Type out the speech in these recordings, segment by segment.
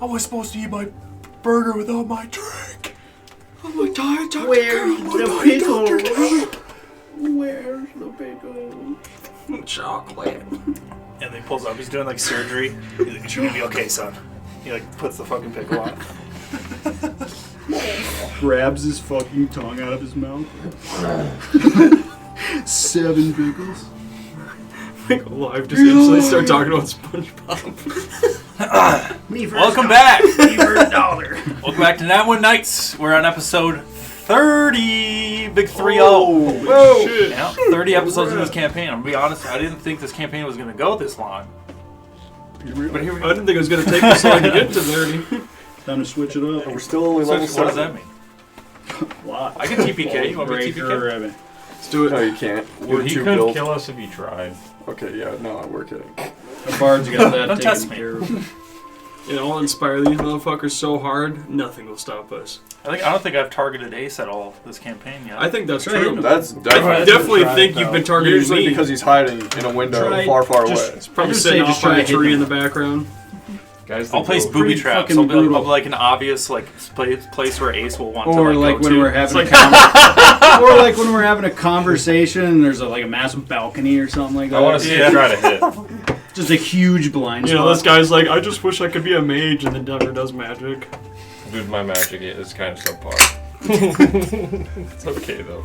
I was supposed to eat my burger without my drink. I'm a diet Dr. Where's the pickle? Where's the pickle? Chocolate. And then he pulls up. He's doing like surgery. He's like, "It's gonna be okay, son." He like puts the fucking pickle on. Grabs his fucking tongue out of his mouth. 7 pickles. Like live, just instantly start talking about SpongeBob. Welcome back. Me for $1. Welcome back to Night One Nights. We're on episode 30. Big 3-0. Whoa! Shit. Yeah, 30 episodes in this campaign. I'm gonna be honest. I didn't think this campaign was gonna go this long. But here we go. I didn't think it was going to take this long to get to 30. Time to switch it up. We're still only level 7. What does that mean? What? I can TPK. You want me to TPK? Let's do it. No, you can't. We're He too couldn't built. kill us if he tried. Okay, yeah, no, we're kidding. The bard's got that Don't test taken me. care of. You know, I'll inspire these motherfuckers so hard, nothing will stop us. I don't think I've targeted Ace at all this campaign yet. I think that's Right. true. That's I definitely. definitely think you've been targeting Usually me. because he's hiding in a window Try- far, far just- away. Probably I just sitting say off just by try a to hit tree in them. the background. Guys, I'll place booby Pretty traps. fucking I'll be brutal. like an obvious place where Ace will want to Or like like go when to. we're having It's a or like when we're having a conversation and there's like a massive balcony or something like that. I want to see you try to hit. Just a huge blind You spot. know, this guy's like, I just wish I could be a mage, and then never does magic. Dude, my magic is kind of subpar. It's okay, though.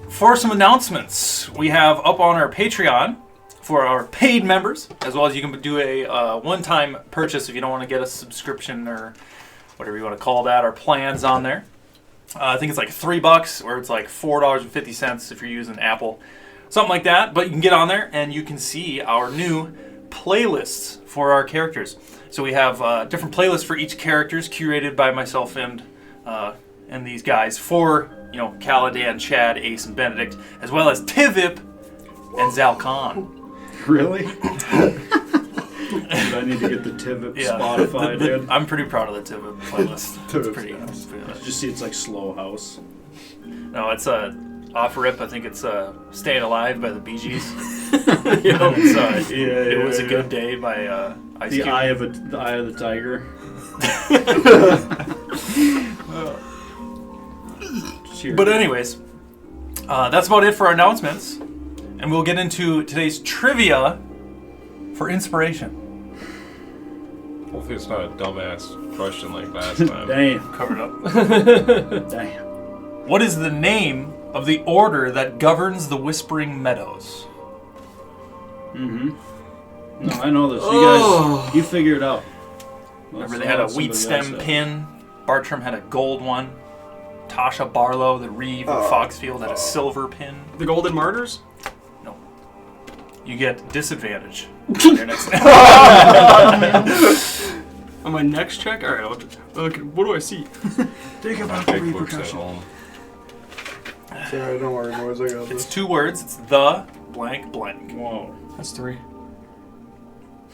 For some announcements, we have up on our Patreon for our paid members, as well as you can do a one-time purchase if you don't want to get a subscription or whatever you want to call that, or plans on there. I think it's like $3, or it's like $4.50 if you're using Apple, something like that. But you can get on there and you can see our new playlists for our characters. So we have different playlists for each characters, curated by myself and these guys for Kaladan, Chad, Ace, and Benedikt, as well as Tivip and Zalcon. Really? Dude, I need to get the Tivip Spotify, dude. I'm pretty proud of the Tivip playlist. It's pretty. Just see it's like Slow House. No, it's off rip. I think it's "Staying Alive" by the Bee Gees. It was a good day by Ice Cube. The Eye of the Tiger. But anyways, that's about it for our announcements, and we'll get into today's trivia for inspiration. Hopefully it's not a dumbass question like last time. Damn. Covered up. Damn. What is the name of the order that governs the Whispering Meadows? Mm-hmm. No, I know this. You guys, you figure it out. Remember, they had a wheat stem pin. Bartram had a gold one. Tasha Barlow, the Reeve of Foxfield, had a silver pin. The Golden Martyrs? No. You get disadvantage on your next On my next check? Alright, okay, what do I see? Think about the Big books at repercussion. home. It's alright, don't worry, boys. I got It's this. 2 words. It's the blank blank. Whoa. That's 3.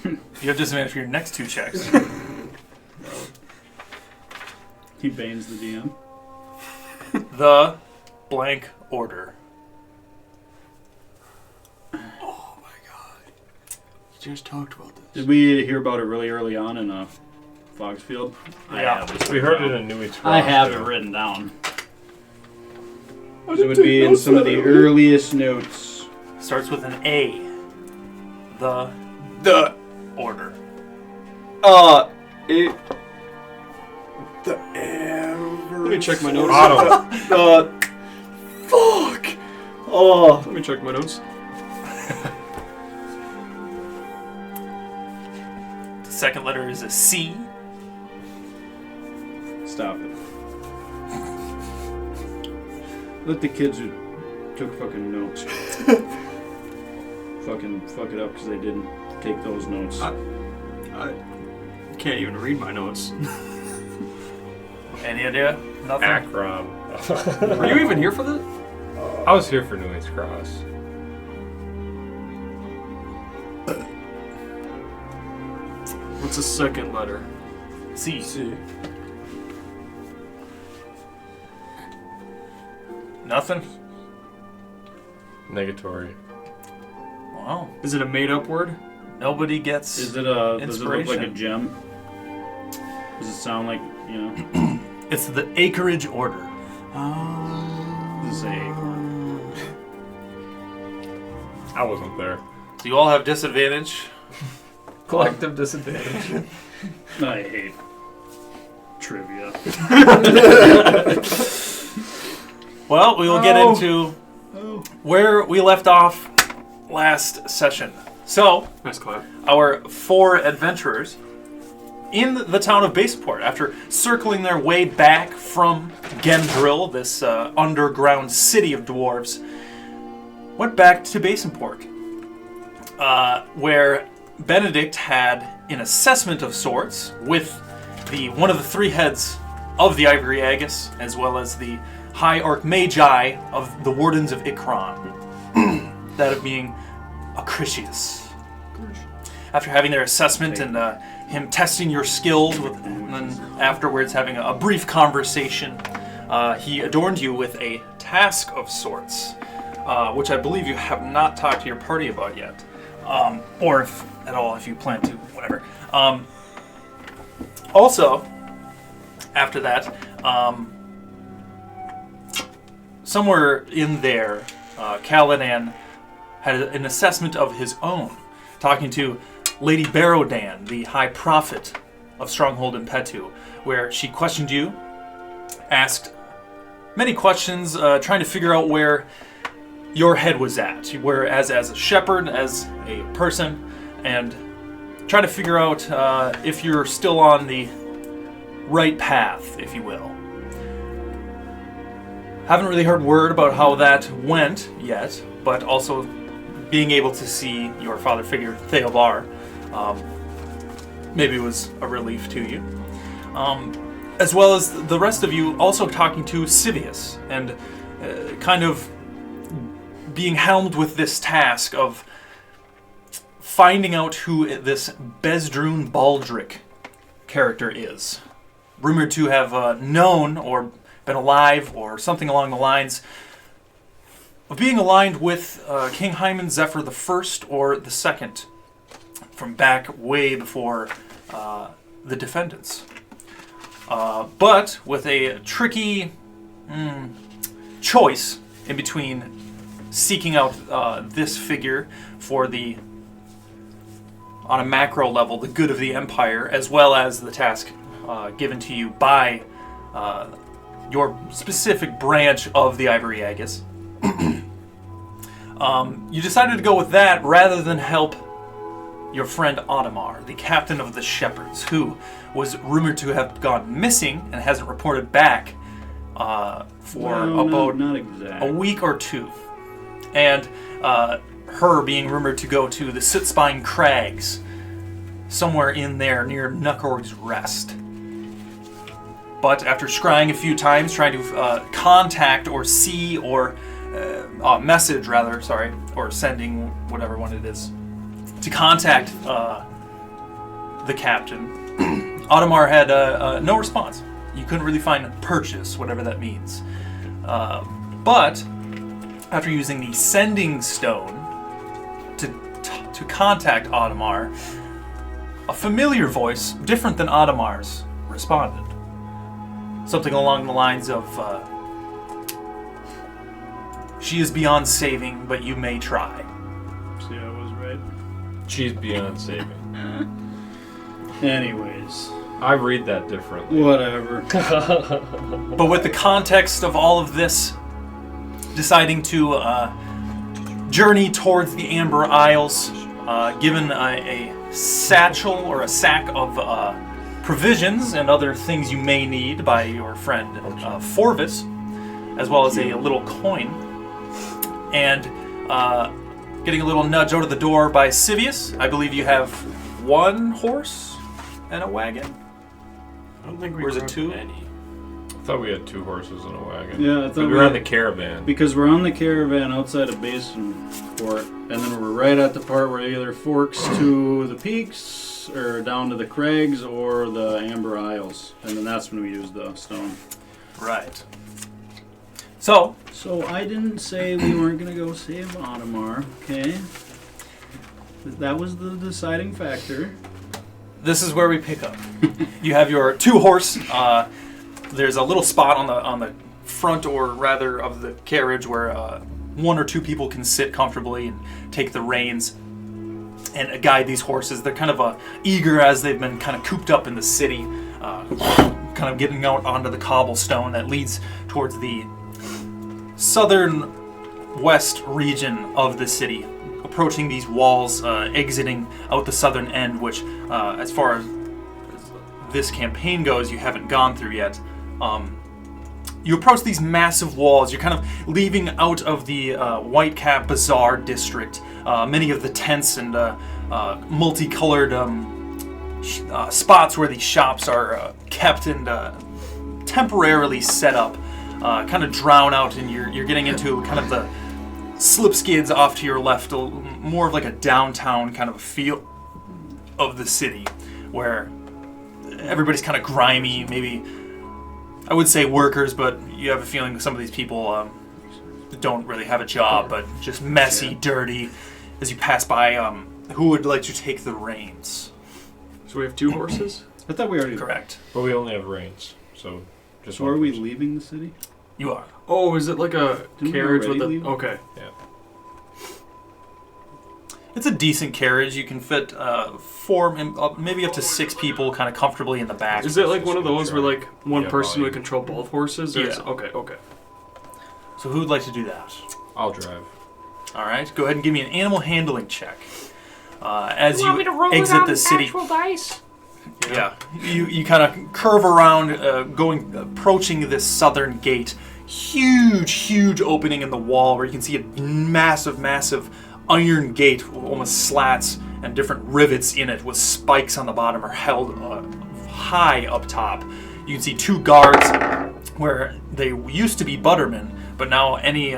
You have disadvantage for your next 2 checks. He banes the DM. The blank order. Oh my god. You just talked about this. Did we hear about it really early on in Foxfield? Yeah. We heard it in Newey's Cross. I have it too. written down. It would be in some of the earliest notes. Starts with an A. The order. Let me check my notes. Bottom. Fuck! Let me check my notes. The second letter is a C. Stop it. Let the kids who took fucking notes fucking fuck it up because they didn't take those notes. I can't even read my notes. Any idea? Nothing? Akron. Were you even here for that? I was here for Newey's Cross. What's the second letter? C. Nothing? Negatory. Wow. Is it a made-up word? Nobody gets. Is it does it look like a inspiration. gem? Does it sound like, you know? It's the acreage order. Does it say acorn? I wasn't there. So you all have disadvantage. Collective disadvantage. I hate trivia. Well, we will get into where we left off last session. So, Nice clap. our 4 adventurers in the town of Baseport, after circling their way back from Gendril, this underground city of dwarves, went back to Baseport, where Benedikt had an assessment of sorts with one of the 3 heads of the Ivory Agus, as well as the High Archmagi of the Wardens of Ikron, that of being Acrisius. After having their assessment and him testing your skills, and then afterwards having a brief conversation, he adorned you with a task of sorts, which I believe you have not talked to your party about yet, or if at all, if you plan to, whatever. Also, after that, somewhere in there, Kaladan had an assessment of his own, talking to Lady Barodan, the High Prophet of Stronghold in Petu, where she questioned you, asked many questions, trying to figure out where your head was at, where as a shepherd, as a person, and try to figure out if you're still on the right path, if you will. Haven't really heard word about how that went yet, but also being able to see your father figure, Theobar, maybe was a relief to you. As well as the rest of you also talking to Sivius, and kind of being helmed with this task of finding out who this Bezdrun Baldric character is. Rumored to have known or been alive or something along the lines of being aligned with King Hyman Zephyr the First or the Second from back way before the defendants. But with a tricky choice in between seeking out this figure for the, on a macro level, the good of the Empire, as well as the task given to you by your specific branch of the Ivory Agus. You decided to go with that rather than help your friend Audemar, the captain of the Shepherds, who was rumored to have gone missing and hasn't reported back for about not exactly a week or 2. And her being rumored to go to the Sootspine Crags, somewhere in there near Nuckorg's Rest. But after scrying a few times, trying to contact or see or message, rather, sorry, or sending whatever one it is, to contact the captain, Audemar had no response. You couldn't really find purchase, whatever that means. But after using the sending stone to contact Audemar, a familiar voice, different than Audemar's, responded. Something along the lines of, she is beyond saving, but you may try. See, I was right. She's beyond saving. Anyways, I read that differently. whatever. But with the context of all of this, deciding to journey towards the Amber Isles, given a satchel or a sack of provisions and other things you may need by your friend Forvis, as well as a little coin, and getting a little nudge out of the door by Sivius. I believe you have 1 horse and a wagon. I don't think we Or is it grabbed 2? any. I thought we had 2 horses and a wagon. Yeah, I But thought we were on the caravan. because we're on the caravan outside of Basinport, and then we're right at the part where it either forks to the peaks, or down to the crags, or the Amber Isles, and then that's when we use the stone. Right. So, So I didn't say we weren't gonna go save Audemar, okay? That was the deciding factor. This is where we pick up. You have your 2 horse. There's a little spot on the front, or rather, of the carriage where 1 or 2 people can sit comfortably and take the reins and guide these horses. They're kind of eager as they've been kind of cooped up in the city, kind of getting out onto the cobblestone that leads towards the southern west region of the city, approaching these walls, exiting out the southern end, which, as far as this campaign goes, you haven't gone through yet. You approach these massive walls. You're kind of leaving out of the Whitecap Bazaar district. Many of the tents and multicolored spots where these shops are kept and temporarily set up kind of drown out, and you're getting into kind of the slipskids off to your left, more of like a downtown kind of feel of the city, where everybody's kind of grimy, maybe I would say workers, but you have a feeling some of these people don't really have a job, but just messy, dirty. As you pass by, who would like to take the reins? So we have 2 horses? I thought we already... Correct. But we only have reins, so just So one are we person. leaving the city? You are. Oh, is it like a Didn't we carriage with already a... leave? Okay. Yeah. It's a decent carriage. You can fit 4, maybe up to 6 people kind of comfortably in the back. Is it like one of those where like one Yeah, person volume. would control both horses? Or Yeah. is it, okay. So who would like to do that? I'll drive. All right, go ahead and give me an animal handling check. As Want me to you roll it exit on the city, actual dice? yeah, you kind of curve around, approaching this southern gate. Huge opening in the wall where you can see a massive iron gate, almost slats and different rivets in it, with spikes on the bottom are held high up top. You can see 2 guards where they used to be buttermen, but now any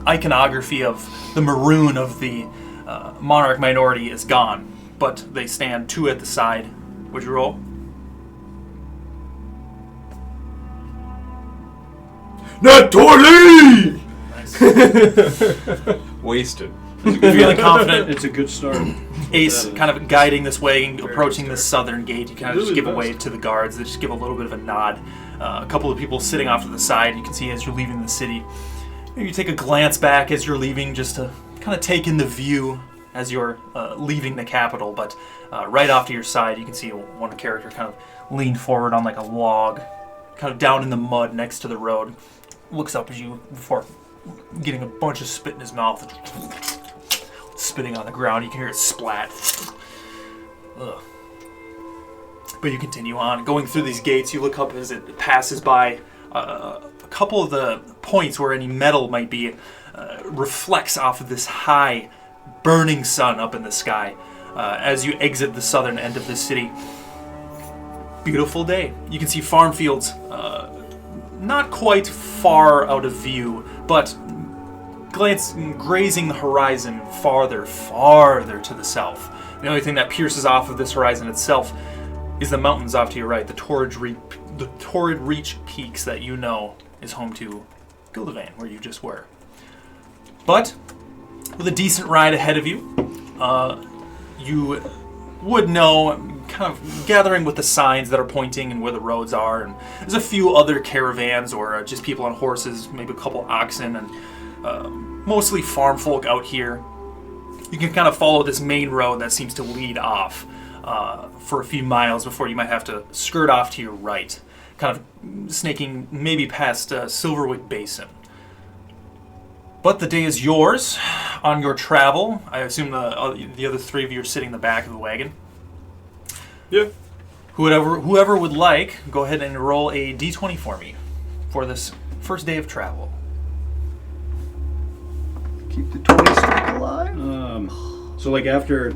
iconography of the maroon of the monarch minority is gone. But they stand 2 at the side. Would you roll? Not Torley! Wasted. Feeling confident, It's a good start. Ace That is. kind of guiding this way and Very approaching good this southern gate. You kind of just Really give a the wave best. to the guards. They just give a little bit of a nod. A couple of people sitting off to the side. You can see as you're leaving the city. Maybe you take a glance back as you're leaving, just to kind of take in the view as you're leaving the capital. But right off to your side, you can see one character kind of leaned forward on like a log, kind of down in the mud next to the road. Looks up at you before getting a bunch of spit in his mouth. Spitting on the ground. You can hear it splat. Ugh. But you continue on. Going through these gates, you look up as it passes by a couple of the points where any metal might be reflects off of this high, burning sun up in the sky as you exit the southern end of the city. Beautiful day. You can see farm fields not quite far out of view, but grazing the horizon farther to the south. The only thing that pierces off of this horizon itself is the mountains off to your right, the Torrid Reach peaks that you know is home to Kaladan, where you just were. But with a decent ride ahead of you, you would know, kind of gathering with the signs that are pointing and where the roads are, and there's a few other caravans or just people on horses, maybe a couple oxen, and mostly farm folk out here. You can kind of follow this main road that seems to lead off for a few miles before you might have to skirt off to your right, kind of snaking maybe past Silverwick Basin. But the day is yours on your travel. I assume the other 3 of you are sitting in the back of the wagon. Yeah. Whoever would like, go ahead and roll a d20 for me for this first day of travel. Keep the 20 streak alive? So like after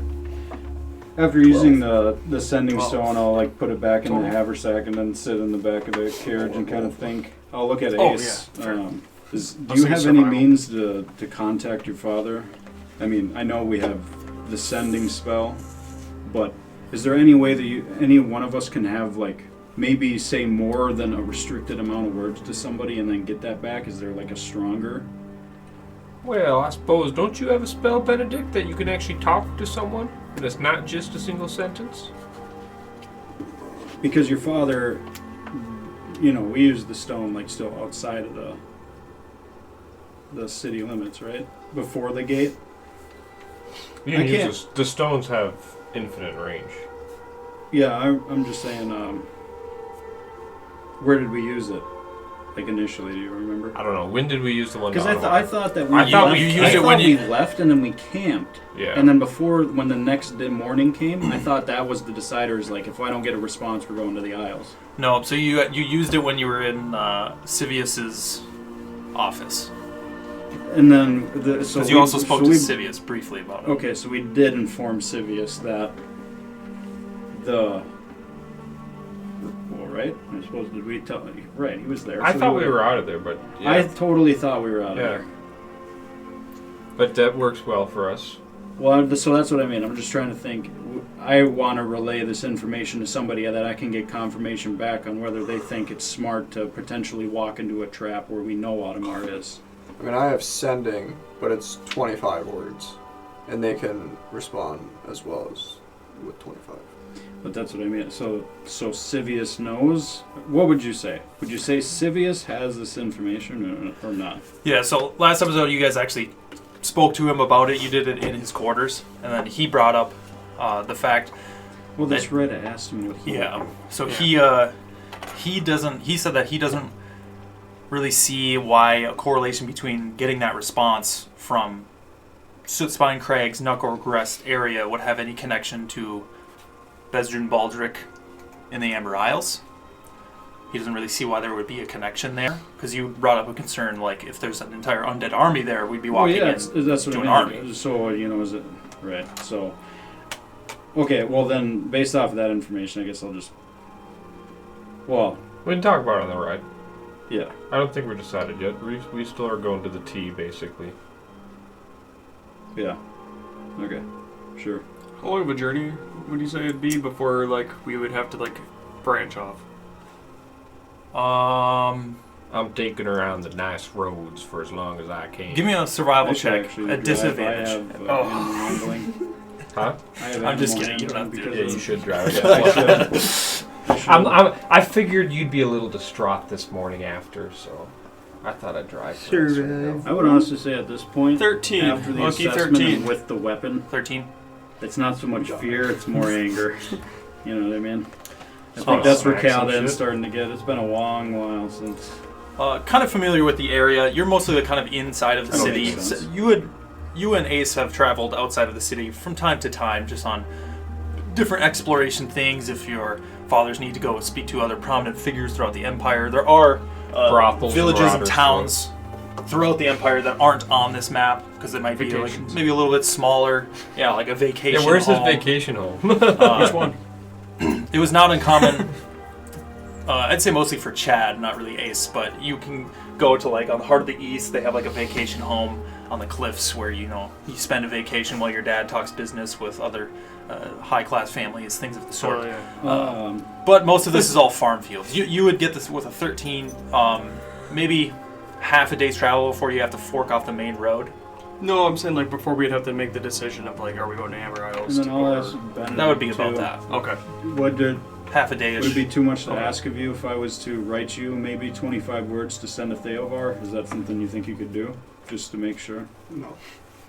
using the sending stone, I'll like put it back in the haversack and then sit in the back of the carriage and kind of think. I'll look at Ace. Oh, yeah, fair. Do you have any means to contact your father? I mean, I know we have the sending spell, but is there any way that any one of us can have like maybe say more than a restricted amount of words to somebody and then get that back? Is there like a stronger Well, I suppose, don't you have a spell, Benedikt, that you can actually talk to someone? And it's not just a single sentence? Because your father, we use the stone like still outside of the city limits, right? Before the gate. You can use the stones have infinite range. Yeah, I'm just saying. Where did we use it? Like initially, do you remember? I don't know. When did we use the one? Because I thought that I thought we used it when we left and then we camped. Yeah. And then when the next morning came, I thought that was the deciders. Like, if I don't get a response, we're going to the Isles. No, so you used it when you were in Civius's office. And then Because you also spoke to Civius briefly about it. Okay, so we did inform Civius that right? I suppose, did we tell you? Right, he was there. I thought we were out of there, but yeah. I totally thought we were out of there. But that works well for us. Well, so that's what I mean. I'm just trying to think. I want to relay this information to somebody that I can get confirmation back on whether they think it's smart to potentially walk into a trap where we know Automar is. I mean, I have sending, but it's 25 words. And they can respond as well as with 25. But that's what I mean. So Civius knows. What would you say? Would you say Civius has this information or not? Yeah, so last episode you guys actually spoke to him about it. You did it in his quarters. And then he brought up the fact... Well, that's right. I asked him what he... Yeah. So he said that he doesn't really see why a correlation between getting that response from Sootspine Crags, Knucklegrest area would have any connection to Besdrin Baldric in the Amber Isles. He doesn't really see why there would be a connection there, because you brought up a concern, like if there's an entire undead army there, we'd be walking that's what to I an mean. army. So, is it... Right, so... Okay, well then, based off of that information, I guess I'll just... Well... We can talk about it on the ride. Yeah. I don't think we're decided yet. We still are going to the T, basically. Yeah. Okay. Sure. How long of a journey would you say it'd be before, we would have to, branch off? I'm taking around the nice roads for as long as I can. Give me a survival check Actually, at disadvantage. I have animal handling. Huh? I have I'm just animal kidding, you don't have to do handling Yeah, it. you should drive. because- I figured you'd be a little distraught this morning after, so I thought I'd drive. For us right now. I would honestly say at this point, 13. after the Lucky assessment 13. and with the weapon, 13. it's not so much fear, it's more anger. You know what I mean? I Oh, think that's where smack some Kaladan's shit. starting to get. It's been a long while since... Kind of familiar with the area. You're mostly the kind of inside of the That city. makes sense. So you and Ace have traveled outside of the city from time to time, just on different exploration things. If your fathers need to go speak to other prominent figures throughout the Empire, there are Brothels, villages and marauders, towns throughout the Empire that aren't on this map because it might be Vacations. maybe a little bit smaller. Yeah, like a vacation. Yeah, where's his home. vacation home? Which one? It was not uncommon. I'd say mostly for Chad, not really Ace, but you can go to on the Heart of the East. They have a vacation home on the cliffs where you spend a vacation while your dad talks business with other high-class families, things of the sort. Oh, yeah. But most of this is all farm fields. You would get this with a 13, maybe half a day's travel before you have to fork off the main road. No, I'm saying before we'd have to make the decision of are we going to Amber Isles? And then I'll ask Benedikt, That would be about too. that. Okay. Half a day-ish. Would it be too much to ask of you if I was to write you maybe 25 words to send to Theovar? Is that something you think you could do? Just to make sure? No.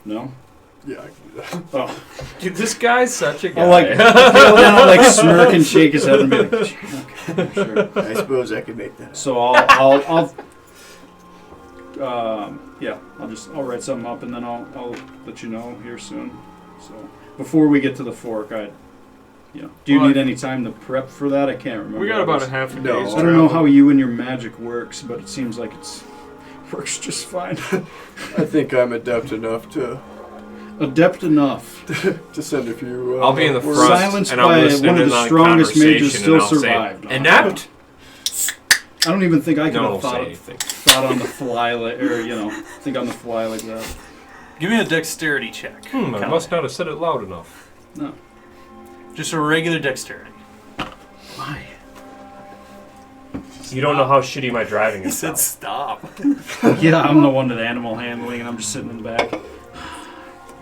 No? Yeah, I can do that. Oh. Dude, this guy's such a guy. I'll smirk and shake his head and be like, okay, sure. I suppose I could make that. So I'll I'll write something up and then I'll let you know here soon. So before we get to the fork, do you need any time to prep for that? I can't remember. We got about a half a No. day's I don't know how you and your magic works, but it seems like works just fine. I think I'm adept enough to send a few. I'll be in the words. front, Silenced and I'm by listening one of in the on strongest mages conversation, still and I'll say, survived. Inept? I don't even think I could No, have don't say thought anything. on the fly, think on the fly like that. Give me a dexterity check. I Kinda must not have said it loud enough. No. just a regular dexterity. Why? You don't know how shitty my driving He is. said stop. Yeah, I'm the one to the animal handling, and I'm just sitting in the back.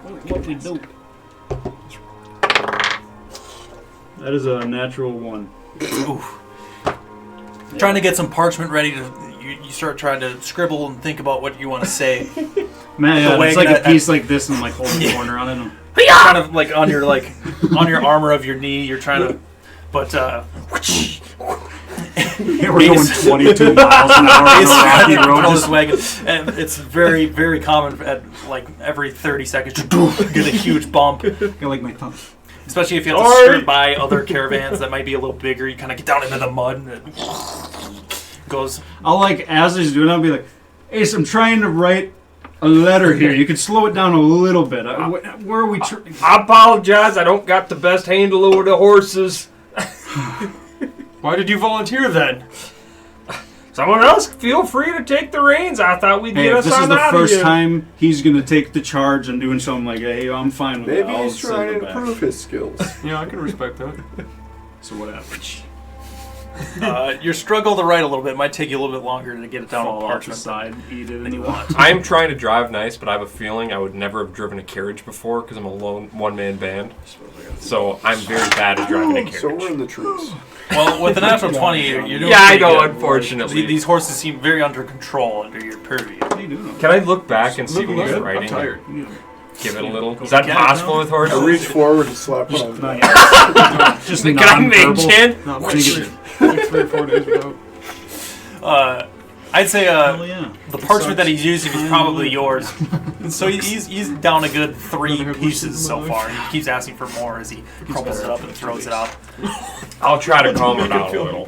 What we do? That is a natural 1. Oof. Trying to get some parchment ready to. You start trying to scribble and think about what you want to say. Man, The yeah, way it's like that- a piece like this, and I'm like holding the corner on it. And Kind of like on your armor of your knee. You're trying to, but yeah, we're going 22 miles an hour on Ace the rocky trying to road. control this Just, wagon, and it's very, very common at like every 30 seconds to get a huge bump. I like my thumb. Especially if you have to Sorry. skirt by other caravans that might be a little bigger. You kind of get down into the mud and it goes. I'll like, as he's doing it, I'll be like, Ace, I'm trying to write a letter here. You could slow it down a little bit. Where are we? I apologize. I don't got the best handle over the horses. Why did you volunteer then? Someone else, feel free to take the reins. I thought we'd Hey, get if us this is on the out first of here. time he's gonna take the charge and doing something like, hey, I'm fine with Maybe that. I'll he's sit trying in to the back. improve his skills. Yeah, I can respect that. So what happened? Your struggle to write a little bit might take you a little bit longer to get it down on Fall off the parchment side, eat it, than you and want. I'm trying to drive nice, but I have a feeling I would never have driven a carriage before because I'm a lone one-man band. So I'm very bad at driving a So we're carriage. in the trees. Well, with the natural 20, you're doing Yeah, I pretty know, good. unfortunately. These horses seem very under control under your purview. What are you doing? Can I look back and see Looking what he's good. I'm writing? tired. Give it a little. Is that Yeah, possible with I horses? reach forward and slap one on Not the yet. Just Can I non-verbal. mage hand? No, I think it- like 3 or 4 days without. I'd say Hell yeah. the parchment that he's using is probably yours. So he's down a good 3 Never pieces seen so my far. He keeps asking for more as he crumbles it up and throws it out. I'll try to calm it down a little.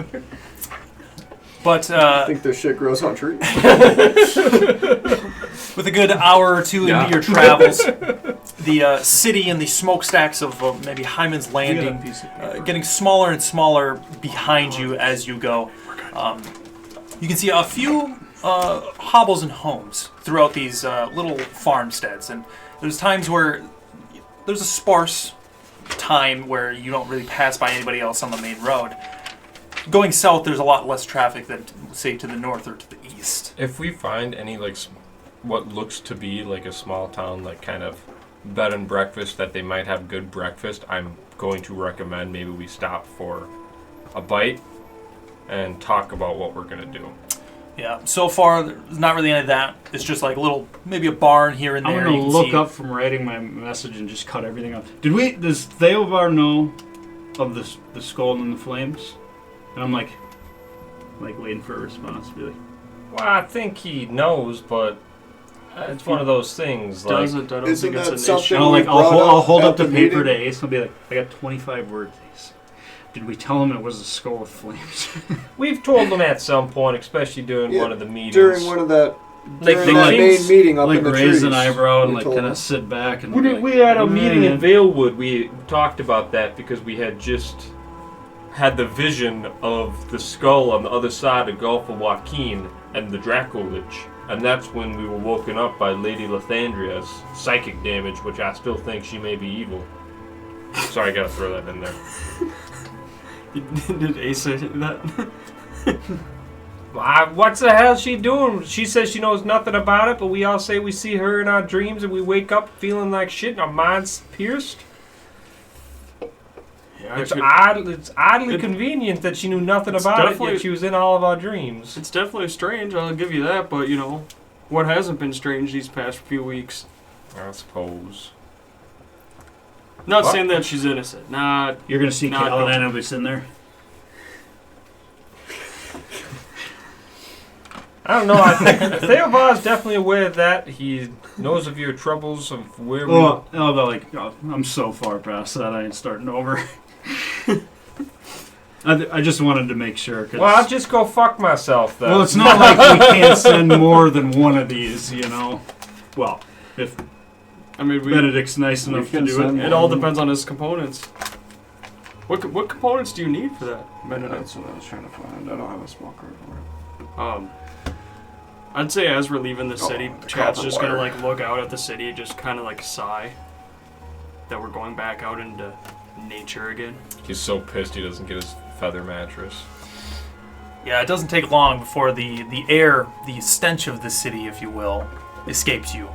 But I think this shit grows on trees. with a good hour or two into your travels, the city and the smokestacks of maybe Hyman's Landing getting smaller and smaller behind you as you go. You can see a few hovels and homes throughout these little farmsteads, and there's times where there's a sparse time where you don't really pass by anybody else on the main road. Going south, there's a lot less traffic than, say, to the north or to the east. If we find any like what looks to be like a small town, like kind of bed and breakfast that they might have good breakfast, I'm going to recommend maybe we stop for a bite and talk about what we're gonna do. Yeah, so far, there's not really any of that. It's just like a little, maybe a barn here and I'm there. gonna you can look see. up from writing my message and just cut everything up. Does Theovar know of the skull and the flames? And I'm like waiting for a response. Be like, Well, I think he knows, but it's one of those things. Like, Doesn't, I don't Isn't think that it's an something- issue. I'll we brought I'll up hold at up the the paper to meeting? Ace. I'll be like, I got 25 words, Ace. Did we tell him it was a skull with flames? we've told them at some point, especially during Yeah, one of the meetings. During one of that, Like during the that kings- main meeting up like in the raise trees. an eyebrow and we like told kind him. of sit back and. We, be did, like, we had a meeting "Yeah." in Valewood. We talked about that because we had just had the vision of the skull on the other side of Gulf of Joaquin and the Draco Lich. And that's when we were woken up by Lady Lathandria's psychic damage, which I still think she may be evil. Sorry, I gotta throw that in there. Did Ace say that? What's the hell she doing? She says she knows nothing about it, but we all say we see her in our dreams and we wake up feeling like shit and our minds pierced. Yeah, It's oddly it- convenient that she knew nothing it's about it, definitely- yet she was in all of our dreams. It's definitely strange, I'll give you that, but you know, what hasn't been strange these past few weeks? I suppose. Not What? saying that she's innocent. Nah, You're gonna see Not Kaladan guilty. and be sitting there. I don't know. I think Theobar's definitely aware of that. He knows of your troubles, of where we. Oh, I'll be like, oh, I'm so far past that. I ain't starting over. I just wanted to make sure. 'Cause, Well, I'll just go fuck myself then. well, it's not like we can't send more than one of these, you know. Well, if I mean, Benedikt's nice enough to can do send it. it all depends on his components. What components do you need for that, Benedikt? That's what I was trying to find. I don't have a small card for it. I'd say as we're leaving the city, the Chad's copper just gonna wire. like look out at the city, just kind of like sigh that we're going back out into nature again. He's so pissed he doesn't get his feather mattress. Yeah, it doesn't take long before the air, the stench of the city, if you will, escapes you.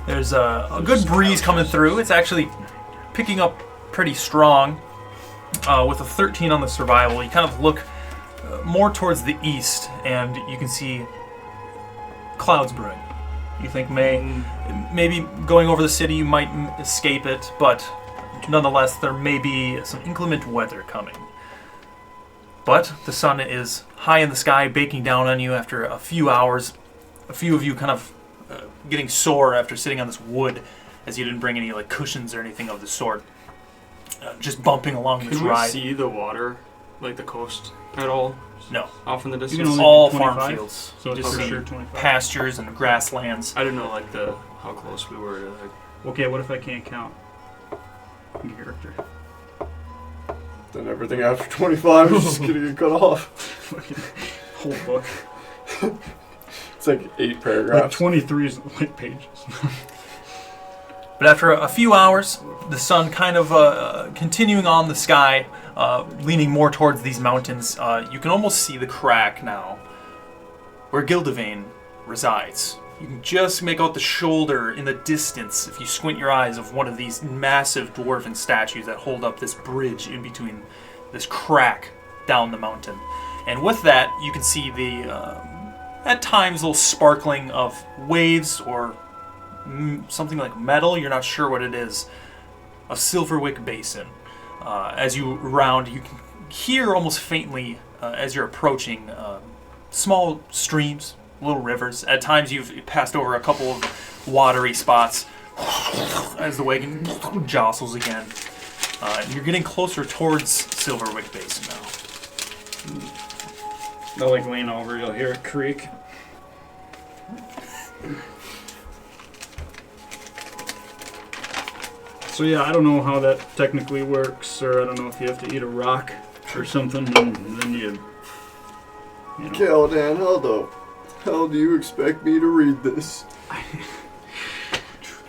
There's a good breeze coming through. It's actually picking up pretty strong with a 13 on the survival. You kind of look more towards the east, and you can see clouds brewing. You think maybe going over the city you might escape it, but nonetheless there may be some inclement weather coming. But the sun is high in the sky, baking down on you after a few hours. A few of you kind of getting sore after sitting on this wood, as you didn't bring any like cushions or anything of the sort. Just bumping along this Can we ride. see the water, like the coast, at all? No, Off in the can distance? only all do farm 25? fields. So You it's just for see sure 25. pastures and grasslands. I didn't know like how close we were to like. Okay, what if I can't count? In character. Then everything after 25 is just gonna get cut off. Fucking whole book. It's like 8 Like paragraphs. 23 is like pages. But after a few hours, the sun kind of continuing on the sky, leaning more towards these mountains, you can almost see the crack now where Gildevane resides. You can just make out the shoulder in the distance if you squint your eyes of one of these massive dwarven statues that hold up this bridge in between this crack down the mountain. And with that, you can see the, at times, little sparkling of waves or something like metal, you're not sure what it is, a Silverwick basin. As you round, you can hear almost faintly as you're approaching small streams, little rivers. At times you've passed over a couple of watery spots as the wagon jostles again. You're getting closer towards Silverwick basin now. They'll like lean over, you'll hear a creak. So yeah, I don't know how that technically works, or I don't know if you have to eat a rock or something, and then you know. Kaladan, how the hell do you expect me to read this?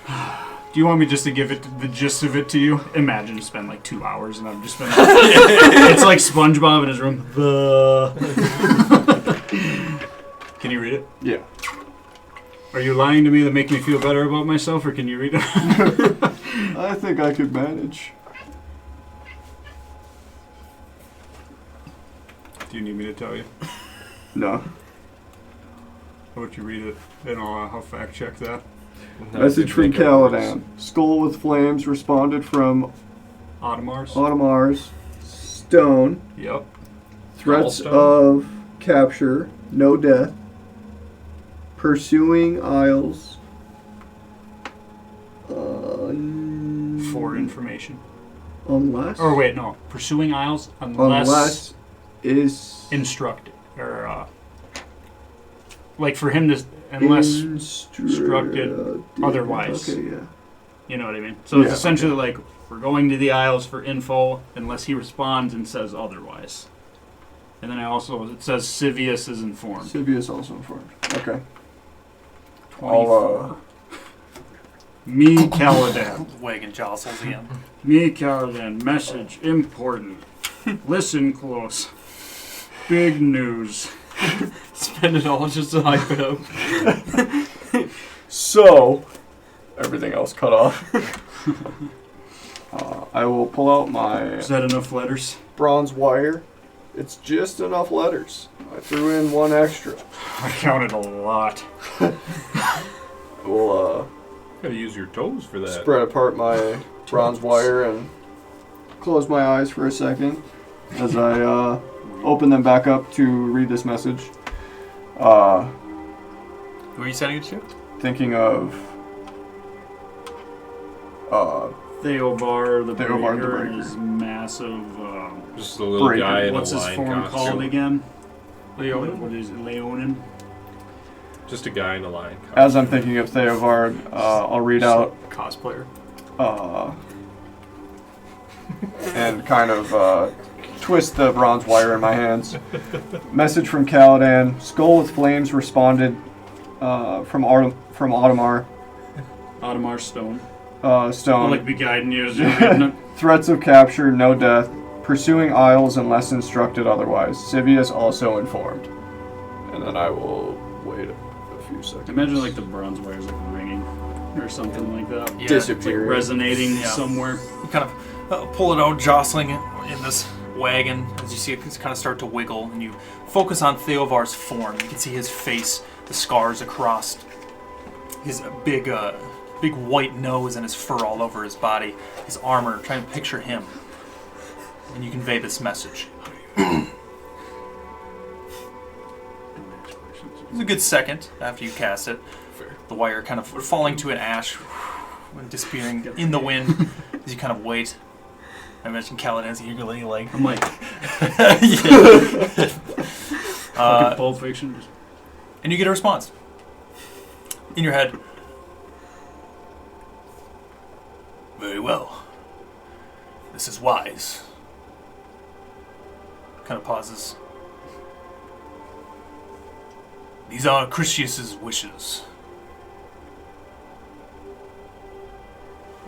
Do you want me just to give it the gist of it to you? Imagine you spend like 2 hours and I've just been it's like SpongeBob in his room. Can you read it? Yeah. Are you lying to me to make me feel better about myself, or can you read it? I think I could manage. Do you need me to tell you? No. How about you read it and I'll fact check that? Message from Kaladan. Skull with flames responded from Audemars? Audemars. Stone. Yep. Threats Cobblestone. of capture. No death. Pursuing Isles. For information. Unless. Or wait, no. Pursuing Isles unless is instructed. Or, like for him to, unless instructed otherwise. Okay, yeah. You know what I mean? So it's Yeah, essentially like, we're going to the Isles for info unless he responds and says otherwise. And then it says Civius is informed. Civius also informed. Okay. 24. Me, Kaladan. Wagon jostles again. Me, Kaladan. Message important. Listen close. Big news. Spend it all just to hype it up. So, everything else cut off. I will pull out my Is that enough letters? bronze wire. It's just enough letters. I threw in one extra. I counted a lot. We'll Gotta use your toes for that. spread apart my bronze wire and close my eyes for a second as I open them back up to read this message. Who are you sending it to? Thinking of Theobar the Theobar the Breaker Breaker. is massive. Just a little Breaker. guy in What's a his line form costume. called again? Leonin? What is it? Leonin? Just a guy in a line costume. As I'm thinking of Theovard, I'll read out Cosplayer. and kind of twist the bronze wire in my hands. Message from Kaladan. Skull with flames responded from Audemars. Audemars Stone. Stone. I'll like be guiding you as you're reading it. Threats of capture, no death. pursuing Isles unless instructed otherwise. Sivia is also informed. And then I will wait a few seconds. Imagine like the bronze wires like ringing or something like that. Yeah, Disappear. Resonating Yeah. somewhere. You kind of pull it out, jostling it in this wagon as you see it kind of start to wiggle, and you focus on Theovar's form. You can see his face, the scars across his big white nose and his fur all over his body, his armor. Try and picture him, and you convey this message. It's a good second after you cast it. The wire kind of falling to an ash and disappearing in the wind as you kind of wait. I imagine Kaladan's eagerly like... I'm like, Fucking Pulp Fiction. and you get a response. In your head. Very well. This is wise. Kind of pauses. These are Chrysius' wishes.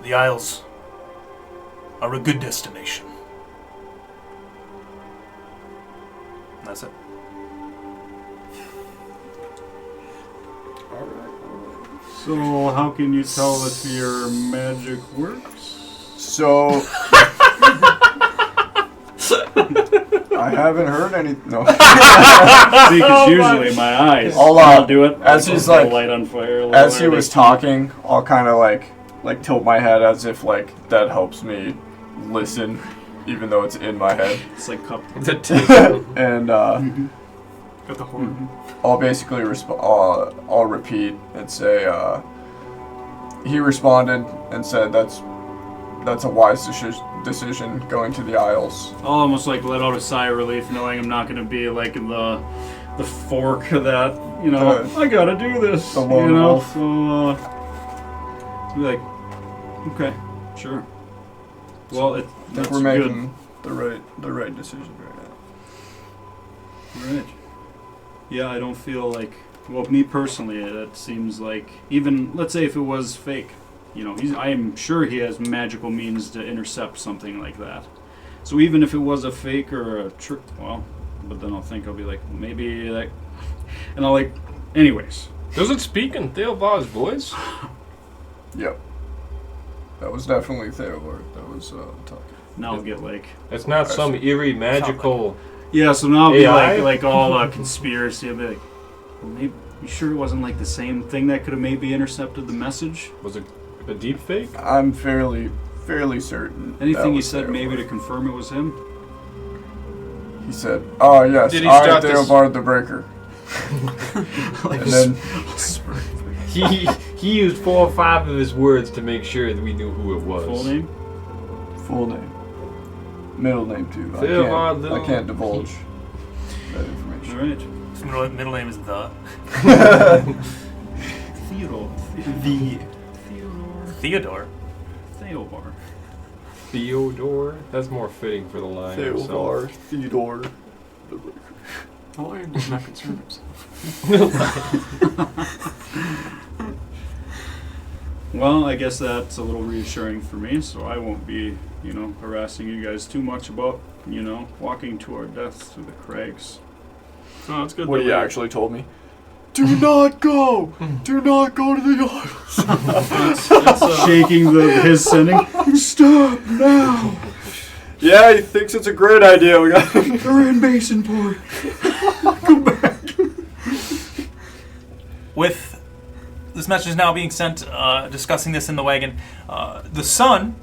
The Isles are a good destination. And that's it. So how can you tell if your magic works? So I haven't heard any. No. See, because usually my eyes. I'll do it. as he's I'll like- light on fire. a little As he early. was talking, I'll kind of like tilt my head as if like that helps me listen, even though it's in my head. It's like cup. The table. And Got the horn. I'll basically I'll repeat and say he responded and said that's a wise decision going to the Isles. I'll almost like let out a sigh of relief, knowing I'm not going to be like in the fork of that. You know, I gotta do this. The lone you know, wolf. so be like, okay, sure. Well, I that's think we're good. making the right decision right now. Right. Yeah, I don't feel like. Well, me personally, that seems like even let's say if it was fake, you know, I am sure he has magical means to intercept something like that. So even if it was a fake or a trick, well, but then I'll be like, maybe that, and I'll like, anyways. Does it speak in Theovar's voice? Yep. That was definitely Theobald that was talking. Now I'll get like, It's not some eerie magical. yeah. So now I'll be AI? like all conspiracy. I'll be like, well, maybe you sure it wasn't like the same thing that could have maybe intercepted the message? Was it a deep fake? I'm fairly certain. that Anything he was said maybe to Theobald. confirm it was him? He said, "Oh yes, Did he I start this- Theobald the Breaker." Like, And then He used 4 or 5 of his words to make sure that we knew who it was. full name? full name, middle name too. Theobald I can't divulge that information. All right. His middle name is The. Theodore. Theodore. Theobar. Theodore? That's more fitting for the line. Theobald, Theodore, the Breaker. The lawyer does not concern himself. Well, I guess that's a little reassuring for me, so I won't be, harassing you guys too much about, walking to our deaths through the crags. Oh, that's good. What that he we- actually told me. Do not go! Do not go to the Isles! Shaking his sending. Stop now! Yeah, he thinks it's a great idea. We got. We're in Masonport. With this message now being sent, discussing this in the wagon, the sun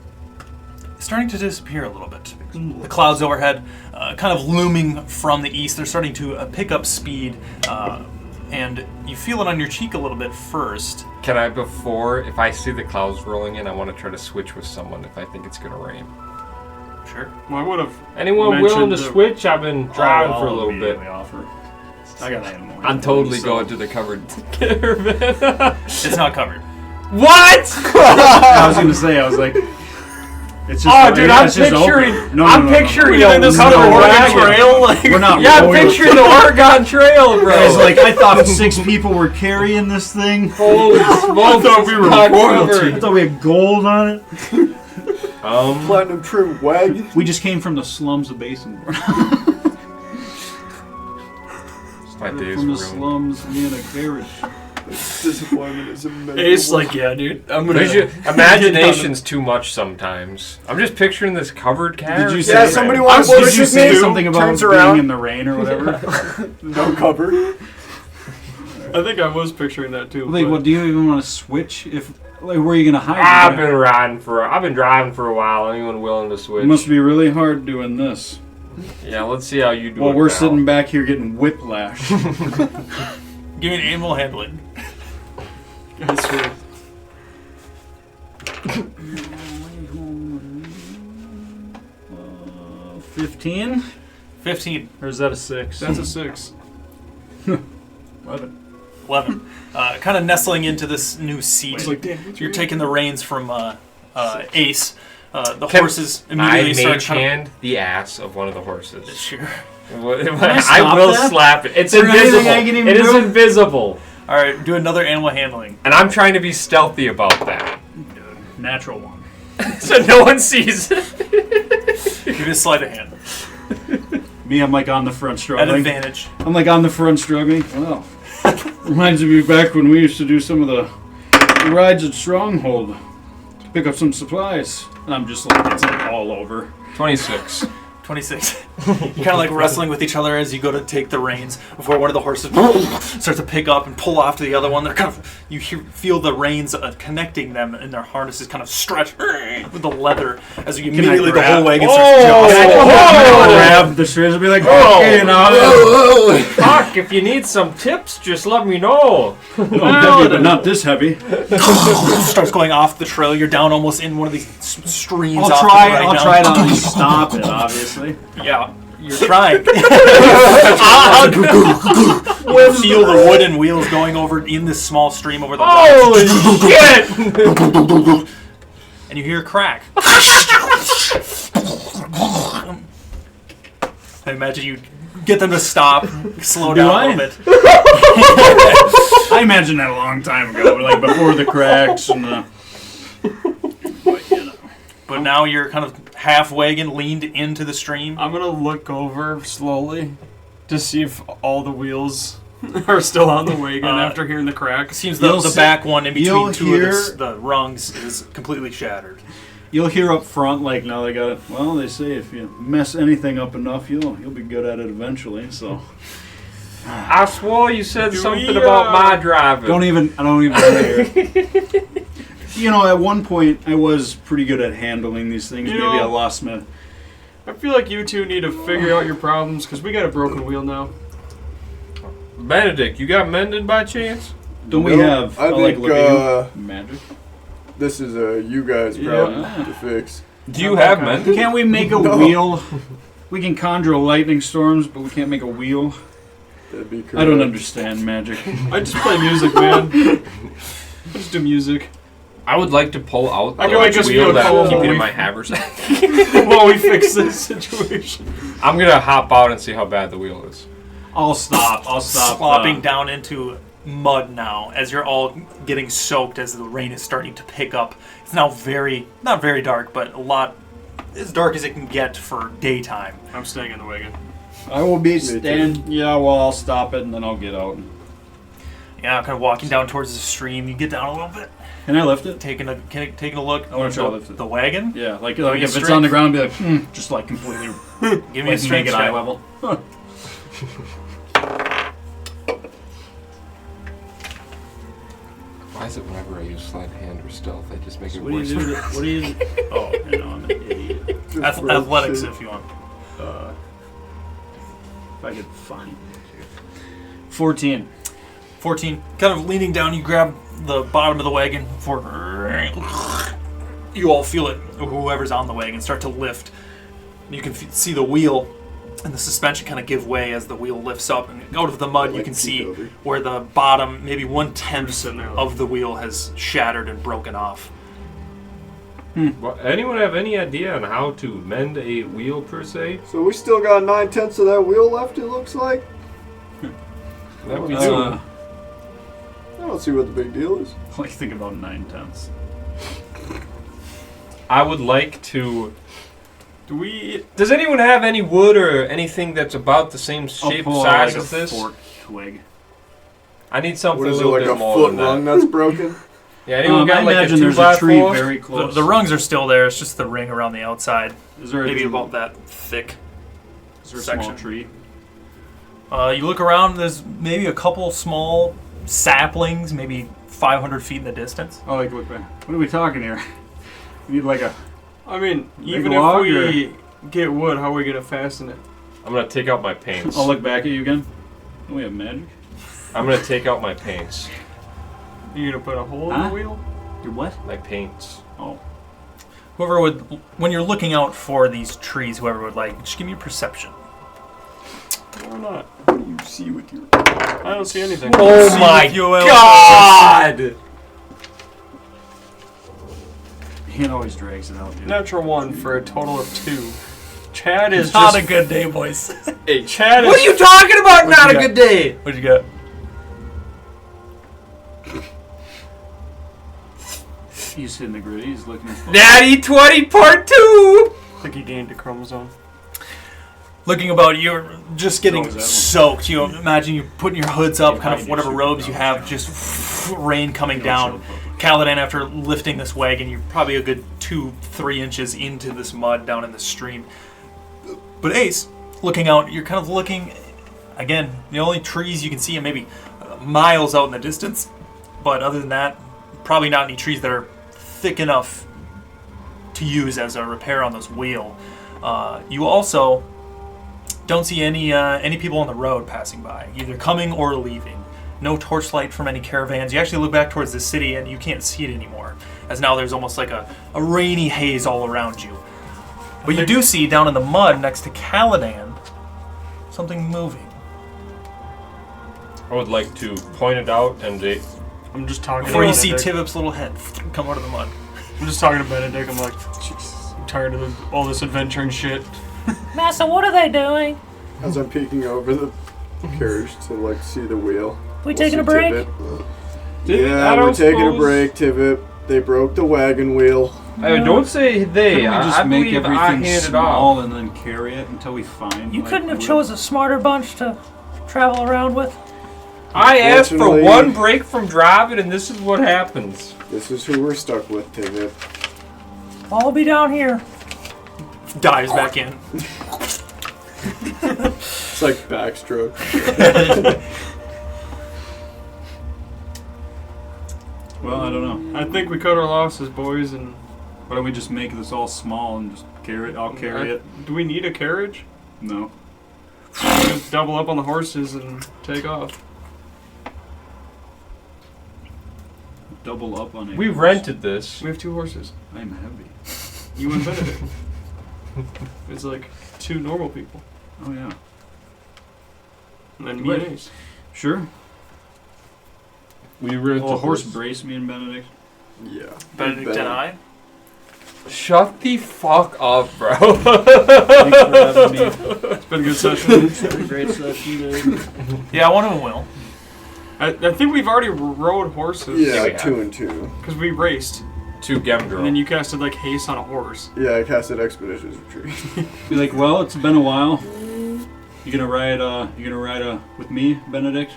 is starting to disappear a little bit. The clouds overhead, kind of looming from the east, they're starting to pick up speed, and you feel it on your cheek a little bit first. Can I, if I see the clouds rolling in, I want to try to switch with someone if I think it's going to rain. Sure. Well, I would have. Anyone willing to Mentioned the- switch? I've been driving for a I'll little bit. immediately offer. I got animal. I'm totally so- going to the covered caravan. It's not covered. What? I was gonna say, I was like, it's just. Oh, dude, I'm it's just picturing. open. No, I'm no, no, picturing no, a no, covered no, wagon. Trail, like, We're not. Yeah, I'm royal. picturing the Oregon Trail, bro. Guys, like, I thought 6 people were carrying this thing. Holy smokes! thought we were it's not royalty. covered. I thought we had gold on it. Platinum trim wagon. We just came from the slums of Basin. My days From the ruined. slums, me and a carriage. Disappointment is immeasurable. Ace, like, yeah, dude. I'm gonna. Imagination's too much sometimes. I'm just picturing this covered carriage. Did you Yeah, say- somebody Did wants to you bullshit say me. something about Turns being around. in the rain or whatever? No cover. I think I was picturing that too. Like, but- well, do you even want to switch? If like, where are you gonna hide? I've been driving for a while. Anyone willing to switch? It must be really hard doing this. Yeah, let's see how you do Well, it. we're pal. sitting back here getting whiplash. Give me an animal handling. I swear. 15? 15. Or is that a 6? That's a 6. 11. 11. Kind of nestling into this new seat. It's like, damn. You're taking the reins from Ace. The Can horses I immediately start mage hand the ass of one of the horses. Sure. I stop will that? slap it. It's Is there anything invisible. I can even It is do? invisible. All right, do another animal handling. And I'm trying to be stealthy about that. Natural 1. So no one sees it. Give me a sleight of hand. Me, I'm like on the front At struggling. advantage. I'm like on the front struggling. Well, reminds me back when we used to do some of the rides at Stronghold to pick up some supplies. And I'm just like, it's like all over. 26. 26. You're kind of like wrestling with each other as you go to take the reins before one of the horses starts to pick up and pull off to the other one. They're kind of, you feel the reins connecting them, and their harnesses kind of stretch with the leather as you immediately the grab- whole wagon Oh! starts jostling. Grab the strays and be like, okay, now. Fuck, if you need some tips, just let me know. Heavy, but not this heavy. Starts going off the trail. You're down almost in one of these streams. I'll off to try. the right I'll now. try to stop it. Obviously. Yeah, you're trying. You feel the wooden wheels going over in this small stream over the Holy shit! and you hear a crack. I imagine you get them to stop, slow down I? a little bit. I imagined that a long time ago, like before the cracks and the. But, you know. But now you're kind of half wagon leaned into the stream. I'm gonna look over slowly to see if all the wheels are still on the wagon after hearing the It crack. seems You'll the see- back one in you'll between two hear- of the rungs is completely shattered. You'll hear up front, like, now they got it. Well, they say if you mess anything up enough, you'll be good at it eventually. So I swore you said Do something we, about my driving. I don't even hear it. You know, at one point I was pretty good at handling these things. You Maybe know- I lost my. I feel like you two need to figure out your problems because we got a broken wheel now. Benedikt, you got mended by chance? Don't we No, have? I like think, look at you. Magic. This is a you guys problem to fix. Do you have mended? Can't we make a No. wheel? We can conjure lightning storms, but we can't make a wheel. That'd be correct. I don't understand magic. I just play music, man. I just do music. I would like to pull out I the can make us wheel feel that cool I'm keeping when in we- my haversack. While we fix this situation. I'm gonna hop out and see how bad the wheel is. I'll stop. Slopping down into mud now as you're all getting soaked as the rain is starting to pick up. It's now not very dark, but a lot as dark as it can get for daytime. I'm staying in the wagon. I will be too. Yeah, well, I'll stop it and then I'll get out. Yeah, kind of walking down towards the stream. You get down a little bit, Can I lift it? taking a look. I wanna try to the, lift it. the wagon. Yeah, like me if a it's strength. on the ground, be like, just like completely Give me a like strength make it eye check. level. Why is it whenever I use sleight of hand or stealth, I just make it What do worse? you do? What do you? Oh, you know, I'm an idiot. Athletics, if you want. If I could find it. 14. 14. Kind of leaning down, you grab the bottom of the wagon for. You all feel it. Whoever's on the wagon start to lift. You can see the wheel and the suspension kind of give way as the wheel lifts up, and out of the mud you Like can peek see over. where the bottom, maybe I'm 1/10 just sitting there like- of the wheel has shattered and broken off. Well, anyone have any idea on how to mend a wheel per se? So we still got 9/10 of that wheel left. It looks like. That we do. Uh, I don't see what the big deal is. like think about 9/10. I would like to. Do we? Does anyone have any wood or anything that's about the same shape, pull size like as a this? fork twig. I need something What a is it, little like bit a more foot than that. rung that's broken? Yeah, anyone got I like a imagine 2 there's by a tree 4? very The, close. the rungs are still there. It's just the ring around the outside. Is there Maybe about that thick. Is there a section. small tree? You look around, there's maybe a couple small saplings, maybe 500 feet in the distance. Oh, like what are we talking here? We need like a. I mean, Big even log, if we get wood, how are we gonna fasten it? I'm gonna take out my paints. I'll look back at you again. Don't we have magic? I'm gonna take out my paints. You gonna put a hole in Huh? the wheel? Your what? My paints. Oh. Whoever would, when you're looking out for these trees, whoever would like, just give me a perception. Why not? What do you see with your... I don't see anything. Oh See my if you will. god! He always drags it out, dude. Natural 1 for a total of 2. Chad is Not just a good day, boys. Hey, Chad is. What are you talking about? What'd Not you a got? good day. What'd you get? He's hitting the grid. He's looking at Natty 20 part 2. I think he gained a chromosome. Looking about, you're just getting So is that one. soaked. You know, imagine you putting your hoods up, Yeah, kind I of do whatever super robes you down. have, just rain coming Don't down. show public. Kaladan, after lifting this wagon, you're probably a good 2-3 inches into this mud down in the stream. But Ace, looking out, you're kind of looking, again, the only trees you can see are maybe miles out in the distance. But other than that, probably not any trees that are thick enough to use as a repair on this wheel. You also don't see any people on the road passing by, either coming or leaving. No torchlight from any caravans. You actually look back towards the city and you can't see it anymore, as now there's almost like a rainy haze all around you. But you do see down in the mud next to Kaladan something moving. I would like to point it out and I'm just talking. Before to you see Benedikt. Tibip's little head come out of the mud. I'm just talking to Benedikt. I'm like, Jesus, I'm tired of all this adventure and shit. Master, what are they doing? As I'm peeking over the carriage to like see the wheel. We taking a break? Yeah, we're taking a break, Tivit. They broke the wagon wheel. don't say they. Couldn't we just I make believe I everything handed small off. and then carry it until we find? You like, couldn't have wood? chose a smarter bunch to travel around with. I asked for Unfortunately- one break from driving, and this is what happens. This is who we're stuck with, Tivit. I'll be down here. Dives back in. It's like backstroke. Well, I don't know. I think we cut our losses, boys, and Why don't we just make this all small and just carry it? I'll carry it. do we need a carriage? No. Just double up on the horses and take off. Double up on it. We rented this. We have 2 horses. I'm heavy. You and Benedikt. It's like 2 normal people, Oh yeah. and then me Wait. and Ace. Sure. We rented Well, a horse this. brace me and Benedikt. Yeah. Benedict and I. Shut the fuck up, bro. Thanks for having me. It's been a good session. Great session, dude. Yeah, one of them will. I think we've already rode horses. Yeah, we Yeah, have. 2 and 2. Because we raced, To Gemgirl. and then you casted like haste on a horse. Yeah, I casted Expeditious Retreat. Be like, well, it's been a while. You gonna ride? With me, Benedikt?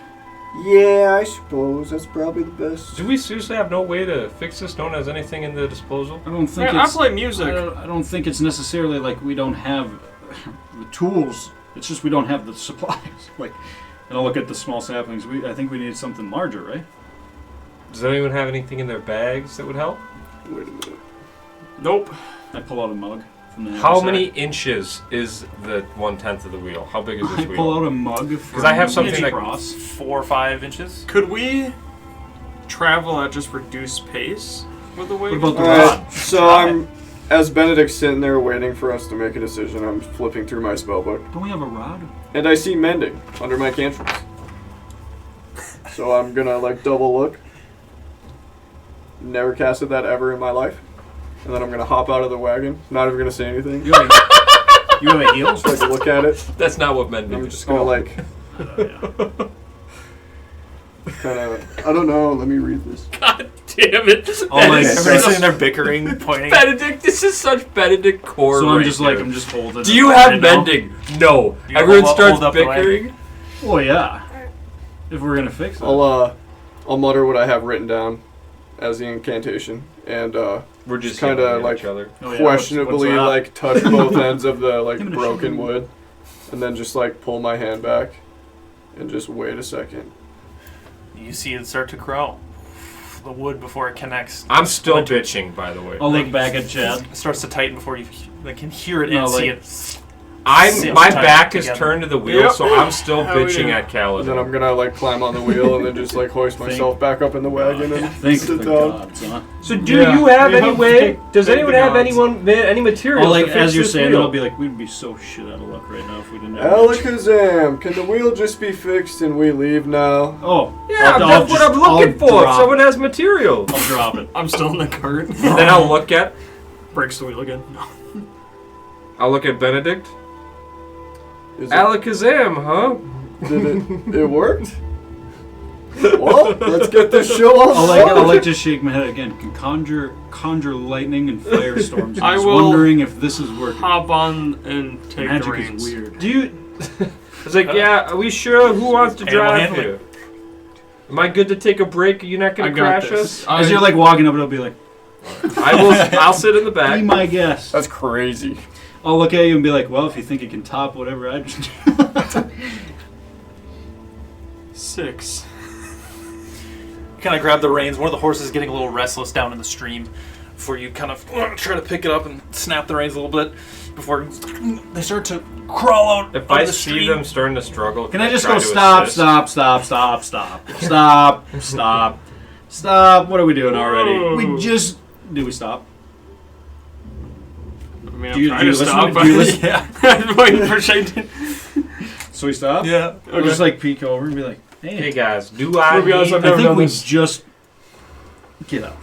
Yeah, I suppose that's probably the best. Do we seriously have no way to fix this? No one has anything in the disposal? I don't think Yeah, I it's. play music. I don't think it's necessarily like we don't have the tools. It's just we don't have the supplies. Like, and I'll look at the small saplings. I think we need something larger, right? Does anyone have anything in their bags that would help? Wait a minute. Nope. I pull out a mug from the. How haversack. many inches is the 1/10 of the wheel? How big is I this pull wheel? out a mug. Because I have something that- cross. 4 or 5 inches. Could we travel at just reduced pace with the wagon? What about the Alright, so as Benedict's sitting there waiting for us to make a decision, I'm flipping through my spellbook, Don't we have a rod? and I see mending under my cantrips. So I'm gonna like double look. Never casted that ever in my life. And then I'm gonna hop out of the wagon, not even gonna say anything. You have a heel? Just like look at it. That's not what men And do. I'm just gonna like kind of, I don't know, let me read this. God damn it. Oh my That is God. Everybody's so sitting there bickering, pointing. Benedict, this is such Benedict core. So I'm right just like, there. I'm just holding. Do it you up have right now. mending? No. You Everyone hold starts up the way. bickering. Well, yeah. If we're gonna fix it. I'll mutter what I have written down as the incantation, and We're just kinda yelling at like each other. Oh, yeah, questionably what's that? like touch both ends of the like Give it a broken shake. wood, and then just like pull my hand back, and just wait a second. You see it start to grow. The wood before it connects. I'm still bitching, by the way. I'll look back at Chad. It starts to tighten before you can hear it No, and see like- it. My Sit back tight is together. turned to the wheel, Yep. so I'm still How we bitching doing? at And then Kaladan. I'm gonna like climb on the wheel and then just like hoist myself back up in the wagon and Thank sit the down. gods, huh? So do Yeah. you have Yeah, any way? Does thank anyone the have gods. any materials? Well, like to fix as you're this saying it, wheel? I'll be like, we'd be so shit out of luck right now if we didn't have much. Alakazam, can the wheel just be fixed and we leave now? Oh, Yeah, I'll that's what just- I'm looking I'll for. drop Someone has material. I'll drop it. I'm still in the cart. Then I'll look at Breaks the wheel again. Benedikt. Is it, Alakazam, huh? did it worked? Well, let's get this show on. I'll like just shake my head again. Can conjure lightning and firestorms. I I was will- wondering if this is working. Hop on and take the Magic reins. is weird. Do you? It's like, yeah. Are we sure? Who wants to Animal drive handling. here? Am I good to take a break? Are you not I gonna got crash this. us? As you're like walking up, it'll be like, I will. I'll sit in the be back. my guest. That's crazy. I'll look at you and be like, well, if you think you can top whatever I just 6. You kind of grab the reins. One of the horses is getting a little restless down in the stream. Before you kind of try to pick it up and snap the reins a little bit. Before they start to crawl out If of I the see stream. them starting to struggle, Can I just try go to stop, assist? stop, stop, stop, stop, stop, stop, stop? What are we doing already? We just did we stop? I mean, Do I'm you- trying do you to listen stop, to- but do you listen- Yeah. I'm waiting for Shane to... So we stop? Yeah. Or just like peek over and be like, Hey hey, guys, do I? To be honest, need- I've I never think done we this. just get out.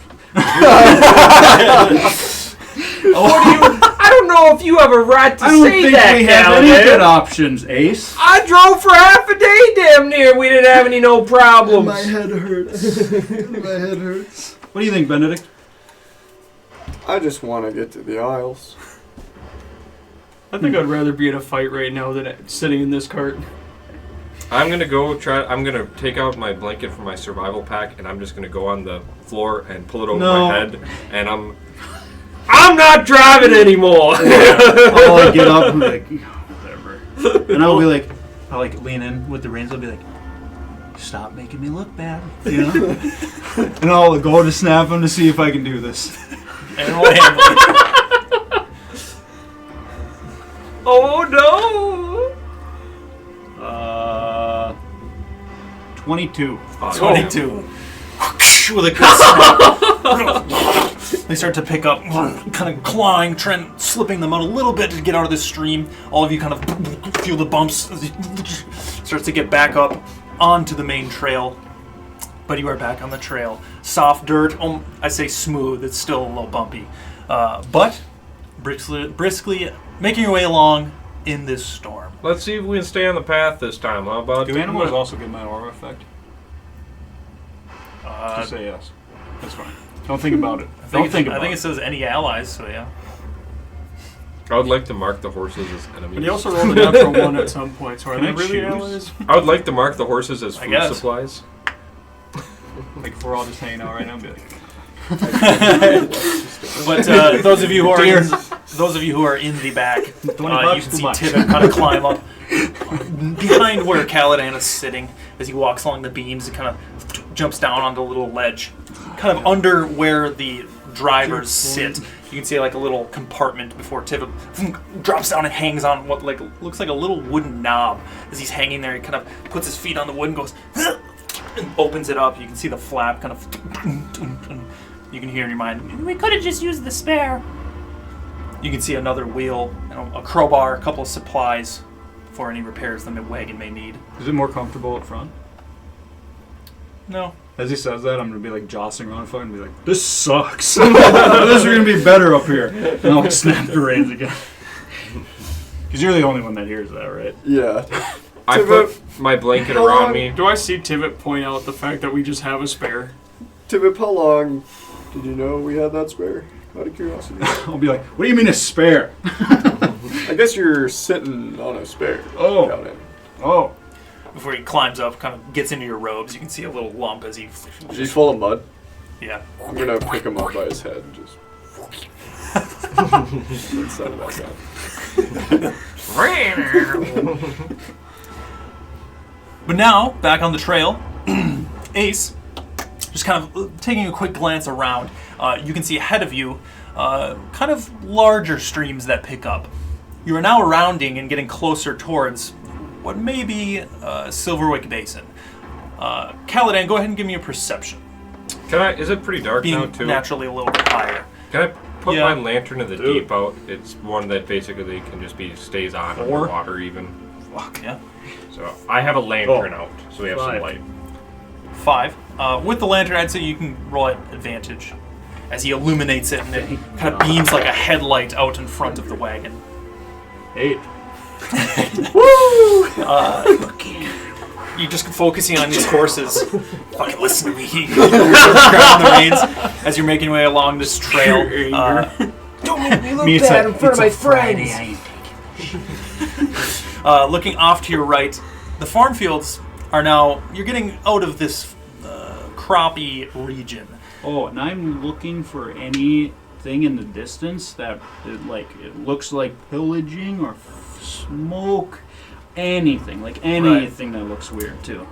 I don't know if you have a right to I don't say think that, we have any Kaladan. good options, Ace. I drove for half a day, damn near. We didn't have any no problems. head hurts. My head hurts. What do you think, Benedikt? I just want to get to the Isles. I think I'd rather be in a fight right now than sitting in this cart. I'm gonna go try. I'm gonna take out my blanket from my survival pack, and I'm just gonna go on the floor and pull it over No. my head, and I'm not driving anymore. I'll like get up and be like, whatever. And I'll be like, I'll like lean in with the reins. I'll be like, stop making me look bad, you know? And I'll go to snap him to see if I can do this. Animal handling. Oh no! 22. 22. With a good snap. They start to pick up, kind of clawing, Trent slipping them out a little bit to get out of this stream. All of you kind of feel the bumps as he starts to get back up onto the main trail. But you are back on the trail. Soft dirt, I say smooth, it's still a little bumpy. But briskly making your way along in this storm. Let's see if we can stay on the path this time. How about? Do animals also get my aura effect? Uh, Just say yes. That's fine. Don't think about it. I Don't think about I think it. it says any allies, so yeah. I would like to mark the horses as enemies. But he also rolled a natural 1 at some point, so are Can they I really choose? allies? I would like to mark the horses as I food guess. supplies. Like if we're all just hanging out right now, and be like, But those of you who are in the back, you $20 can too see much. Tibbet kind of climb up behind where Kaladan is sitting as he walks along the beams. He kind of jumps down onto a little ledge, kind of under where the drivers sit. You can see like a little compartment before Tibbet drops down and hangs on what looks like a little wooden knob. As he's hanging there, he kind of puts his feet on the wood and goes and opens it up. You can see the flap kind of. You can hear in your mind. We could have just used the spare. You can see another wheel, a crowbar, a couple of supplies for any repairs the wagon may need. is it more comfortable up front? No. As he says that, I'm gonna be like jostling around and be like, "This sucks. This is gonna be better up here." And I'll like, snap the reins again. Because you're the only one that hears that, right? Yeah. I put my blanket around me. Do I see Tibbet point out the fact that we just have a spare? Tip, how long did you know we had that spare? Out of curiosity. I'll be like, what do you mean a spare? I guess you're sitting on a spare. Oh. Kaladan. Oh. Before he climbs up, kind of gets into your robes, you can see a little lump as he. Is he full of mud? Yeah. I'm gonna pick him up by his head and just. Inside of that guy. But now, back on the trail, Ace, just kind of taking a quick glance around, you can see ahead of you kind of larger streams that pick up. You are now rounding and getting closer towards what may be Silverwick Basin. Kaladan, go ahead and give me a perception. Can I? Is it pretty dark now Being too? naturally a little bit higher. Can I put Yeah. my lantern in the deep out? It's one that basically can just be stays on underwater even. Fuck, yeah. So I have a lantern out, so we have some 5. light. 5. With the lantern, I'd say you can roll at advantage as he illuminates it and it kind of beams like a headlight out in front of the wagon. 8. You're just focusing on these horses. Fucking listen to me. You're grabbing the reins as you're making your way along this trail. Don't make me look Me, it's bad a- in front of it's my a Friday, friends. I ain't taking Looking off to your right, the farm fields are now. You're getting out of this croppy region. Oh, and I'm looking for anything in the distance that it looks like pillaging or smoke, anything that looks weird too.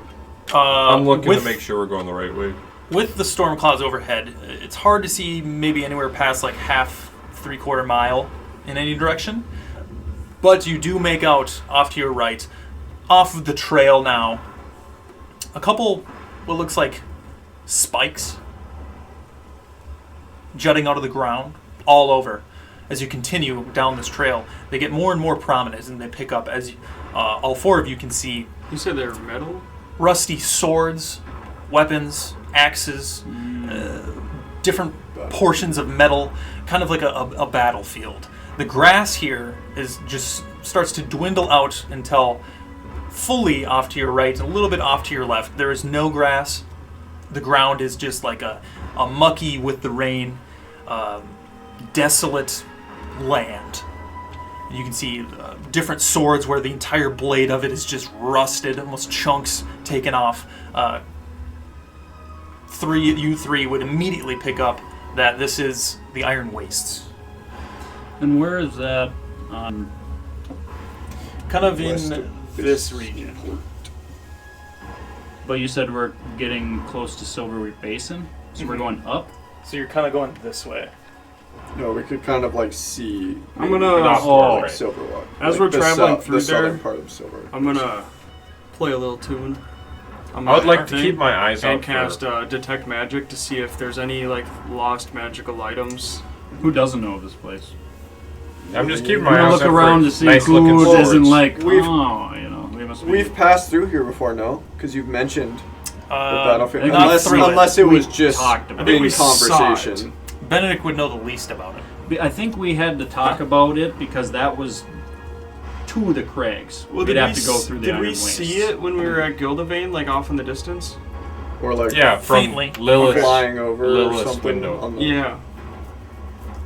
I'm looking with, to make sure we're going the right way. With the storm clouds overhead, it's hard to see maybe anywhere past like half, 3/4 mile in any direction. But you do make out off to your right, off of the trail now, a couple what looks like spikes jutting out of the ground all over. As you continue down this trail, they get more and more prominent and they pick up as all 4 of you can see You said they're metal? rusty swords, weapons, axes, different portions of metal, kind of like a battlefield. The grass here is just starts to dwindle out until fully off to your right, a little bit off to your left. There is no grass. The ground is just like a mucky with the rain, desolate land. You can see different swords where the entire blade of it is just rusted, almost chunks taken off. You three would immediately pick up that this is the Iron Wastes. And where is that? Kind of West in of this region. But you said we're getting close to Silverwick Basin, so we're going up. So you're kind of going this way. No, we could kind of like see. I'm gonna- Oh. like Silverwalk. As Like we're the traveling through the southern there, part of Silverwalk. I'm gonna play a little tune. I would like to keep my eyes and out cast for... detect magic to see if there's any like lost magical items. Who doesn't know this place? I'm just keeping I'm my gonna eyes look out around for to see nice looking who swords. isn't like, We've- they must be. We've passed through here before, no? Because you've mentioned the battlefield. not Unless, through it. unless it was We just talked about I think in we saw conversation. Benedikt would know the least about it. I think we had to talk about it because that was to the crags. Well, We'd have to go through the Did Iron we Wastes. see it when we were at Gildavane, like off in the distance? Or like Yeah, from Faintly. Lilith's. flying over or Lilith's something. window. On the, Yeah.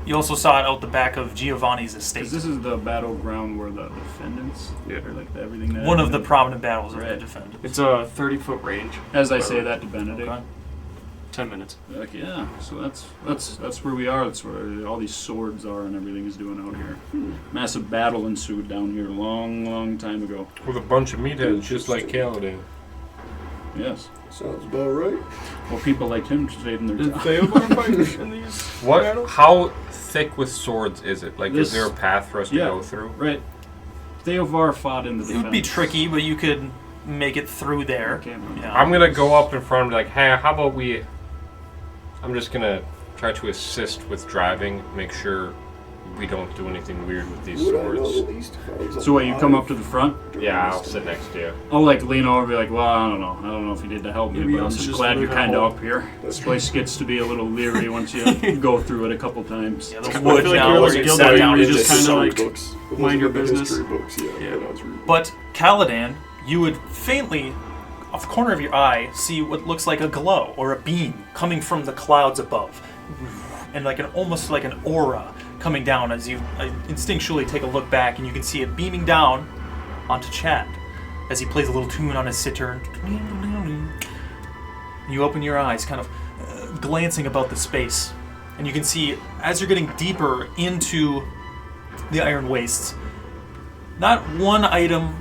You also saw it out the back of Giovanni's estate. Because this is the battleground where the defendants, or like everything that. One of the prominent battles of the Right. defenders. It's a 30-foot range. As I say that to Benedikt. Okay. 10 minutes. Like, yeah, so that's where we are. That's where all these swords are and everything is doing out here. Massive battle ensued down here a long time ago. With a bunch of meatheads, just like Kaladan. Yes. Sounds about right. Well, people like him stayed in their Did town. Theobar fight in these What? battles? How thick with swords is it? Like, This- is there a path for us to yeah. go through? Right. Theovar fought in the It defense. would be tricky, but you could make it through there. Okay. Yeah. I'm gonna go up in front and be like, hey, how about we... I'm just gonna try to assist with driving, make sure we don't do anything weird with these Would I know the swords. least if I was So what, you come alive up to the front? during Yeah, this I'll time? sit next to you. I'll like lean over and be like, well, I don't know if you did to help me, Maybe but I'm also just just glad live you're at kind of home. up here. This place gets to be a little leery once you go through it a couple times. Yeah, those I feel woods like now you're where like you Gilda, sat you down were and just just kinda history like, books. It mind your wasn't the business. history books, yeah. Yeah. that I was reading. But Kaladan, you would faintly off the corner of your eye, see what looks like a glow or a beam coming from the clouds above, and like almost like an aura coming down as you instinctually take a look back, and you can see it beaming down onto Chad as he plays a little tune on his sitar. You open your eyes, kind of glancing about the space, and you can see as you're getting deeper into the Iron Wastes, not one item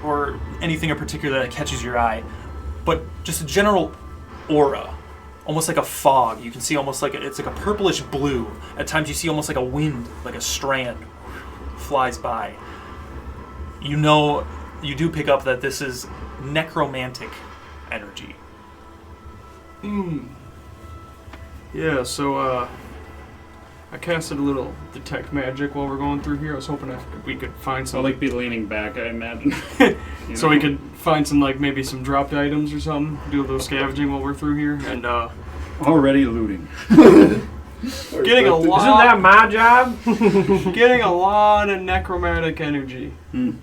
or anything in particular that catches your eye, but just a general aura, almost like a fog. You can see almost like it's like a purplish blue. At times you see almost like a wind, like a strand flies by. You know, you do pick up that this is necromantic energy. Yeah, so I casted a little detect magic while we're going through here. I was hoping we could find So some, I'll be leaning back, I imagine. so we could find some maybe some dropped items or something. Do a little scavenging while we're through here, and Already looting. getting a Isn't lot, that my job? getting a lot of necromantic energy in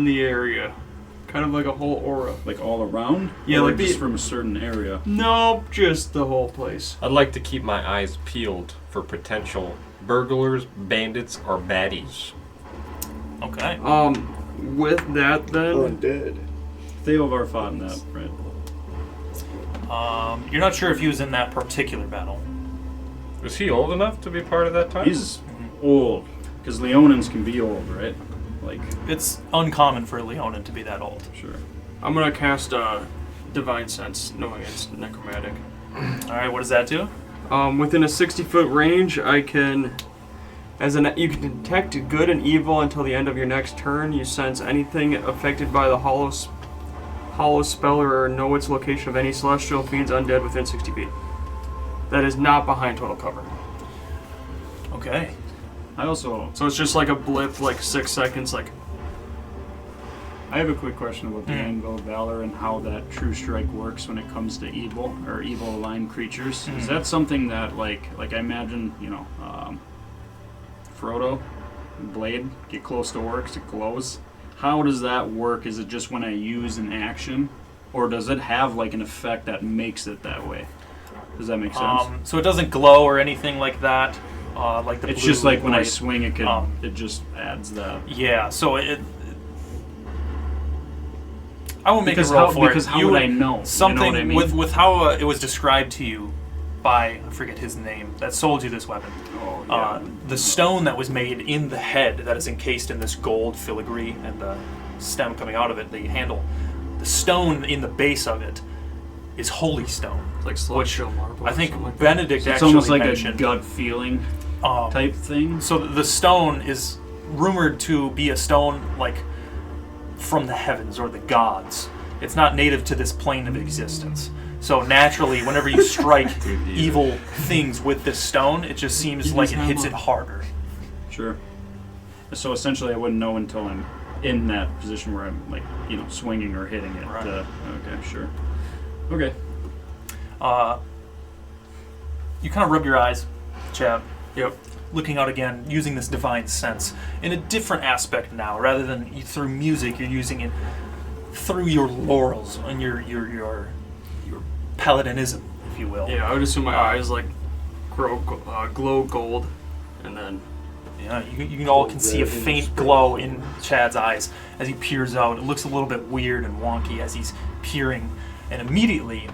the area, kind of like a whole aura. Like all around? Yeah, or like just from a certain area. Nope, just the whole place. I'd like to keep my eyes peeled for potential burglars, bandits, or baddies. Okay. With that then, Undead. Theovar fought in that, right? You're not sure if he was in that particular battle. Is he old enough to be part of that time? He's old. Because Leonins can be old, right? Like, It's uncommon for a Leonin to be that old. sure. I'm gonna cast Divine Sense, knowing it's necromantic. Alright, what does that do? Within a 60-foot range, I can, you can detect good and evil until the end of your next turn. You sense anything affected by the hollow spell or know its location of any celestial fiends undead within 60 feet. That is not behind total cover. Okay. I also... So it's just like a blip, like 6 seconds, like... I have a quick question about the Anvil of Valor and how that True Strike works when it comes to evil or evil-aligned creatures. Is that something that, like I imagine, Frodo, Blade, get close to orcs, it glows. How does that work? Is it just when I use an action? Or does it have, like, an effect that makes it that way? Does that make sense? So it doesn't glow or anything like that. Like the It's blue just like when I light. swing, it could. Um, It just adds that. Yeah, so I won't make Because a roll how- for because it. how would I know? Something You know what I mean? with how it was described to you by, I forget his name, that sold you this weapon. Oh yeah. The stone that was made in the head that is encased in this gold filigree and the stem coming out of it, the handle. The stone in the base of it is holy stone. It's like celestial marble. I or think something like that. Benedikt It's actually almost like mentioned. a gut feeling um, type thing. So the stone is rumored to be a stone like from the heavens or the gods. It's not native to this plane of existence. So naturally, whenever you strike evil things with this stone, it just seems like it hits it harder. Sure. So essentially, I wouldn't know until I'm in that position where I'm like, swinging or hitting it. Right. Okay, sure. Okay. You kind of rub your eyes, Chad. Yep. Looking out again, using this divine sense in a different aspect now. Rather than through music, you're using it through your laurels and your paladinism, if you will. Yeah, I would assume my eyes like glow gold, and then Yeah, you all can see a faint glow in Chad's eyes as he peers out. It looks a little bit weird and wonky as he's peering, and immediately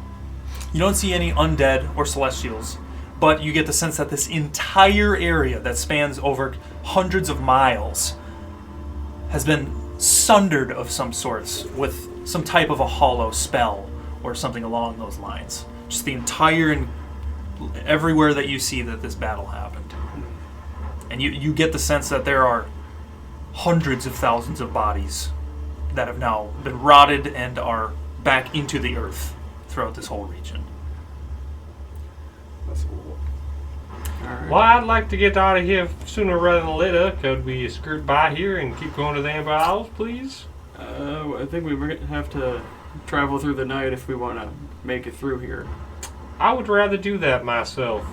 you don't see any undead or celestials, but you get the sense that this entire area that spans over hundreds of miles has been sundered of some sorts with some type of a hollow spell or something along those lines. Just the entire and everywhere that you see that this battle happened. And you get the sense that there are hundreds of thousands of bodies that have now been rotted and are back into the earth throughout this whole region. That's cool. Well, I'd like to get out of here sooner rather than later. Could we skirt by here and keep going to the Amber Isles, please? I think we might have to travel through the night if we want to make it through here. I would rather do that myself.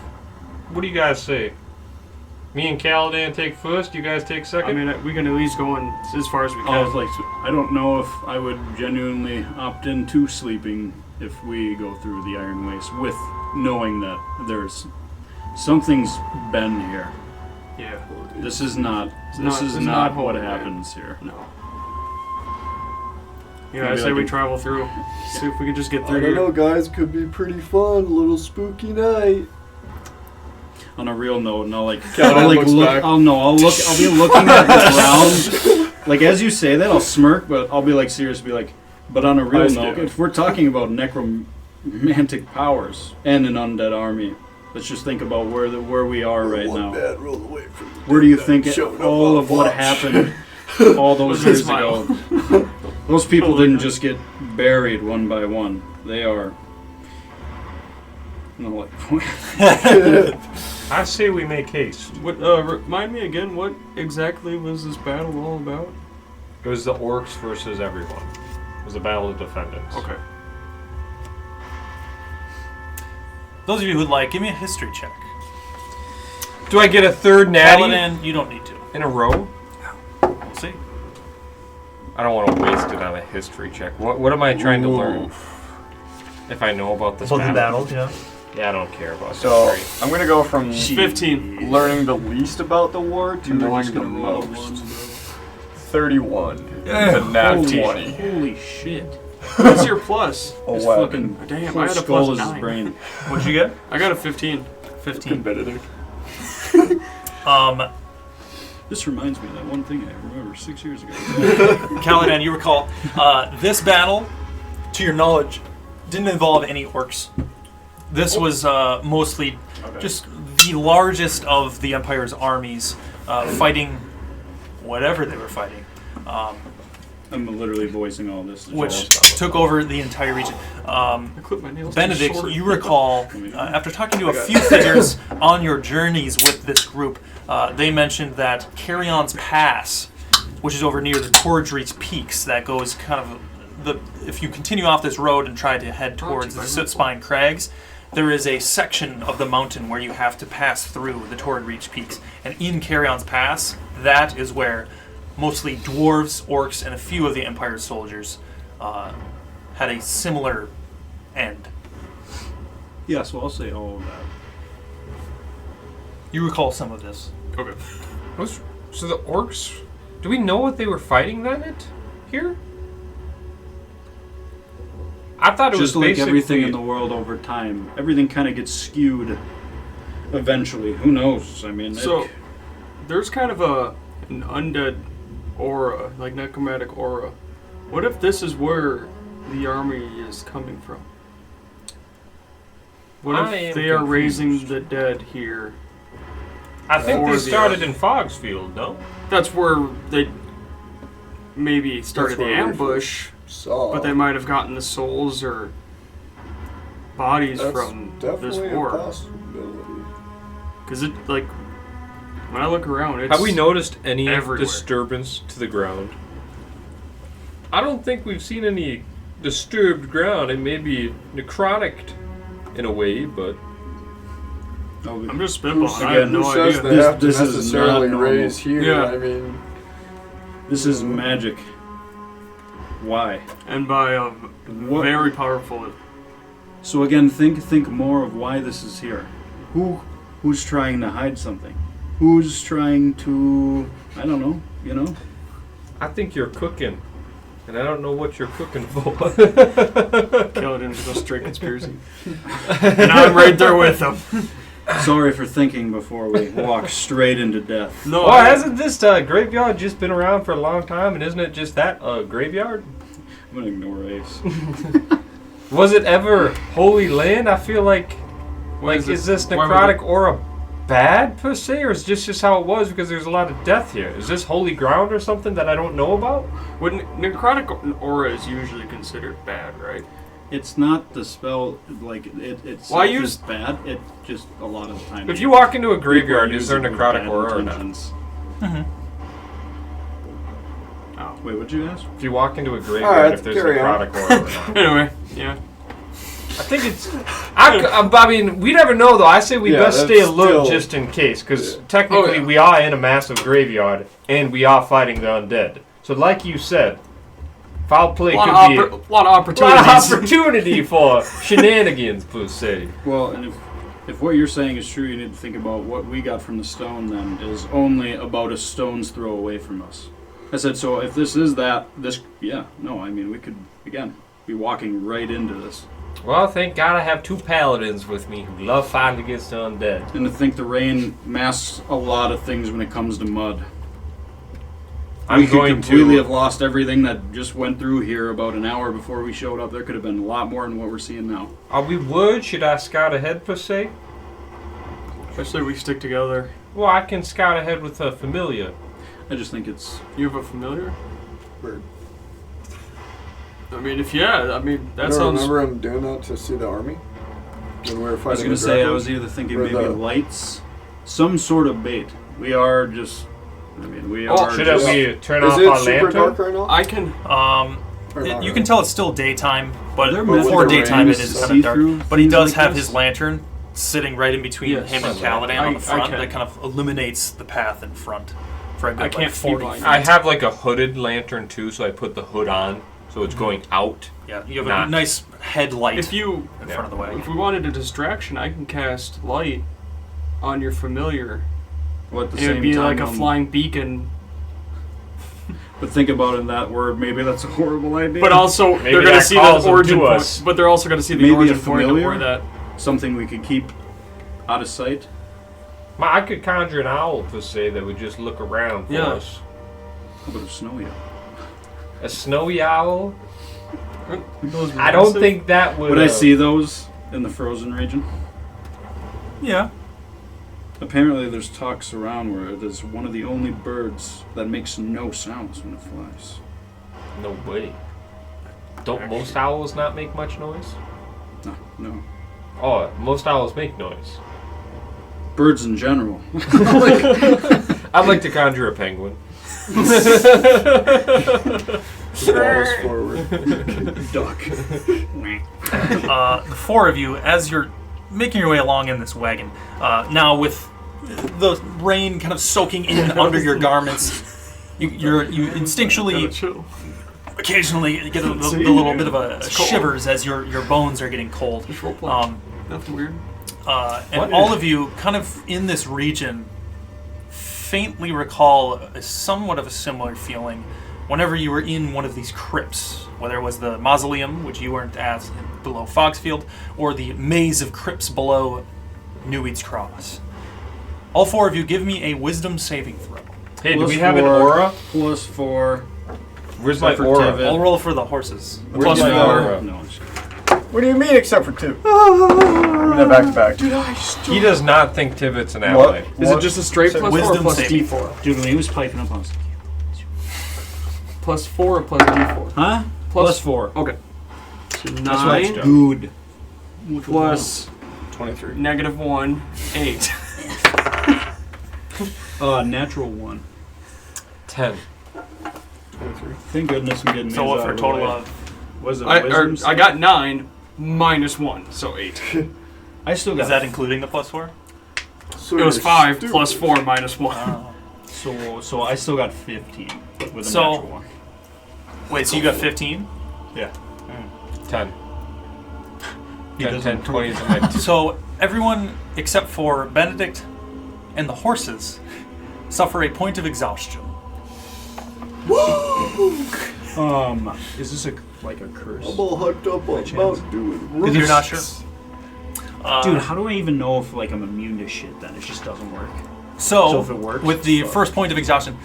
What do you guys say? Me and Kaladan take first. You guys take I second. mean, we can at least go in as far as we I can. was like, I don't know if I would genuinely opt into sleeping if we go through the Iron Waste with knowing that there's something's been here. Yeah. This is not. not- This is it's not not what holy, right? happens here. No. Yeah, I Maybe say like we a- travel through. See if we can just get I through don't here. know, guys. Could be pretty fun. A little spooky night. On a real note, and I'll like, Kaladan I'll like looks look. back. I'll be looking at the ground. Like as you say that, I'll smirk, but I'll be like serious. Be like, but on a real I note, see. if we're talking about necromantic powers and an undead army, let's just think about where we are right now. Bad roll away from the Where do you that think showed up all on of what watch. happened all those With a years smile. ago? Those people didn't just get buried one by one. They are. No, like, I say we make haste. What? Remind me again. What exactly was this battle all about? It was the orcs versus everyone. It was a battle of defendants. Okay. Those of you who'd like, give me a history check. Do I get a third natty Kaladan, you don't need to. in a row? We'll see. I don't want to waste it on a history check. What am I trying to learn? If I know about this battle. yeah. Yeah, I don't care about So history. I'm gonna go from 15. learning the least about the war to knowing the roll most. 31. To nat 20. Holy shit! What's your plus? This 11. fucking Damn, whole I had a skull plus is his 9. brain. What'd you get? I got a 15. 15. Benedikt. This reminds me of that one thing I remember 6 years ago. Kaladan, you recall, this battle, to your knowledge, didn't involve any orcs. This was mostly just the largest of the Empire's armies fighting whatever they were fighting, I'm literally voicing all this. which took over the entire region. I clipped my nails. Benedikt, short. you recall, after talking to a few figures on your journeys with this group, they mentioned that Carrion's Pass, which is over near the Ttrpg peaks, that goes kind of if you continue off this road and try to head towards the Sootspine Crags, there is a section of the mountain where you have to pass through the Ttrpg peaks, and in Carrion's Pass, that is where mostly dwarves, orcs, and a few of the Empire's soldiers had a similar end. Yeah, so I'll say all of that. You recall some of this. Okay. So the orcs, do we know what they were fighting then here? I thought it Just was like basically everything in the world over time, everything kind of gets skewed eventually. Who knows? I mean, So, there's kind of an undead aura, like necromantic aura. What if this is where the army is coming from? What I if am they are confused. raising the dead here? I think Or they the started army. in Fogsfield, no? That's where they maybe started the where we ambush, So, but they might have gotten the souls or bodies that's from this definitely a war. possibility. Because it, like, when I look around, it's Have we noticed any everywhere. disturbance to the ground? I don't think we've seen any disturbed ground. It may be necrotic in a way, but I'm just spitballing. I Again, have no Who says idea. they have to This is necessarily not normal. raise here? Yeah. I mean, this is magic. Why? And by a What? very powerful. So again, think more of why this is here. Who's trying to hide something? Who's trying to? I don't know. You know. I think you're cooking. And I don't know what you're cooking for. Kaladan just goes straight conspiracy. And I'm right there with him. Sorry for thinking before we walk straight into death. No, Well, hasn't this graveyard just been around for a long time? And isn't it just that, a graveyard? I'm gonna ignore Ace. Was it ever Holy Land? I feel like is is it- this why would necrotic aura bad per se, or is this just how it was because there's a lot of death here? Is this holy ground or something that I don't know about? When necrotic aura is usually considered bad, right? It's not the spell like it's Why not use- just bad. It just a lot of the time. If you walk into a people graveyard, use is there it with necrotic bad aura or not? intentions. Oh. Wait, what'd you ask? If you walk into a graveyard, Alright, if there's carry on. necrotic aura or not? Anyway, yeah. I think it's. I mean, we never know though. I say we best stay alert just in case, because technically we are in a massive graveyard and we are fighting the undead. So, like you said, foul play could be a lot of opportunities. lot of opportunity for shenanigans, per se. Well, and if what you're saying is true, you need to think about what we got from the stone. Then is only about a stone's throw away from us. I said, so if this is that, I mean, we could again be walking right into this. Well, thank God I have 2 paladins with me who love fighting against the undead. And to think the rain masks a lot of things when it comes to mud. I'm we could going completely to have lost everything that just went through here about an hour before we showed up. There could have been a lot more than what we're seeing now. Are we wood? Should I scout ahead, per se? Especially if we stick together. Well, I can scout ahead with a familiar. I just think it's... You have a familiar? Bird. I mean, that I sounds... remember him doing that to see the army when we were fighting. I was going to say, I was either thinking Or maybe the- lights, some sort of bait. We are just... I mean, we Oh, are Should just... we turn Is off it our super lantern? dark right now? I can... Or not You really? can tell it's still daytime, but They're meant before to daytime it rain is to kind see of dark. through But he things does like have this? his lantern sitting right in between Yes. him and I love Kaladan on the I front can. that kind of illuminates the path in front for a good I can't 40 see feet. mine. I have like a hooded lantern too, so I put the hood on, so it's going out. Yeah, you have Not- a nice headlight If you... in front of the wagon. If we wanted a distraction, I can cast light on your familiar. Well, at the And it'd same be time, like a flying beacon. But think about it in that word, maybe that's a horrible idea. But also, Maybe they're going to that see calls the them origin to point. us. But they're also going to see the Maybe a origin point of familiar? where that... something we could keep out of sight. I could conjure an owl, per se, that would just look around for Yeah. us. How about a snowy owl? A snowy owl? Those I don't massive- think that would... Would I see those in the frozen region? Yeah. Apparently there's talks around where it is one of the only birds that makes no sounds when it flies. No way. Don't most owls not make much noise? No. Oh, most owls make noise. Birds in general. I'd like to conjure a penguin. Waddles forward. Duck. The 4 of you, as you're making your way along in this wagon, now with the rain kind of soaking in under your garments, you instinctually Chill. occasionally get the little bit of a shivers as your bones are getting cold. Just roleplay. Nothing weird. And all of you, kind of in this region, faintly recall somewhat of a similar feeling whenever you were in one of these crypts, whether it was the mausoleum, which you weren't at below Foxfield, or the maze of crypts below Newweed's Cross. All 4 of you, give me a wisdom saving throw. Hey, do Plus we have an 4, aura? Plus 4. Where's my for aura? Tivit. I'll roll for the horses. Where's Plus my 4. aura? No, I'm just kidding. What do you mean except for 2? Give me that back to back. He does not think Tivit's an ally. Is it just a straight plus 4 or Wisdom plus saving D4? Dude, when he was piping up, I was like, Plus 4 or plus D4? huh? Plus 4. Okay. So That's why it's 9 good. plus 23. -1, 8. Natural 1. 10. 23. Thank goodness I'm getting So these what out for a of the total way. of? Was it I wisdom? got 9 minus 1, so 8. I still got Is that including the plus 4? So It was you're 5 stupid. plus 4 minus 1. So I still got 15 with a So- natural 1. Wait, so you got 15? 10. He 10, doesn't 10, 20 is in my So everyone except for Benedikt and the horses suffer a point of exhaustion. Is this like a curse? I'm all hyped up By about chance. doing Because you're not sure. Dude, how do I even know if like I'm immune to shit then? It just doesn't work. So, if it works, with the fuck. first point of exhaustion,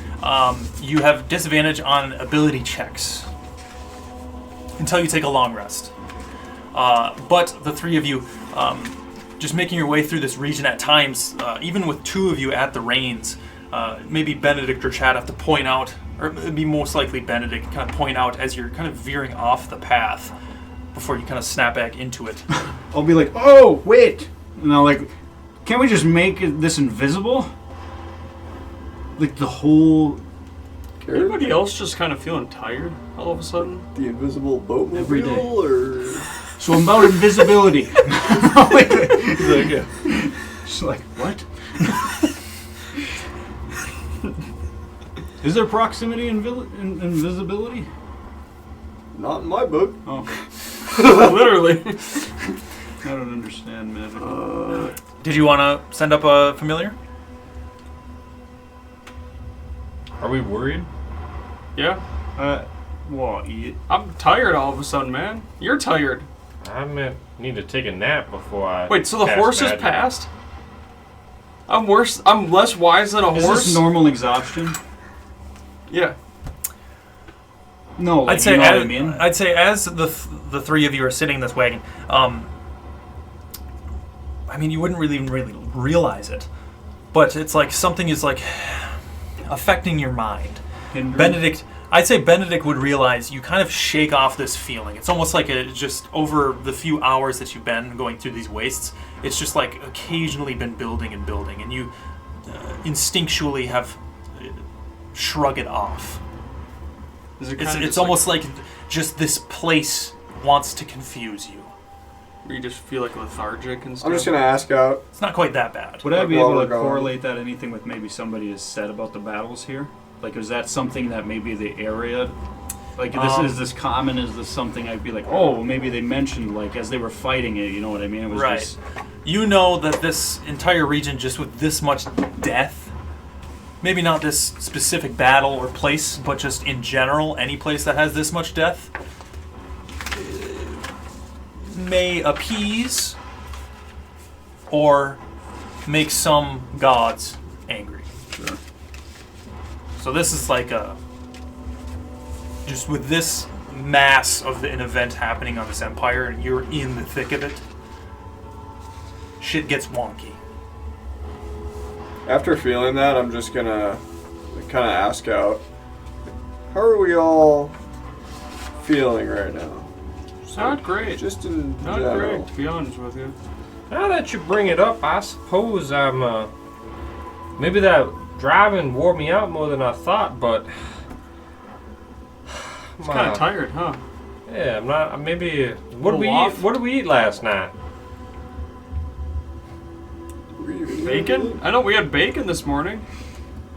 you have disadvantage on ability checks until you take a long rest. But the 3 of you, just making your way through this region at times, even with 2 of you at the reins, maybe Benedikt or Chad have to point out, or it'd be most likely Benedikt, kind of point out as you're kind of veering off the path before you kind of snap back into it. I'll be like, oh, wait! And I'll like, can't we just make this invisible? Like the whole... Everybody else just kind of feeling tired all of a sudden? The invisible Every day. boatmobile or So I'm about invisibility. He's like, yeah. She's like, what? Is there proximity and invisibility? Not in my book. Oh, Literally. I don't understand magic. Did you want to send up a familiar? Are we worried? Yeah. Well, eat. I'm tired all of a sudden, man. You're tired. I need to take a nap before I. Wait, so the cast horse magic. is passed? I'm worse. I'm less wise than a Is horse. this normal exhaustion? Yeah. No, like, I'd say you know as, what I mean? I'd say as the three of you are sitting in this wagon, I mean, you wouldn't really realize it, but it's like something is like affecting your mind. Benedikt, I'd say Benedikt would realize you kind of shake off this feeling. It's almost like just over the few hours that you've been going through these wastes, it's just like occasionally been building, and you instinctually have shrug it off. Is it It's almost like just this place wants to confuse you. you just feel like lethargic and stuff. I'm just gonna ask out. It's not quite that bad. Would I be While able we're to going. correlate that anything with maybe somebody has said about the battles here? Like, is that something that maybe the area, like, is this common? Is this something I'd be like, oh, maybe they mentioned, like, as they were fighting it, you know what I mean? It was Right. just, You know that this entire region, just with this much death, maybe not this specific battle or place, but just in general, any place that has this much death, may appease or make some gods angry. Sure. So this is like just with this mass of an event happening on this empire, and you're in the thick of it, shit gets wonky. After feeling that, I'm just gonna kind of ask out. How are we all feeling right now? Not great. Just in Not general. great, to be honest with you. Now that you bring it up, I suppose I'm. Maybe that driving wore me out more than I thought, but. It's kind of tired, huh? Yeah, I'm not. Maybe. What did we Little off? eat? What did we eat last night? Bacon? I know we had bacon this morning.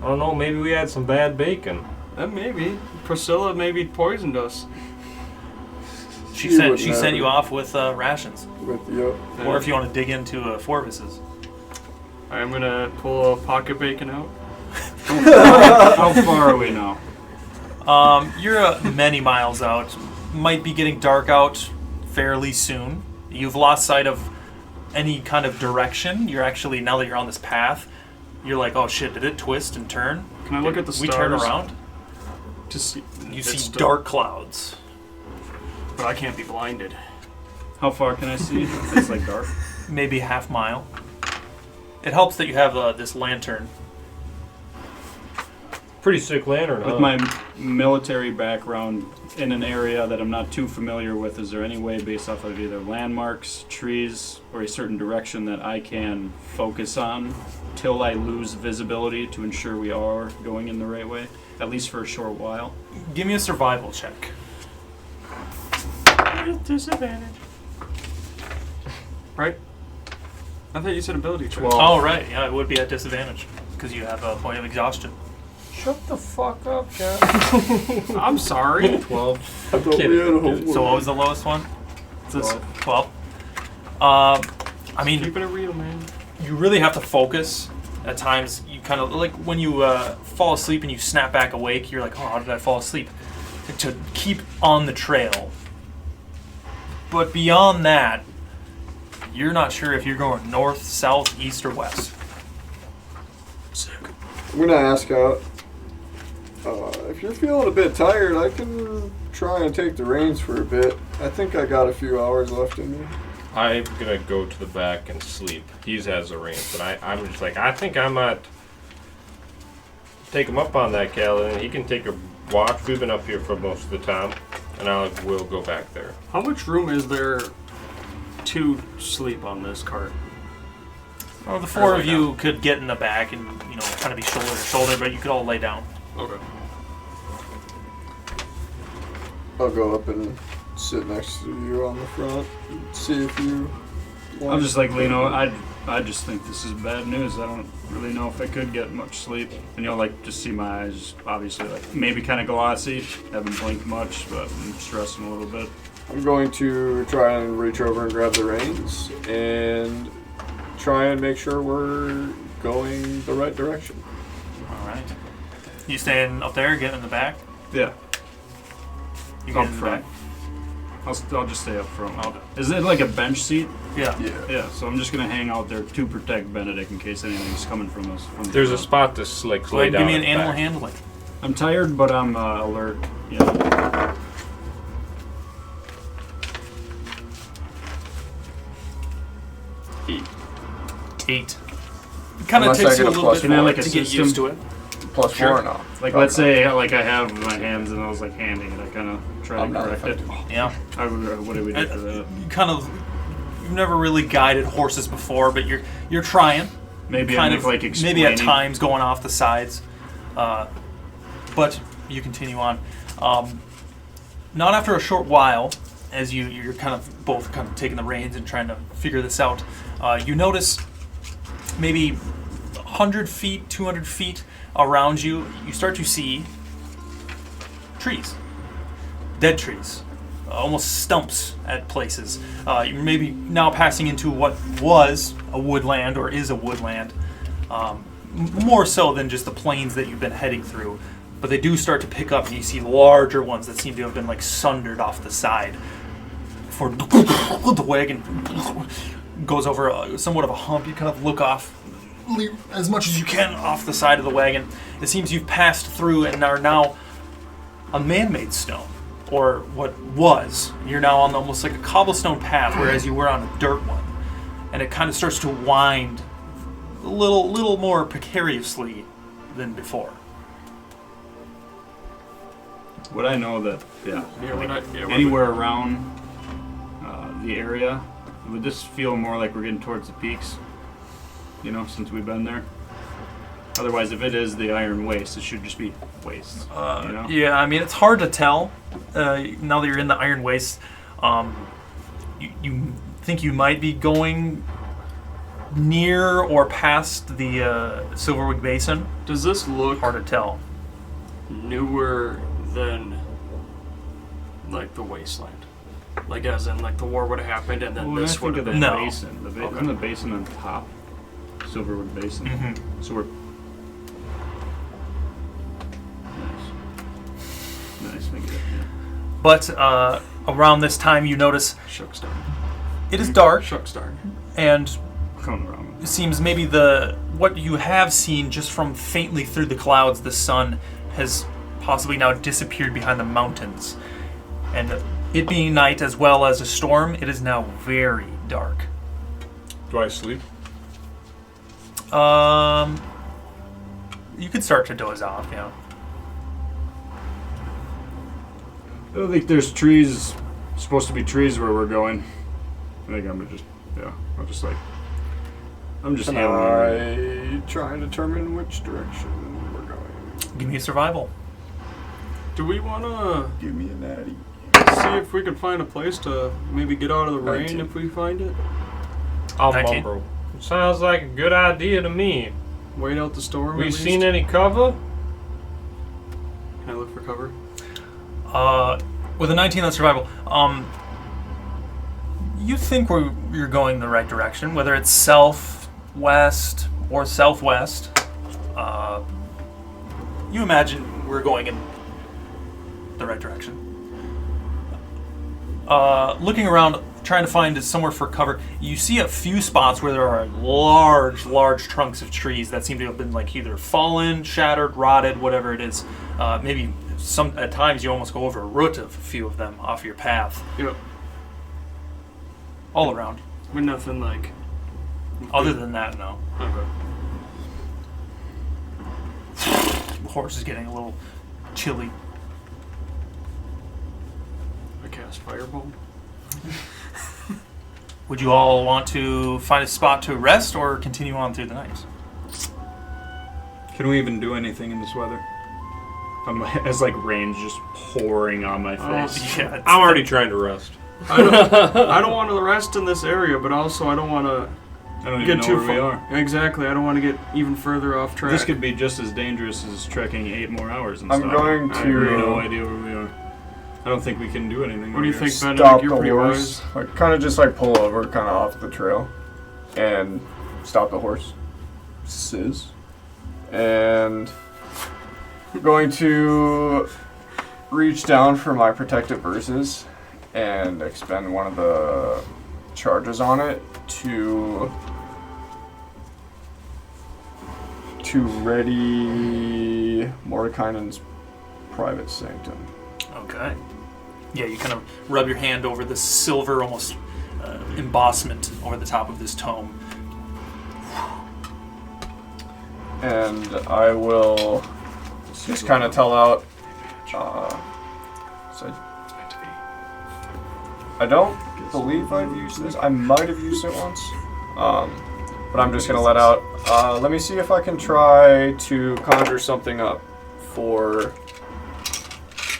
I don't know. Maybe we had some bad bacon. Maybe. Priscilla maybe poisoned us. She You sent wouldn't have you it. off with rations, With you. or if you want to dig into Forvis's. I'm gonna pull a pocket bacon out. how far are we now? You're many miles out. Might be getting dark out fairly soon. You've lost sight of any kind of direction. You're actually, now that you're on this path, you're like, oh shit, did it twist and turn? Can I look at the We stars? turn around. To see. You It's see still- dark clouds. But I can't be blinded. How far can I see? It's like dark. Maybe half mile. It helps that you have this lantern. Pretty sick lantern, huh? With my military background in an area that I'm not too familiar with, is there any way based off of either landmarks, trees, or a certain direction that I can focus on till I lose visibility to ensure we are going in the right way, at least for a short while? Give me a survival check. Disadvantage. Right? I thought you said ability check. 12. Oh, right. Yeah, it would be at disadvantage because you have a point of exhaustion. Shut the fuck up, John. I'm sorry. 12. I thought we had a whole So what was the lowest one? 12. I mean, Keeping it real, man. you really have to focus. At times, you kind of, like when you fall asleep and you snap back awake, you're like, oh, how did I fall asleep? To keep on the trail. But beyond that, you're not sure if you're going north, south, east, or west. I'm gonna ask out. If you're feeling a bit tired, I can try and take the reins for a bit. I think I got a few hours left in me. I'm gonna go to the back and sleep. He has the reins, but I'm just like, I think I might take him up on that, Kaladan. He can take a watch. We've been up here for most of the time, and I will go back there. How much room is there to sleep on this cart? Well, the four of you could get in the back and, you know, kind of be shoulder to shoulder, but you could all lay down. Okay. I'll go up and sit next to you on the front. See if you. I'm just like, Lino, I just think this is bad news. I don't really know if I could get much sleep. And you'll like just see my eyes, obviously, like maybe kind of glossy. Haven't blinked much, but I'm stressing a little bit. I'm going to try and reach over and grab the reins and try and make sure we're going the right direction. All right. You staying up there, getting in the back? Yeah. You Up get in the front. back? I'll just stay up front. Okay. Is it like a bench seat? Yeah. Yeah, so I'm just gonna hang out there to protect Benedikt in case anything's coming from us. From There's the a spot that's like Go lay ahead and give down. me an at the animal back. handling. I'm tired, but I'm alert. Yeah. 8. It kind of Unless I takes get you a a little plus bit Can I, like, to a get system? used to it. Plus Sure. 4 or not? Like let's say like I have my hands and I was like handing it. I kind of try I'm to not correct it. effective. Yeah. What do we do for that? You kind of, you've never really guided horses before, but you're trying. Maybe kind I'm of like explaining. maybe at times going off the sides, but you continue on. Not after a short while, as you're kind of both kind of taking the reins and trying to figure this out, you notice maybe 100 feet, 200 feet around you, you start to see trees, dead trees, almost stumps at places. You're maybe now passing into what was a woodland or is a woodland, more so than just the plains that you've been heading through. But they do start to pick up, and you see larger ones that seem to have been like sundered off the side. Before the wagon goes over somewhat of a hump, you kind of look off as much as you can off the side of the wagon. It seems you've passed through and are now a man-made stone, or what was. You're now on almost like a cobblestone path, whereas you were on a dirt one. And it kind of starts to wind a little more precariously than before. Would I know that? Yeah. Anywhere around the area, would this feel more like we're getting towards the peaks? You know, since we've been there. Otherwise, if it is the Iron Waste, it should just be waste. You know? Yeah, I mean, it's hard to tell now that you're in the Iron Waste. You think you might be going near or past the Silverwig Basin? Does this look Hard to tell. newer than like the wasteland? Like as in like the war would have happened and then Well, this I would think have of the been. No. basin. Okay. Isn't the basin on top? Silverwood Basin. Mm-hmm. So we're nice. Thank you. Yeah. But around this time, you notice Shuckstar. it is dark, Shuckstar. and Coming around. it seems maybe what you have seen just from faintly through the clouds, the sun has possibly now disappeared behind the mountains. And it being night as well as a storm, it is now very dark. Do I sleep? You could start to doze off, yeah. I don't think there's trees. Supposed to be trees where we're going. I think I'm just I'm just Can handling. I try and determine which direction we're going? Give me a survival. Do we want to Give me a natty. see if we can find a place to maybe get out of the rain 19. if we find it? I'll 19. mumble. Sounds like a good idea to me. Wait out the storm. We at seen least? any cover? Can I look for cover? With a 19 on survival, you think you're going the right direction, whether it's southwest or southwest. You imagine we're going in the right direction. Looking around, trying to find somewhere for cover, you see a few spots where there are large trunks of trees that seem to have been like either fallen, shattered, rotted, whatever it is. Maybe at times you almost go over a root of a few of them off your path. Yep. All around. But nothing like. Other than that, no. Okay. The horse is getting a little chilly. I cast Fireball. Would you all want to find a spot to rest or continue on through the night? Can we even do anything in this weather? as like rain's just pouring on my face. Yeah, I'm already trying to rest. I don't want to rest in this area, but also I don't want to I don't even get know too where we far. are. Exactly. I don't want to get even further off track. This could be just as dangerous as trekking 8 more hours and I'm stuff. going I have no to idea where we are. I don't think we can do anything. What do you here. think, Benedikt? stop You're the pretty horse. wise. Like, kind of just like pull over, kind of off the trail, and stop the horse. And I'm going to reach down for my protective verses and expend one of the charges on it to ready Mordekainen's private sanctum. Okay. Yeah, you kind of rub your hand over this silver, almost embossment over the top of this tome. And I will just kind of tell out. So I don't believe I've used this. I might have used it once, but I'm just gonna let out. Let me see if I can try to conjure something up for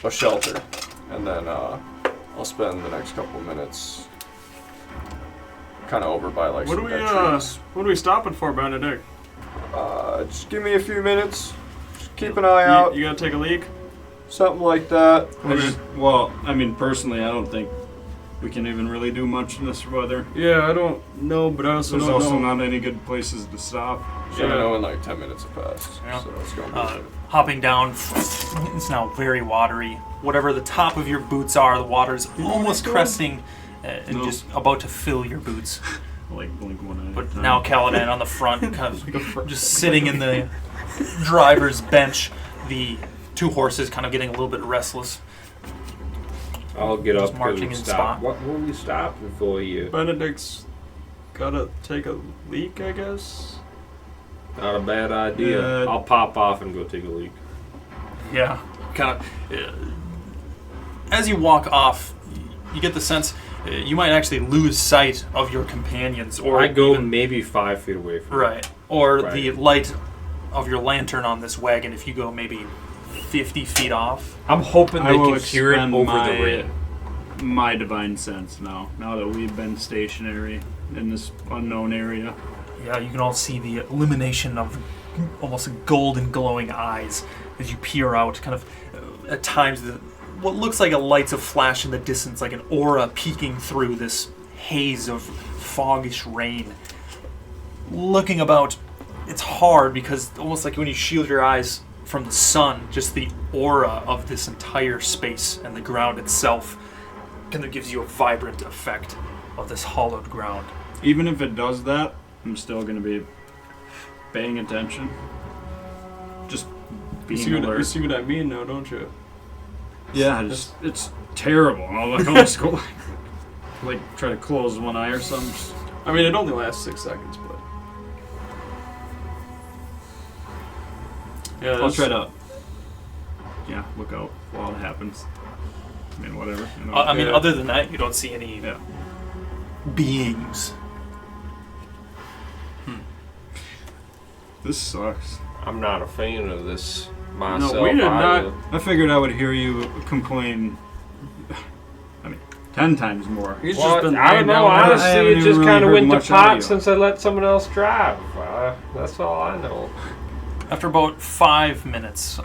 a shelter, and then I'll spend the next couple minutes kind of over by like What some are dead we trees. what are we stopping for, Benedikt? Just give me a few minutes. Just keep an eye out. You gotta take a leak. Something like that. I mean, personally, I don't think we can even really do much in this weather. Yeah, I don't know, but I also There's don't also know. not any good places to stop. Should know in like 10 minutes have passed. Yeah. So it's going to Hopping down, it's now very watery. Whatever the top of your boots are, the water's almost cresting and No. just about to fill your boots. Like blink one eye. But now Kaladan on the front, kind of just sitting in the driver's bench, the 2 horses kind of getting a little bit restless. I'll get Just up marching and in stop. spot. What will we stop before you? Benedikt's gotta take a leak, I guess. Not a bad idea. Yeah. I'll pop off and go take a leak. Yeah, kind of. As you walk off, you get the sense you might actually lose sight of your companions, or I go even- maybe 5 feet away from right, or Right. the light of your lantern on this wagon. If you go maybe 50 feet off, I'm hoping I they will can hear it expend over my, the rain. my divine sense now that we've been stationary in this unknown area. yeah, you can all see the illumination of almost golden glowing eyes as you peer out, kind of at times what looks like a light's a flash in the distance, like an aura peeking through this haze of foggish rain. Looking about, it's hard because almost like when you shield your eyes from the sun, just the aura of this entire space and the ground itself kind of gives you a vibrant effect of this hollowed ground. Even if it does that, I'm still going to be paying attention. Just being You alert. see what I mean now, don't you? Yeah, it's terrible. I'll like almost go like try to close one eye or something. I mean, it only lasts 6 seconds, but yeah, I'll that's- try to look out while it happens. I mean, whatever. You know. I mean, Yeah. other than that, you don't see any Yeah. beings. This sucks. I'm not a fan of this myself. we did either. not- I figured I would hear you complain. I mean, 10 times more. He's Well, just been I don't laying know. down there. I Honestly, haven't it even just really kind of heard went to much out of pot you. since I let someone else drive. That's all I know. After about 5 minutes,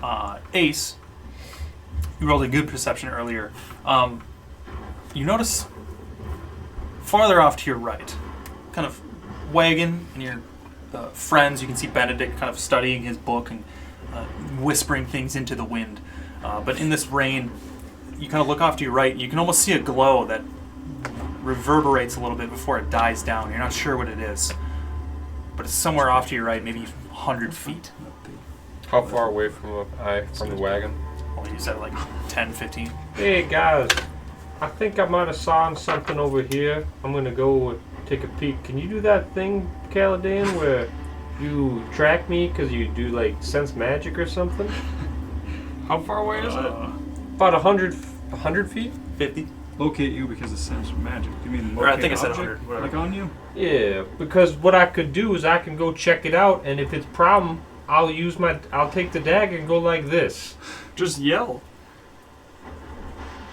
Ace, you rolled a good perception earlier. You notice farther off to your right, kind of wagon and your friends. You can see Benedikt kind of studying his book and whispering things into the wind. But in this rain, you kind of look off to your right, and you can almost see a glow that reverberates a little bit before it dies down. You're not sure what it is, but it's somewhere off to your right, maybe 100 feet. How far away from the wagon? Well, you said like 10, 15. Hey guys, I think I might have saw something over here. I'm gonna go take a peek. Can you do that thing, Kaladan, where you track me because you do like sense magic or something? How far away is it? About 100 feet? 50? Locate you because of sense magic. You mean Or I locate think I said object? 100, whatever. Like on you? Yeah, because what I could do is I can go check it out, and if it's a problem, I'll take the dagger and go like this. Just yell.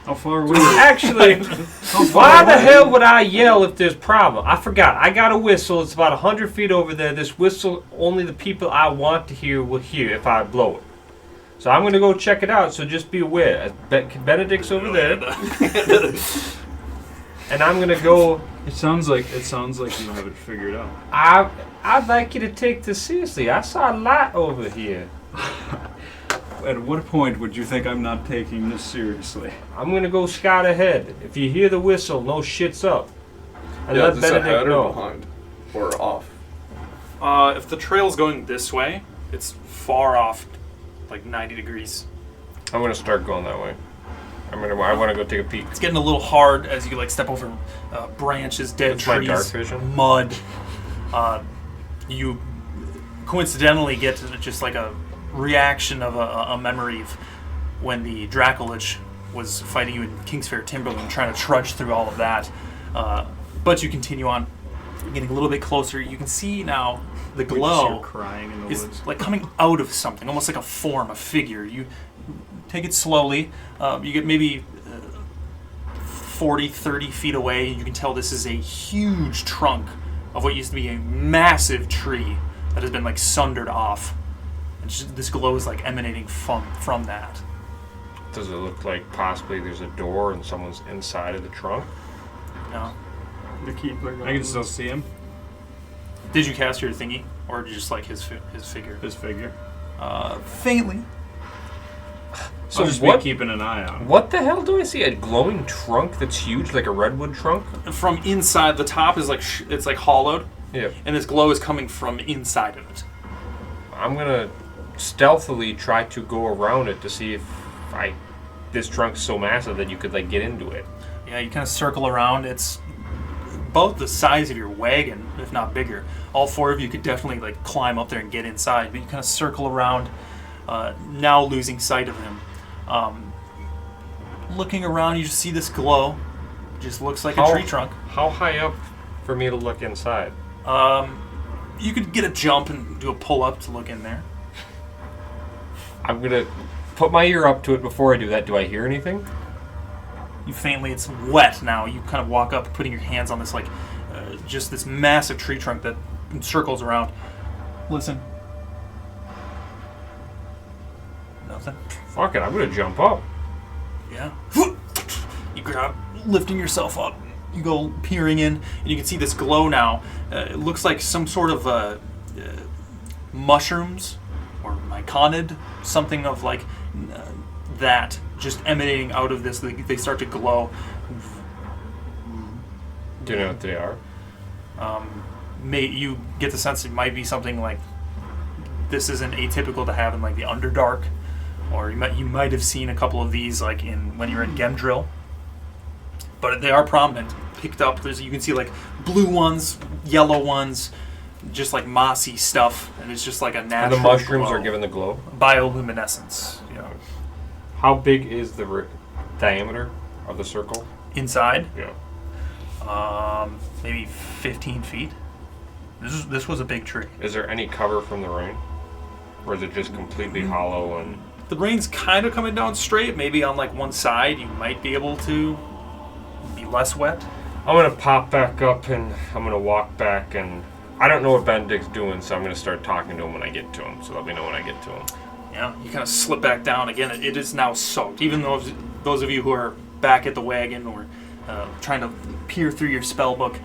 How far away? Actually, why the hell would I yell if there's problem? I forgot. I got a whistle. It's about 100 feet over there. This whistle, only the people I want to hear will hear if I blow it. So I'm going to go check it out, so just be aware. Benedikt's over there. And I'm going to go... It sounds like you have it figured out. I'd like you to take this seriously. I saw a light over here. At what point would you think I'm not taking this seriously? I'm going to go scout ahead. If you hear the whistle, no shit's up. And Yeah, let is this Benedikt ahead or know. behind? Or off? If the trail's going this way, it's far off, like 90 degrees. I'm going to start going that way. I want to go take a peek. It's getting a little hard as you like step over branches, dead That's my trees, dark vision. mud. You coincidentally get to just like a reaction of a memory of when the Dracolich was fighting you in Kingsfair Timberland, trying to trudge through all of that. But you continue on, getting a little bit closer. You can see now the glow Crying in the is woods. like coming out of something, almost like a form, a figure. You take it slowly. You get maybe 40, 30 feet away, and you can tell this is a huge trunk of what used to be a massive tree that has been like sundered off. And just, this glow is like emanating from that. Does it look like possibly there's a door and someone's inside of the trunk? No. The keeper. I can still see him. Did you cast your thingy, or just like his figure? His figure. Faintly. So I'll just what? be keeping an eye on him. What the hell do I see? A glowing trunk that's huge, like a redwood trunk? From inside, the top is like it's like hollowed, Yeah. and this glow is coming from inside of it. I'm gonna stealthily try to go around it to see if this trunk's so massive that you could like get into it. Yeah, you kind of circle around. It's about the size of your wagon, if not bigger. All four of you could definitely like climb up there and get inside, but you kind of circle around, now losing sight of him. Looking around, you just see this glow. Just looks like a tree trunk. How high up for me to look inside? You could get a jump and do a pull up to look in there. I'm gonna put my ear up to it before I do that. Do I hear anything? You faintly, it's wet now. You kind of walk up, putting your hands on this like, just this massive tree trunk that circles around. Listen. Nothing. Fuck it, I'm gonna jump up. Yeah. You grab, lifting yourself up. You go peering in, and you can see this glow now. It looks like some sort of mushrooms or myconid, something of like that, just emanating out of this. They start to glow. Do you know what they are? You get the sense it might be something like this isn't atypical to have in like the Underdark, or you might have seen a couple of these like when you were in Gemdrill. But they are prominent, picked up. You can see like blue ones, yellow ones, just like mossy stuff, and it's just like a And natural. the mushrooms glow. are given the glow. Bioluminescence. You know, How big is the diameter of the circle? inside, Yeah. maybe 15 feet. This was a big tree. Is there any cover from the rain? Or is it just completely hollow and... The rain's kind of coming down straight. Maybe on like one side, you might be able to be less wet. I'm going to pop back up and I'm going to walk back and... I don't know what Benedikt's doing, so I'm going to start talking to him when I get to him. So let me know when I get to him. Yeah, you kind of slip back down again. It is now soaked. Even though those of you who are back at the wagon or trying to peer through your spell book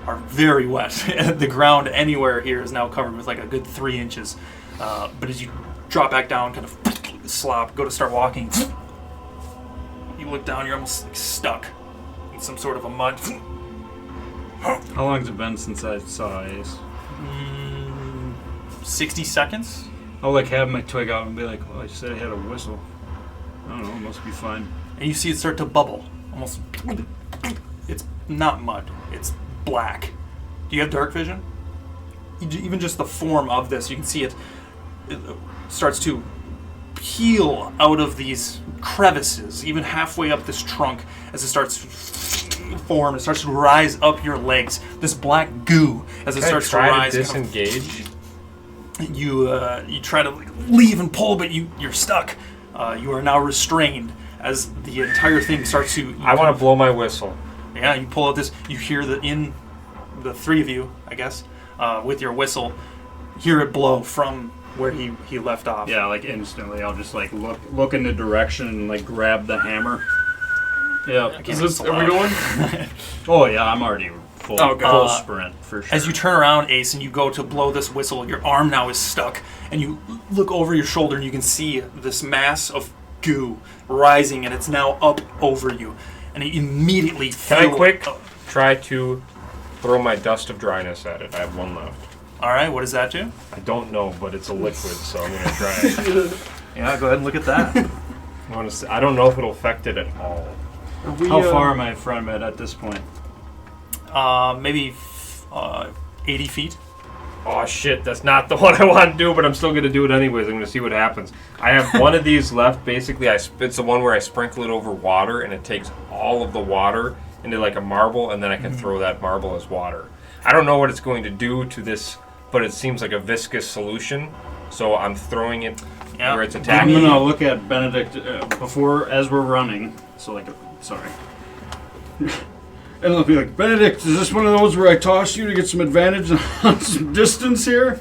are very wet. The ground anywhere here is now covered with like a good 3 inches. But as you drop back down, kind of slop, go to start walking, you look down, you're almost like stuck in some sort of a mud. How long's it been since I saw Ace? 60 seconds? I'll like have my twig out and be like, well, I said I had a whistle. I don't know, it must be fine. And you see it start to bubble. Almost. It's not mud. It's black. Do you have dark vision? Even just the form of this, you can see it starts to peel out of these crevices, even halfway up this trunk, as it starts to form. It starts to rise up your legs. This black goo, as it Can I starts to try rise. to disengage? You try to leave and pull, but you're stuck. You are now restrained as the entire thing starts to. I want to blow my whistle. Yeah, you pull out this. You hear the three of you, I guess, with your whistle, hear it blow from where he left off. Yeah, like instantly, I'll just like look in the direction and like grab the hammer. Yeah. Are we going? Oh yeah, I'm already full sprint for sure. As you turn around, Ace, and you go to blow this whistle, your arm now is stuck, and you look over your shoulder and you can see this mass of goo rising, and it's now up over you. And you immediately feel... Can I quick try to throw my dust of dryness at it? I have one left. All right, what does that do? I don't know, but it's a liquid, so I'm going to try it. Yeah, go ahead and look at that. I don't know if it'll affect it at all. How far am I from it at this point? Maybe 80 feet. Oh shit, that's not the one I want to do, but I'm still going to do it anyways. I'm going to see what happens. I have one of these left. Basically, it's the one where I sprinkle it over water, and it takes all of the water into like a marble, and then I can throw that marble as water. I don't know what it's going to do to this, but it seems like a viscous solution, so I'm throwing it where it's attacking. I'm going to look at Benedikt as we're running. So like, sorry. And I'll be like, Benedikt, is this one of those where I toss you to get some advantage on some distance here?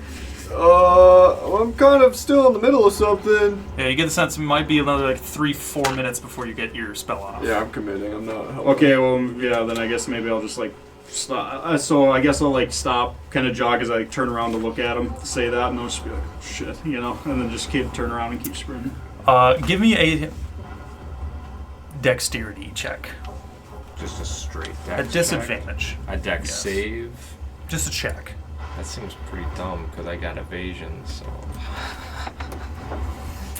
Well, I'm kind of still in the middle of something. Yeah, you get the sense it might be another like 3-4 minutes before you get your spell off. Yeah, I'm committing. I'm not. Okay, well, yeah, then I guess maybe I'll just like stop. So I guess I'll like stop, kind of jog as I turn around to look at him, say that, and I'll just be like, oh, shit, and then just turn around and keep sprinting. Give me a dexterity check. Just a straight A dex disadvantage. check. A dex save. Just a check. That seems pretty dumb because I got evasion, so.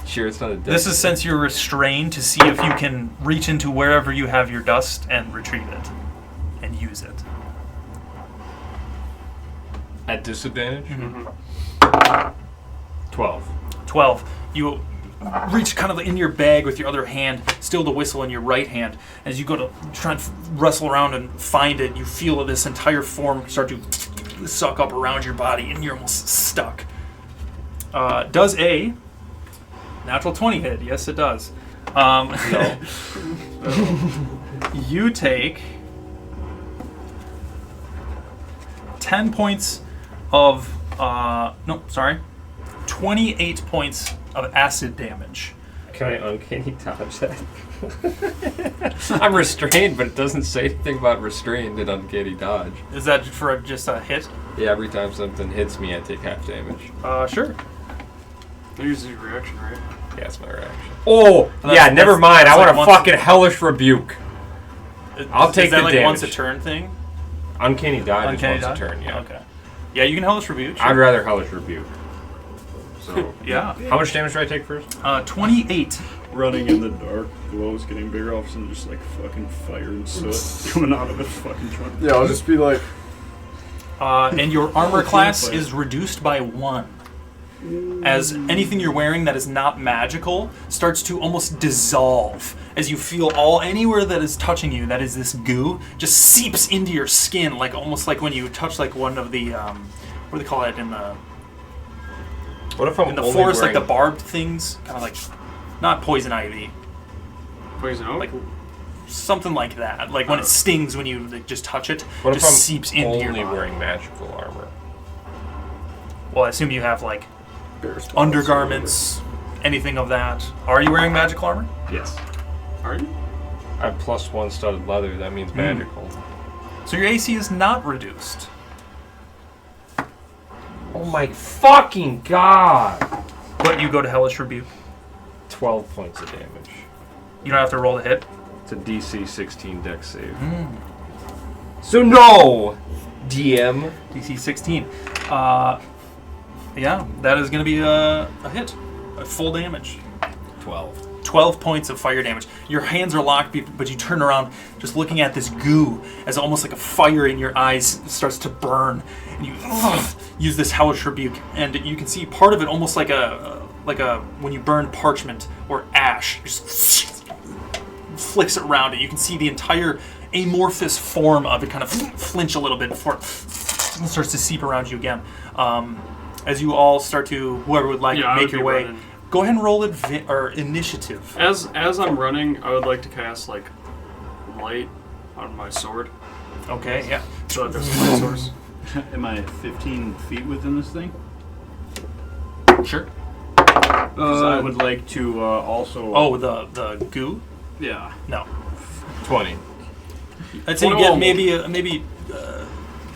Sure, it's not a dex. This is since you're restrained to see if you can reach into wherever you have your dust and retrieve it and use it. At disadvantage? Mm-hmm. 12. 12. You reach kind of in your bag with your other hand, still the whistle in your right hand. As you go to try and wrestle around and find it, you feel this entire form start to suck up around your body, and you're almost stuck. Does a natural 20 hit? Yes, it does. No. You take 10 points of 28 points of acid damage. Can I uncanny dodge that? I'm restrained, but it doesn't say anything about restrained and uncanny dodge. Is that for just a hit? Yeah, every time something hits me, I take half damage. Sure. That uses your reaction, right? Yeah, it's my reaction. Oh, yeah, never mind. I want a fucking hellish rebuke. I'll take the damage. Is that like once a turn thing? Uncanny dodge is once a turn, yeah. Okay. Yeah, you can hellish rebuke. Sure. I'd rather hellish rebuke. So yeah. How much damage do I take first? 28. Running in the dark, glows getting bigger, all of a sudden just like fucking fire and soot coming out of it fucking trunk. Yeah, I'll just be like... and your armor class is reduced by 1. As anything you're wearing that is not magical starts to almost dissolve as you feel anywhere that is touching you, that is this goo, just seeps into your skin, like almost like when you touch like one of the, what do they call it in the... What if I'm in the forest, like the barbed things, kind of like, not poison ivy. Poison oak? Like something like that. Like when it stings when you like, just touch it, what just if I'm seeps into your body. Only wearing magical armor? Well, I assume you have like undergarments, anything of that. Are you wearing magical armor? Yes. Are you? I have +1 studded leather. That means magical. So your AC is not reduced. Oh my fucking god! But you go to Hellish Rebuke. 12 points of damage. You don't have to roll the hit. It's a DC 16 dex save. So no! DM. DC 16. Yeah, that is going to be a hit. A full damage. 12 points of fire damage. Your hands are locked, but you turn around just looking at this goo as almost like a fire in your eyes starts to burn. And you use this Hellish Rebuke, and you can see part of it almost like a when you burn parchment or ash, just flicks around it. You can see the entire amorphous form of it kind of flinch a little bit before it starts to seep around you again. as you all start to, whoever would like, I make would your be way, running. go ahead and roll or initiative. As I'm running, I would like to cast like light on my sword, Okay, yeah. so that there's a light source. Am I 15 feet within this thing? Sure. 'Cause I would like to also. Oh, the goo? yeah. No. 20. I'd say you get maybe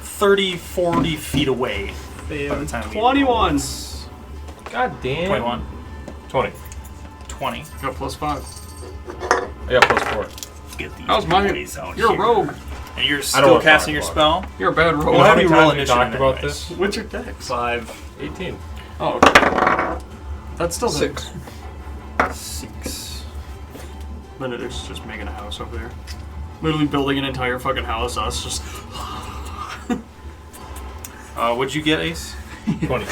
30, 40 feet away by the time we 21. God damn. 21. 20. 20. Got +5. I got +4. Get these That was my. boys out You're a here. rogue. And you're I don't still wanna casting talk your about spell? You're a bad rogue. Well, How how do many you roll times we initiative talked about anyways? this? What's your dex? 5. 18. Oh, okay. That's still 6. 6. Benedikt's just making a house over there. Literally building an entire fucking house. Us just. What'd you get, Ace? 20.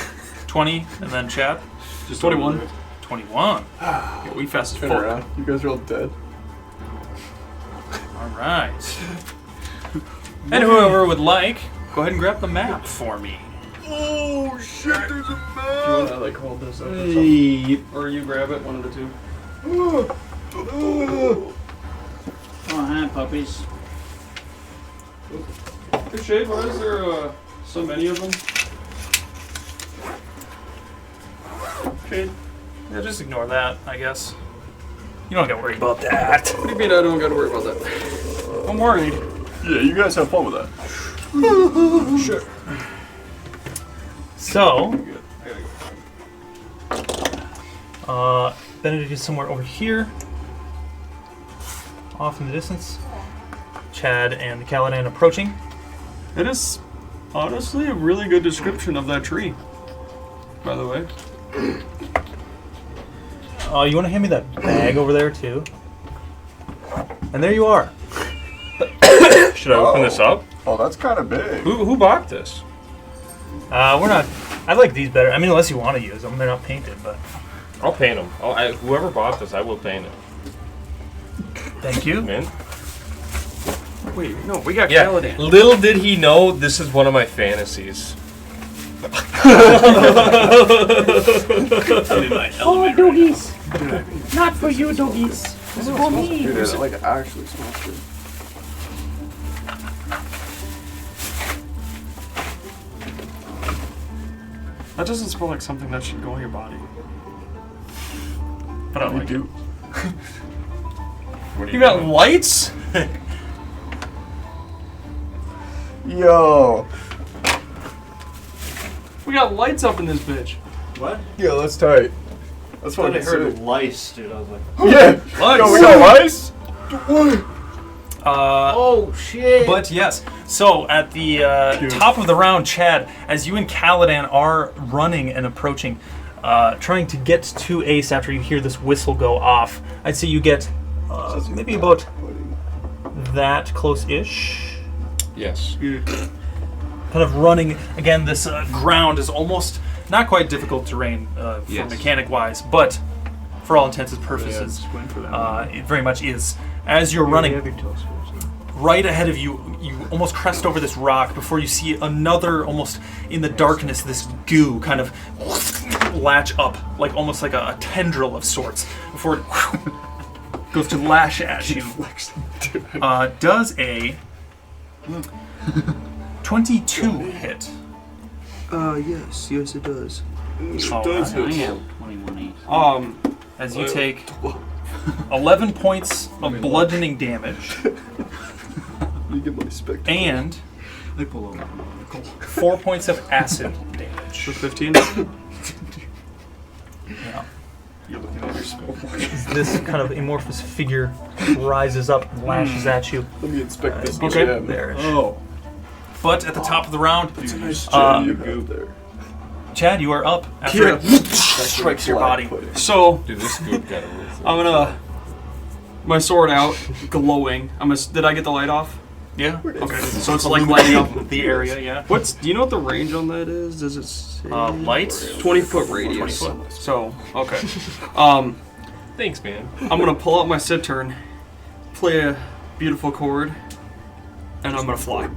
20, and then Chad? Just 21. 21. Yeah, we fast as Turn fuck. around. You guys are all dead. All right. And whoever would like, go ahead and grab the map for me. Oh shit! There's a Do you map. wanna like hold this up or something? Hey. Or you grab it, one of the two. Oh, hi, puppies. Hey Shade, why is there so many of them? Shade, Yeah, just ignore that, I guess. You don't got to worry about that. what do you mean I don't gotta worry about that? I'm worried. Yeah, you guys have fun with that. Sure. So, Benedikt is somewhere over here, off in the distance. Chad and Kaladan approaching. It is honestly a really good description of that tree. By the way. You want to hand me that bag over there too? And there you are. Should I open this up? Oh, that's kind of big. Who bought this? We're not. I like these better. I mean, unless you want to use them, they're not painted. But I'll paint them. Whoever bought this, I will paint it. thank you. Man. Wait, no, we got Yeah. Kaladan. Little did he know this is one of my fantasies. Oh, doggies. Not for you, doggies. This is for me. Dude, it like actually smells good. That doesn't smell like something that should go in your body. But I like it. What do You got lights? Yo. We got lights up in this bitch. What? Yeah, that's tight. That's I what thought I I heard said. lice, dude. I was like, Yeah. Yo, we got lice. oh shit. But yes, so at the top of the round, Chad, as you and Kaladan are running and approaching, trying to get to Ace after you hear this whistle go off, I'd say you get maybe about that close-ish. Yes. Kind of running, again, this ground is almost not quite difficult terrain for Yes. mechanic-wise, but for all intents and purposes, it very much is. As you're running, right ahead of you, you almost crest over this rock before you see another, almost in the darkness, this goo kind of latch up, like almost like a tendril of sorts, before it goes to lash at you. Does a 22 hit? Yes, it does. Alright. I have 21 each. As you take 11 points of bludgeoning damage Let me get my spectacles. and They pull over. 4 points of acid damage. For 15? Yeah. You're looking at your spell. This kind of amorphous figure rises up and lashes at you. Let me inspect this Okay. gem. There. Oh. But at the top of the round, It's a nice Uh, gem you have there. Chad, you are up after it strikes your body. So, Dude, this goop got a I'm gonna. My sword out, glowing. Did I get the light off? Yeah. Okay. So it's Like like lighting lighting up. up the area, yeah. Do you know what the range on that is? Does it say? Light? 20-foot radius. 20 foot. So, okay. Thanks, man. I'm gonna pull out my cittern, play a beautiful chord, and I'm gonna fly.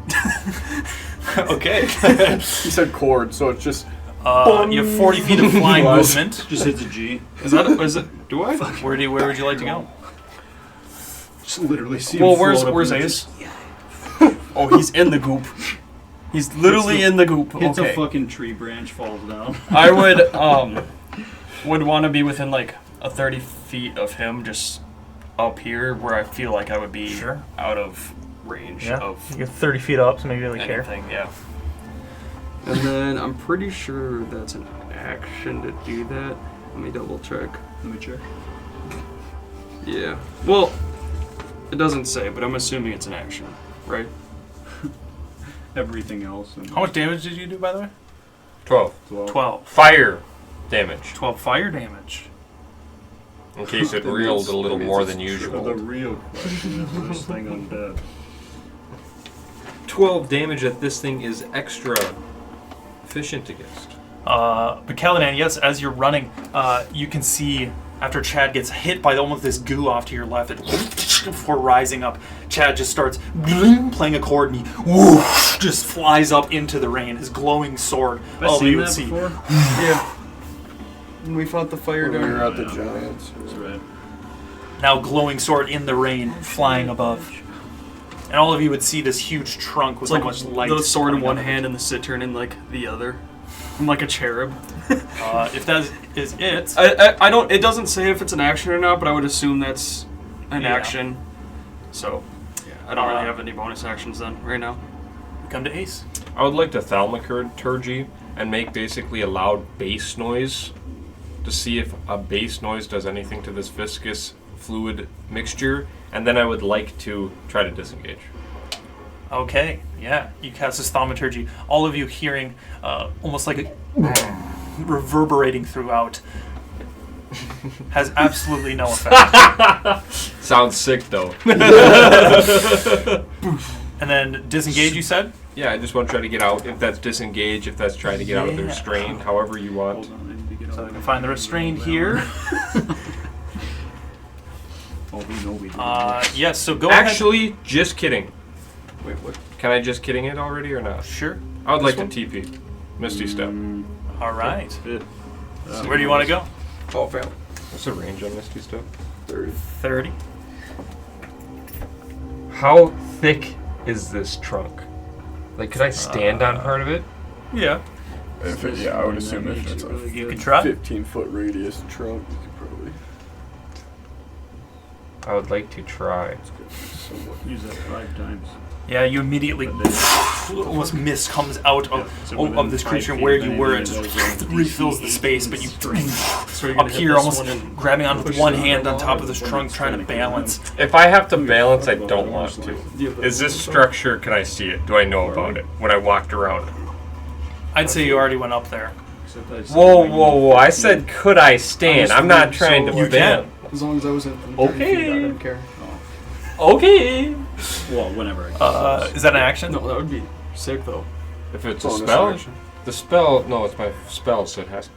Okay. He said cord, so it's just You have 40 feet of flying movement. Just hits a G. Is it? Do I? Where would you like to go? Just literally see Well, him float up where's in the- Ace? Oh, he's in the goop. He's literally in the goop. Hits Okay. a fucking tree branch, falls down. I would want to be within like a 30 feet of him, just up here, where I feel like I would be Sure. out of range of You get 30 feet up, so maybe you really care. anything. Yeah. And then I'm pretty sure that's an action to do that. Let me double check. Let me check. Yeah. Well, it doesn't say, but I'm assuming it's an action, right? Everything else. And How much damage did you do, by the way? 12. 12. Fire damage. 12 fire damage. In case it reeled a little more than usual. The real question is this thing undead? 12 damage that this thing is extra efficient against. But Kaladan, yes, as you're running, you can see after Chad gets hit by almost this goo off to your left, before rising up, Chad just starts playing a chord and he just flies up into the rain. His glowing sword. Have I seen that before? Yeah. When we fought the fire When we were dart. at the Giants. That's right. Now glowing sword in the rain, flying above. And all of you would see this huge trunk with It's like so much light. the sword in coming one out of it. hand and the cittern in like the other. I'm like a cherub. If that is it, I don't. It doesn't say if it's an action or not, but I would assume that's an Yeah. action. So, yeah, I don't really have any bonus actions then right now. we come to Ace. I would like to Ttrpg and make basically a loud bass noise to see if a bass noise does anything to this viscous fluid mixture, and then I would like to try to disengage. Okay, yeah, you cast this thaumaturgy. All of you hearing almost like a reverberating throughout. Has absolutely no effect. Sounds sick though. And then disengage, you said? Yeah, I just want to try to get out. If that's disengage, if that's trying to get out of the Yeah. restraint, however you want. Hold on, I need to get So I out. can find the restrained here. Oh, we know we do. Yes, so go ahead. Actually, just kidding. Wait, what? Can I just kidding it already or not? Sure. I would This like one? to TP. Misty Step. All right. Fit. Where do you want to go? Oh, fail. What's the range on Misty Step? 30. How thick is this trunk? Like, could I stand on part of it? Yeah. If it, yeah, I would assume if it's a You can try. 15-foot radius trunk, you could probably I would like to try. somewhat. Use that 5 times. Yeah, you immediately almost mist comes out of, So of this within 5 creature feet where of you were. It anything, just those are refills the space, but you So you're up gonna hit here this almost one and grabbing on with push one the hand on other top one? of this trunk trying to balance. If I have to balance, I don't want to. Yeah, but- Is this structure, can I see it? Do I know about it when I walked around it? I'd say you already went up there. Except I said Whoa, like whoa, whoa. I said, could I stand? I'm not trying to You bend. As long as I was in 30 Okay. feet, I didn't care. Okay. Well, whenever I Is that an action? No, that would be sick though. If it's a Bonus spell, action. the spell, no, it's my spell, so it has to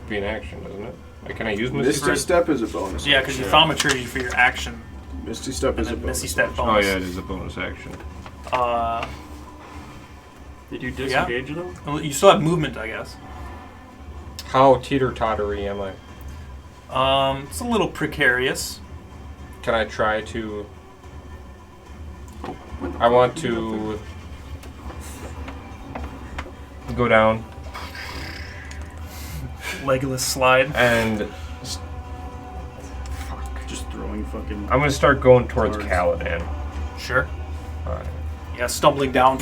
be an action, doesn't it? Like, can I use Misty Misty Step? Step is a bonus. Yeah, because you thaumaturgy for your action, Misty Step and is a then bonus. Misty Step action. Oh, bonus. yeah, it is a bonus action. Did you disengage though? Well, you still have movement, I guess. How teeter-tottery am I? It's a little precarious. Can I try to... I want to go down Legolas slide. and just throwing fucking. I'm going to start going towards Cards. Kaladan. Sure. Alright. Yeah, stumbling down,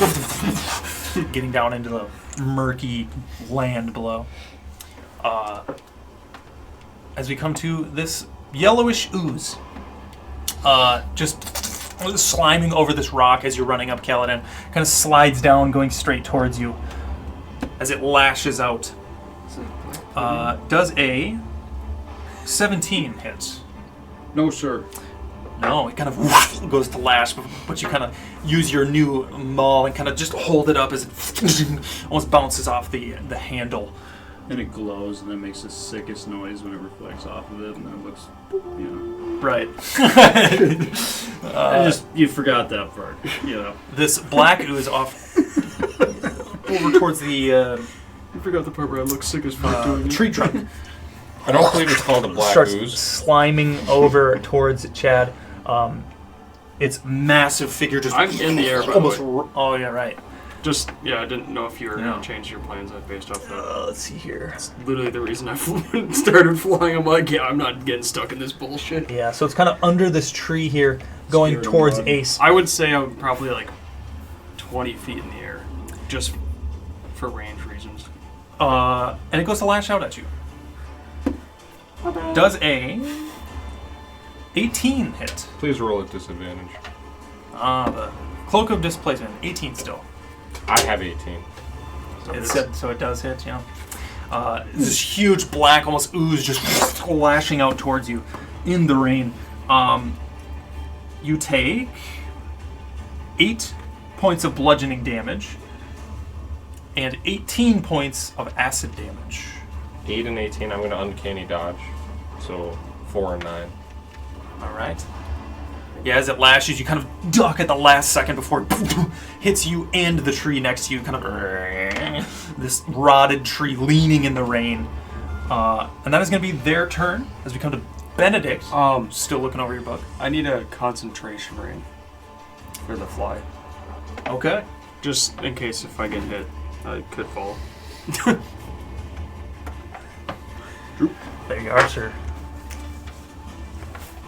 getting down into the murky land below. As we come to this yellowish ooze, just sliming over this rock as you're running up, Kaladan kind of slides down, going straight towards you as it lashes out. Does a 17 hit? No, sir. No, it kind of goes to lash, but you kind of use your new maul and kind of just hold it up as it almost bounces off the handle. And it glows and then makes the sickest noise when it reflects off of it, and then it looks, you know. Right. I just you forgot that part, you know. This black ooze off over towards the forgot the part where I look sick as fuck doing it. tree trunk I don't believe it's called a black starts ooze. sliming over towards Chad. Its massive figure just I'm in the air, by the almost. way. Oh yeah, right. Just, yeah, I didn't know if you were Yeah. going to change your plans based off that. Let's see here. That's literally the reason I started flying. I'm like, yeah, I'm not getting stuck in this bullshit. Yeah, so it's kind of under this tree here, going Spear towards mud. Ace. I would say I'm probably like 20 feet in the air, just for range reasons. And it goes to lash out at you. Does a 18 hit? Please roll at disadvantage. The cloak of displacement, 18 still. I have 18. It said so. It does hit. Yeah. This huge black, almost ooze, just lashing out towards you in the rain. You take 8 points of bludgeoning damage and 18 points of acid damage. 8 and 18, I'm going to uncanny dodge. So 4 and 9. All right. Yeah, as it lashes, you kind of duck at the last second before it hits you and the tree next to you. Kind of this rotted tree leaning in the rain. And that is going to be their turn as we come to Benedikt. Still looking over your book. I need a concentration ring for the fly. Okay. Just in case if I get hit, I could fall. There you are, sir.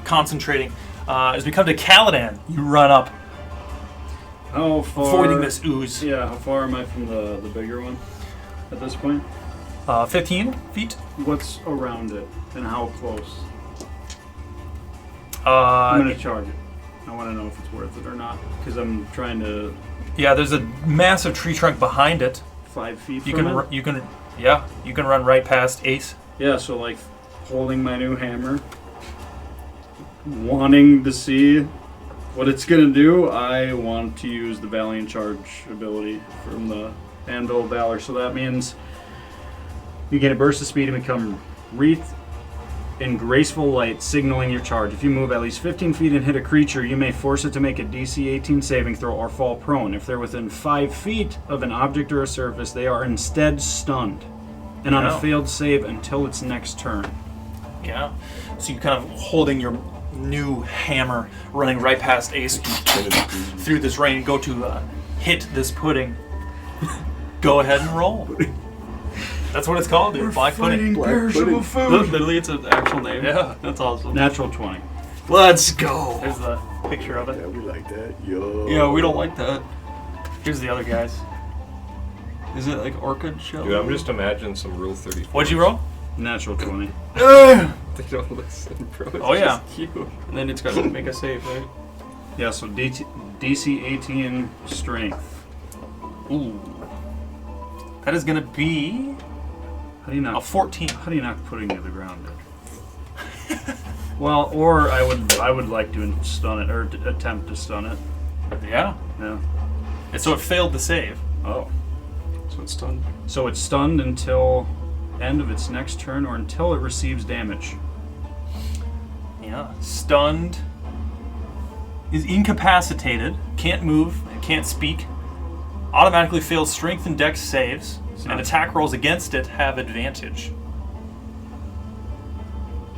Concentrating. As we come to Kaladan, you run up, How far? avoiding this ooze. Yeah, how far am I from the bigger one at this point? 15 feet. What's around it and how close? I'm Uh, gonna charge it. I want to know if it's worth it or not because I'm trying to yeah, there's a massive tree trunk behind it. 5 feet You from can, it. you can, yeah, you can run right past Ace. Yeah, so like holding my new hammer, wanting to see what it's gonna do. I want to use the Valiant Charge ability from the Anvil of Valor. So that means you get a burst of speed and become wreathed in graceful light, signaling your charge. If you move at least 15 feet and hit a creature, you may force it to make a DC 18 saving throw or fall prone. If they're within 5 feet of an object or a surface, they are instead stunned. And on Wow. a failed save until its next turn. Yeah. So you kind of holding your new hammer, running right past Ace through this rain, go to hit this pudding. Go ahead and roll. That's what it's called, dude. Black pudding. perishable food. Literally, it's an actual name. Yeah. That's awesome. Natural 20. Let's go. There's the picture of it. we like that. Yo. Yeah, we don't like that. Here's the other guys. Is it like orchid shell? Dude, I'm just imagining some Rule 34. What'd you roll? Natural 20. They don't listen, bro. It's Oh, yeah. just cute. And then it's got to make a save, right? Yeah, so DC 18 strength. Ooh. That is going to be How do you a knock 14. How do you knock pudding to the ground? Well, or I would like to stun it or attempt to stun it. Yeah. Yeah. And so it failed the save. Oh. So it's stunned. So it's stunned until end of its next turn or until it receives damage. Yeah. Stunned. Is incapacitated. Can't move. Can't speak. Automatically fails strength and dex saves. And attack rolls against it have advantage.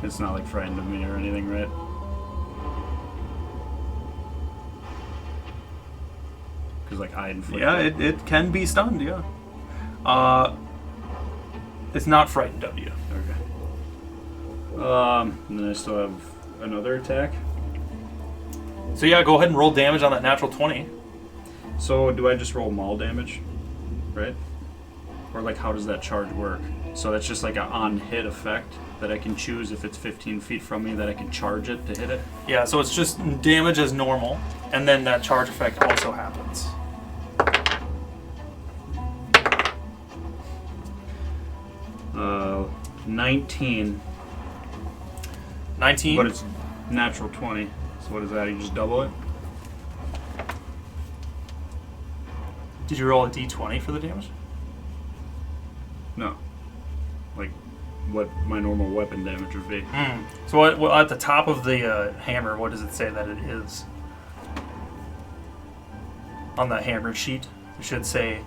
It's not like frightened of me or anything, right? Because like I inflict. Yeah, it can be stunned, yeah. It's not frightened of you. Okay. And then I still have another attack. So yeah, go ahead and roll damage on that natural 20. So do I just roll maul damage, right? Or like how does that charge work? So that's just like an on-hit effect that I can choose if it's 15 feet from me that I can charge it to hit it? Yeah, so it's just damage as normal, and then that charge effect also happens. Uh, 19. 19. But it's natural 20. So what is that? You just double it? Did you roll a d20 for the damage? No. Like what my normal weapon damage would be. So what at the top of the hammer, what does it say that it is? On the hammer sheet, it should say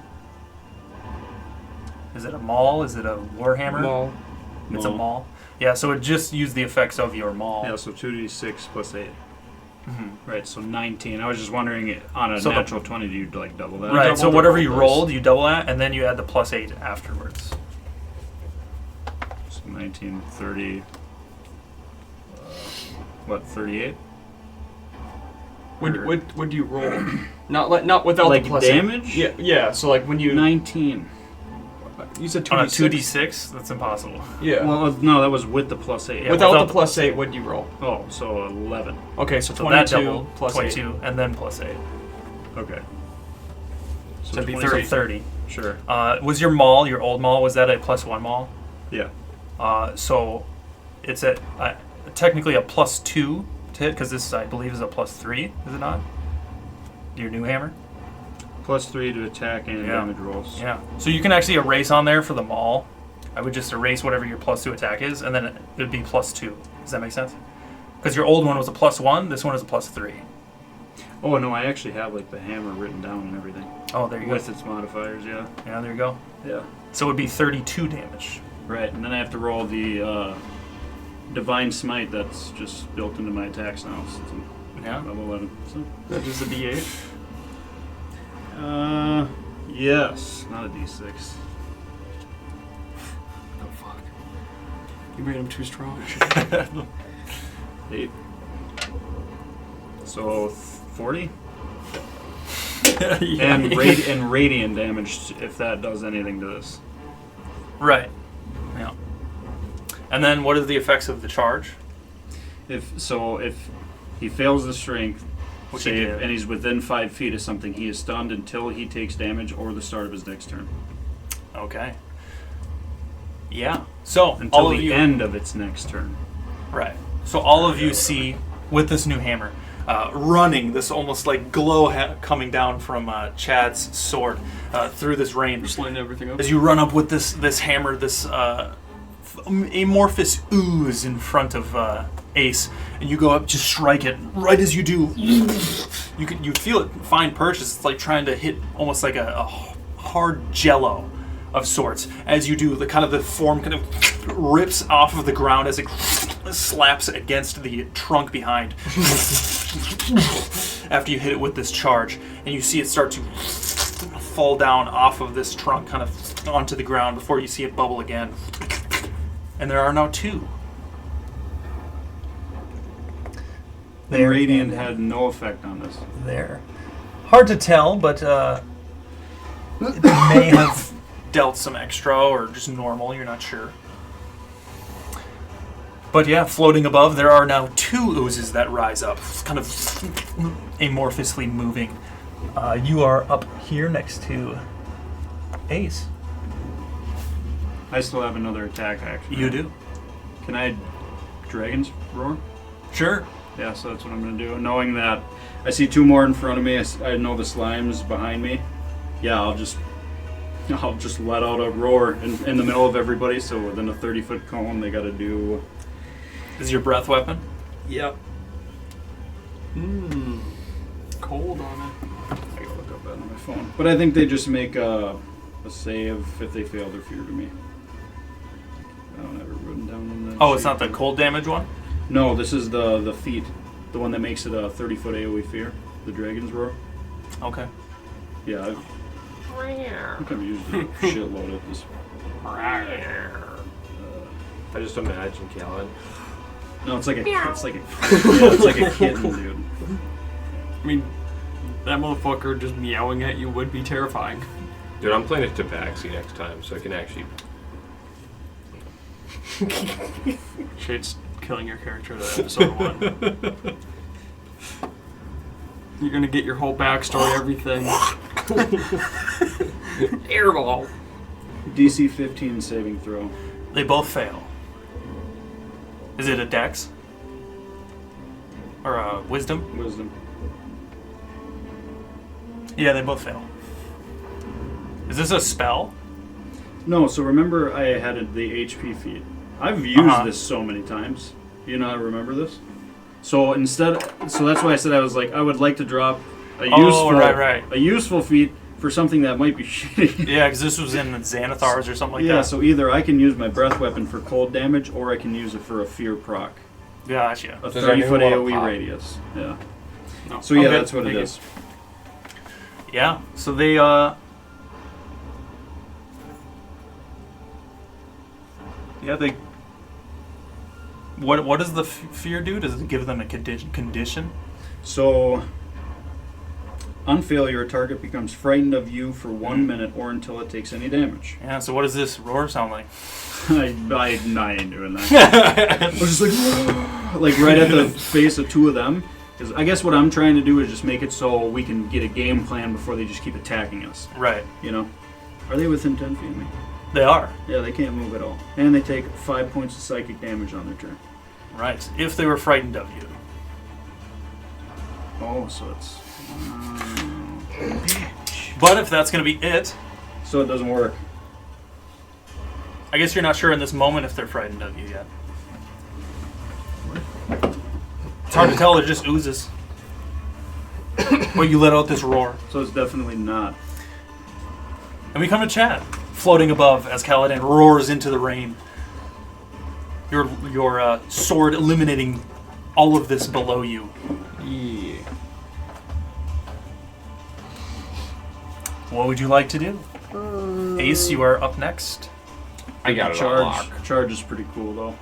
Is it a maul? Is it a warhammer? Maul. It's a maul. Yeah, so it just used the effects of your maul. Yeah, so 2d6 plus 8. Mm-hmm. Right, so 19. I was just wondering, on a So natural 20, do you like double that? Right, double so the whatever roll you dice. rolled, you double that, and then you add the +8 afterwards. So 19, 30. What, 38? What do you roll? not without Like the plus damage? 8. Yeah. So like when you 19. you said On a 2d6. 2d6, that's impossible. Yeah. Well, no, that was with the plus 8. Yeah, without without the plus 8, what do you roll? Oh, so 11. Okay, so So that 22 doubled, plus 22, and then +8. Okay. So it'd be 20. 30. Sure. Was your maul, your old maul, was that a +1 maul? Yeah. So it's at technically a +2 to hit, because this, I believe, is a +3, is it not? Your new hammer? Plus 3 to attack and Yeah. damage rolls. Yeah. So you can actually erase on there for the maul. I would just erase whatever your +2 attack is, and then it would be +2. Does that make sense? Because your old one was a +1, this one is a +3. Oh, no, I actually have like the hammer written down and everything. Oh, there you go. With its modifiers, yeah. Yeah, there you go. Yeah. So it would be 32 damage. Right, and then I have to roll the Divine Smite that's just built into my attacks now. Since I'm Yeah. level 11. So. That is a d8. Yes, not a d6. Oh fuck! You made him too strong. 8. So 40? Yeah. And radiant damage if that does anything to this. Right. Yeah. And then what are the effects of the charge? If he fails the strength Which he save did. and he's within 5 feet of something, he is stunned until he takes damage or the start of his next turn. Okay. Yeah. So Until all of the you, end of its next turn. right. So all of you see with this new hammer, running this almost like glow coming down from Chad's sword through this rain. Just lighting everything up. As you run up with this hammer, this amorphous ooze in front of Ace, and you go up to strike it. Right as you do, you feel it find purchase. It's like trying to hit almost like a hard jello of sorts. As you do, the form kind of rips off of the ground as it slaps against the trunk behind. After you hit it with this charge, and you see it start to fall down off of this trunk, kind of onto the ground before you see it bubble again. And there are now 2. The radiant had no effect on this. There. Hard to tell, but it may have dealt some extra or just normal, you're not sure. But yeah, floating above, there are now 2 oozes that rise up, kind of amorphously moving. You are up here next to Ace. I still have another attack action. You do. Can I Dragon's Roar? Sure. Yeah, so that's what I'm going to do. Knowing that I see 2 more in front of me, I know the slime's behind me. Yeah, I'll just let out a roar in the middle of everybody, so within a 30-foot cone, they got to do... Is your breath weapon? Yep. Cold on it. I gotta look up that on my phone. But I think they just make a save if they fail their fear to me. I don't have it written down on the Oh, it's sheet. not the cold damage one? No, this is the feat. The one that makes it a 30-foot AoE fear. The Dragon's Roar. Okay. Yeah, I think I've used a shitload of this. I just imagine Kaladan. No, it's like a kitten, dude. I mean, that motherfucker just meowing at you would be terrifying. Dude, I'm playing a Ttrpg next time, so I can actually. Shade's killing your character to episode 1. You're gonna get your whole backstory, everything. Airball. DC 15 saving throw. They both fail. Is it a dex? Or a wisdom? Wisdom. Yeah, they both fail. Is this a spell? No, so remember I had the HP feat. I've used this so many times. You know how to remember this? So that's why I said I was like, I would like to drop a useful right. a useful feat for something that might be shitty. Yeah, because this was in Xanathars or something like Yeah, that. so either I can use my breath weapon for cold damage, or I can use it for a fear proc. Gotcha. A Does 30-foot anyone wanna AoE pop? radius. Yeah. No. So yeah, Okay, that's what it thank you. is. Yeah. So they Yeah, they. What does the fear do? Does it give them a condition? So, on failure, a target becomes frightened of you for 1 minute or until it takes any damage. Yeah. So what does this roar sound like? I ain't doing that. I was just like right at the face of two of them. Because I guess what I'm trying to do is just make it so we can get a game plan before they just keep attacking us. Right. You know? Are they within 10 feet of me? They are. Yeah, they can't move at all. And they take 5 points of psychic damage on their turn. Right. If they were frightened of you. Oh, so it's... But if that's going to be it, so it doesn't work. I guess you're not sure in this moment if they're frightened of you yet. It's hard to tell. It just oozes. But you let out this roar. So it's definitely not. And we come to Chad, floating above as Kaladan roars into the rain. Your sword illuminating all of this below you. Yeah. What would you like to do? Ace, you are up next. I got it on lock. Charge is pretty cool, though.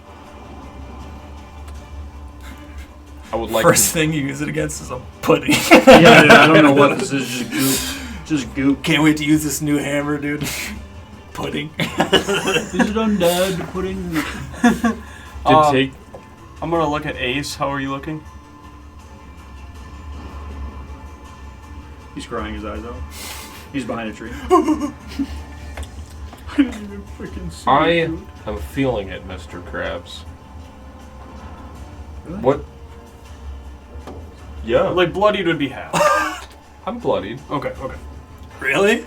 I would like First thing you use it against is a pudding. Yeah, I don't know what this is. Just goop. Just goop. Can't wait to use this new hammer, dude. Pudding. Is it undead pudding? to take. I'm gonna look at Ace. How are you looking? He's crying his eyes out. He's behind a tree. I am feeling it, Mr. Krabs. Really? What? Yeah. Like bloodied would be half. I'm bloodied. Okay. Really?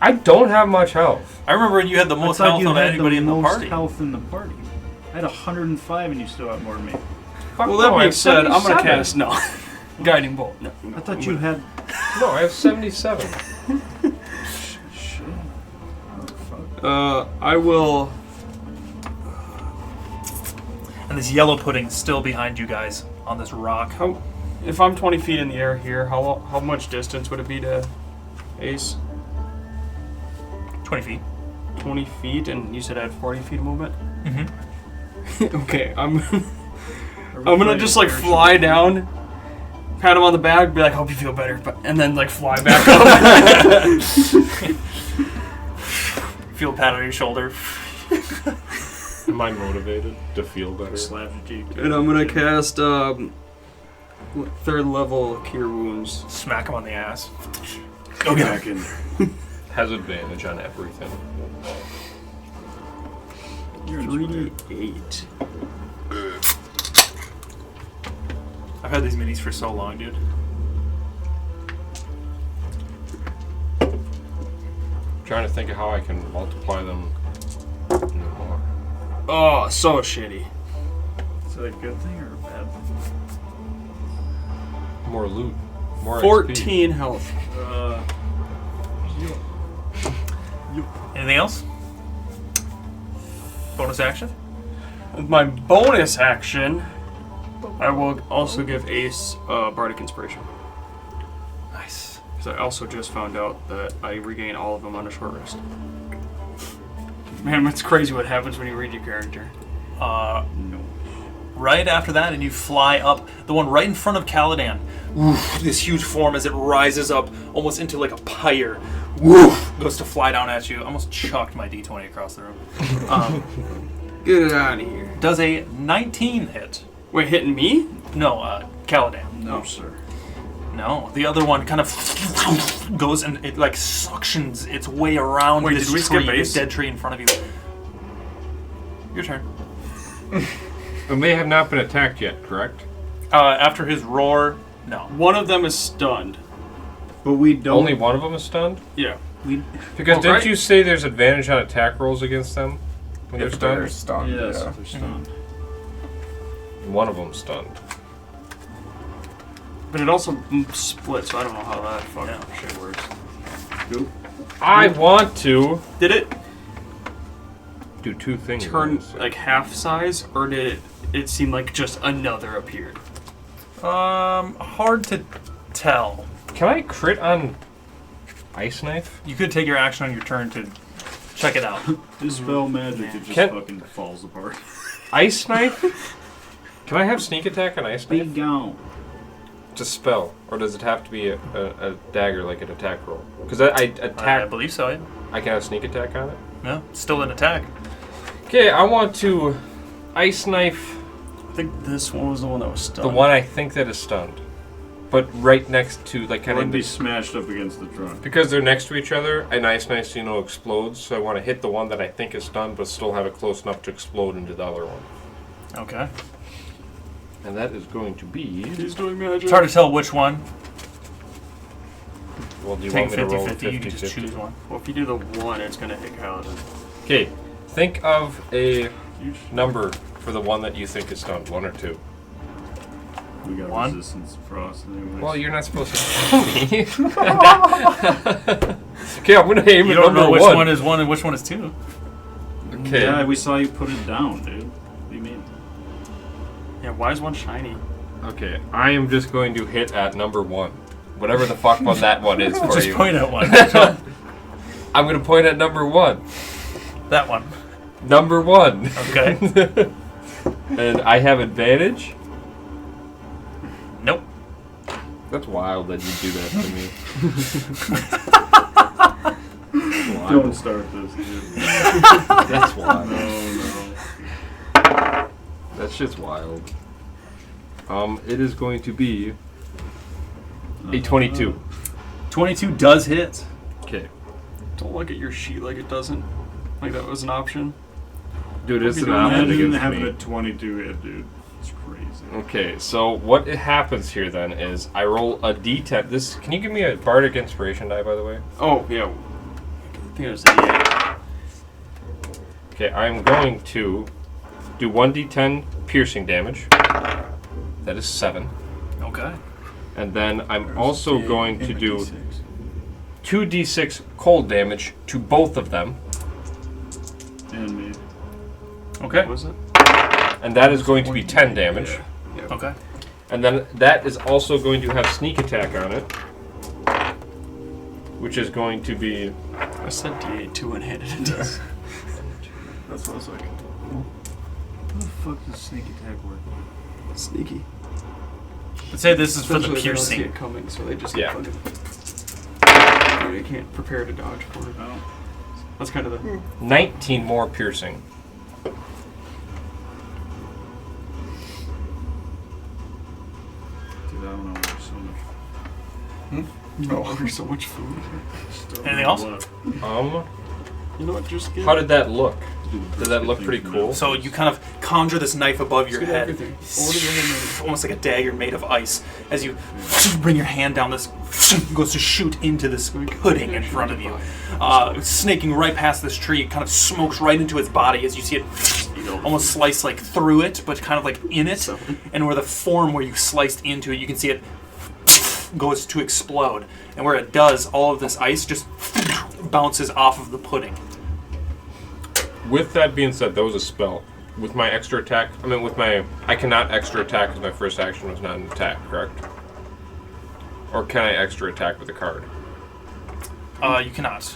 I don't have much health. I remember when you had the most I thought health you of had anybody in the most party. health in the party. I had 105 and you still have more than me. Fuck Well, no, that I being have said, I'm gonna 77. cast guiding bolt. No, I thought you had... No, I have 77. Shit. I will. And this yellow pudding is still behind you guys on this rock. If I'm 20 feet in the air here, how much distance would it be to Ace? 20 feet. 20 feet, and you said I had 40 feet of movement. Mm-hmm. Okay, I'm gonna just like fly down, pat him on the back, be like, "Hope you feel better," and then like fly back up. Feel a pat on your shoulder. Am I motivated to feel better? Slap your cheek. And I'm gonna cast 3rd level Cure Wounds. Smack him on the ass. Go get back in there. Has advantage on everything. 3d8. I've had these minis for so long, dude. Trying to think of how I can multiply them more. Oh, so shitty. Is that a good thing or a bad thing? More loot. More 14 health. Anything else? Bonus action? With my bonus action, I will also give Ace Bardic Inspiration. Nice. Because I also just found out that I regain all of them on a short rest. Man, it's crazy what happens when you read your character. No. Right after that, and you fly up, the one right in front of Kaladan. Woof, this huge form as it rises up almost into like a pyre. Woof, goes to fly down at you. Almost chucked my d20 across the room. Get it out of here. Does a 19 hit? Wait, hitting me? No, Kaladan. No, sir. No, the other one kind of goes and it like suctions its way around Wait, this did we tree, skip this Ace? dead tree in front of you. Your turn. And they have not been attacked yet, correct? After his roar, no. One of them is stunned. But we don't... Only one of them is stunned? Yeah. Because Well, didn't right. you say there's advantage on attack rolls against them when they're If stunned? they're stunned, Yes, yeah. they're stunned. One of them's stunned. But it also splits, so I don't know how that fucking Yeah. shit works. scoop. I want to Did it do two things. turn like half size, or did it seem like just another appeared? Hard to tell. Can I crit on Ice Knife? You could take your action on your turn to check it out. Dispel magic, it just Can- fucking falls apart. Ice Knife? Can I have sneak attack on Ice Be Knife? gone. To spell, or does it have to be a dagger like an attack roll? Because I I attack. believe so, yeah. I can have sneak attack on it. No, still an attack. Okay, I want to Ice Knife I think this one was the one that was stunned. the one I think that is stunned, but right next to like It kind would of be smashed up against the trunk. because they're next to each other. And Ice Knife, explodes. So I want to hit the one that I think is stunned, but still have it close enough to explode into the other one. Okay. And that is going to be. He's doing magic. It's hard to tell which one. Well, do you Take want me to roll 50-50, you can just 50-50? choose one. Well, if you do the one, it's gonna hit Kaladan. Okay, think of a number for the one that you think is stunned. 1 or 2. We got One. resistance to frost anyways. Well, you're not supposed to tell me. Okay, I'm gonna aim You at don't number know which 1. one is 1 and which one is 2. Okay. Yeah, we saw you put it down, dude. What do you mean? Yeah, why is one shiny? Okay, I am just going to hit at number 1. Whatever the fuck one that one is for Just you. point at one. I'm gonna point at number 1. That one. Number 1. Okay. And I have advantage. Nope. That's wild that you do that to me. Don't start this, dude. That's wild. No. That's just wild. It is going to be a 22. 22 does hit. Okay. Don't look at your sheet like it doesn't. Like that was an option. Dude, it's Can an you option imagine against having me. a 22 hit, dude? It's crazy. Okay, so what happens here then is I roll a d10. This, can you give me a bardic inspiration die, by the way? Oh yeah. I think it was a D8. Okay, I'm going to do 1d10 piercing damage. That is 7. Okay. And then I'm also going to do 2d6 cold damage to both of them. And me. Okay. What was it? And that is going to be 10 damage. Yeah. Okay. And then that is also going to have sneak attack on it. Which is going to be... I said D8 too and handed it to us. That's what I was like. How the fuck does sneak attack work? Sneaky. Let's say this is for the Especially if they don't see piercing. it coming, so they just Yeah. get fucking. They can't prepare to dodge for it. Oh. That's kind of the. 19 more piercing. Dude, I don't know. There's so much. No, there's so much food. stuff. Anything else? You know what? Just get. How did that look? Dude, Did that look pretty cool? So you kind of conjure this knife above your Just get head. everything. Order everything. Almost like a dagger made of ice. As you bring your hand down, this goes to shoot into this pudding in front of you. Snaking right past this tree, it kind of smokes right into its body as you see it almost slice like through it, but kind of like in it. And where the form where you sliced into it, you can see it goes to explode. And where it does, all of this ice just bounces off of the pudding. With that being said, that was a spell. With my extra attack, I cannot extra attack because my first action was not an attack, correct? Or can I extra attack with a card? You cannot.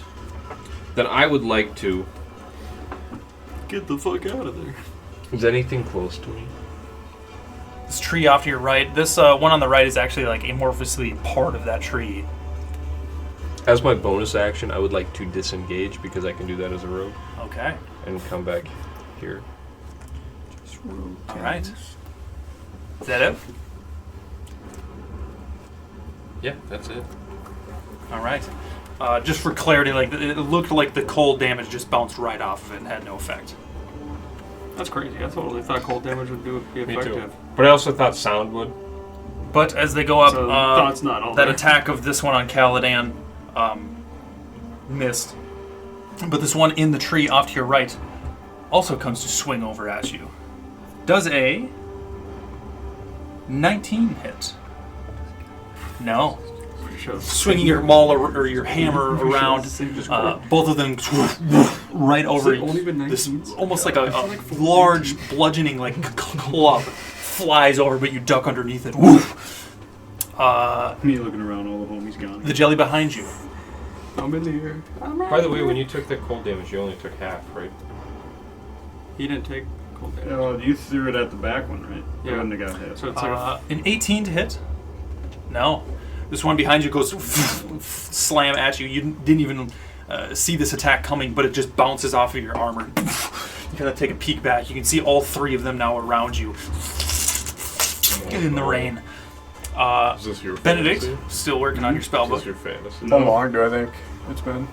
Then I would like to... Get the fuck out of there. Is anything close to me? This tree off to your right, this one on the right is actually like amorphously part of that tree. As my bonus action, I would like to disengage because I can do that as a rogue. Okay. And come back here. All right. Is that it? Yeah, that's it. All right. Just for clarity, like it looked like the cold damage just bounced right off of it and had no effect. That's crazy. I totally thought cold damage would be Me effective. too. But I also thought sound would. But as they go up, So thought's not all that there. attack of this one on Kaladan missed. But this one in the tree off to your right also comes to swing over at you. Does a 19 hit? No. swinging your maul or your hammer around. Both of them right over this, almost like a large bludgeoning like club flies over, but you duck underneath it. Me looking around, all the homies gone. The jelly behind you. I'm in the air. By the way, when you took that cold damage, you only took half, right? He didn't take cold damage. Oh, you threw it at the back one, right? Yeah. I wouldn't have got hit. So it's like An 18 to hit? No. This one behind you goes slam at you. You didn't even see this attack coming, but it just bounces off of your armor. You kind of take a peek back. You can see all three of them now around you. In the rain. Is this your Benedikt, fantasy? still working on your Is spellbook. this your fantasy? How long do I think it's been?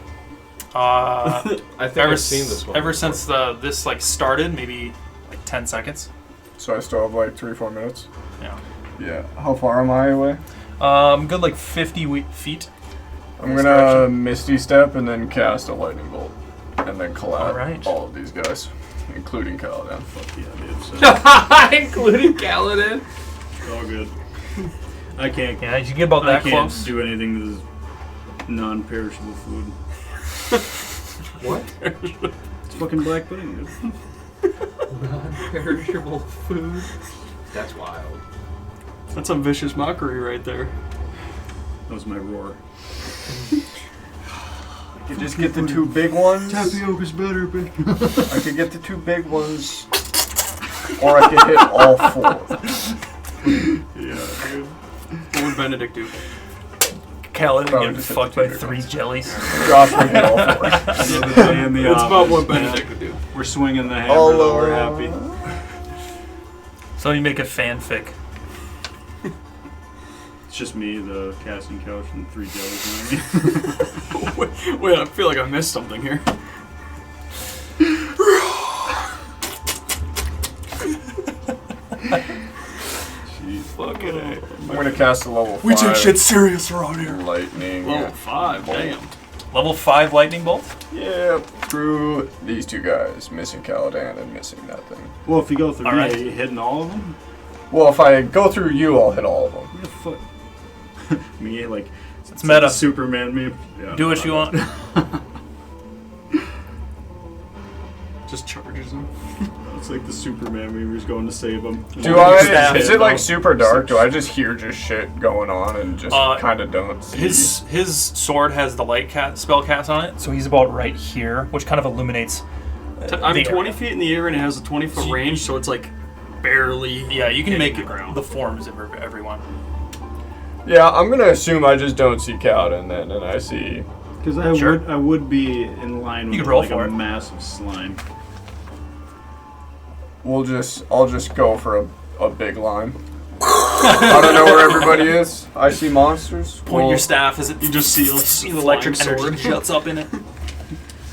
I think Ever I've seen this one. Ever before. since this like started, maybe like 10 seconds. So I still have like 3-4 minutes. Yeah. Yeah. How far am I away? Good like 50 feet. I'm gonna Misty Step and then cast a Lightning Bolt. And then collab all of these guys, including Kaladan. Fuck yeah, dude. So, Including Kaladan. all good. I can't. Yeah, you get about I that can't close. do anything that is non-perishable food. What? It's fucking black pudding, dude. Non-perishable food. That's wild. that's some vicious mockery right there. That was my roar. I could just get the 2 big ones. Tapioca's better, but I could get the 2 big ones. Or I could hit all 4. yeah, dude. What would Benedikt do? Kaladan Probably getting just hit fucked the by bigger 3 ones. jellies. Josh would hit all 4. It's about what Benedikt would do. We're swinging the hammer, though. We're happy. So you make a fanfic. It's just me, the casting couch, and 3 jellies around me. Wait, I feel like I missed something here. Fucking A. I'm gonna cast a level 5. We take shit serious around here. Lightning. Level 5, damn. Level 5 lightning bolt? Yeah, through these 2 guys, missing Kaladan and missing that thing. Well, if you go through All me, right. are you hitting all of them? Well, if I go through you, I'll hit all of them. Yeah, fuck. Me, like, It's meta. Superman meme. Yeah, Do what you want. Just charges him. It's like the Superman meme who's going to save him. Do I? Staff. Is it like super dark? Do I just hear just shit going on and just kind of don't see? His sword has the light spell cast on it, so he's about right here, which kind of illuminates. I'm the 20 area. feet in the air and it has a 20-foot range, so it's like barely. Yeah, you can hitting make the ground. the forms of everyone. Yeah, I'm gonna assume I just don't see Kaladan then, and I see. Because I Sure. would be in line You with could roll like for a it. massive slime. I'll just go for a big line. I don't know where everybody is. I see monsters. Point your staff as it You just see the electric flying energy sword. shuts up in it.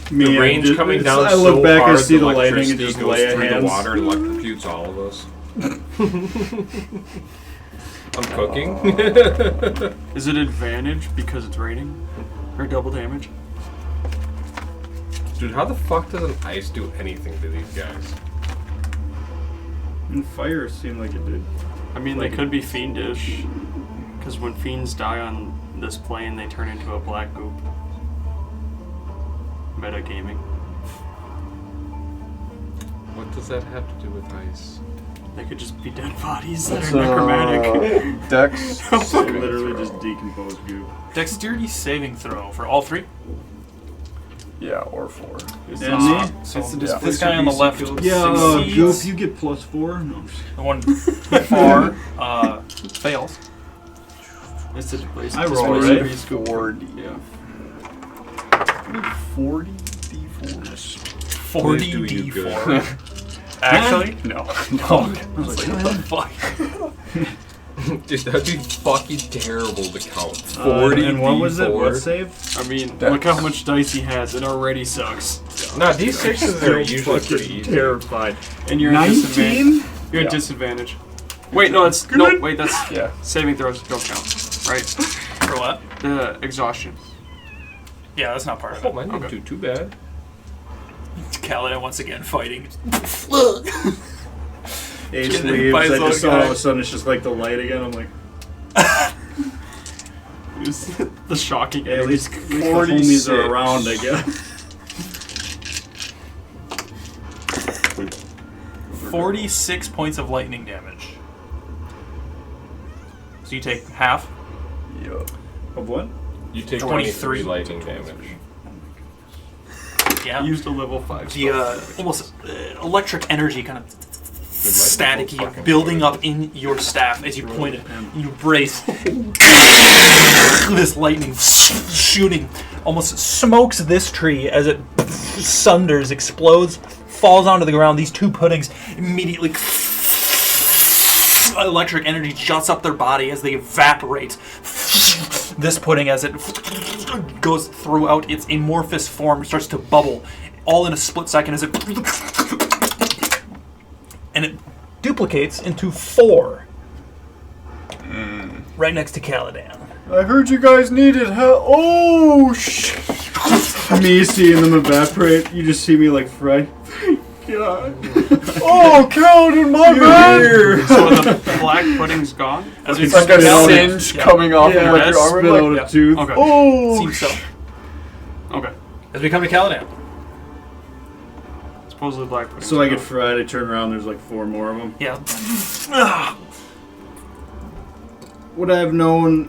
The range coming down I look so back, hard, I see the lighting, and electricity just goes lay a through hands. the water and electrocutes all of us. I'm cooking. Is it advantage because it's raining? Or double damage? Dude, how the fuck does an ice do anything to these guys? And fire seemed like it did. I mean, they could be fiendish. Because when fiends die on this plane, they turn into a black goop. Metagaming. What does that have to do with ice? They could just be dead bodies that are necromantic. Dex. They literally just decomposed goo. Dexterity saving throw for all 3. Yeah, or 4. And me? So It's the this displacer guy on the DC left field. Yeah, succeeds. Goop, you get +4. No, I'm just The one far fails. It's the displacer. I roll, displacer right? scoop. 40. Yeah. 40 d4s. 40 do you good. d4. Actually, No. I was like, what the fuck? Dude, that'd be fucking terrible to count. 40 and what was it? D4. What save? I mean, Dex. look how much dice he has. It already sucks. Nah, these 6s are usually pretty easy. Terrified. And you're at disadvantage. 19? You're Yeah. at disadvantage. Wait, no, it's no. Wait, that's Yeah. saving throws don't count, right? For what? The exhaustion. Yeah, that's not part of Oh, it. mine didn't do too bad. Kaladan once again fighting. Ace Getting leaves. by I his just own all guy. of a sudden it's just like the light again. I'm like, The shocking At least the 46. homies are around, I guess. 46 points of lightning damage. So you take half. Yup. Of what? You take 23 23 lightning damage. Yeah. Used a level 5 The almost electric energy kind of staticky fucking building blow it. up in your staff as you point it. You brace. This lightning shooting almost smokes this tree as it sunders, explodes, falls onto the ground. These two puddings immediately electric energy juts up their body as they evaporate. This pudding, as it goes throughout its amorphous form, starts to bubble, all in a split second as it and it duplicates into 4 right next to Kaladan. I heard you guys needed help. Oh, shit. Me seeing them evaporate, you just see me like fry. God. Oh, Kaladan, my bad. So the black pudding's gone? As we It's like a Kaladan- singe coming off Yeah, of like I your armor. spit out Like, a tooth. Okay. oh, Seems so. Okay. As we come to Kaladan. Supposedly black pudding. So I get fried, I turn around, there's like 4 more of them. Yeah. Would I have known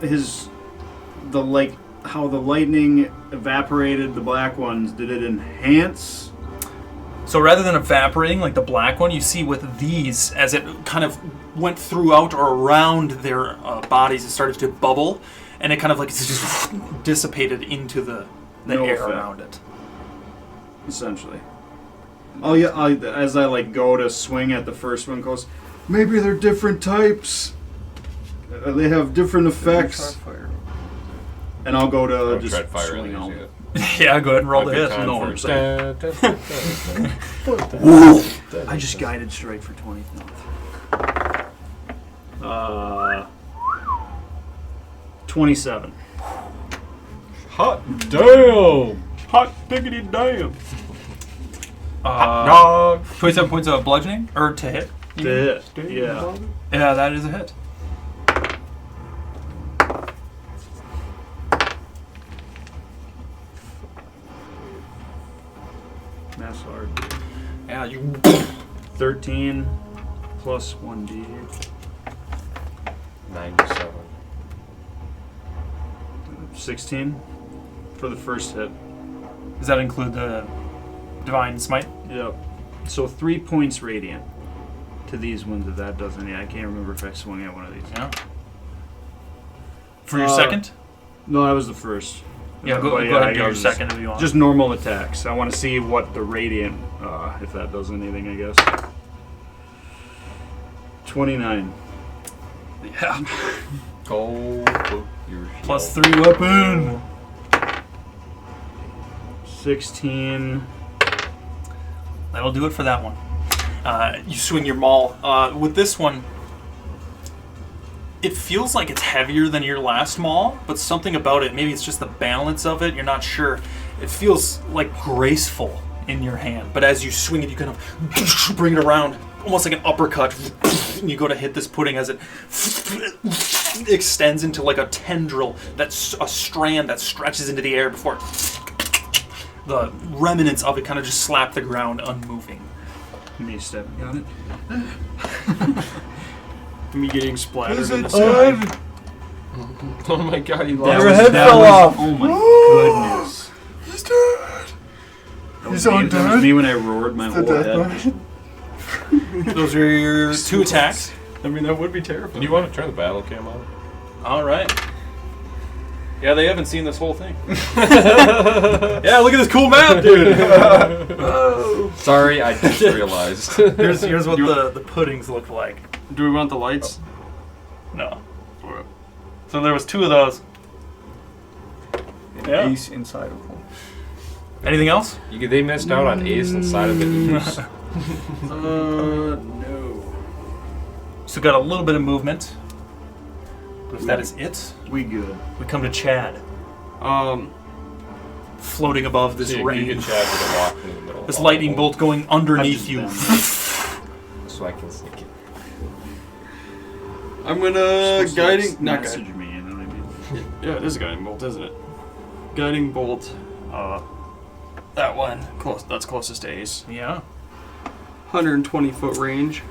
how the lightning evaporated the black ones? Did it enhance? So rather than evaporating like the black one, you see with these, as it kind of went throughout or around their bodies, it started to bubble, and it kind of like just dissipated into the No air effect. around it. Essentially. Oh yeah, as I like go to swing at the first one, goes, maybe they're different types. They have different effects. And I'll go to Don't just tread fire swing in out. these Yeah, go ahead and roll yet. the hit. Time No, for I'm saying. I just guided straight for 20. No. 27. Hot damn! Hot diggity damn. 27 points of bludgeoning? Or to hit? Yeah. Yeah. Yeah, that is a hit. That's hard. Yeah, you 13 plus 1d8. 97. 16 for the first hit. Does that include the divine smite? Yep. So 3 points radiant to these ones if that does any. I can't remember if I swung at one of these. Yeah. For your second? No, that was the first. Yeah, go But ahead and do I your was second if you want. Just normal attacks. I want to see what the radiant, if that does anything, I guess. 29. yeah. Go book your Plus shield. 3 weapon. 16. That'll do it for that one. You swing your maul. With this one, it feels like it's heavier than your last maul, but something about it, maybe it's just the balance of it, you're not sure. It feels like graceful in your hand, but as you swing it, you kind of bring it around, almost like an uppercut, and you go to hit this pudding as it extends into like a tendril, that's a strand that stretches into the air before the remnants of it kind of just slap the ground unmoving. Me stepping on it. Me getting splattered Is in it the sky. dead? Oh my god, he That lost Your was- head that fell was- off. Oh my goodness. He's dead. That was He's all me- That was dead? me when I roared my The whole death head. match. Those are your 2 attacks. I mean, that would be terrifying. Do you want to turn the battle cam on? All right. Yeah, they haven't seen this whole thing. Yeah, look at this cool map, dude. Sorry, I just realized. Here's what the puddings look like. Do we want the lights? No. So there was 2 of those. An Yeah. ace inside of one. Anything else? They missed out on ace inside of the ease. No. So got a little bit of movement. But if that is it, We good. we come to Chad, floating above this So you rain. get Chad with a walk in the middle. This of lightning all bolt going underneath just you. been- so I can sneak it. I'm gonna Supposed to, like, guiding. Not message guiding. me, you know what I mean? Yeah, it is a guiding bolt, isn't it? Guiding bolt. That one. Close. That's closest to Ace. Yeah. 120-foot range.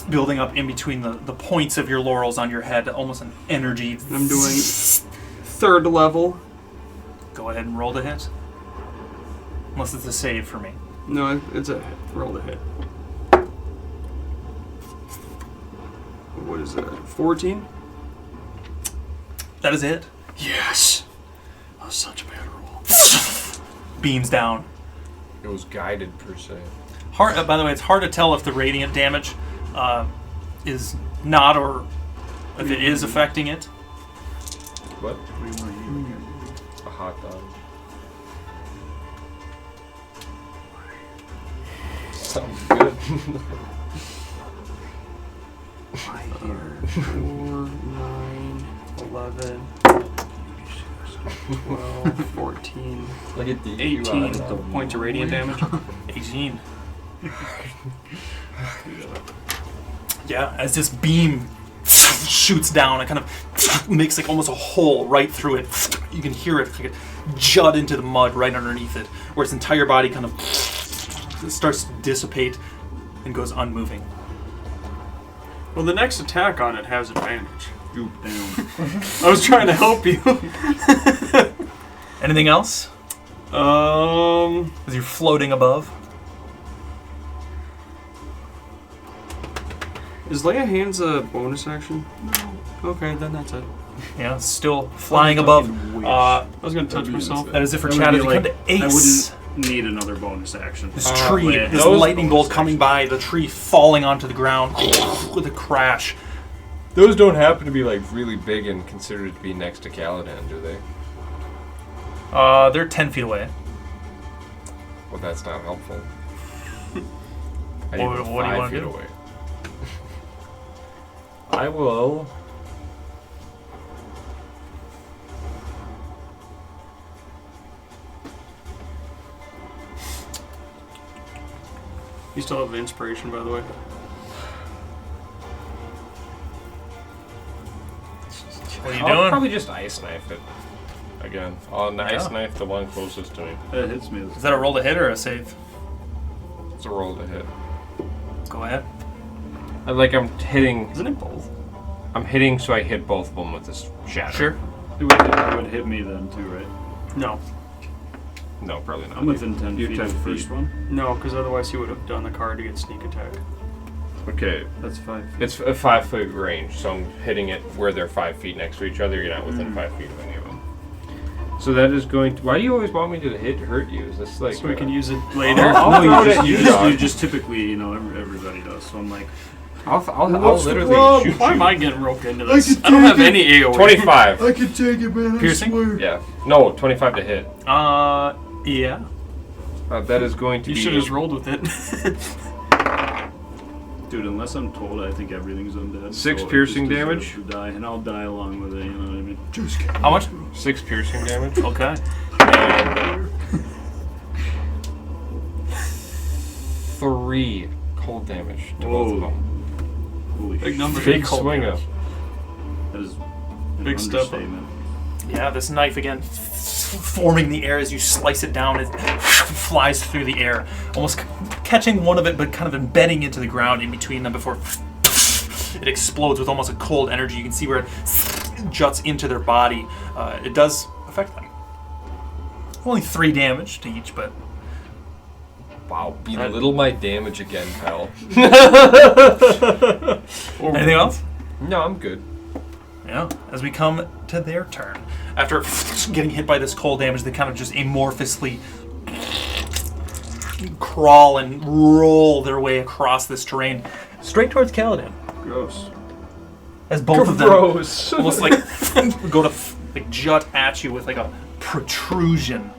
Building up in between the points of your laurels on your head, almost an energy. I'm doing 3rd level. Go ahead and roll to hit. Unless it's a save for me. No, it's a hit. Roll to hit. What is that? 14? That is it. Yes. That was such a bad roll. Beams down. It was guided per se. Hard. By the way, it's hard to tell if the radiant damage is not, or if it is affecting it. What? What do you want to eat? A hot dog. Sounds good. 4, 9, 11, 12, 14, Look at the 18 points of radiant damage. 18. Yeah, as this beam shoots down, it kind of makes like almost a hole right through it. You can hear it like jut into the mud right underneath it, where its entire body kind of starts to dissipate and goes unmoving. Well, the next attack on it has advantage. Goop down. I was trying to help you. Anything else? As you're floating above? Is lay of hands a bonus action? No. Okay, then that's it. Yeah, still flying above. I was gonna touch myself. That is it for That Chad. would As be you come like- to I Ace. wouldn't need another bonus action. This tree, yeah, this those lightning bolt bonus coming by, the tree falling onto the ground with a crash. Those don't happen to be like really big and considered to be next to Kaladan, do they? They're 10 feet away. Well, that's not helpful. I What- need what do you 5 wanna feet do? away. I will. You still have the inspiration, by the way. What are you I'll doing? probably just ice knife it. Again, I'll ice Yeah. knife the one closest to me. That hits me. Is that a roll to hit or a save? It's a roll to hit. Go ahead. I'm hitting. Isn't it both? I'm hitting, so I hit both of them with this shatter. Sure. It would hit me then too, right? No. No, probably not. I'm within 10 You're feet 10 of the first feet. one. No, because otherwise he would have done the card to get sneak attack. Okay, That's 5 feet. it's a 5 foot range, so I'm hitting it where they're 5 feet next to each other. You're not within 5 feet of any of them. So that is going to. Why do you always want me to hurt you? Is this like? So we can use it later. I'll No, throw it you at you, just, dog. you just typically, everybody does. So I'm like, I'll What's the literally problem? shoot Why you. am I getting roped into this? could I don't have take any AoE. 25. I can take it, man. Piercing? I swear. Yeah. No, 25 to hit. Yeah. That is going to You be. should have just rolled with it. dude, unless I'm told, I think everything's undead. 6 so it piercing just deserves damage? to die, and I'll die along with it. You know what I mean? How much? 6 piercing damage. Okay. And 3 cold damage to both of Whoa. them. Holy Big shit. number. Big cold swing up. That is an Big step up. understatement. Yeah, this knife again forming the air as you slice it down. It flies through the air, almost catching one of it, but kind of embedding into the ground in between them before it explodes with almost a cold energy. You can see where it juts into their body. It does affect them. Only 3 damage to each, but Wow, belittle my damage again, pal. anything else? No, I'm good. Yeah, as we come to their turn. After getting hit by this cold damage, they kind of just amorphously crawl and roll their way across this terrain, straight towards Kaladan. Gross. As both of them Gross. almost like go to like jut at you with like a protrusion.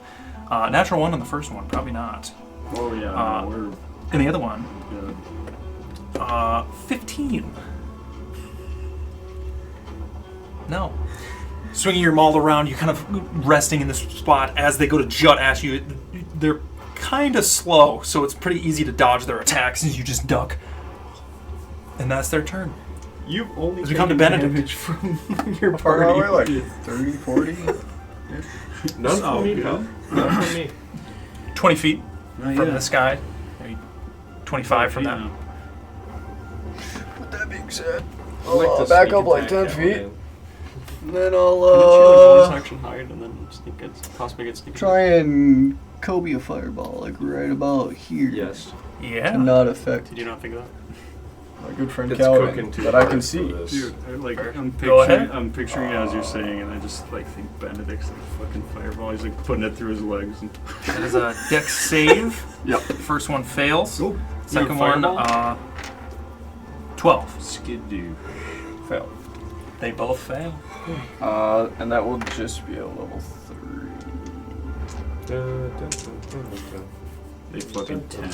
Natural 1 on the first one, probably not. Oh yeah, we're And the other one, good. 15. No. Swinging your maul around, you're kind of resting in this spot as they go to jut at you. They're kind of slow, so it's pretty easy to dodge their attacks as you just duck. And that's their turn. You've only As we come to taken Benedikt. damage from your How far party. are we? Like 30, 40? None Oh, from me, good. pal. None from me. 20 feet Oh, from yeah. this guy. Maybe 25 from that. With that being said, I'd like to back sneak up like attack 10 feet. Kaladan. And then Can I'll you bonus action hide and then sneak it, possibly get sneak. try and Kobe a fireball, like right about here. Yes. To Yeah. not affect Did you not think of that? my good friend It's Kaladan cooking too that I can hard see. for this. Dude, I'm Go ahead. picturing it as you're saying, and I just like think Benedikt's like fucking fireball. He's like putting it through his legs. And That is a dex save. Yep. First one fails. Oh, Second you're a one, fireball? 12. skidoo. Fail. They both fail. And that will just be a level 3. They fucking 10.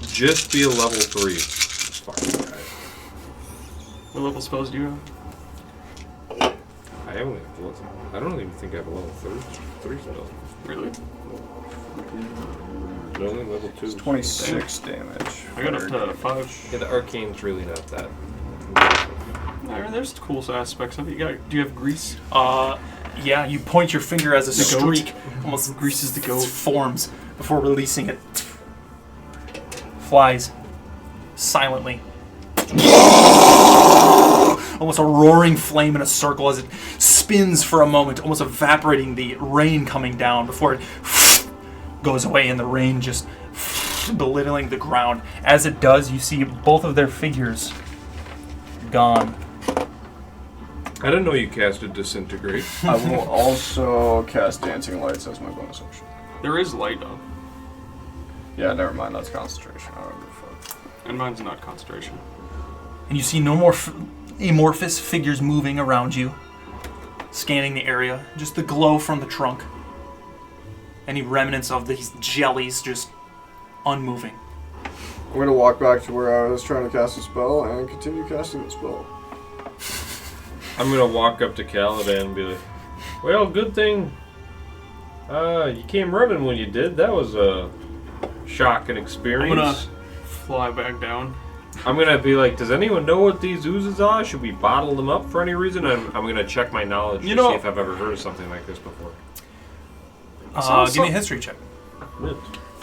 Just be a level 3. This fucking guy. What level spells do you have? I only have I don't even think I have a level 3 spell. Really? No, only level 2. It's 26 damage. I got up to 5. Yeah, the arcane's really not that. There's cool aspects of it. Do you have grease? Yeah, you point your finger as a The goat? streak almost Greases the goat. forms before releasing it. Flies silently. Almost a roaring flame in a circle as it spins for a moment, almost evaporating the rain coming down before it goes away and the rain just belittling the ground. As it does, you see both of their figures gone. I didn't know you casted Disintegrate. I will also cast Dancing Lights as my bonus action. There is light though, Yeah, never mind. That's concentration. I don't give a fuck. and mine's not concentration. And you see no more amorphous figures moving around you, scanning the area. Just the glow from the trunk. Any remnants of these jellies just unmoving. I'm gonna walk back to where I was trying to cast a spell and continue casting the spell. I'm gonna walk up to Kaladan and be like, well, good thing you came running when you did. That was a shocking experience. Fly back down. I'm gonna be like, does anyone know what these oozes are? Should we bottle them up for any reason? I'm gonna check my knowledge to see if I've ever heard of something like this before. Give me a history check.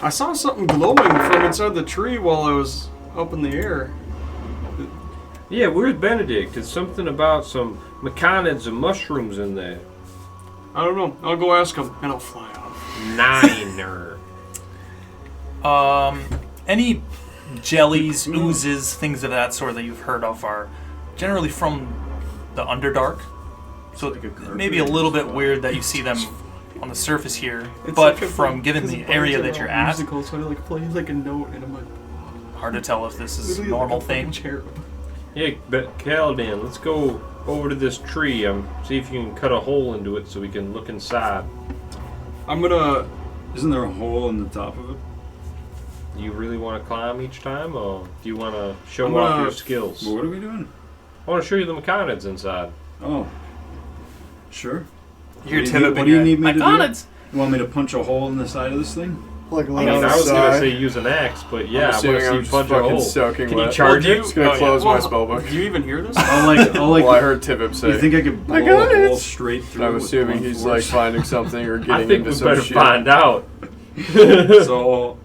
I saw something glowing from inside the tree while I was up in the air. Yeah, where's Benedikt? It's something about some mechanids and mushrooms in there. I don't know. I'll go ask him, and I'll fly off. Niner. Any jellies, oozes, things of that sort that you've heard of are generally from the Underdark. So it may be a little bit weird that you see them on the surface here, but from given the area that you're at, musical, so I like play like a note, and I'm like, hard to tell if this is a literally normal like a fucking thing. cherub. Hey, Kaladan, let's go over to this tree. See if you can cut a hole into it so we can look inside. I'm gonna. Isn't there a hole in the top of it? Do you really want to climb each time, or do you want to show I'm off gonna- your skills? Well, what are we doing? I want to show you the mechanids inside. Oh, sure. You're What do you need me to do? McDonald's. You want me to punch a hole in the side of this thing? Like I mean, I was going to say use an axe, but yeah, I want assuming to I'm see you just punch a fucking hole. soaking Can you wet. charge Well, it? Just gonna close my spellbook. Do you even hear this? I'll like. Well, I heard Tibib say. You think I could blow I got a hole it. straight through? I'm with assuming blunt he's like force? finding something or getting I think into we some better shit. find out. So,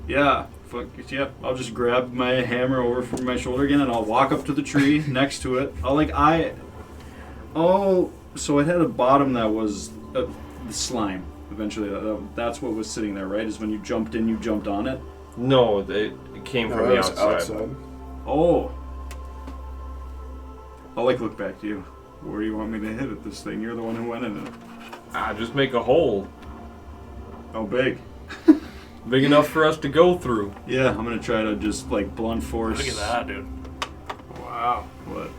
yeah, fuck yeah. I'll just grab my hammer over from my shoulder again, and I'll walk up to the tree next to it. So it had a bottom that was the slime. Eventually, that's what was sitting there, right? Is when you jumped in, you jumped on it. No, it came No, from that the was outside. Oh, I'll look back to you. Where do you want me to hit it? This thing? You're the one who went in it. Just make a hole How big? big enough for us to go through. Yeah, I'm gonna try to just like blunt force. Look at that, dude. Wow. What?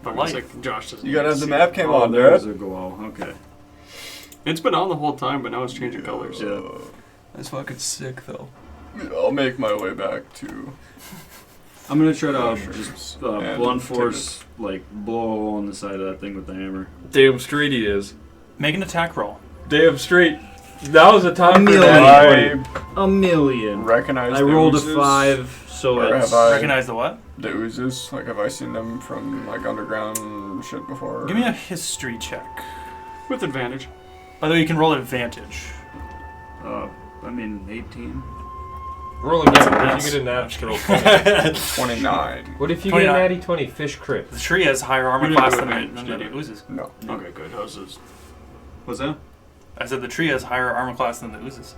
The It's light. like Josh doesn't You gotta have see the it. map came on, there's dude. a glow. Okay. It's been on the whole time, but now it's changing colors. Yeah. That's fucking sick, though. I'll make my way back to. I'm gonna try to Mushrooms just and blunt force, like blow a hole in the side of that thing with the hammer. Damn straight he is. Make an attack roll. Damn straight. That was a time for Million. that. A million. Recognize I the rolled a oozes? 5, so Or it's... have I- Recognize the what? The oozes? Like, have I seen them from, like, underground shit before? Give me a history check. With advantage. By the way, you can roll an advantage. 18. Roll again. What That's if you get a a natural The 29. What if you get a 29. natty 20 fish crit? tree has higher armor You didn't class do than advantage, the did you? oozes. No. Okay, good. How's this? What's that? I said the tree has higher armor class than the oozes.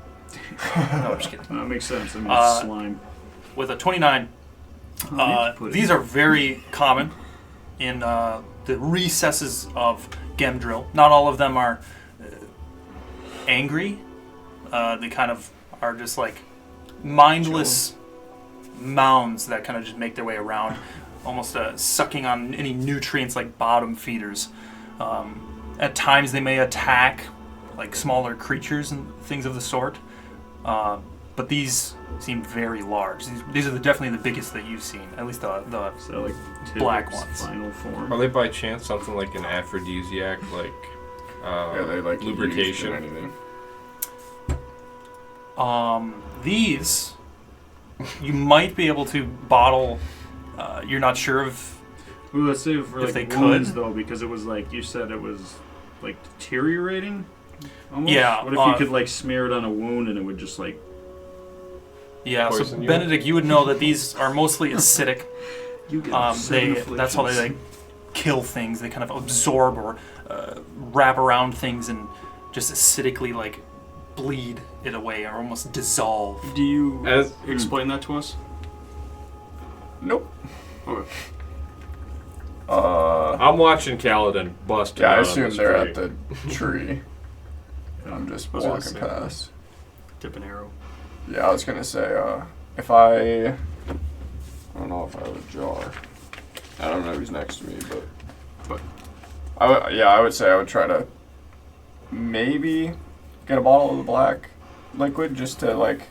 No, I'm just kidding. That makes sense. I mean, Uh, slime. With a 29, put it these are very common in the recesses of Gemdrill. Not all of them are angry. They kind of are just like mindless mounds that kind of just make their way around, almost sucking on any nutrients like bottom feeders. At times they may attack like smaller creatures and things of the sort, but these seem very large. These are definitely the biggest that you've seen, at least the So like black Tibet's ones. Final form. Are they by chance something like an aphrodisiac, like Yeah, they like lubrication? used in anything. These you might be able to bottle. You're not sure of. Well, let's say for If like they wounds could. though, because it was like you said it was like deteriorating. Almost? Yeah, What if you could like smear it on a wound and it would just like? Yeah, so Poison you? Benedikt, you would know that these are mostly acidic. You get That's how they like kill things. They kind of absorb or wrap around things and just acidically like bleed it away or almost dissolve. Do you As- explain that to us? Nope. Okay. I'm watching Kaladan bust. Yeah, I around assume this they're tree. at the tree. And I'm just Was it the walking same past. Tip an arrow. Yeah, I was gonna say, if I don't know if I have a jar. I don't know who's next to me, but I would say I would try to maybe get a bottle of the black liquid just to like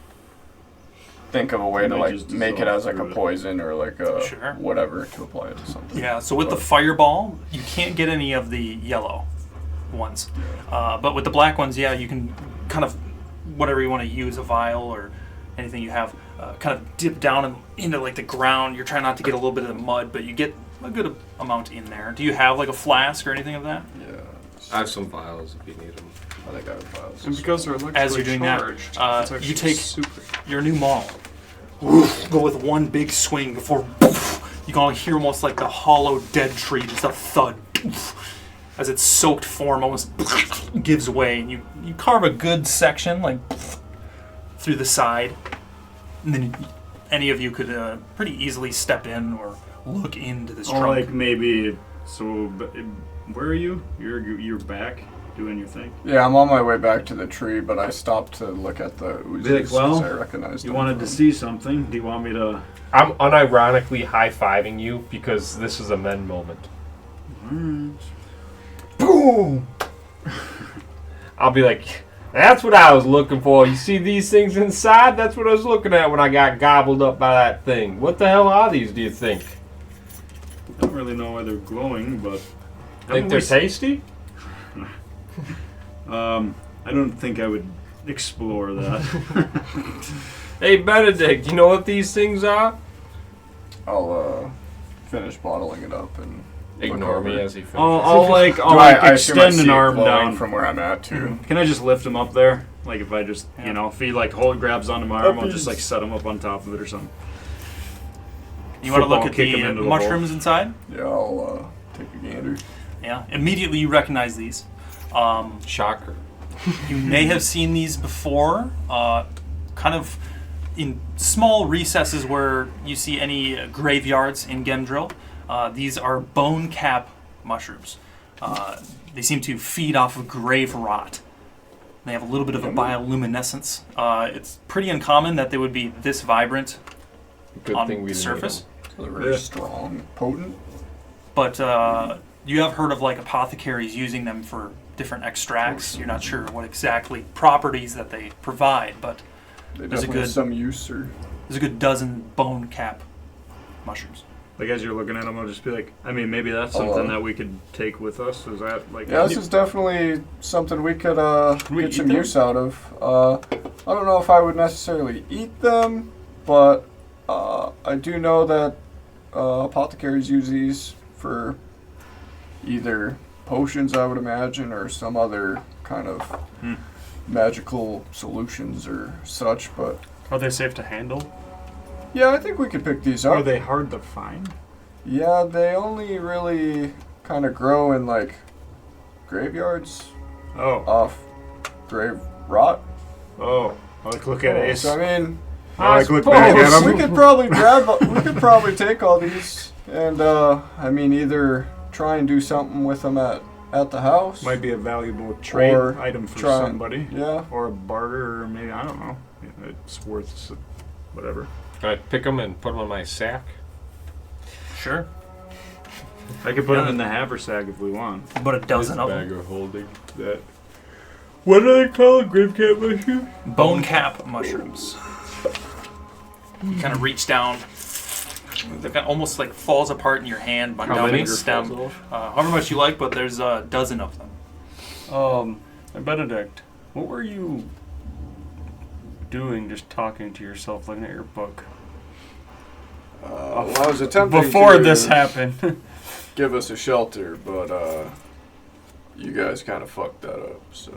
think of a way It to might like just make it dissolve as like a through it. poison or like a Sure. whatever to apply it to something. Yeah, so with the But- fireball, you can't get any of the yellow ones. But with the black ones, yeah, you can kind of, whatever you want to use, a vial or anything you have, kind of dip down into like the ground. You're trying not to get a little bit of the mud, but you get a good amount in there. Do you have like a flask or anything of that? Yeah, I have some vials if you need them. I think I have files. And because they're electrically As you're doing that, charged, it's you actually take super. your new model. Go with one big swing before you can only hear almost like the hollow dead tree, just a thud. As its soaked form almost gives way, and you carve a good section like through the side, and then any of you could pretty easily step in or look into this Or trunk. like maybe so. Where are you? You're back doing your thing. Yeah, I'm on my way back to the tree, but I stopped to look at the oozes Be like, well, since I recognized You them wanted to from- see something. Do you want me to? I'm unironically high-fiving you because this is a men moment. Boom! I'll be like, that's what I was looking for. You see these things inside? That's what I was looking at when I got gobbled up by that thing. What the hell are these, do you think? I don't really know why they're glowing, but Think they're tasty? I don't think I would explore that. Hey, Benedikt, you know what these things are? I'll finish bottling it up and look Ignore over me it. as he finishes. I'll like Do I assume I extend see an it arm glowing down. from where I'm at too. Can I just lift him up there? Like if I just, Yeah. if he like grabs onto my arm, I'll just like set him up on top of it or something. You want to look football at kick him the into the mushrooms inside? Yeah, I'll take a gander. Yeah. Immediately you recognize these. Shocker. You may have seen these before, kind of in small recesses where you see any graveyards in Gemdrill. These are bone cap mushrooms. They seem to feed off of grave rot. They have a little bit of a bioluminescence. It's pretty uncommon that they would be this vibrant Good on thing we the didn't surface. So they're very strong, potent. But you have heard of like apothecaries using them for different extracts. You're not sure what exactly properties that they provide, but They There's a definitely have good- some use, or there's a good dozen bone cap mushrooms. Like as you're looking at them, I'll just be like, I mean, maybe that's something that we could take with us. Is that like? Yeah, this is definitely something we could get some them? use out of. I don't know if I would necessarily eat them, but I do know that apothecaries use these for either potions, I would imagine, or some other kind of magical solutions or such. But Are they safe to handle? yeah, I think we could pick these up. Are they hard to find? Yeah, they only really kind of grow in like graveyards Oh, off grave rot. oh. I like look at Ace. So I mean, I like look back at we him. could probably we could probably take all these and I mean either try and do something with them at the house. Might be a valuable trade Or item for try- somebody, Yeah. or a barter, or maybe I don't know. It's worth whatever. Can I pick them and put them in my sack? Sure. I could put them in the haversack if we want. About a dozen of them. Bag of holding. That. What do they call it? Grave cat mushroom? Bone cap mushrooms. You kind of reach down. They kind of almost like falls apart in your hand by down many? the stem. However much you like, but there's a dozen of them. Benedikt, what were you doing just talking to yourself, looking at your book? Well, I was attempting Before to this happened. give us a shelter, but you guys kind of fucked that up. So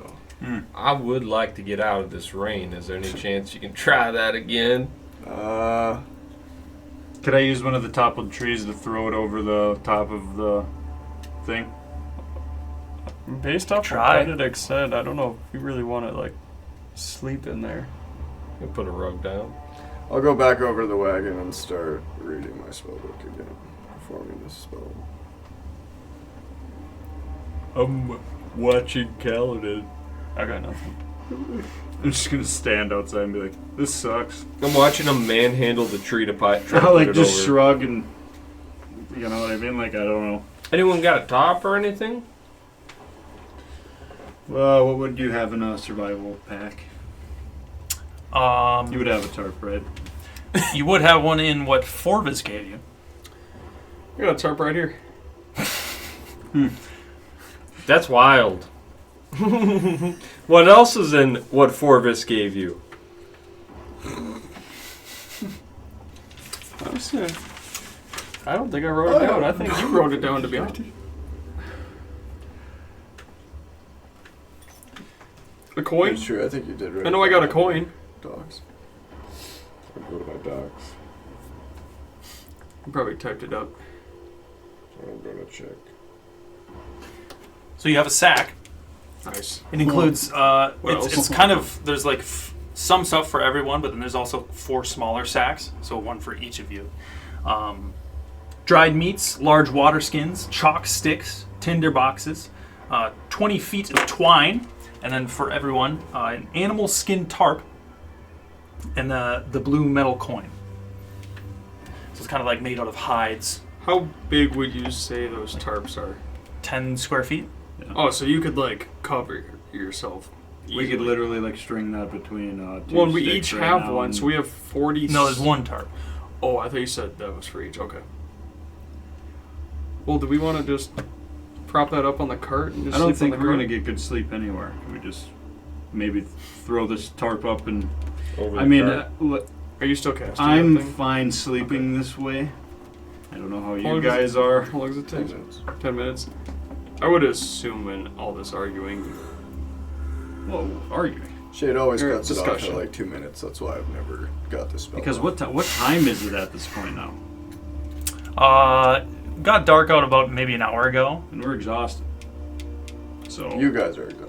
I would like to get out of this rain. Is there any chance you can try that again? Could I use one of the toppled trees to throw it over the top of the thing? Based off Try. what Benedikt said, I don't know if you really want to, like, sleep in there. You can put a rug down. I'll go back over to the wagon and start reading my spellbook again, performing this spell. I'm watching Kaladan. I got nothing. I'm just gonna stand outside and be like, "This sucks." I'm watching him manhandle the tree to try to I'll put like it just over. shrug and, you know what I mean? Like I don't know. Anyone got a top or anything? Well, what would you have in a survival pack? You would have a tarp, right? You would have one in what Forvis gave you. I got a tarp right here. That's wild. What else is in what Forvis gave you? I don't think I wrote it down. I think you wrote it down, to be honest. A coin? It's true, I think you did right. I know I got a coin. Dogs. I'll go to my dogs. I probably typed it up. I'm gonna check. So you have a sack. Nice. It includes, What it's else? kind of, there's like some stuff for everyone, but then there's also 4 smaller sacks, so one for each of you. Dried meats, large water skins, chalk sticks, tinder boxes, 20 feet of twine, and then for everyone, an animal skin tarp, and the blue metal coin. So it's kind of like made out of hides, How big would you say those tarps are? 10 square feet. Oh, so you could, like, cover yourself. We could literally like string that between two Well, we sticks each right have now one, and- so we have 40. No, there's one tarp. Oh, I thought you said that was for each. Okay. Well, do we want to just prop that up on the cart and just I don't sleep think on the we're cart? gonna get good sleep anywhere. Can we just maybe throw this tarp up and? Over I the mean, cart? Are you still casting? I'm that thing? fine sleeping this way. I don't know how How you long does guys are. How long does it 10 take? minutes. 10 minutes. I would assume in all this arguing. Whoa, arguing. Shade always Or cuts it off discussion. at like 2 minutes. That's why I've never got this spell. Because off. what time is it at this point now? Got dark out about maybe an hour ago. And we're exhausted. So You guys are exhausted.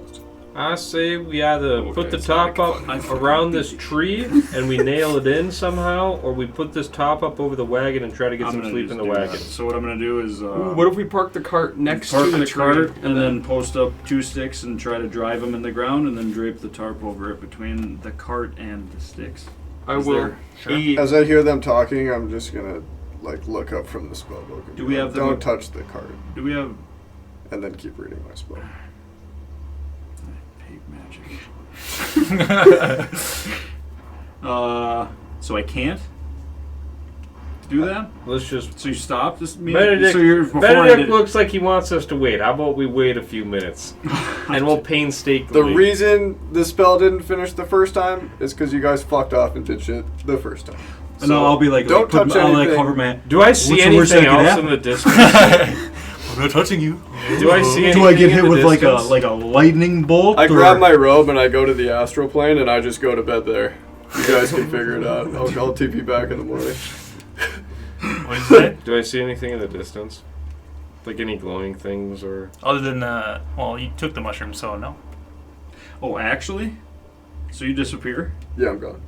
I say we either Okay, put the it's top not up like around this tree and we nail it in somehow, or we put this top up over the wagon and try to get I'm some gonna sleep just in the do wagon. that. So what I'm gonna do is Ooh, what if we park the cart next park to the tree cart and then post up 2 sticks and try to drive them in the ground and then drape the tarp over it between the cart and the sticks. I Is will there- eat. As I hear them talking, I'm just gonna like look up from the spellbook. And Do be we like, have the- Don't touch the card, Do we have and then keep reading my spell. I hate magic. So I can't? do that? Let's just. So you stop this meeting? Benedikt, So you're, before Benedikt looks like he wants us to wait. How about we wait a few minutes? And we'll painstakingly. The reason the spell didn't finish the first time is because you guys fucked off and did shit the first time. And then I'll be like, don't touch I'll anything. hover my. Do I see What's the worst anything that could else in happen? the distance? I'm not touching you. Do I see anything Do I get in hit the with distance? like a lightning bolt? I or- grab my robe and I go to the astral plane and I just go to bed there. You guys can figure it out. I'll TP back in the morning. What did you say? Do I see anything in the distance? Like any glowing things or? Other than, well, you took the mushroom, so no. Oh, actually? So you disappear? Yeah, I'm gone.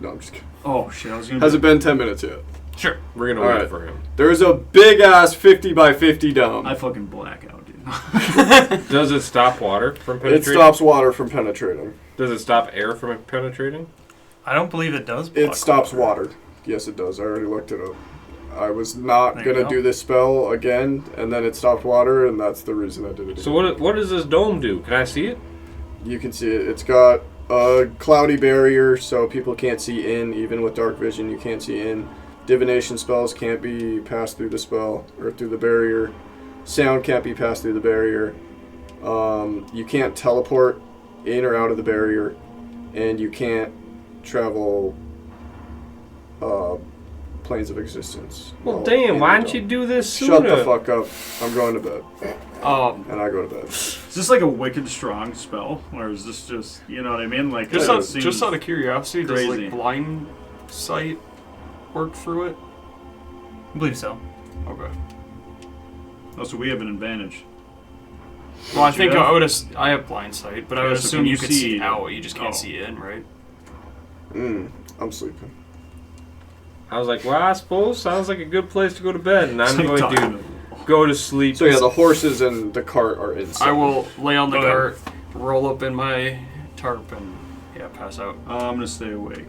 No, I'm just kidding. Oh, shit. I was going Hasn't been 10 minutes yet. Sure. We're gonna All wait right. for him. There's a big ass 50 by 50 dome. I fucking black out, dude. Does it stop water from It penetrating? stops water from penetrating. Does it stop air from penetrating? I don't believe it does. It block stops water. Yes, it does. I already looked it up. I was not There you gonna go. do this spell again, and then it stopped water, and that's the reason I did it. So again. what does this dome do? Can I see it? You can see it. It's got a cloudy barrier, so people can't see in. Even with dark vision, you can't see in. Divination spells can't be passed through the spell or through the barrier. Sound can't be passed through the barrier. You can't teleport in or out of the barrier, and you can't travel planes of existence. Well, while damn! in Why the didn't you dome. do this sooner? Shut the fuck up! I'm going to bed, and I go to bed. Is this like a wicked strong spell? Or is this just, you know what I mean? Like, Just it out, seems just out of curiosity, does crazy. like blind sight work through it? I believe so. Okay. Oh, so we have an advantage. Well, I Don't you think have? I have blind sight, but I Yeah, would so assume can you you could see- see out. You just can't Oh. see in, right? I'm sleeping. I was like, well, I suppose sounds like a good place to go to bed, and I'm It's like going talking to go to sleep. So yeah, the horses and the cart are inside. I will lay on the Okay. cart, roll up in my tarp, and pass out. I'm gonna stay awake.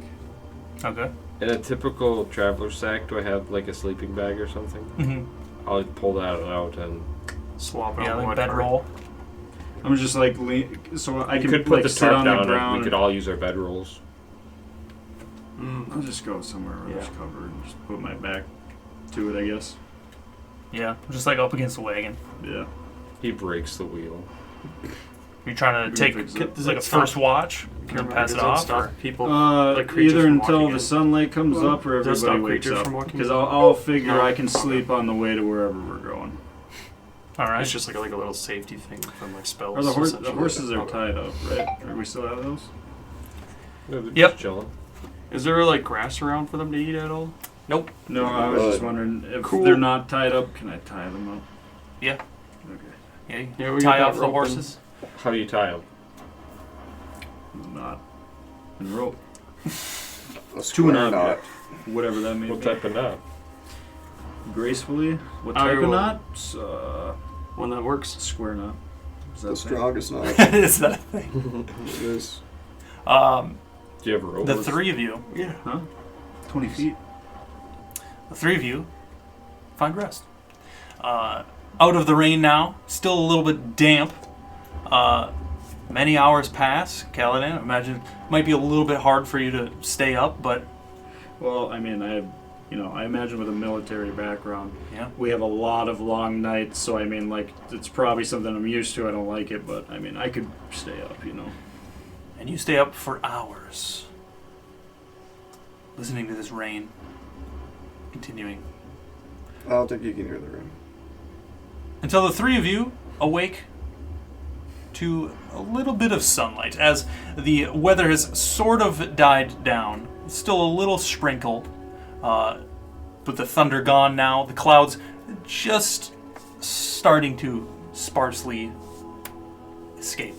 Okay. In a typical traveler sack, do I have like a sleeping bag or something? Mm-hmm. I'll pull that out and Swap it Yeah, on like one bed cart. roll. I'm just like so I you can could put like the sit tarp on down the and ground. we could all use our bed rolls. I'll just go somewhere where there's Yeah. cover and just put my back to it, I guess. Yeah, just like up against the wagon. Yeah. He breaks the wheel. You're trying to We take can fix it. like a Does it first stop- watch and then pass it Does that off. stop Or? people. Like creatures either from until walking the in. sunlight comes up or Does it everybody stop wakes creatures up. from walking Because in? I'll figure No. I can sleep on the way to wherever we're going. All right. It's just like a little safety thing from like spells. Or the essentially. horses are Okay. tied up, right? Or we still have those? Yeah, they're Yep. just chilling. Is there like grass around for them to eat at all? Nope. No, I was just wondering if Cool. they're not tied up, can I tie them up? Yeah. Okay. Yeah. You Yeah, we tie got off the rope horses. How do you tie them? Knot and rope. A To square an knot. object. Whatever that may What be. type of knot? Gracefully. What I type of will- knot? One that works. Square knot. Is that The the thing? strongest knot. Is that a thing? It is. Do you have a rope? The three of you. Yeah. Huh? 20 feet. The three of you find rest. Out of the rain now, still a little bit damp. Many hours pass, Kaladan. I imagine it might be a little bit hard for you to stay up, but Well, I mean, I imagine with a military background, yeah. we have a lot of long nights, so I mean, like, it's probably something I'm used to. I don't like it, but I mean, I could stay up, you know. And you stay up for hours, listening to this rain continuing. I don't think you can hear the rain. Until the three of you awake to a little bit of sunlight as the weather has sort of died down. It's still a little sprinkled, with the thunder gone now. The clouds just starting to sparsely escape.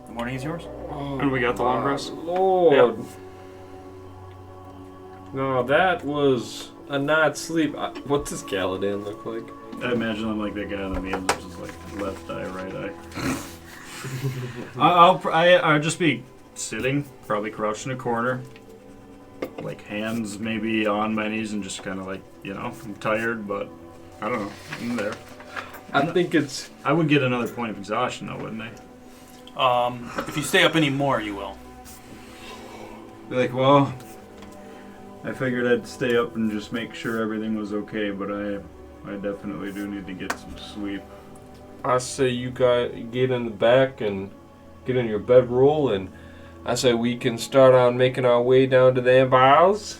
The morning is yours. And we got the long rest. Lord. Yep. No, that was a not sleep. What does Kaladan look like? I imagine I'm like that guy on the memes, which is like left eye, right eye. I'll just be sitting, probably crouched in a corner, like hands maybe on my knees, and just kind of like, you know, I'm tired, but I don't know, I'm there. I think it's. I would get another point of exhaustion though, wouldn't I? If you stay up any more, you will. Be like, well, I figured I'd stay up and just make sure everything was okay, but I definitely do need to get some sleep. I say you guys get in the back and get in your bedroll, and I say we can start on making our way down to the Ambiles.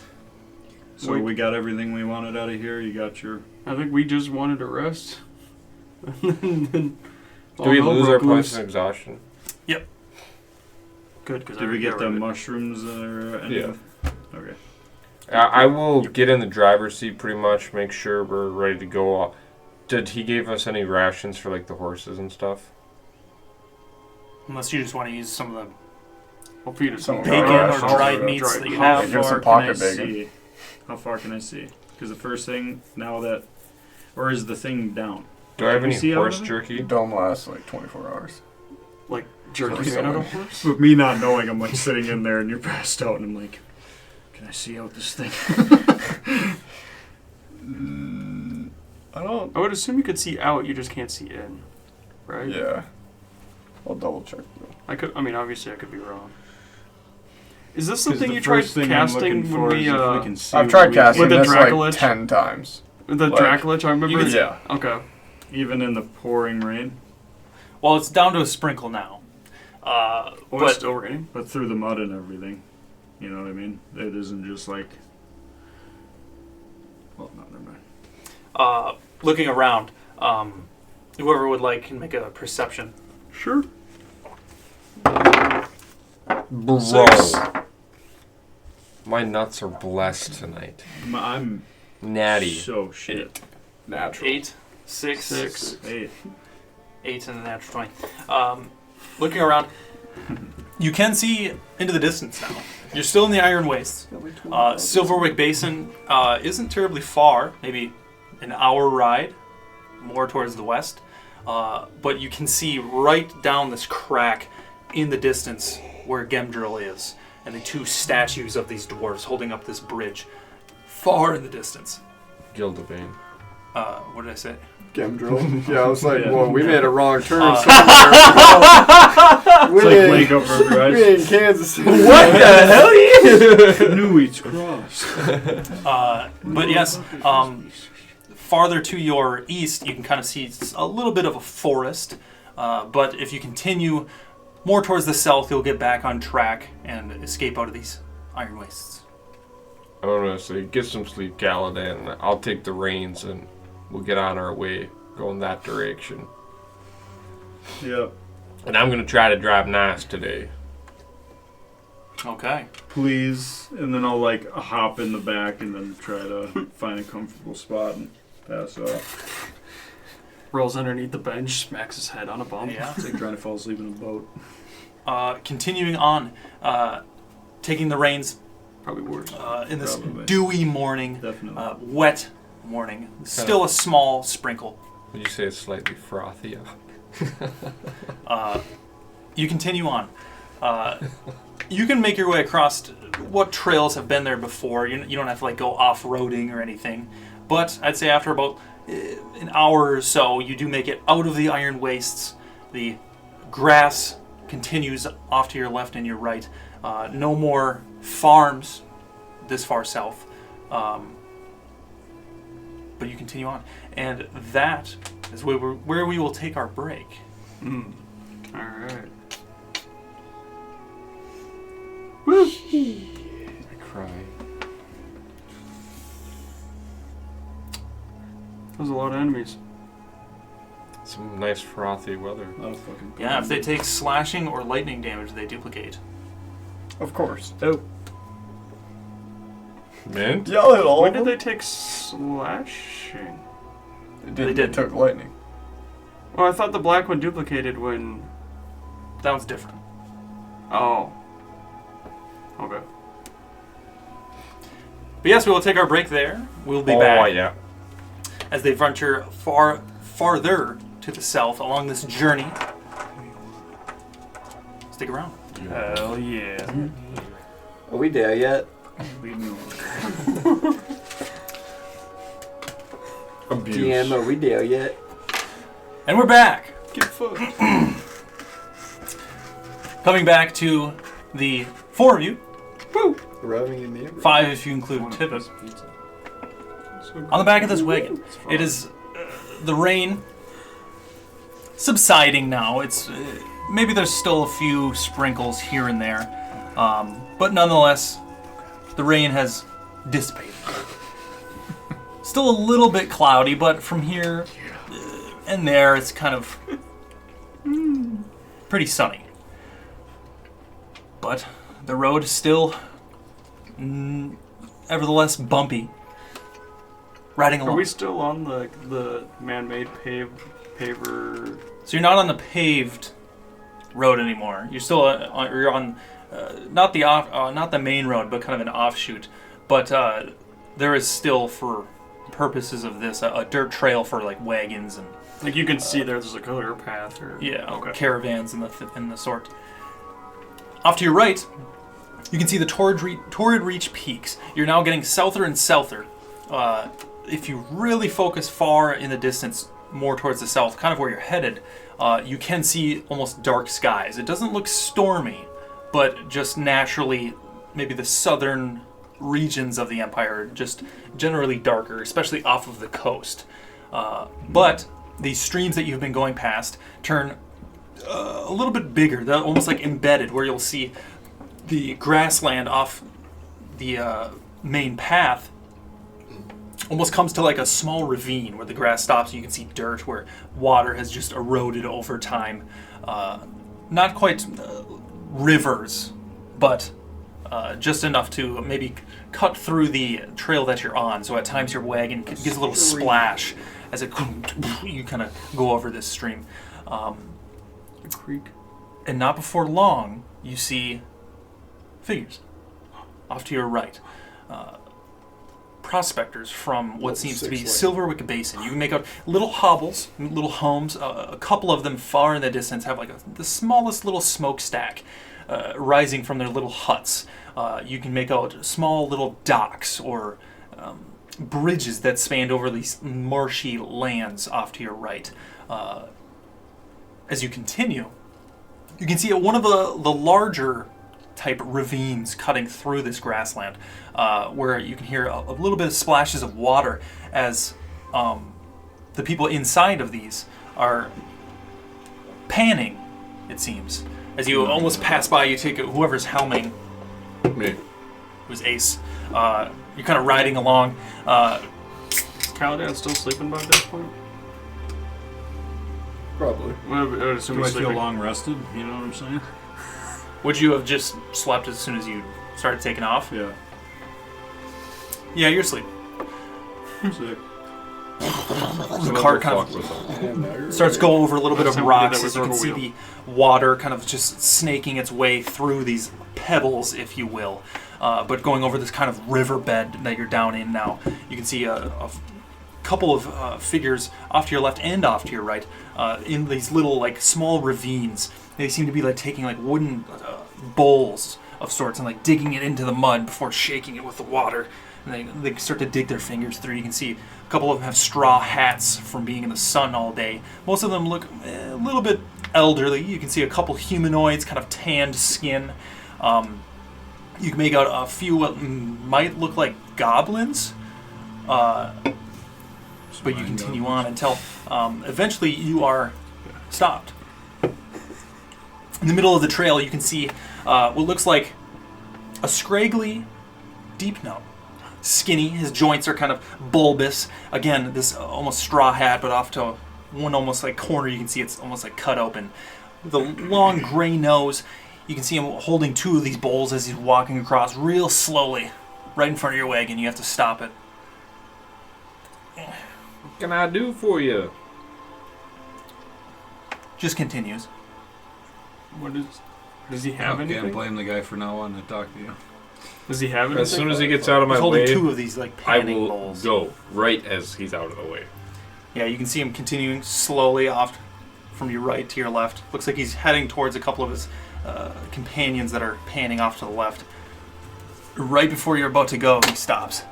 So we got everything we wanted out of here. You got your. I think we just wanted to rest. Do we lose our points of exhaustion? Good, because Did we get the mushrooms or anything? Yeah. Okay. I will get in the driver's seat pretty much, make sure we're ready to go. Did he give us any rations for like the horses and stuff? Unless you just want to use some of the I'll feed it Some bacon Alright, or sounds dried good. meats that you How have. Here's far some can I pocket bacon. see? How far can I see? Because the first thing now that, or is the thing down? Do I have Can we any see out horse of it? jerky? Don't last like 24 hours. like jerky Sorry. out of horse. But me not knowing, I'm like sitting in there and you're passed out, and I'm like, can I see out this thing? I don't. I would assume you could see out, you just can't see in, right? Yeah. I'll double check though. I could. I mean, obviously, I could be wrong. Is this 'Cause something the you tried first thing I'm casting looking when for we is if we can see I've what tried we casting With the this Dracolich? like 10 times. the like- Dracolich? I remember. Yeah. Okay. even in the pouring rain, Well, it's down to a sprinkle now. Oh, it's But still raining. but through the mud and everything. You know what I mean? It isn't just like. Well, no, never mind. looking around, whoever would like can make a perception. Sure. Bro. 6. My nuts are blessed tonight. I'm Natty. so shit. Natural. 8, 6, 6. 8. 8 and a natural 20. Looking around, you can see into the distance now. You're still in the Iron Wastes. Silverwick Basin isn't terribly far, maybe an hour ride more towards the west. But you can see right down this crack in the distance where Gemdrill is, and the two statues of these dwarves holding up this bridge far in the distance. Gildebane. What did I say? Gemdrill. Yeah, I was like, Yeah. well, we made a wrong turn somewhere. It's like Lake of River we in Kansas City. What the hell you? New Eats Cross. But yes, farther to your east, you can kind of see a little bit of a forest. But if you continue more towards the south, you'll get back on track and escape out of these Iron Wastes. I'm gonna say, get some sleep, Kaladan. I'll take the reins and we'll get on our way, going that direction. Yep. And I'm gonna try to drive nice today. Okay. Please. And then I'll like hop in the back and then try to find a comfortable spot and pass out. Rolls underneath the bench, smacks his head on a bump. Yeah. It's like trying to fall asleep in a boat. Continuing on, taking the reins Probably worse. in this Probably. dewy morning, Definitely. wet morning. Still a small sprinkle. Would you say it's slightly frothy? You continue on. You can make your way across what trails have been there before. You don't have to like go off-roading or anything. But I'd say after about an hour or so, you do make it out of the Iron Wastes. The grass continues off to your left and your right. No more farms this far south. But you continue on. And that is where we will take our break. Alright. I cry. There's a lot of enemies. Some nice frothy weather. A lot of fucking Yeah, if they take slashing or lightning damage, they duplicate. Of course. Mint? Yell at all When of did them. they take slashing? They did. took lightning. Oh, I thought the black one duplicated when... That one's different. Oh. Okay. But yes, we will take our break there. We'll be Oh, back yeah. as they venture farther to the south along this journey. Stick around. Hell yeah. Are we there yet? Leave me alone. Abuse. DM, are we there yet? And we're back. Get fucked. Coming back to the four of you. Rubbing in the amber. 5 if you include Tippet. On the back of this wagon, it is the rain subsiding now. It's maybe there's still a few sprinkles here and there, but nonetheless, the rain has dissipated. Still a little bit cloudy, but from here and there, it's kind of pretty sunny. But the road is still, nevertheless, bumpy. Riding along. Are we still on the man-made paver? So you're not on the paved road anymore. You're still you're on not the main road, but kind of an offshoot. But there is still, for purposes of this, a dirt trail for like wagons and Like you can see there's a clear path, or caravans and the sort. Off to your right, you can see the Torrid Reach peaks. You're now getting souther and souther. If you really focus far in the distance, more towards the south, kind of where you're headed, you can see almost dark skies. It doesn't look stormy, but just naturally, maybe the southern regions of the Empire are just generally darker, especially off of the coast. But these streams that you've been going past turn a little bit bigger. They're almost like embedded, where you'll see the grassland off the main path almost comes to like a small ravine where the grass stops and you can see dirt where water has just eroded over time. Not quite rivers, but just enough to maybe cut through the trail that you're on. So at times your wagon gets a little splash as it you kind of go over this stream. a creek. And not before long, you see figures off to your right. Prospectors from what seems to be Silverwick Basin. You can make out little hovels, little homes. A couple of them far in the distance have like the smallest little smokestack rising from their little huts. You can make out small little docks or bridges that spanned over these marshy lands off to your right. As you continue, you can see one of the larger type ravines cutting through this grassland, where you can hear a little bit of splashes of water as the people inside of these are panning, it seems. As you almost pass by, you take whoever's helming. Me. Who's Ace. You're kind of riding along. Kaladan still sleeping by this point? Probably. I would assume Do I he's feel sleeping. long rested? You know what I'm saying? Would you have just slept as soon as you started taking off? Yeah. Yeah, you're asleep. Sick. The cart kind of starts going over a little bit of rocks as you can see the water kind of just snaking its way through these pebbles, if you will. But going over this kind of riverbed that you're down in now, you can see a couple of figures off to your left and off to your right in these little like small ravines. They seem to be like taking like wooden bowls of sorts and like digging it into the mud before shaking it with the water. And they start to dig their fingers through. You can see a couple of them have straw hats from being in the sun all day. Most of them look a little bit elderly. You can see a couple humanoids, kind of tanned skin. You can make out a few what might look like goblins. But you continue on until eventually you are stopped. In the middle of the trail, you can see what looks like a scraggly deep gnome. Skinny, his joints are kind of bulbous. Again, this almost straw hat, but off to one almost like corner, you can see it's almost like cut open. With a long gray nose, you can see him holding two of these bowls as he's walking across real slowly, right in front of your wagon. You have to stop it. What can I do for you? Just continues. Does he have anything? Can't blame the guy for not wanting to talk to you. Does he have anything? As soon as he gets out of my He's holding way, two of these like I panning will bowls. go right as he's out of the way. Yeah, you can see him continuing slowly off from your right to your left. Looks like he's heading towards a couple of his companions that are panning off to the left. Right before you're about to go, he stops.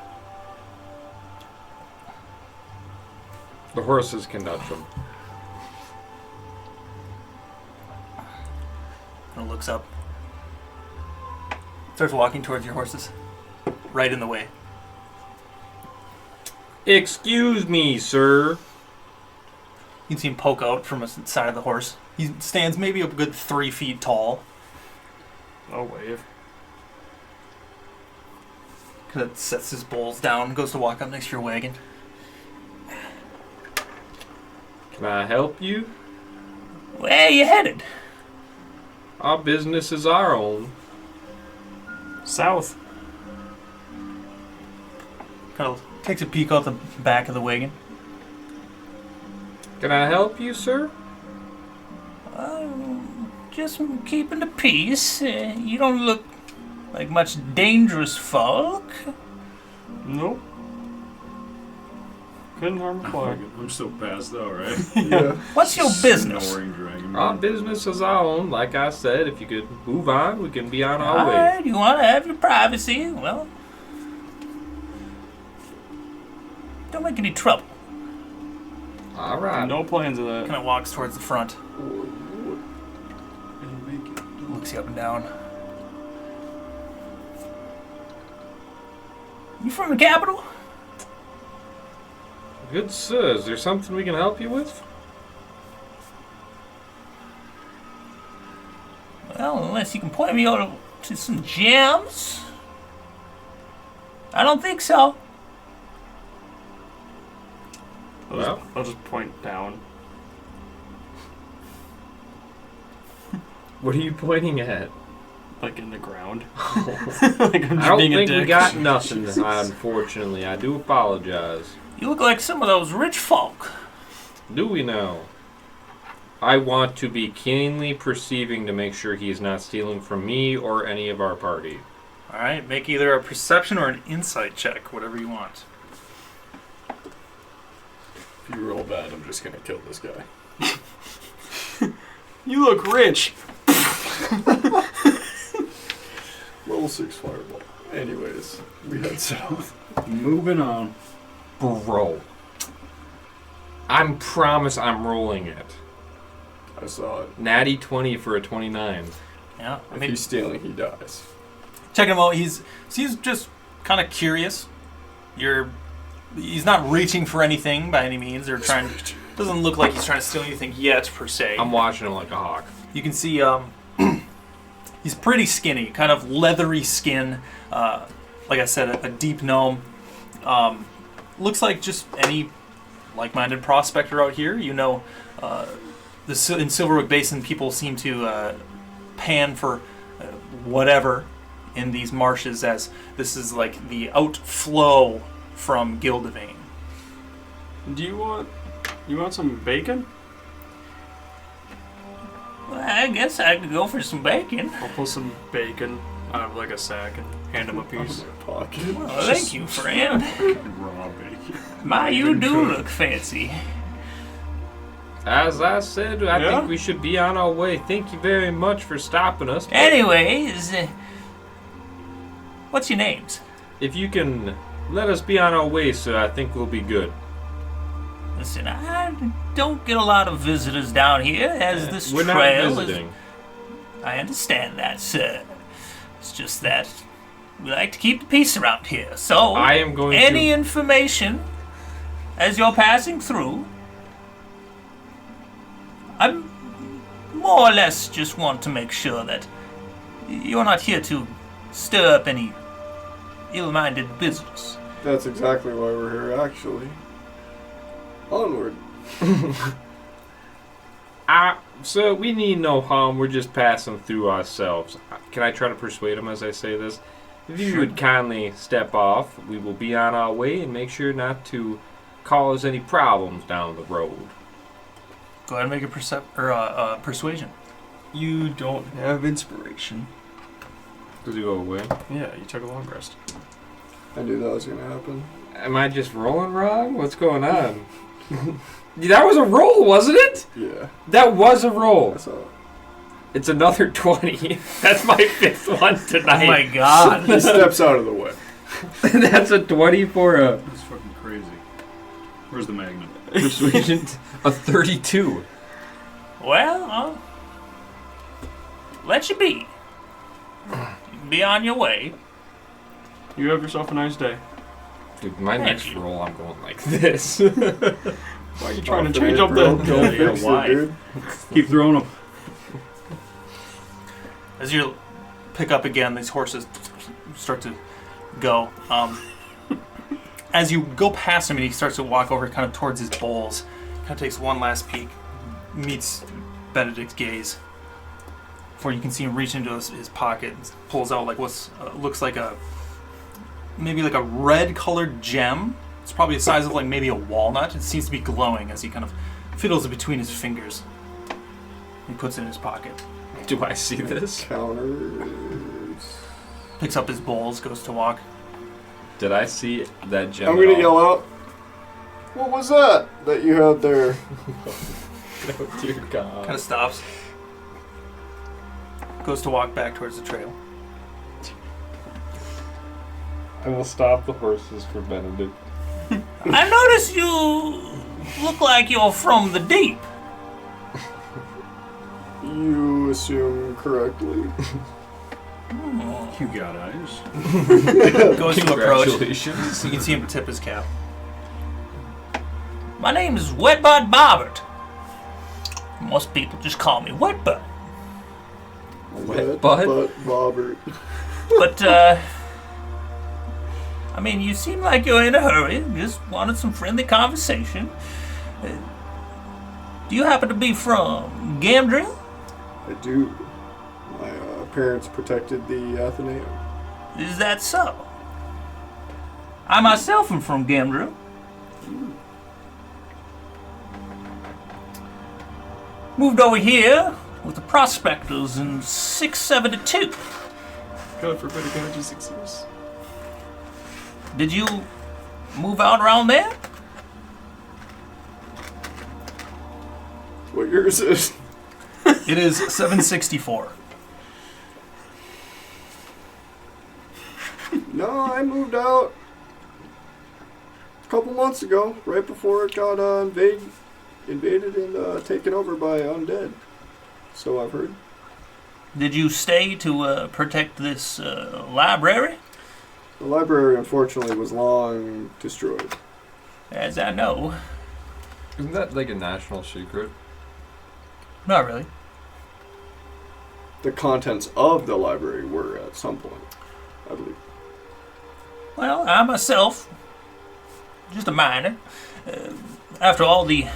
The horses can touch him. And looks up. Starts walking towards your horses. right in the way. Excuse me, sir. You can see him poke out from the side of the horse. He stands maybe a good 3 feet tall. I'll wave. Kind of sets his bowls down, goes to walk up next to your wagon. Can I help you? Where are you headed? Our business is our own. South. Kind of takes a peek out the back of the wagon. Can I help you, sir? Just keeping the peace. You don't look like much dangerous folk. Nope. Couldn't harm a fly. I'm still passed out, right? Yeah. What's your business? Snoring dragon. Our business is our own. Like I said, if you could move on, we can be on our way. Alright, you want to have your privacy? Well, don't make any trouble. All right. No plans of that. Kind of walks towards the front. Looks you up and down. You from the capital? Good sir, is there something we can help you with? Well, unless you can point me over to some gems. I don't think so. I'll just point down. What are you pointing at? Like in the ground. Like I'm just I don't being a think we dick. got nothing, unfortunately. I do apologize. You look like some of those rich folk. Do we now? I want to be keenly perceiving to make sure he is not stealing from me or any of our party. Alright, make either a perception or an insight check, whatever you want. If you roll bad, I'm just gonna kill this guy. You look rich. Level 6 fireball. Anyways, we head south. Moving on. Bro. I promise I'm rolling it. I saw it. Natty 20 for a 29. Yeah, I If mean, he's stealing, he dies. checking him out. He's just kind of curious. He's not reaching for anything by any means. Or trying. Doesn't look like he's trying to steal anything yet per se. I'm watching it like a hawk. You can see he's pretty skinny, kind of leathery skin. Like I said, a deep gnome. Looks like just any like-minded prospector out here. You know, in Silverwick Basin, people seem to pan for whatever in these marshes, as this is like the outflow from Gildevane. Do you want some bacon? Well, I guess I could go for some bacon. I'll pull some bacon out of like a sack and hand him a piece. Pocket. Well, thank you, friend. Raw bacon. My, you do look fancy. As I said, I Yeah? think we should be on our way. Thank you very much for stopping us. Anyways, what's your names? If you can let us be on our way, sir, I think we'll be good. Listen, I don't get a lot of visitors down here, as this We're not trail visiting. is... I understand that, sir. It's just that we like to keep the peace around here. So, I am going any to... information as you're passing through, I'm more or less just want to make sure that you're not here to stir up any ill-minded business. That's exactly why we're here, actually. Onward. So we need no harm. We're just passing through ourselves. Can I try to persuade him as I say this? If you would kindly step off, we will be on our way and make sure not to cause any problems down the road. Go ahead and make a persuasion. You don't have inspiration. Does he go away? Yeah, you took a long rest. I knew that was gonna happen. Am I just rolling wrong? What's going on? That was a roll, wasn't it? Yeah. That was a roll. I saw it. It's another 20. That's my 5th one tonight. Oh my god. He steps out of the way. That's a 20 for a That's fucking crazy. Where's the magnet? persuasion. A 32. Well, let you be. You can be on your way. You have yourself a nice day. Dude, my next roll, I'm going like this. Why are you trying to change up the... Don't fix it, dude. Keep throwing them. As you pick up again, these horses start to go. As you go past him and he starts to walk over kind of towards his bowls, kind of takes one last peek, meets Benedikt's gaze. Before you can see him reach into his pocket and pulls out like what's looks like maybe like a red colored gem. It's probably the size of like maybe a walnut. It seems to be glowing as he kind of fiddles it between his fingers. He puts it in his pocket. Do I see this? Counters. Picks up his bowls, goes to walk. Did I see that gem? I'm gonna yell out. What was that you had there? Oh, dear God. Kind of stops. Goes to walk back towards the trail. I will stop the horses for Benedikt. I notice you look like you're from the deep. You assume correctly. You got eyes. Goes to approach. Congratulations. You can see him tip his cap. My name is Wetbutt Bobbert. Most people just call me Wetbutt. Wet But butt? Robert. But, I mean, you seem like you're in a hurry. Just wanted some friendly conversation. Do you happen to be from Gamdrill? I do. My parents protected the Athenaeum. Is that so? I myself am from Gamdrill. Moved over here with the prospectors in 672. God forbid it got you 6 years. Did you move out around there? What year is it? It is 764. No, I moved out a couple months ago, right before it got invaded and taken over by undead. So I've heard. Did you stay to protect this library? The library, unfortunately, was long destroyed. As I know. Isn't that like a national secret? Not really. The contents of the library were at some point, I believe. Well, I myself, just a miner. After all the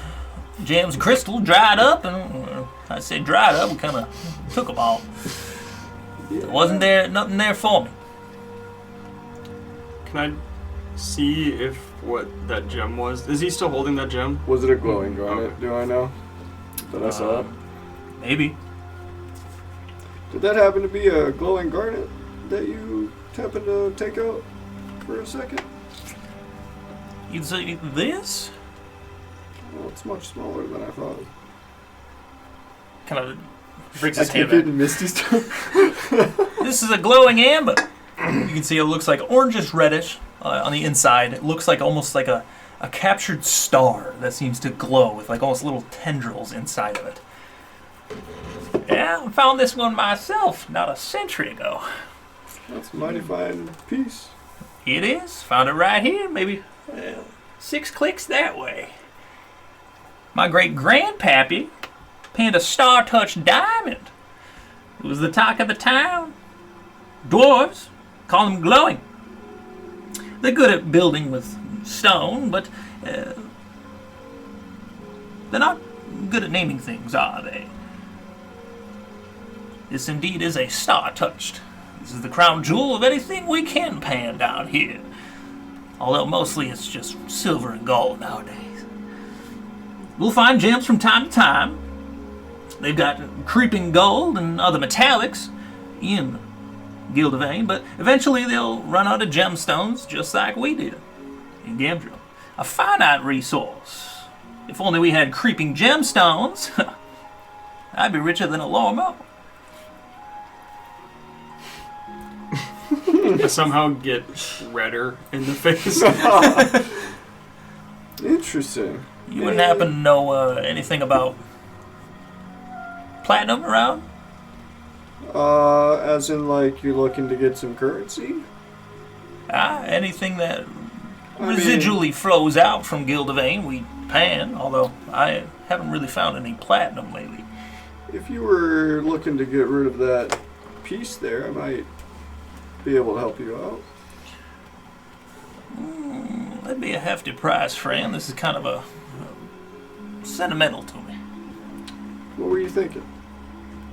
gems and crystals dried up, and I'd say dried up, we kind of took them all. Yeah. Wasn't there nothing there for me? Can I see if what that gem was? Is he still holding that gem? Was it a glowing garnet? Okay. Do I know? That I saw it? Maybe. Did that happen to be a glowing garnet that you happened to take out for a second? You'd say this? Well, it's much smaller than I thought. Kind of brings I his hand keep back. getting misty stuff. This is a glowing amber. You can see it looks like orangish reddish on the inside. It looks like almost like a captured star that seems to glow with like almost little tendrils inside of it. Yeah, I found this one myself not a century ago. That's a mighty fine piece. It is. Found it right here. Maybe 6 clicks that way. My great-grandpappy pinned a star-touched diamond. It was the talk of the town. Dwarves call them glowing. They're good at building with stone, but they're not good at naming things, are they? This indeed is a star-touched. This is the crown jewel of anything we can pan down here. Although mostly it's just silver and gold nowadays. We'll find gems from time to time. They've got creeping gold and other metallics in Gildavane, but eventually they'll run out of gemstones just like we did in Gamdrill. A finite resource. If only we had creeping gemstones, I'd be richer than a Lourmoux. I somehow get redder in the face. Interesting. You wouldn't happen to know anything about platinum around? As in, like, you're looking to get some currency? Anything that residually flows out from Gildavane, we pan, although I haven't really found any platinum lately. If you were looking to get rid of that piece there, I might be able to help you out. That'd be a hefty price, friend. This is kind of a sentimental to me. What were you thinking?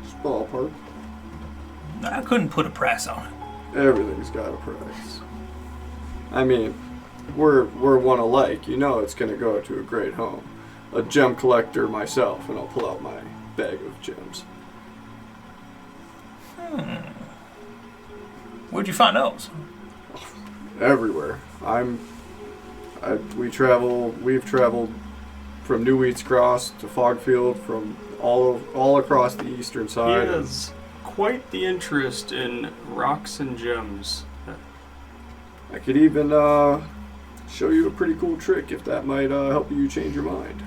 Just ballpark. I couldn't put a price on it. Everything's got a price. I mean, we're one alike. You know it's going to go to a great home. A gem collector myself, and I'll pull out my bag of gems. Where'd you find those? Everywhere. We've traveled from New Wheats Cross to Fogfield, from all across the eastern He side. has quite the interest in rocks and gems. I could even show you a pretty cool trick if that might help you change your mind.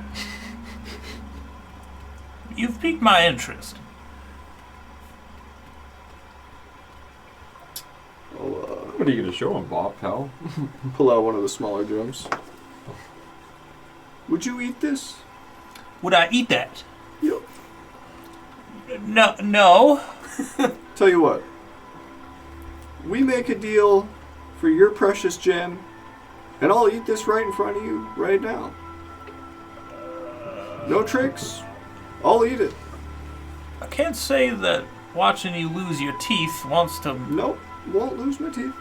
You've piqued my interest. I'll What are you gonna show him, Bob, pal? pull out one of the smaller gems. Would you eat this? Would I eat that? Yep. No. Tell you what. We make a deal for your precious gem, and I'll eat this right in front of you right now. No tricks. I'll eat it. I can't say that watching you lose your teeth wants to... Nope. Won't lose my teeth.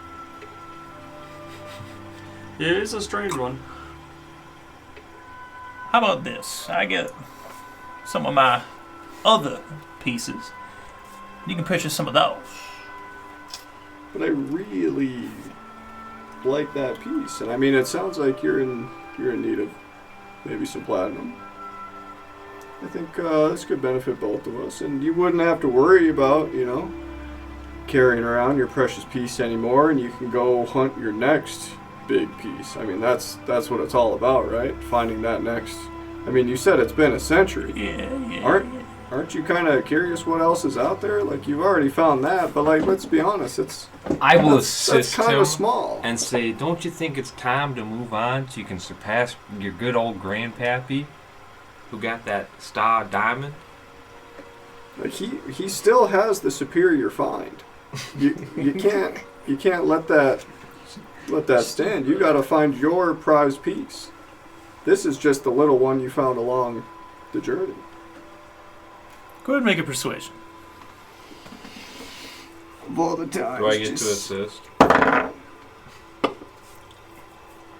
It is a strange one. How about this? I get some of my other pieces. You can purchase some of those. But I really like that piece. And I mean, it sounds like you're in need of maybe some platinum. I think this could benefit both of us. And you wouldn't have to worry about, carrying around your precious piece anymore, and you can go hunt your next big piece. I mean, that's what it's all about, right? Finding that next. I mean, you said it's been a century. Yeah. Aren't you kind of curious what else is out there? Like, you've already found that, but like, let's be honest, I will that's assist kind him of small. and say, don't you think it's time to move on so you can surpass your good old grandpappy who got that star diamond? Like, he still has the superior find. You can't let that stand. You got to find your prize piece. This is just the little one you found along the journey. Go ahead and make a persuasion. Of all the times. Do I get to assist?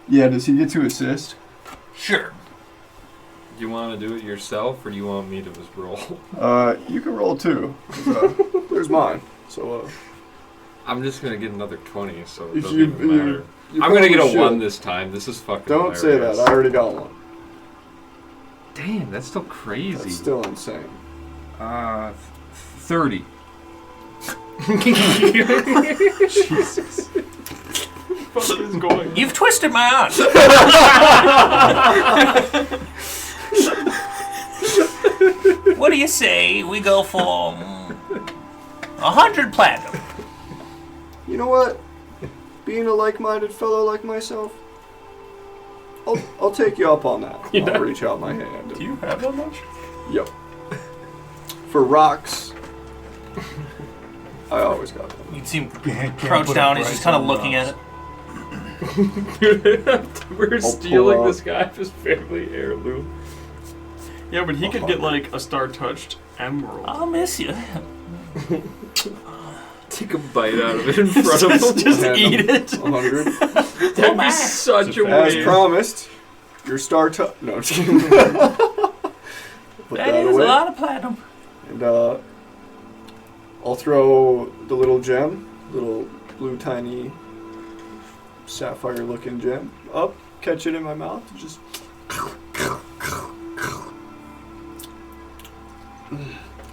Yeah, does he get to assist? Sure. Do you want to do it yourself, or do you want me to just roll? You can roll too. There's mine. So, I'm just going to get another 20, so it If doesn't you- even you- matter. you I'm going to get a probably 1 should. this time. This is fucking Don't say hilarious. that. I already got one. Damn, that's still crazy. That's still insane. 30. Jesus. What is going? You've twisted my arm. What do you say we go for 100 platinum? You know what? Being a like-minded fellow like myself, I'll take you up on that. I'll reach out my hand. Do you have that much? Yep. For rocks, I always got them. You see him Can't crouch put a down. He's price just kind of on looking at rocks. it. We're pull stealing up. this guy his family heirloom. Yeah, but he could get like a star-touched emerald. I'll miss you. Take a bite out of it in front of him. Just Hand eat him it. 100. That'd be such a As waste. promised, your star No, just kidding. Put That is a lot of platinum. And I'll throw the little gem, little blue tiny sapphire looking gem up, catch it in my mouth, and just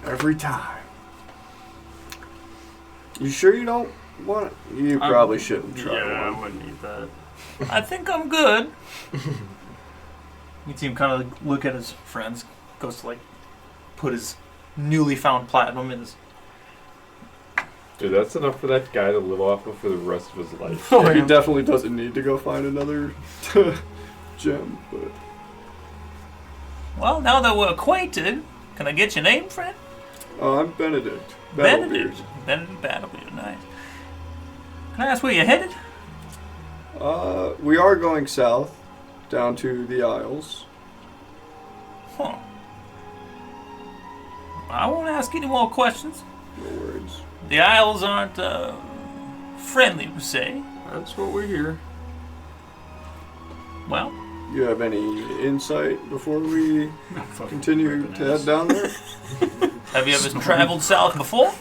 every time. You sure you don't want it? You probably shouldn't try Yeah, one. I wouldn't eat that. I think I'm good. You see him kind of look at his friends. Goes to put his newly found platinum in his Dude, that's enough for that guy to live off of for the rest of his life. Oh, He yeah. definitely doesn't need to go find another gem, but Well, now that we're acquainted, can I get your name, friend? I'm Benedikt. Benedikt. Battlebeard. Benedikt Battlebeard, nice. Can I ask where you're headed? We are going south, down to the Isles. Huh. I won't ask any more questions. No worries. The Isles aren't friendly, per se. That's what we hear. Well, You have any insight before we continue to head down there? have you ever traveled south before?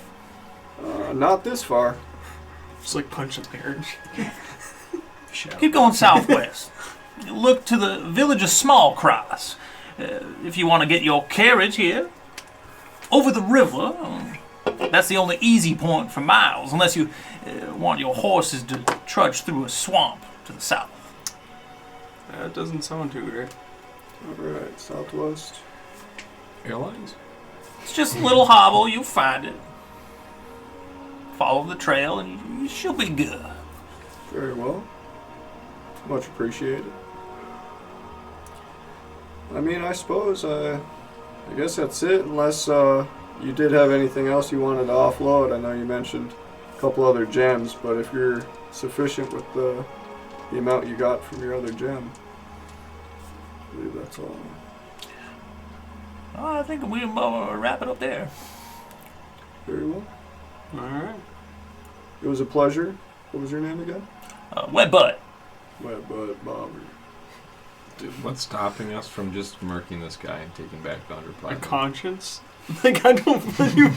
Not this far. Just like punching marriage. Keep going southwest. Look to the village of Small Cross. If you want to get your carriage here. Over the river. That's the only easy point for miles, unless you want your horses to trudge through a swamp to the south. That doesn't sound too great. Alright, southwest. Airlines? It's just a little hobble, you'll find it. Follow the trail and you should be good. Very well. Much appreciated. I mean, I suppose, I guess that's it, unless you did have anything else you wanted to offload. I know you mentioned a couple other gems, but if you're sufficient with the amount you got from your other gem, I believe that's all. Oh, I think we'll wrap it up there. Very well. Alright. It was a pleasure. What was your name again? Wet butt. Wet Butt Bobber. Dude, what's stopping us from just murking this guy and taking back the 100 A platinum? conscience? Like, I don't believe.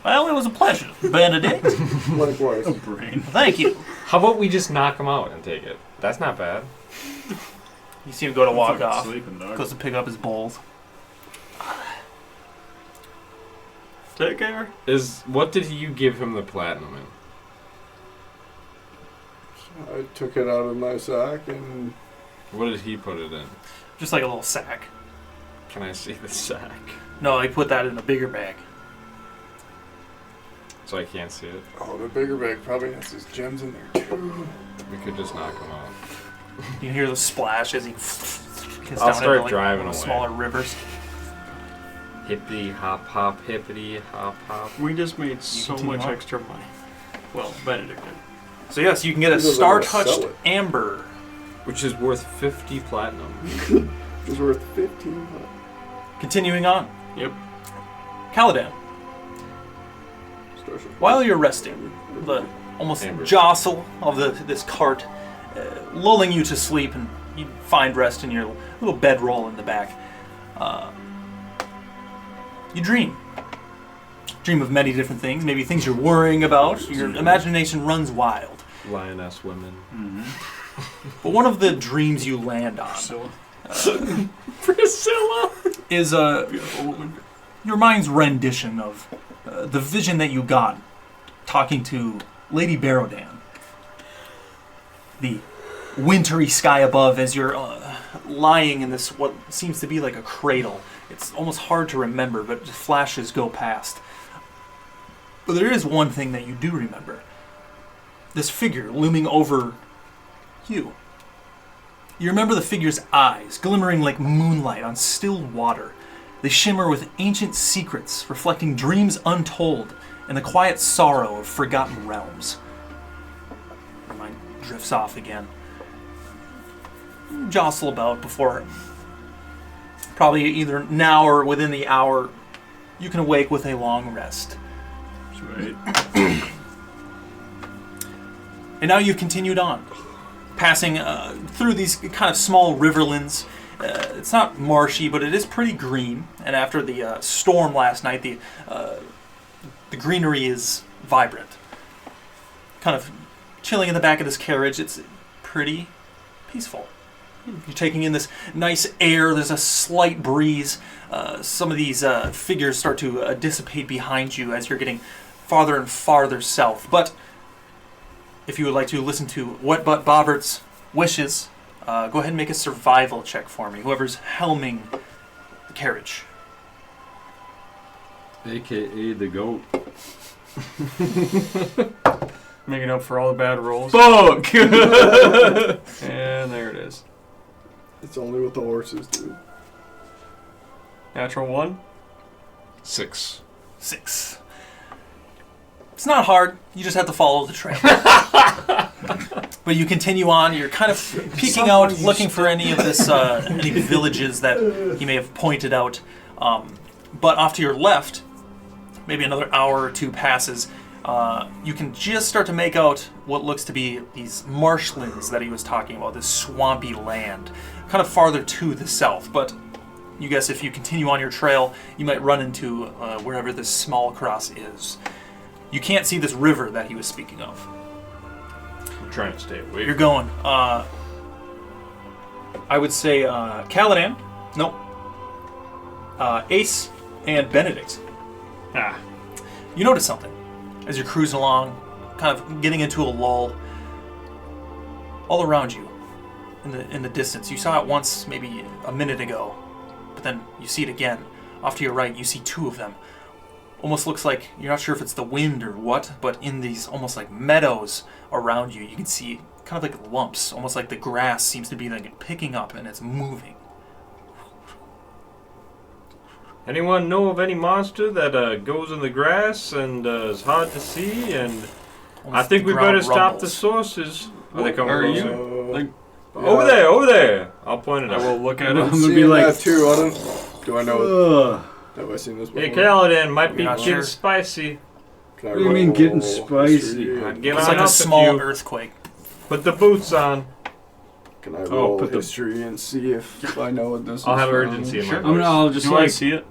Well, it was a pleasure, Benedikt. Likewise. Brain. Thank you. How about we just knock him out and take it? That's not bad. You see him go to walk Fucking off. sleeping, dog. Goes to pick up his bowls. Take care. What did you give him the platinum in? I took it out of my sack and What did he put it in? Just like a little sack. Can I see the sack? No, he put that in a bigger bag. So I can't see it. oh, the bigger bag probably has his gems in there too. We could just knock him out. You can hear the splash as he gets I'll down start into, like, driving one of the away. smaller rivers. Hippity hop hop, hippity hop hop. We just made so continue much on. extra money. Well, Benedikt did. So yes, you can get a He doesn't wanna star-touched sell it. amber. Which is worth 50 platinum. It was worth 1,500. Continuing on. Yep. Kaladan, Starship. while you're resting, the almost Amber. jostle of this cart, lulling you to sleep, and you find rest in your little bedroll in the back. You dream. Dream of many different things, maybe things you're worrying about. Your imagination runs wild. Lioness women. But one of the dreams you land on Priscilla! is your mind's rendition of the vision that you got talking to Lady Barodan. The wintry sky above as you're lying in this what seems to be like a cradle. It's almost hard to remember, but flashes go past. But there is one thing that you do remember. This figure looming over you. You remember the figure's eyes, glimmering like moonlight on still water. They shimmer with ancient secrets, reflecting dreams untold and the quiet sorrow of forgotten realms. Your mind drifts off again. You jostle about before, probably either now or within the hour, you can awake with a long rest. Right. And now you've continued on, passing through these kind of small riverlands. It's not marshy, but it is pretty green. And after the storm last night, the greenery is vibrant. Kind of chilling in the back of this carriage. It's pretty peaceful. You're taking in this nice air. There's a slight breeze. Some of these figures start to dissipate behind you as you're getting farther and farther south. But if you would like to listen to Wet Butt Bobbert's wishes, go ahead and make a survival check for me. Whoever's helming the carriage. AKA the goat. Making up for all the bad rolls. Fuck! And there it is. It's only with the horses, dude. Natural 1. 6. 6. It's not hard. You just have to follow the trail. But you continue on. You're kind of peeking out, looking for any of this, any villages that he may have pointed out. But off to your left, maybe another hour or two passes. You can just start to make out what looks to be these marshlands that he was talking about, this swampy land, kind of farther to the south. But you guess if you continue on your trail, you might run into wherever this small cross is. You can't see this river that he was speaking of. I'm trying to stay away. You're going. I would say Kaladan. Nope. Ace and Benedikt. You notice something as you're cruising along, kind of getting into a lull. All around you, in the distance, you saw it once, maybe a minute ago, but then you see it again. Off to your right, you see two of them. Almost looks like, you're not sure if it's the wind or what, but in these almost like meadows around you, you can see kind of like lumps, almost like the grass seems to be like picking up and it's moving. Anyone know of any monster that goes in the grass and is hard to see? And I think we better stop the sources. Are they coming closer? you? Like, Over there, over there. I'll point it I out. will look at I'm it. gonna be like, that too. I don't. Do I know? Have I seen this before? Hey, Kaladan, might be You're not getting sure? spicy. Can I What do you mean roll getting history? spicy? I'd get It's on like a up small if you earthquake. put the boots on. Can I roll put the- history and see if I know what this is? I'll have from? urgency in my I'm voice. I'll just Do I like see it?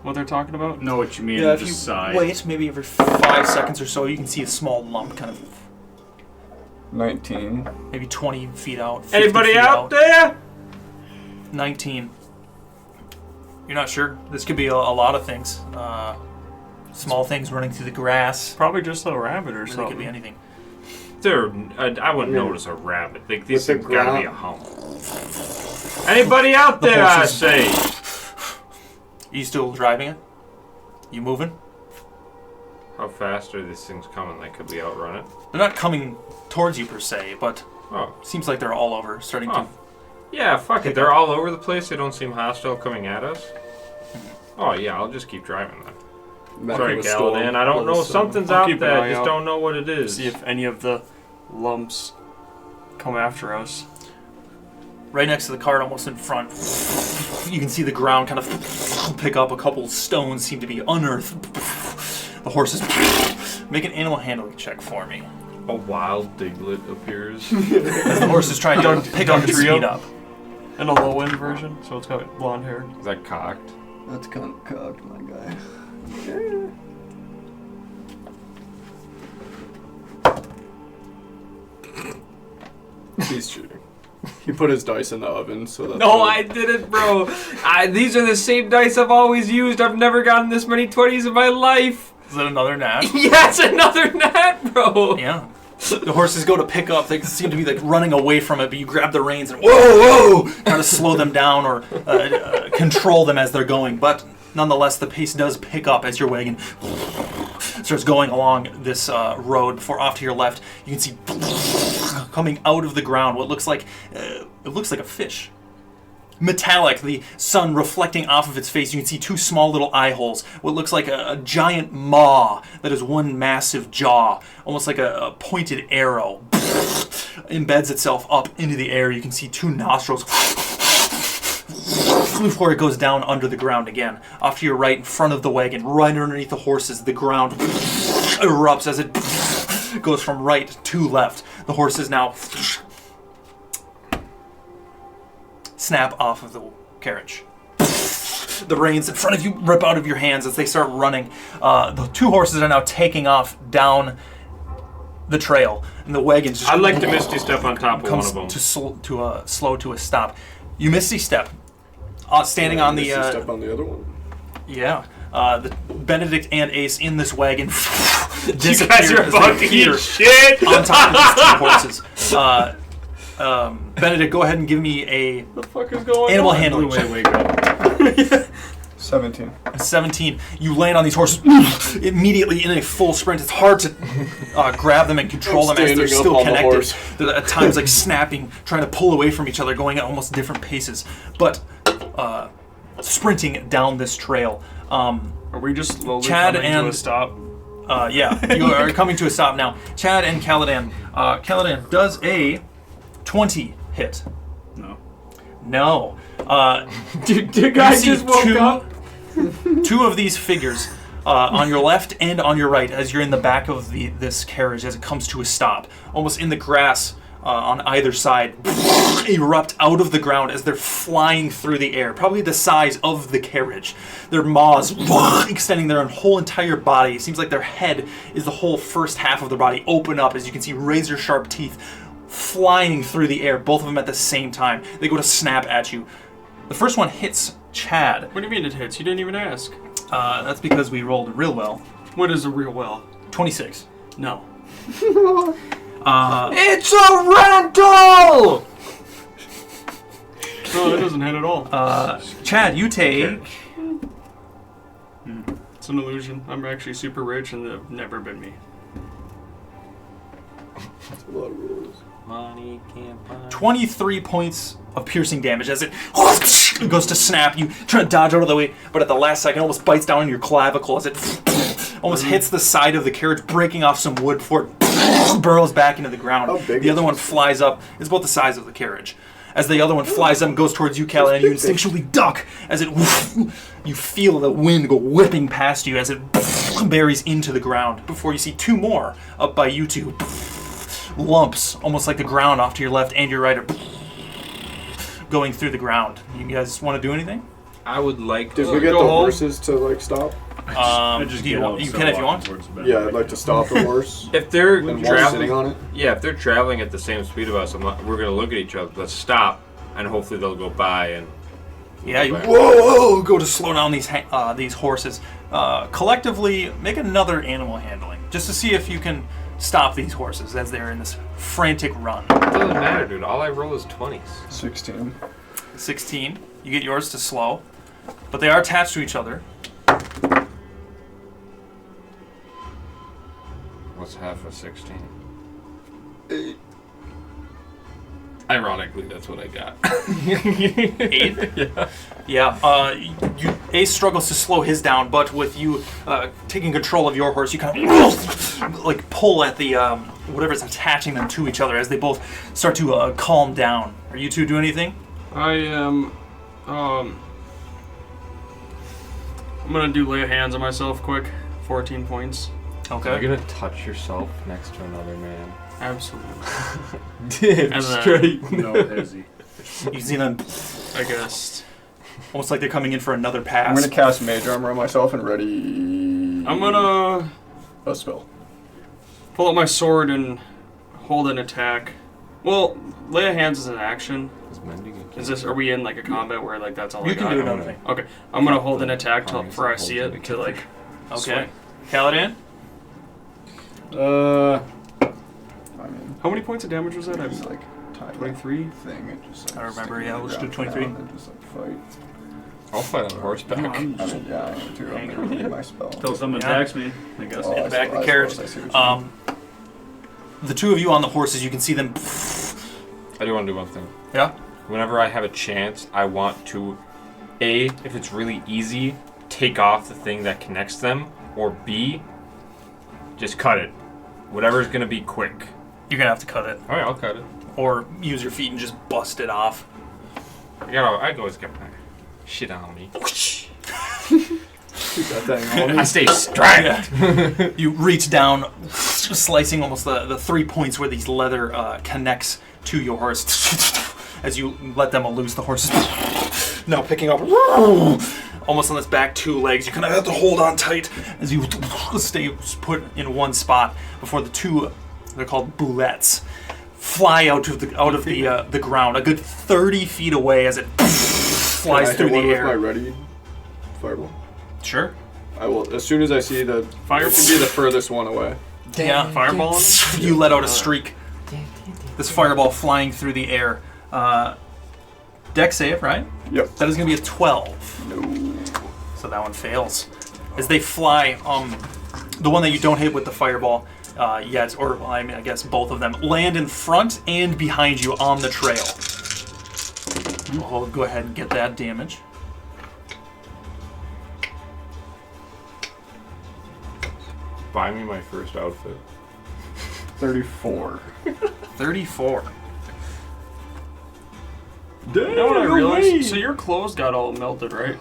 What they're talking about? know what you mean. Yeah, and if you just sigh. wait maybe every 5 seconds or so, you can see a small lump kind of 19. maybe 20 feet out. 50 Anybody feet out there? 19. You're not sure? This could be a lot of things. Small things running through the grass. Probably just a rabbit or Really something. could be anything. I wouldn't notice a rabbit. Like, these With the things gotta be a ground- hump. Anybody out there, I horses- say? Are you still driving it? You moving? How fast are these things coming? Like, could we outrun it? They're not coming towards you per se, but Oh. seems like they're all over, starting Oh. Yeah, fuck it. They're all over the place. They don't seem hostile coming at us. Oh, yeah, I'll just keep driving then. Back Sorry, in the storm, Kaladan. I don't all of know. a sudden. Something's I'll out keep an there. eye Just out. don't know what it is. See if any of the lumps come after us. right next to the cart, almost in front. You can see the ground kind of pick up. A couple stones seem to be unearthed. The horses make an animal handling check for me. A wild diglet appears. As the horse is trying to pick up and Trio? speed up. And a low end version, so it's got blonde hair. Is that cocked? That's kind of cocked, my guy. He's cheating. He put his dice in the oven, so that's No, what- I didn't, bro. These are the same dice I've always used. I've never gotten this many 20s in my life. Is that another nat? Yeah, it's another nat, bro. Yeah. The horses go to pick up. They seem to be like running away from it, but you grab the reins and whoa, try to slow them down or control them as they're going. But nonetheless, the pace does pick up as your wagon starts going along this road. Before off to your left, you can see coming out of the ground what looks like it looks like a fish. Metallic, the sun reflecting off of its face. You can see two small little eye holes. What looks like a giant maw that is one massive jaw, almost like a pointed arrow, embeds itself up into the air. You can see two nostrils before it goes down under the ground again. Off to your right, in front of the wagon, right underneath the horses, the ground erupts as it goes from right to left. The horses now snap off of the carriage. The reins in front of you rip out of your hands as they start running. The two horses are now taking off down the trail, and the wagon just I'd like to Misty Step on top of one comes of them. to slow to a stop. You Misty Step, standing on the Misty step on the other one. the Benedikt and Ace in this wagon You disappear guys are as they about to appear eat shit. on top of these two horses. Benedikt, go ahead and give me a What the fuck is going animal on? handling check. Wait, go. 17. 17. You land on these horses immediately in a full sprint. It's hard to grab them and control them as they're still connected. They're at times like snapping, trying to pull away from each other, going at almost different paces. But sprinting down this trail. Are we just slowly Chad coming and to a stop? Yeah, you are coming to a stop now. Chad and Kaladan. Kaladan does a 20 hit. No. The guy just woke up. Two of these figures on your left and on your right as you're in the back of this carriage as it comes to a stop. Almost in the grass on either side, erupt out of the ground as they're flying through the air, probably the size of the carriage. Their maws extending their whole entire body. It seems like their head is the whole first half of their body open up as you can see razor sharp teeth flying through the air, both of them at the same time. They go to snap at you. The first one hits Chad. What do you mean it hits? You didn't even ask. That's because we rolled real well. What is a real well? 26. No. It's a rental! No, that doesn't hit at all. Chad, you take... It's an illusion. I'm actually super rich and they've never been me. That's a lot of rules. Money can't buy. 23 points of piercing damage as it goes to snap. You try to dodge out of the way, but at the last second almost bites down on your clavicle as it almost hits the side of the carriage, breaking off some wood before it burrows back into the ground. The other one flies up. It's about the size of the carriage. As the other one flies up and goes towards you, Kala, and you instinctually duck as it you feel the wind go whipping past you as it buries into the ground before you see two more up by you two. Lumps, almost like the ground off to your left and your right are going through the ground. You guys want to do anything? I would like Did to we get the go home. horses to like stop? You can if you want. Yeah, I'd like to stop the horse. If they're And one traveling, sitting on it. yeah, if they're traveling at the same speed of us, we're gonna look at each other. Let's stop, and hopefully they'll go by. And Yeah, you whoa, go to slow down these horses. Collectively, make another animal handling just to see if you can stop these horses as they're in this frantic run. it doesn't matter, dude. All I roll is 20s. 16. 16. You get yours to slow, but they are attached to each other. What's half of 16? 8. Ironically, that's what I got. 8? Yeah. Ace struggles to slow his down, but with you taking control of your horse, you kind of like pull at the whatever's attaching them to each other as they both start to calm down. Are you two doing anything? I am. I'm gonna do lay hands on myself quick. 14 points. Okay. You're gonna touch yourself next to another man. Absolutely. Damn And straight. No hezzy. You see them I guess. almost like they're coming in for another pass. I'm gonna cast Mage Armor on myself and ready. I'm gonna a spell. pull out my sword and hold an attack. Well, lay of hands is an action. Is this? Are we in like a combat where like that's all You I got? can do another thing. Okay, I'm gonna hold an attack till before I see it to like. Okay. Kaladan? I mean, How many points of damage was that? I it's was like tie 23. thing. It just, like, I remember, stick yeah, the let's do ground 23. down and just like fight. I'll fight on horseback. No, I'm I just- mean, yeah, I am too. I'm gonna read my spell. Until someone Yeah. attacks me, I guess. Oh, In I the back of the suppose- carriage. I see what you mean. The two of you on the horses, you can see them. I do want to do one thing. Yeah? Whenever I have a chance, I want to, A, if it's really easy, take off the thing that connects them, or B, just cut it. Whatever's going to be quick. You're going to have to cut it. Alright, I'll cut it. Or use your feet and just bust it off. I always get my shit on me. Keep that thing on. I stay strapped. You reach down, slicing almost the 3 points where these leather connects to your horse. As you let them loose, the horse is now picking up almost on its back 2 legs. You kind of have to hold on tight as you stay put in one spot before the two, they're called boulettes, fly out of the ground a good 30 feet away as it flies Can I through hit the one air. with my ready fireball. Sure. I will as soon as I see the fire. It can be the furthest one away. Yeah. Fireball. You let out a streak. This fireball flying through the air. Dex save, right? Yep. That is going to be a 12. No. So that one fails. As they fly, the one that you don't hit with the fireball yet, or well, I mean, I guess both of them, land in front and behind you on the trail. We'll go ahead and get that damage. Buy me my first outfit. 34. 34. You know what I realized? So your clothes got all melted, right?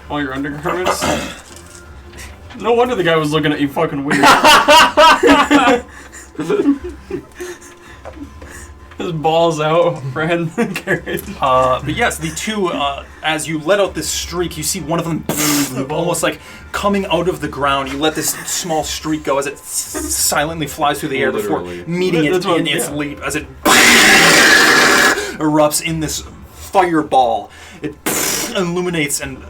All your undergarments? No wonder the guy was looking at you fucking weird. His balls out, friend. But yes, the two, as you let out this streak, you see one of them almost like coming out of the ground. You let this small streak go as it silently flies through the air before meeting it in its leap. As it erupts in this fireball, it illuminates and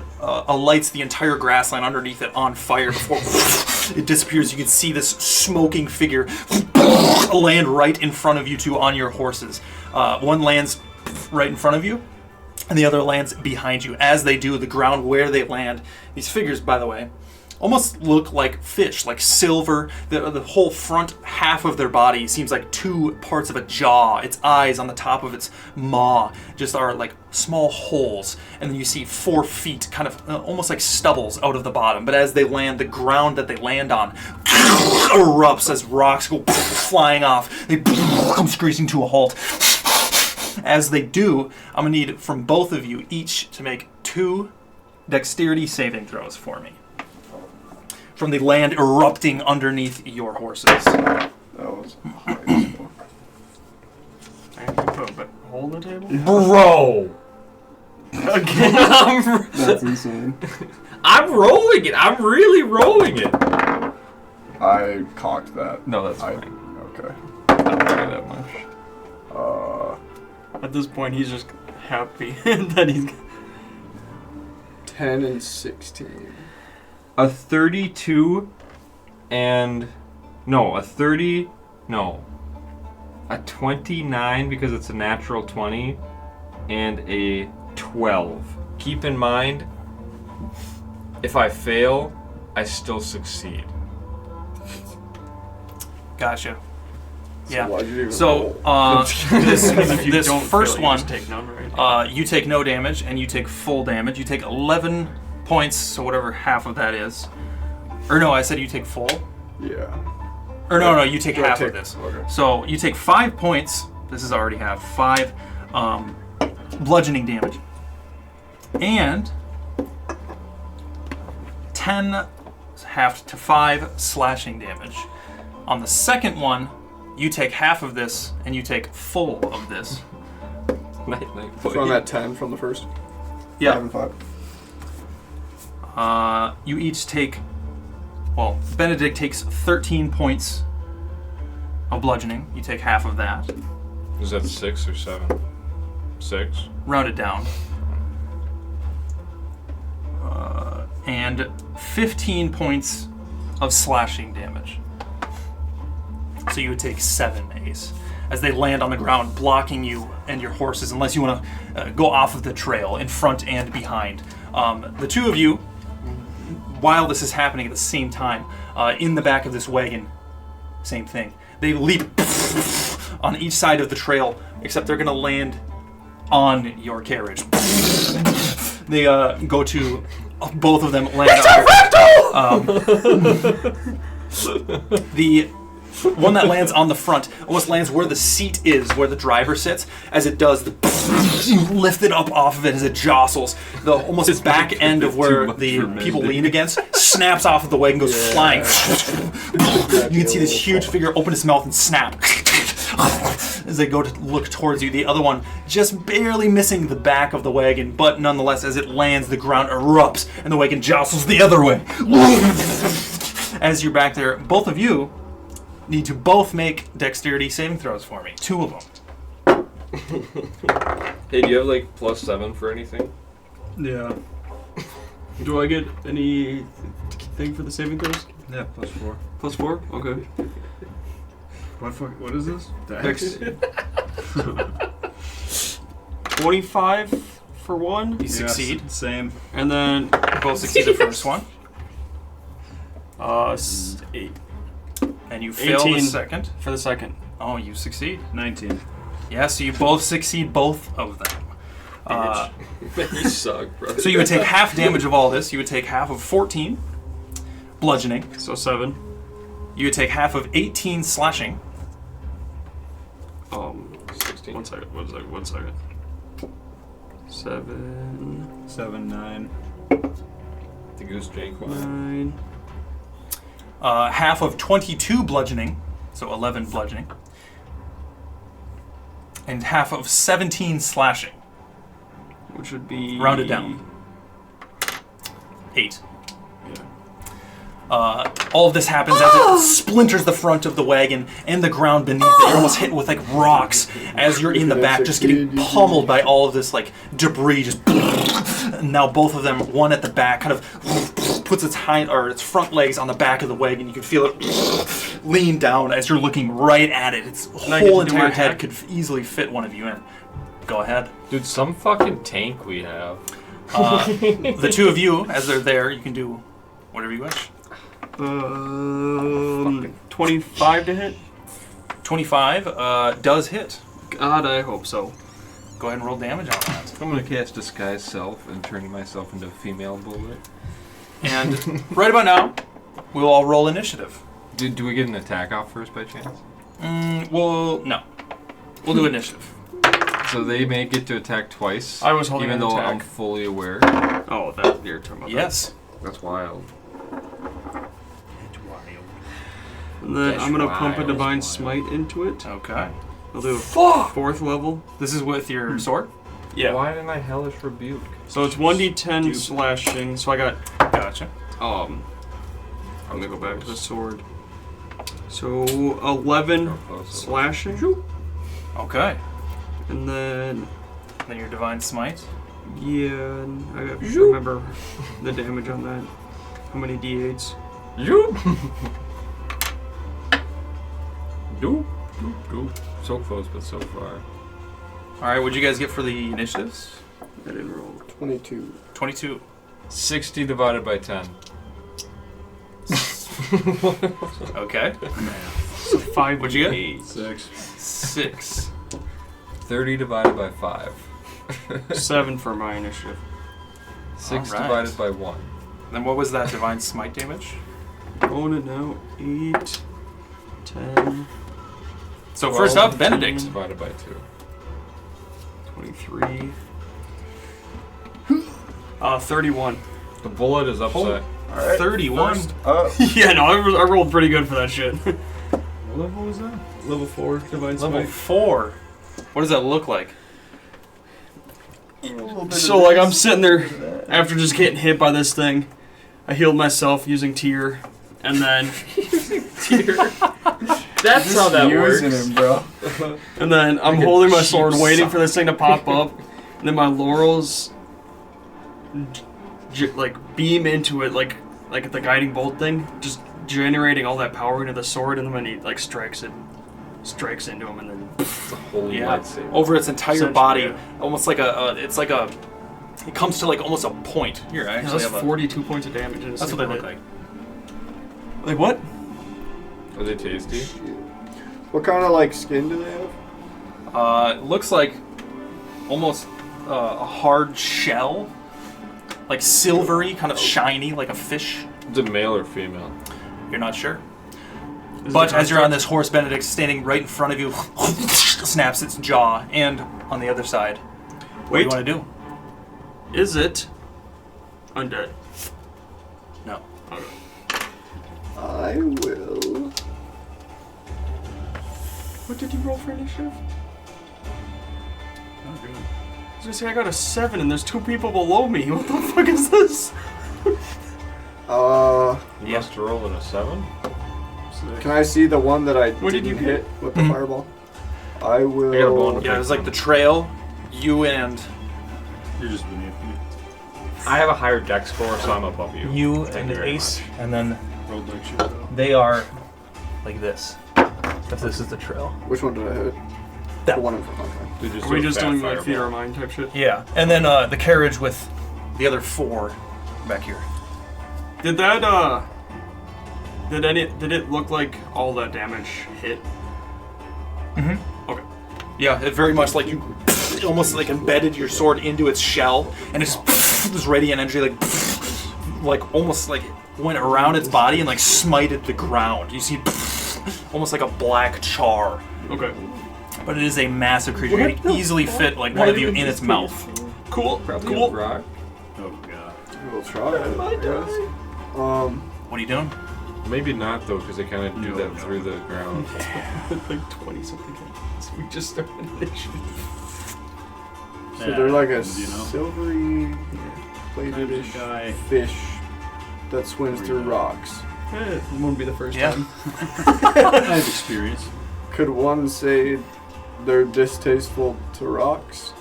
lights the entire grassland underneath it on fire before it disappears. You can see this smoking figure land right in front of you two on your horses. One lands right in front of you, and the other lands behind you. As they do, the ground where they land, these figures, by the way, almost look like fish, like silver. The whole front half of their body seems like two parts of a jaw. Its eyes on the top of its maw just are like small holes. And then you see 4 feet, kind of almost like stubbles out of the bottom. But as they land, the ground that they land on erupts as rocks go flying off. They come screeching to a halt. As they do, I'm going to need from both of you each to make 2 dexterity saving throws for me. From the land erupting underneath your horses. That was high as fuck. I have to put a hole in the table? Bro! Again, That's insane. I'm rolling it. I'm really rolling it. I cocked that. No, that's I- fine. Okay. I don't care that much. At this point, he's just happy that he's... 10 and 16. A 32 and... No, a 30... No. A 29 because it's a natural 20 and a 12. Keep in mind, if I fail, I still succeed. Gotcha. Yeah. Why'd you even So, roll? this don't first fail, you one, just take none, right? you take no damage and you take full damage. You take 11 points, so whatever half of that is. Or no, I said you take full. Yeah. Or no, you take Do I half take- of this. okay. So you take 5 points. This is already half. 5 bludgeoning damage. And 10 half to 5 slashing damage. On the second one, you take half of this and you take full of this. Night, So I'm at 10 from the first. 5 Yeah. and 5. You each take, well, Benedikt takes 13 points of bludgeoning. You take half of that. Is that 6 or 7? 6? Round it down. And 15 points of slashing damage. So you would take 7 Ace as they land on the ground, blocking you and your horses, unless you want to go off of the trail in front and behind. The two of you, while this is happening at the same time, in the back of this wagon, same thing. They leap on each side of the trail, except they're going to land on your carriage. They go to both of them land on the one that lands on the front almost lands where the seat is, where the driver sits. As it does, you lift it up off of it as it jostles. The almost back end of where the people lean against snaps off of the wagon, goes flying. You can see this huge figure open its mouth and snap as they go to look towards you. The other one just barely missing the back of the wagon, but nonetheless, as it lands, the ground erupts and the wagon jostles the other way. As you're back there, both of you need to both make dexterity saving throws for me. 2 of them. Hey, do you have like +7 for anything? Yeah. Do I get any thing for the saving throws? Yeah, +4. +4? Okay. What is this? Dex. 25 for one, You succeed. Same. and then Both succeed the first one. 8 And you fail the 18. second. for the second. Oh, you succeed. 19. Yeah, so you both succeed both of them. You suck, bro. So you would take half damage of all this. You would take half of 14 bludgeoning. So 7. You would take half of 18 slashing. 16. One second. 7, 7, 9. The goose Jake one. 9. Half of 22 bludgeoning, so 11 bludgeoning. And half of 17 slashing. Which would be Rounded down. 8. All of this happens as it splinters the front of the wagon and the ground beneath it. You're almost hit with like rocks as you're in the back, just getting pummeled by all of this like debris. Just and now both of them, one at the back, kind of puts its its front legs on the back of the wagon. You can feel it lean down as you're looking right at it. Its I get whole to do my entire head attack? could easily fit one of you in. Go ahead. Dude, some fucking tank we have. The two of you, as they're there, you can do whatever you wish. 25 to hit? 25 does hit. God, I hope so. Go ahead and roll damage on that. I'm gonna cast Disguise Self and turn myself into a female bullet. And right about now, we'll all roll initiative. Do we get an attack off first by chance? Well, no. We'll do initiative. So they may get to attack twice. I was holding even an though attack. I'm fully aware. Oh, that you're talking about. Yes. That's wild. And then That's I'm gonna pump a wild. divine smite into it. Okay. I'll do a 4th level. This is with your sword? Yeah. Why didn't I hellish rebuke? So it's 1d10 slashing. So I got Gotcha. I'm gonna go back to the sword. So 11 slashing, Okay. and then Then your divine smite. yeah, I gotta remember the damage on that. How many d8s? You. Do. So close, but so far. Alright, what'd you guys get for the initiatives? I didn't roll. 22. 22. 60 divided by 10. Okay. So 5. What'd you get? 8. 6. 6. 30 divided by 5. 7 for my initiative. 6 Alright. divided by 1. Then what was that divine smite damage? Rolling it now. 8, 10, So first up, 12 Benedikt. divided by 2. 23. 31. The bullet is upset. Alright. 31. First up. Yeah, no, I rolled pretty good for that shit. What level was that? Level 4 divine Level smite. 4. What does that look like? So like I'm sitting there after just getting hit by this thing. I healed myself using tear, and then That's how that works. Using him, bro. and then I'm Like a holding my cheap sword, waiting sock. for this thing to pop up, and then my laurels like beam into it like the guiding bolt thing, just generating all that power into the sword, and then when he like strikes into him, and then Holy Yeah. lightsaber. Over its entire Essentially, body, yeah. almost like it comes to like almost a point. Here, I actually that's have 42 points of damage. In a That's what they single look hit. like. Like what? Are they tasty? What kind of like skin do they have? It looks like almost a hard shell, like silvery, kind of shiny, like a fish. Is it male or female? You're not sure. Is But it as you're on this horse, Benedikt standing right in front of you, snaps its jaw, and on the other side. What do you Wait. want to do? Is it undead? No. I will. What did you roll for initiative? I was gonna say I got a 7 and there's 2 people below me. What the fuck is this? You Yeah. must roll in a 7? Can I see the one that I What did you didn't get? hit with the fireball? I will. I got a bone. Yeah, it was like the trail, you and You're just beneath me. I have a higher dex score, so I'm above you. you Thank and you very Ace, much. and then Rolled like shit though. they are like this. If this is the trail. Which one did I hit? The one in front. Okay. They just Are we do a just fat doing like fireball. theater of mind type shit? Yeah, and then the carriage with the other 4 back here. Did that did it look like all that damage hit? Okay. Yeah, it very much like you almost like embedded your sword into its shell, and it's this radiant energy like almost like went around its body and like smited the ground. You see almost like a black char. Okay. But it is a massive creature. It could easily fit like one of you in its mouth. Cool. Probably Cool. a rock. Oh god. We'll try it, I guess. What are you doing? Maybe not though, because they kind of do that through the ground. Like 20 something. We just started initiative. So they're like a You know? silvery, plated-ish guy. fish that swims through rocks. It won't be the first Yeah. time. I have experience. Could one say they're distasteful to rocks?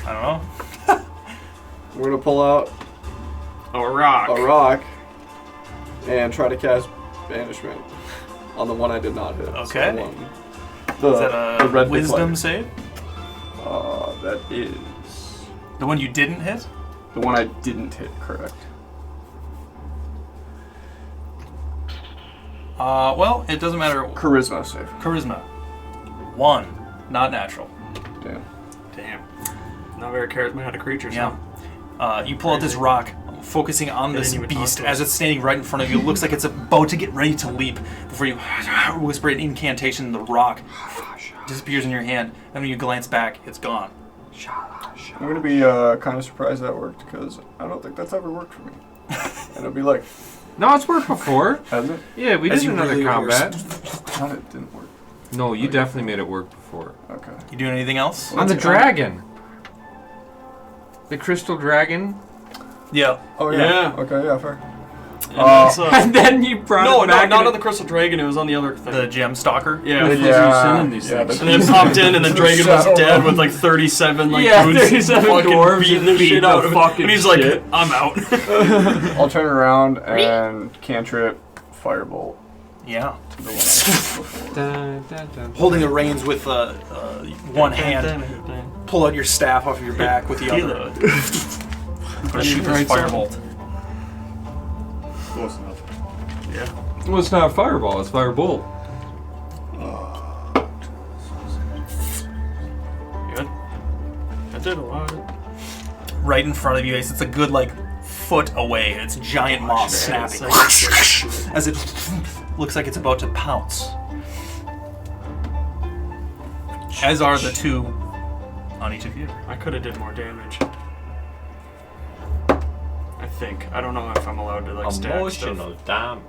I don't know. We're gonna pull out Oh, a rock. a rock and try to cast banishment on the one I did not hit. So Okay. the one- Is that the a red wisdom declare. save? That is The one you didn't hit? the one I didn't hit. Correct. Well, it doesn't matter. Charisma save. Charisma. 1. Not natural. Damn. Damn. Not very charismatic creatures. Yeah. Huh? You pull out this rock, focusing on this then you would talk beast to as it. it's standing right in front of you. It looks like it's about to get ready to leap before you whisper an incantation. The rock disappears in your hand, and when you glance back, it's gone. I'm gonna be kind of surprised that worked because I don't think that's ever worked for me. And it'll be like, No, it's worked before. hasn't it? Yeah, we As did you another really combat. No, it didn't work. No, you definitely made it work before. Okay. You doing anything else? On the dragon. The crystal dragon. Yeah. Oh yeah. Yeah. Okay. Yeah. Fair. And that's, And then you brought no, it back. not and on the Crystal Dragon. It was on the other thing. The gem stalker. yeah. Sending these things. And then popped in, and the dragon was dead with like 37 like Yeah, dudes 37 fucking dwarves beating and the shit beating out the of fucking him. And he's like, shit. I'm out. I'll turn around and cantrip firebolt. Yeah. To the one Dun, dun, dun. Holding the reins with one hand, pull out your staff off of your back with the other. Shoot this firebolt. Close enough. Well, it's not a fireball, it's firebolt. Good. That did a lot. Right in front of you, Ace. It's a good like foot away. It's giant moss snapping as it looks like it's about to pounce. As are the 2 on each of you. I could have did more damage. I think. I don't know if I'm allowed to like stack Emotional damage.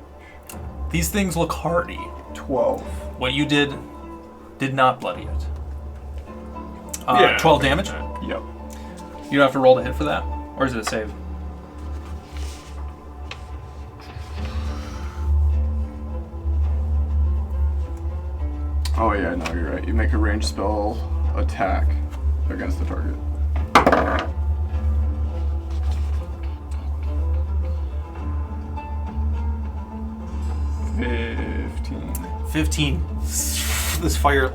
These things look hardy. 12. What you did not bloody it. Yeah, 12 damage? Yep. You don't have to roll to hit for that? Or is it a save? Oh yeah, no, you're right. You make a ranged spell attack against the target. $15. 15. This fire.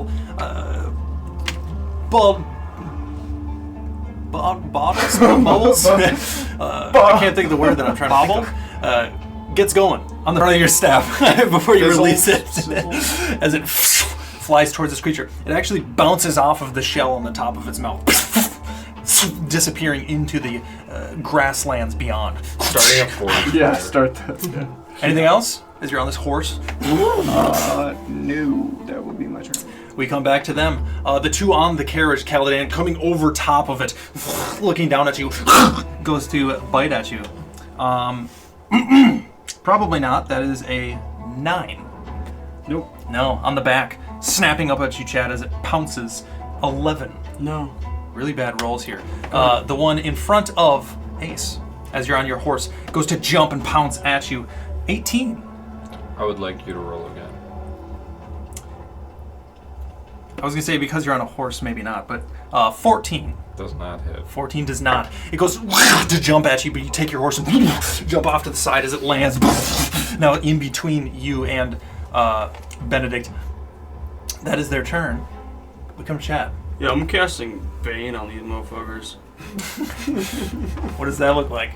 Bottles? Bubbles? I can't think of the word that I'm trying to think of. Gets going on the front of your staff before you release it. As it flies towards this creature. It actually bounces off of the shell on the top of its mouth, disappearing into the grasslands beyond. Starting at 40. Yeah, start that. Yeah. Anything else as you're on this horse? No, that will be my turn. We come back to them. The 2 on the carriage, Kaladan, coming over top of it, looking down at you, goes to bite at you. Probably not. That is a 9. Nope. No, on the back, snapping up at you, Chad, as it pounces. 11. No. Really bad rolls here. The one in front of Ace, as you're on your horse, goes to jump and pounce at you. 18. I would like you to roll again. I was going to say because you're on a horse, maybe not, but 14. Does not hit. 14 does not. It goes to jump at you, but you take your horse and jump off to the side as it lands. Now in between you and Benedikt. That is their turn. We come chat. Yeah, I'm casting Bane on these motherfuckers. What does that look like?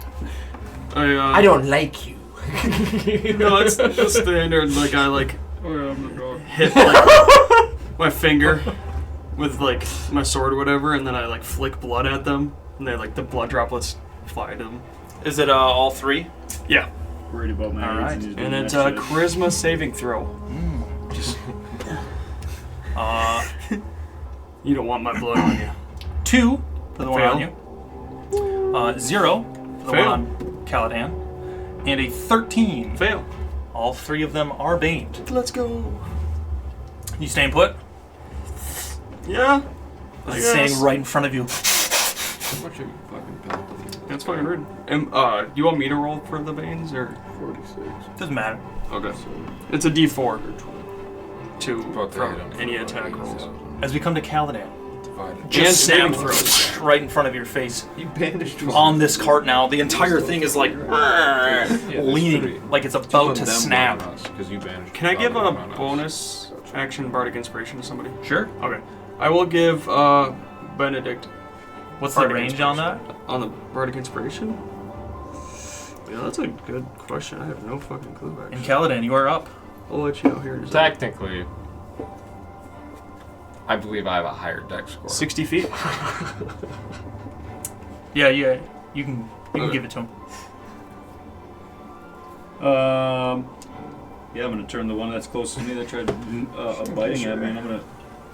I don't like you. No, it's just standard. Like I hit like my finger with like my sword or whatever, and then I like flick blood at them, and they like the blood droplets fly at them. Is it all 3? Yeah. Worried about my All AIDS right. And it's a charisma saving throw. Just You don't want my blood on you. 2 for the one Fail. on you. 0 for the Fail. one on Kaladan. And a 13. Fail. All 3 of them are baned. Let's go. You staying put? Yeah. I It's standing guess. right in front of you. How much are you fucking penalty? That's fucking rude. You want me to roll for the Banes or? 46. Doesn't matter. Okay. It's a D4 to But from they don't any put attack 80,000 rolls. As we come to Kaladan, divided. And just saving snap throws. right in front of your face. You bandaged On this cart now, the entire thing is like there's leaning, 3. like it's Two about of to them snap. on us, 'cause you bandaged Can I give about a them on us. bonus action bardic inspiration to somebody? Sure. Okay. I will give Benedikt What's the bardic range on that? inspiration. On the bardic inspiration? Yeah, that's a good question. I have no fucking clue In actually. Kaladan, you are up. I'll let you know here in a second. Technically, I believe I have a higher dex score. 60 feet. Yeah, you can Okay. give it to him. Yeah, I'm gonna turn the one that's closest to me that tried biting at me, and I'm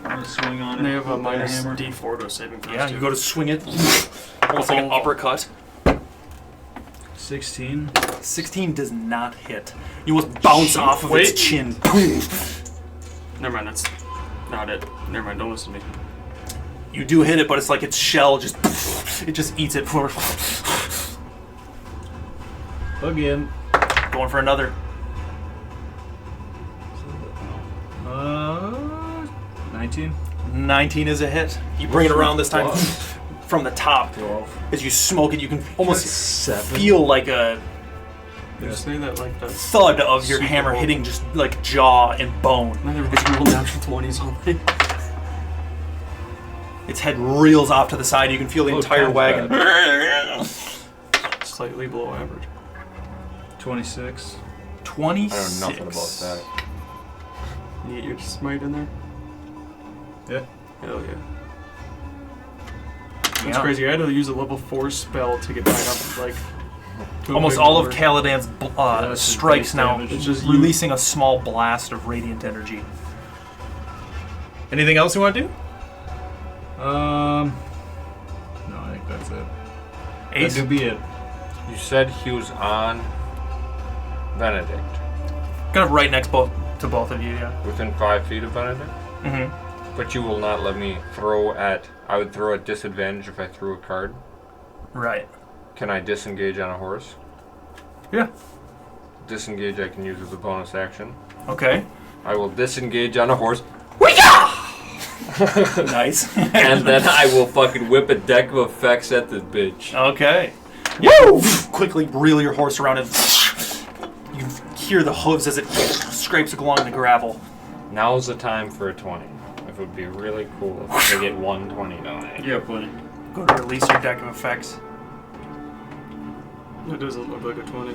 gonna swing on it. And they have a with my minus hammer. D4 to saving throws. Yeah, too. you go to swing it, almost like an uppercut. 16. 16 does not hit. You almost bounce off of its Wait. chin. Never mind, that's not it. Never mind, don't listen to me. You do hit it, but it's like its shell just it just eats it for Again. going for another. 19. 19 is a hit. You bring it around this time from the top. 12. As you smoke it, you can almost 7. feel like a Did you say that like that's... thud of your Super hammer Bowl. hitting just like jaw and bone. Neither of us rolled natural 20s on me. Its head reels off to the side. You can feel the entire wagon. Slightly below average. 26. 26. I know nothing about that. You get your smite in there? Yeah. Hell yeah. That's Yeah. crazy. I had to use a level 4 spell to get back up, like... to a Almost big all of number. Kaladan's that's his strikes base now, damage. It's just releasing a small blast of radiant energy. Anything else you want to do? No, I think that's it. Ace? That do be it. You said he was on Benedikt. Kind of right next to both of you, yeah. Within 5 feet of Benedikt? Mm-hmm. But you will not let me throw at... I would throw at disadvantage if I threw a card. Right. Can I disengage on a horse? Yeah. Disengage I can use as a bonus action. Okay. I will disengage on a horse, Nice. and then I will fucking whip a deck of effects at this bitch. Okay. Woo! Quickly reel your horse around and you hear the hooves as it scrapes along the gravel. Now's the time for a 20. It would be really cool if I get 120 tonight. Yeah, plenty. Go to release your deck of effects. It doesn't look like a 20.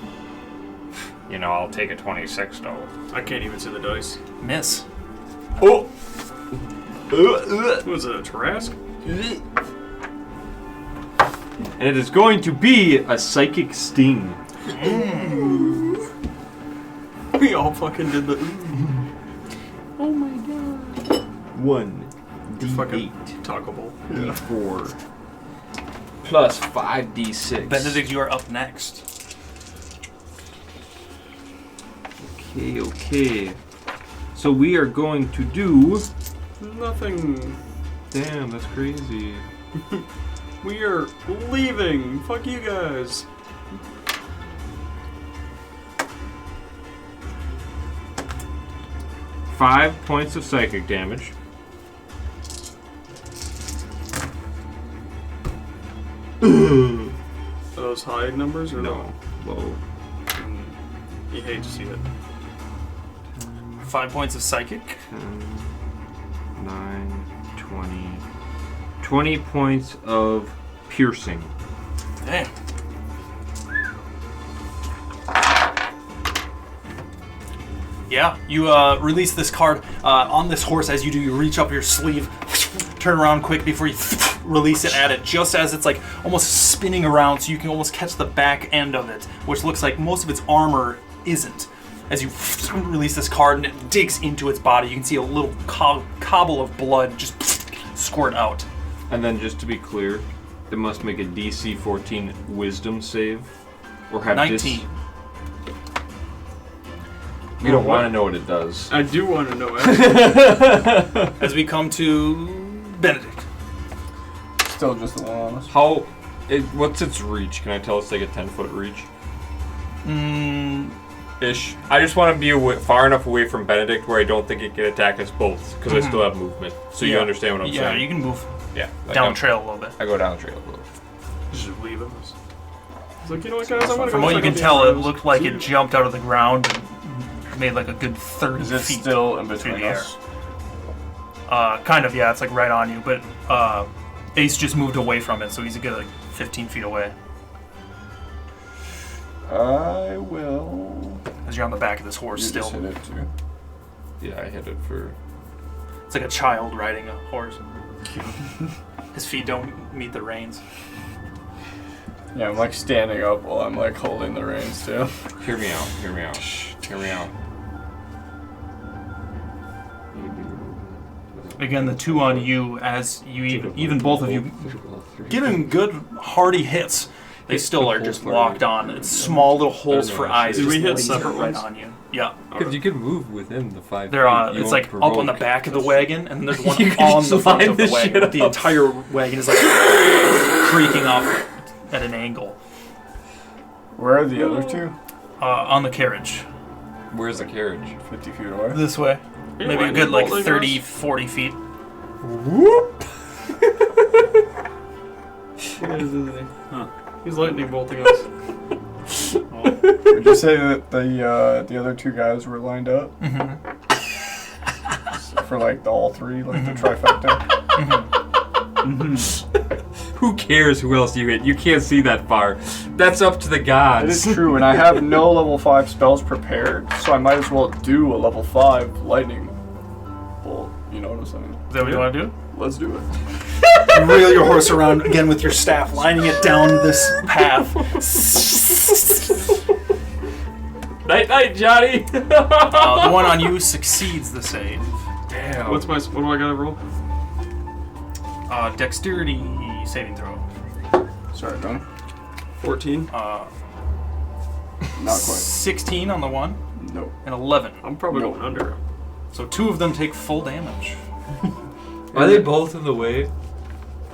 You know, I'll take a 26 though. I can't even see the dice. Miss. Oh! Was it a Tarrasque? And it is going to be a psychic sting. We all fucking did the... Oh my god. 1 Fucking D8 Taco Bowl. D4 plus 5D6. Benedikt, you are up next. Okay. So we are going to do... Nothing. Damn, that's crazy. We are leaving. Fuck you guys. Five points of psychic damage. Are those high numbers or No, low. You hate to see it. 5 points of psychic. 10, 9, 20 points of piercing. Damn. Yeah, you release this card on this horse. As you do, you reach up your sleeve, turn around quick before you release it at it, just as it's like almost spinning around, so you can almost catch the back end of it, which looks like most of its armor isn't. As you release this card and it digs into its body, you can see a little cobble of blood just squirt out. And then just to be clear, it must make a DC 14 Wisdom save, or have 19. You don't want to know what it does. I do want to know it. As we come to Benedikt. Still just the one on us. What's its reach? Can I tell it's like a 10-foot reach? Ish. I just want to be far enough away from Benedikt where I don't think it can attack us both, because I still have movement. So you understand what I'm saying? Yeah, you can move Yeah. Like down trail a little bit. I go down trail a little. Just leave us. It's like, you know what, guys? I want to From go what you check can out the tell, it others. looked like See it you. jumped out of the ground and made like a good 30 Is it feet. still in through between the air. us? Kind of, yeah. It's like right on you, but Ace just moved away from it, so he's a good like 15 feet away. I will. As you're on the back of this horse You still. just hit it too. Yeah, I hit it for... It's like a child riding a horse. His feet don't meet the reins. Yeah, I'm like standing up while I'm like holding the reins too. Hear me out. Hear me out. Hear me out. Again, the 2 on you, as you even both of you getting good hearty hits. They still are just locked on. It's small little holes for eyes. Did just we hit laser separate right ones? on you? Yeah. Because you can move within the 5 They're feet. on. You It's won't like up on the provoke. back of the wagon, and then there's one You can on the front slide of the this wagon. shit The up. entire wagon is like creaking off at an angle Where are the other two? on the carriage. Where's the carriage? 50 feet away. This way. Are you Maybe a lightning good like bolting 30, us? 40 feet. He's lightning bolting us. Would you say that the other two guys were lined up Mm-hmm. for like the all three, like the trifecta? Who cares who else you hit? You can't see that far. That's up to the It gods. is true, and I have no level 5 spells prepared, so I might as well do a level 5 lightning bolt. You know what I'm saying? Is that what you want to do? Let's do it. You reel your horse around again with your staff, lining it down this path. Night, night, Johnny. The one on you succeeds the save. Damn. What do I gotta roll? Dexterity saving throw. Sorry, Tony. 14. Not quite. 16 on the one, Nope. and 11. I'm probably Nope. going under. So 2 of them take full damage. Are they both in the way?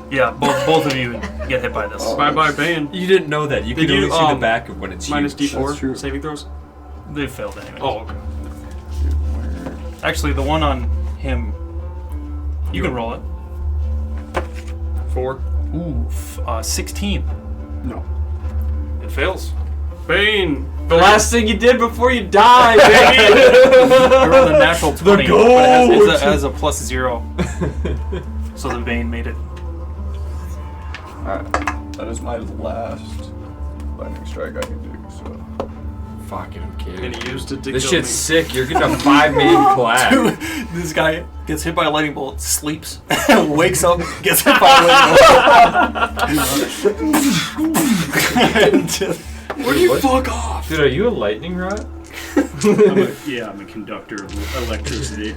Yeah, both of you get hit by this. Oh. Bye bye, Bane. You didn't know that. You Did can you, only see the um, back of when it's Minus huge. That's true. D4 saving throws. They failed anyway. Oh, okay. Actually, the one on him, you can roll it. 4. Ooh, 16. No. It fails. Bane. The last thing you did before you died, baby. I rolled a natural 20, goat! but it has a +0. So the Bane made it. Alright. That is my last lightning strike I can do, so. Fuck it, who cares? And he used it to This kill shit's me. sick. You're getting a 5-man class. This guy gets hit by a lightning bolt, sleeps, wakes up, gets hit by a lightning bolt. Where do you fuck off? Dude, are you a lightning rod? I'm a conductor of electricity.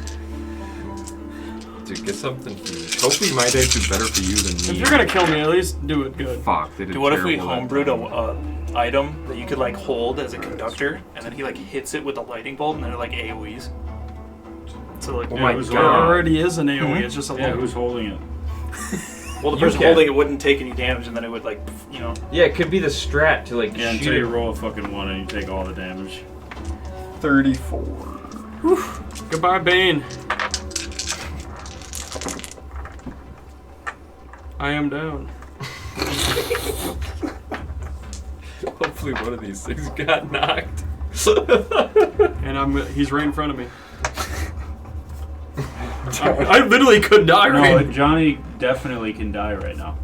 Dude, get something. Hopefully my days do better for you than me. If you're gonna kill me, at least do it good. Fuck, they did Dude, what if we terrible that homebrewed time. a item that you could like hold as a conductor, and then he like hits it with a lightning bolt, and then it like AoEs? So like, Oh my There God. already is an AoE. Mhm. It's just a Yeah, little. who's holding it? well, the You person can. holding it wouldn't take any damage, and then it would like, you know. Yeah, it could be the strat to like Yeah, shoot until you it. roll a fucking 1 and you take all the damage. 34. Goodbye, Bane. I am down. Hopefully one of these things got knocked. And he's right in front of me. I literally could die right No, Johnny definitely can die right now.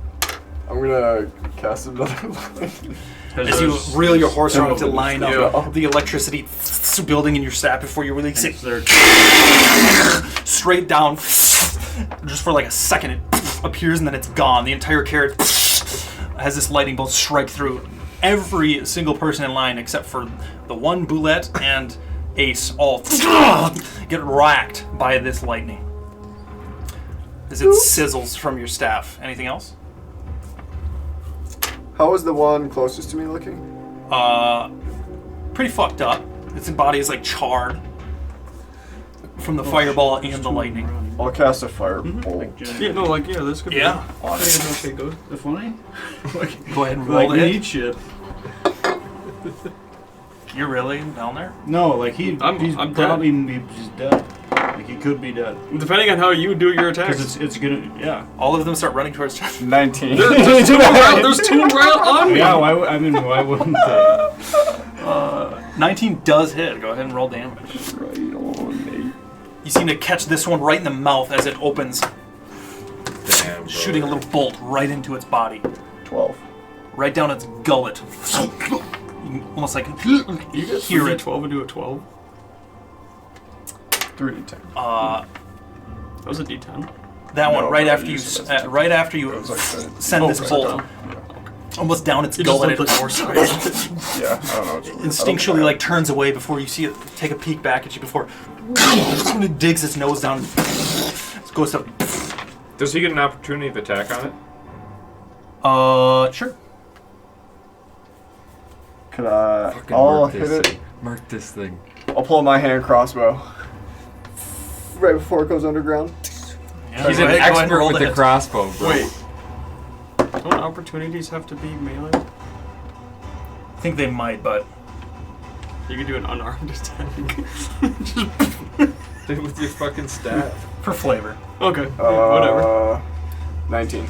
I'm gonna cast another line. As you reel your horse around to Yeah. line up the electricity building in your staff before you release it. Straight down, just for like a second, it appears and then it's gone. The entire carriage has this lightning bolt strike through every single person in line except for the one Boulette and Ace. All get racked by this lightning as it sizzles from your staff. Anything else? How is the one closest to me looking? Pretty fucked up. Its body is like charred from the fireball and the lightning. I'll cast a firebolt. Yeah, no, like, yeah, this could be. Yeah. Okay, go. The funny? Go ahead and roll Like, it. we need shit. You're really down there? No, like he's I'm probably he's dead. Like he could be dead. Depending on how you do your attacks. Because it's gonna, yeah. All of them start running towards Chad. 19. There's two right on me. Yeah, why wouldn't they? 19 does hit. Go ahead and roll damage. Right on me. You seem to catch this one right in the mouth as it opens, Damn, bro. shooting a little bolt right into its body, 12. right down its gullet. You can almost like You get hear it. 12 into a 12. 3d10. That was a D10. That one No, right but after you you said that's right after you It was like the- send this okay. bolt almost down its It just gullet. looked It like more size. Yeah, I don't know. What instinctually like turns away before you see it take a peek back at you before it digs its nose down and goes to Does he get an opportunity of attack on it? sure. Could I'll hit it. Mark this thing. I'll pull my hand crossbow. Right before it goes underground. Yeah, He's go an ahead- go ahead and expert roll with to the hit. crossbow, bro. Wait. Don't opportunities have to be melee? I think they might, but You can do an unarmed attack. Dude, with your fucking staff. for flavor. Okay, yeah, whatever. 19.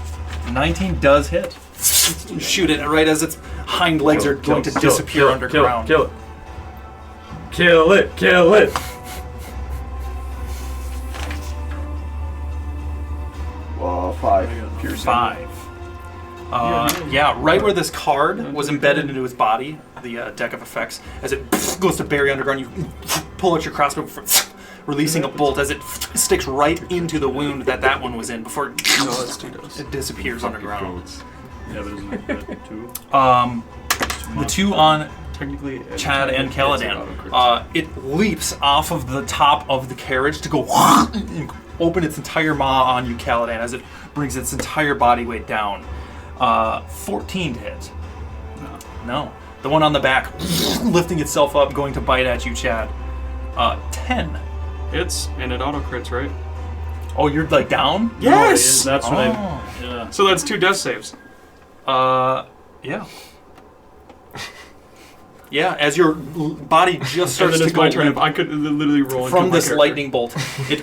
19 does hit. You shoot it right as its hind legs are going to disappear underground. Kill it. Kill it. Kill it. Well, 5. Piercing. 5. Yeah, right where this card was embedded into its body, the deck of effects, as it goes to bury underground, you pull out your crossbow, releasing a bolt as it sticks right into the wound that one was in before No, that's 2 dice. it disappears underground. Yeah, but isn't that two? The two on Technically, Chad and Kaladan, it leaps off of the top of the carriage to go and open its entire maw on you, Kaladan, as it brings its entire body weight down. 14 to hit. No. The one on the back, lifting itself up, going to bite at you, Chad. 10. Hits, and it auto crits, right? Oh, you're like down? Yes! That's what I. Oh. Yeah. So that's 2 death saves. Yeah. Yeah, as your body just And starts then to it's go my turn. limp I could literally roll from into my this character. lightning bolt, it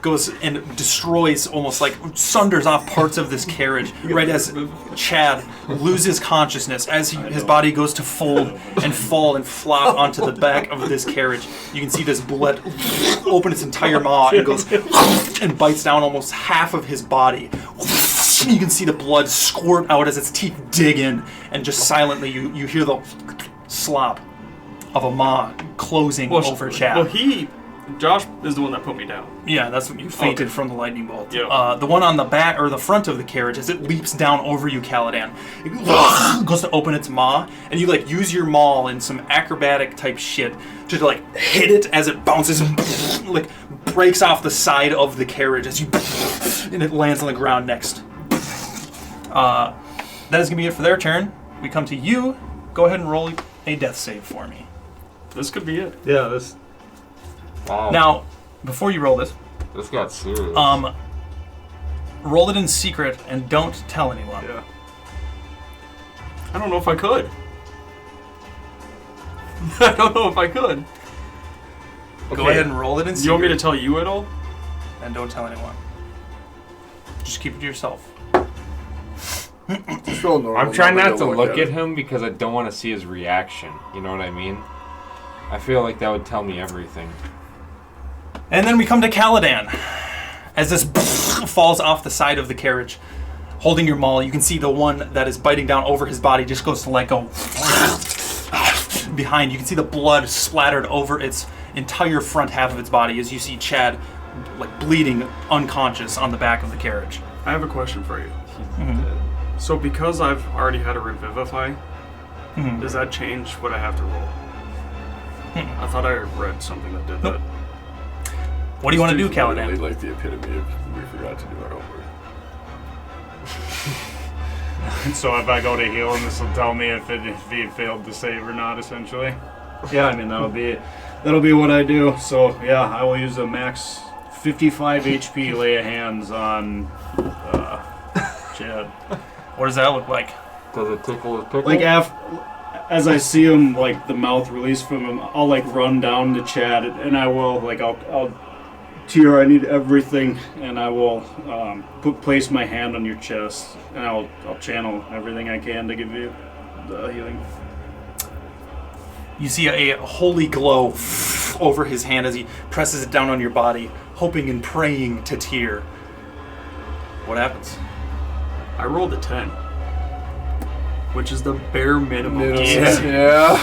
goes and destroys, almost like sunders off parts of this carriage, right as Chad loses consciousness, as his body goes to fold and fall and flop onto the back of this carriage. You can see this bullet open its entire maw and goes and bites down almost half of his body. You can see the blood squirt out as its teeth dig in, and just silently you hear the slop of a maw closing over Chad. Well, Josh is the one that put me down. Yeah, that's what you fainted from the lightning bolt. Yeah. The one on the back or the front of the carriage, as it leaps down over you, Kaladan, it goes to open its maw, and you like use your maul in some acrobatic type shit to like hit it as it bounces and like breaks off the side of the carriage as you and it lands on the ground next. That is gonna be it for their turn. We come to you. Go ahead and roll a death save for me. This could be it. Yeah, this. Wow. Now, before you roll this, This got serious. roll it in secret and don't tell anyone. Yeah. I don't know if I could. I don't know if I could. Go ahead and roll it in secret. You want me to tell you at all? And don't tell anyone. Just keep it to yourself. Just roll normal. I'm trying Nobody not to will look at him because I don't want to see his reaction. You know what I mean? I feel like that would tell me everything. And then we come to Kaladan. As this falls off the side of the carriage, holding your maul, you can see the one that is biting down over his body just goes to let go. Behind, you can see the blood splattered over its entire front half of its body as you see Chad like bleeding unconscious on the back of the carriage. I have a question for you. So because I've already had a revivify, does that change what I have to roll? I thought I read something that did that. What do you want to do, Literally Kaladan? like the epitome of we forgot to do our homework. So if I go to heal him, this will tell me if he failed to save or not, essentially. Yeah, I mean that'll be what I do. So yeah, I will use a max 55 HP lay of hands on Chad. What does that look like? Does it tickle his pickle? Like as I see him, like the mouth release from him, I'll like run down to Chad and I will like I'll Tyr, I need everything, and I will place my hand on your chest, and I'll channel everything I can to give you the healing. You see a holy glow over his hand as he presses it down on your body, hoping and praying to Tyr. What happens? I rolled a 10, which is the bare minimum. Yeah.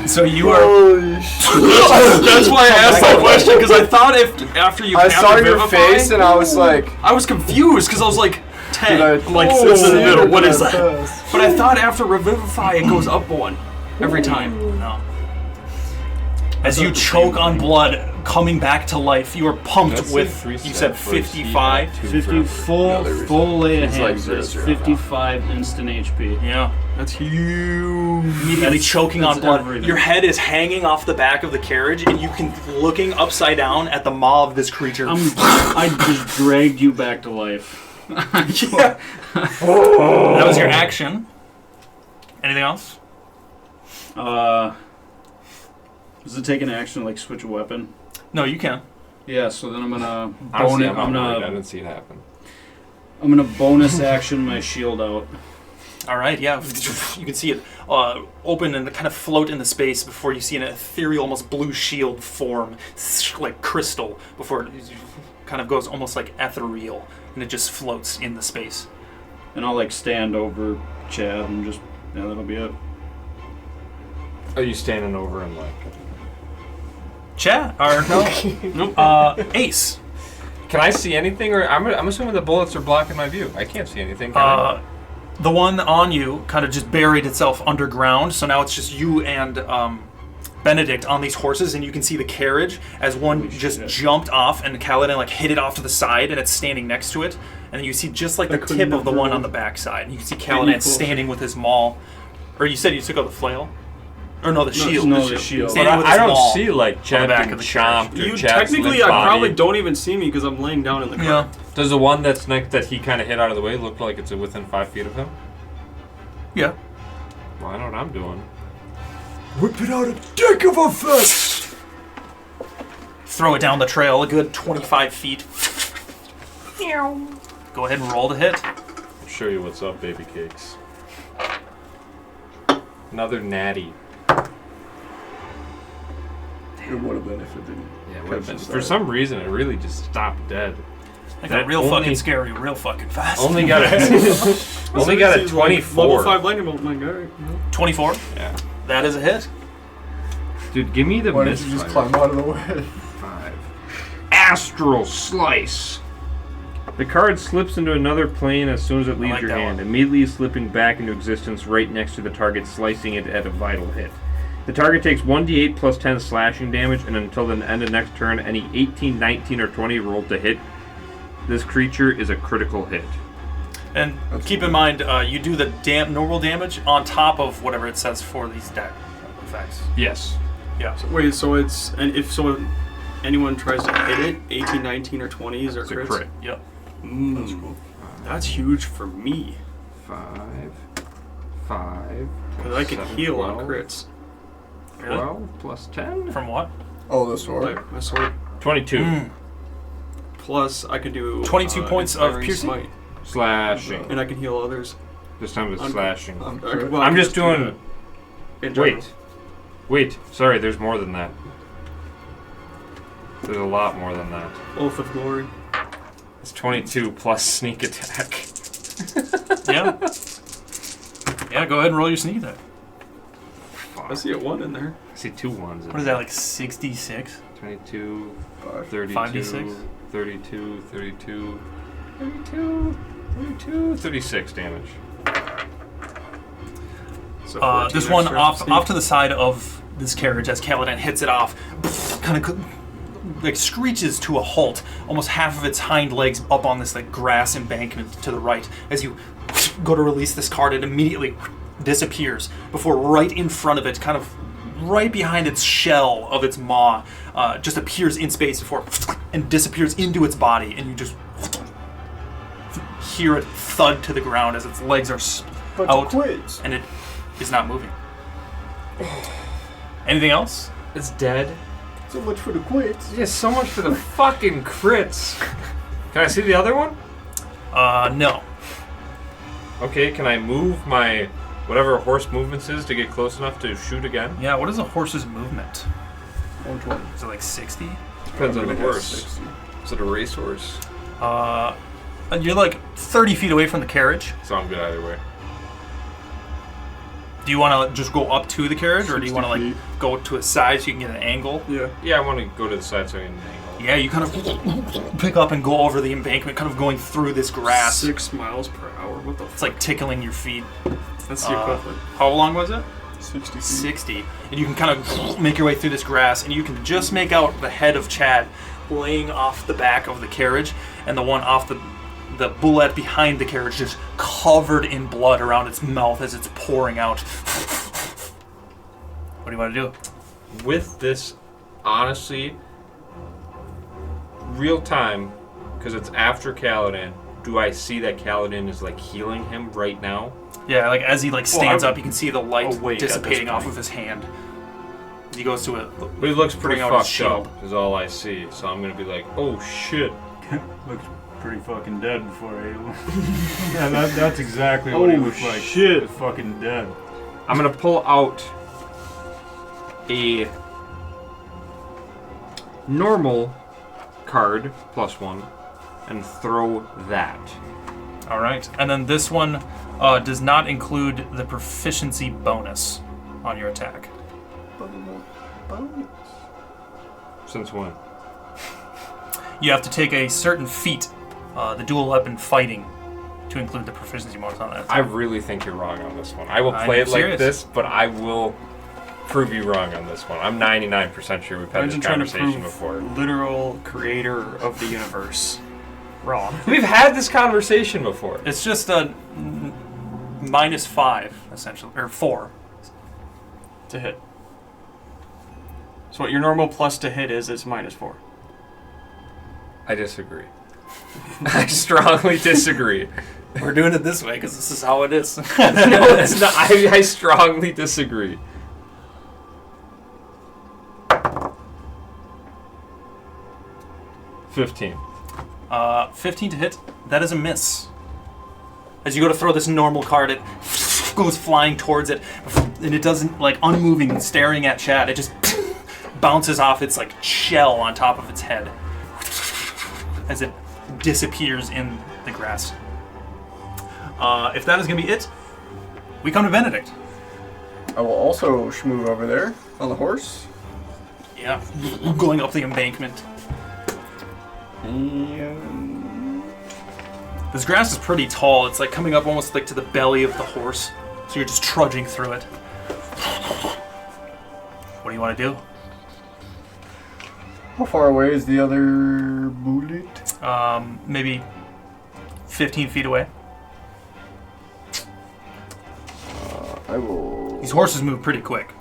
So you are. That's why I asked that question, because I thought after you I have saw your Revivify, face and I was like, I was confused because I was like 10, Did I- like Oh, it's in the middle. What is yeah, that? But I thought after Revivify it goes up one every time. No. As you choke on blood coming back to life, you are pumped That's with, like 3 you said set for a 55? 50 full lay of It's like hands. zero, That's zero, 55 instant HP. Yeah. That's huge. Immediately That's- choking on that's blood. everything. Your head is hanging off the back of the carriage, and you can looking upside down at the maw of this creature. I just dragged you back to life. That was your action. Anything else? Does it take an action to like switch a weapon? No, you can. Yeah, so then I'm gonna Honestly, bonus. I'm not worried. I didn't see it happen. I'm gonna bonus action my shield out. All right, yeah. You can see it open and kind of float in the space before you see an ethereal, almost blue shield form, like crystal, before it kind of goes almost like ethereal, and it just floats in the space. And I'll like stand over Chad and just that'll be it. Are you standing over and like? Chat or no? Ace. Can I see anything, or I'm assuming the bullets are blocking my view. I can't see anything. Can I? The one on you kind of just buried itself underground, so now it's just you and Benedikt on these horses, and you can see the carriage as one just jumped off, and Kaladan like hit it off to the side, and it's standing next to it, and then you see just like the tip of the one on the backside, and you can see Kaladan standing with his maul. Or you said you took out the flail? Or no, the shield. No, the shield. But Standing with I his don't maul see like Chad back being of the chomped or You Chad's technically, limp I probably body. don't even see me because I'm laying down in the car. Yeah. Does the one that's next that he kind of hit out of the way look like it's within 5 feet of him? Yeah. Well, I know what I'm doing. whipping out a dick of a fist. Throw it down the trail a good 25 feet. Go ahead and roll to hit. I'll show you what's up, baby cakes. Another natty. It would have been if it didn't. Yeah, it would have been. For some reason, it really just stopped dead. I That got real only- fucking scary, real fucking fast. Only got a only got a This is like 24. Level 5 lightning bolt, my guy. 24. Yeah. That is a hit. Dude, give me the Why didn't you just climb out of the way? 5. Astral Slice. The card slips into another plane as soon as it leaves like your that hand, one. immediately slipping back into existence right next to the target, slicing it at a vital hit. The target takes 1d8 plus 10 slashing damage, and until the end of next turn, any 18, 19, or 20 rolled to hit this creature is a critical hit. And keep in mind, you do the normal damage on top of whatever it says for these deck effects. Yes. Yeah. Wait, so it's if anyone tries to hit it, 18, 19, or 20s or It's a crits? crit. Yep. That's cool. That's huge for me 5. because I can 7, heal 12, on crits. 12 plus 10? From what? Oh, the sword. Like my sword. 22. Plus, I can do 22 points of Inspiring piercing? Smite, Slashing. and I can heal others. This time it's I'm- slashing. Well, I I'm can just do doing... that in general. Wait. Sorry, there's more than that. There's a lot more than that. Oath of Glory. It's 22 plus sneak attack. Yeah. Yeah, go ahead and roll your sneak attack. I see a 1 in there. I see 2 ones. What is that, like 66? 22, 32, 5d6? 32, 32, 32, 32, 36 damage. So 14 This one extra off sneak. to the side of this carriage as Kaladan hits it off, kind of like screeches to a halt, almost half of its hind legs up on this like grass embankment to the right. As you go to release this card, it immediately disappears before right in front of it, kind of right behind its shell of its maw, just appears in space before and disappears into its body, and you just hear it thud to the ground as its legs are out, and it is not moving. Anything else? It's dead. So much for the quits. Yeah, so much for the fucking crits. Can I see the other one? No. Okay, can I move my whatever horse movements is to get close enough to shoot again? Yeah, what is a horse's movement? 120. Is it like 60? Depends on the I'm gonna horse. guess 60. Is it a racehorse? You're like 30 feet away from the carriage. So I'm good either way. Do you want to just go up to the carriage, or do you want to 60 like go to a side so you can get an angle? Yeah. Yeah, I want to go to the side so I can angle. Yeah, you kind of pick up and go over the embankment, kind of going through this grass. 6 miles per hour. What the It's like tickling your feet. That's the equivalent. How long was it? 60 feet. 60. And you can kind of make your way through this grass, and you can just make out the head of Chad laying off the back of the carriage, and the one off the bullet behind the carriage just covered in blood around its mouth as it's pouring out. What do you want to do? With this, honestly, real time, because it's after Kaladan, do I see that Kaladan is like healing him right now? Yeah, like as he like stands I'm up, you can see the light awake at this dissipating off point. of his hand. He goes to it. But he looks pretty Bring out his fucked shield. up, is all I see. So I'm gonna be like, oh shit. Looks pretty fucking dead before I Yeah, that's exactly what he looks like. shit. Fucking dead. I'm gonna pull out a normal card +1 and throw that. All right, and then this one does not include the proficiency bonus on your attack. Since when? You have to take a certain feat, the dual weapon fighting, to include the proficiency bonus on that. I really think you're wrong on this one. I will I'm play it like serious. this, but I will prove you wrong on this one. I'm 99% sure we've had this Imagine trying to conversation prove before. literal creator of the universe wrong. We've had this conversation before. It's just a -5 essentially, or 4. To hit. So what your normal plus to hit is -4. I disagree. I strongly disagree. We're doing it this way because this is how it is. No, it's not. I strongly disagree. $15. 15 to hit. That is a miss. As you go to throw this normal card, it goes flying towards it, and it doesn't, like, unmoving, staring at Chad. It just bounces off its, like, shell on top of its head as it disappears in the grass. If that is going to be it, we come to Benedikt. I will also schmove over there on the horse. Yeah, going up the embankment. And This grass is pretty tall. It's like coming up almost like to the belly of the horse. So you're just trudging through it. What do you want to do? how far away is the other bullet? Maybe 15 feet away. I will. These horses move pretty quick.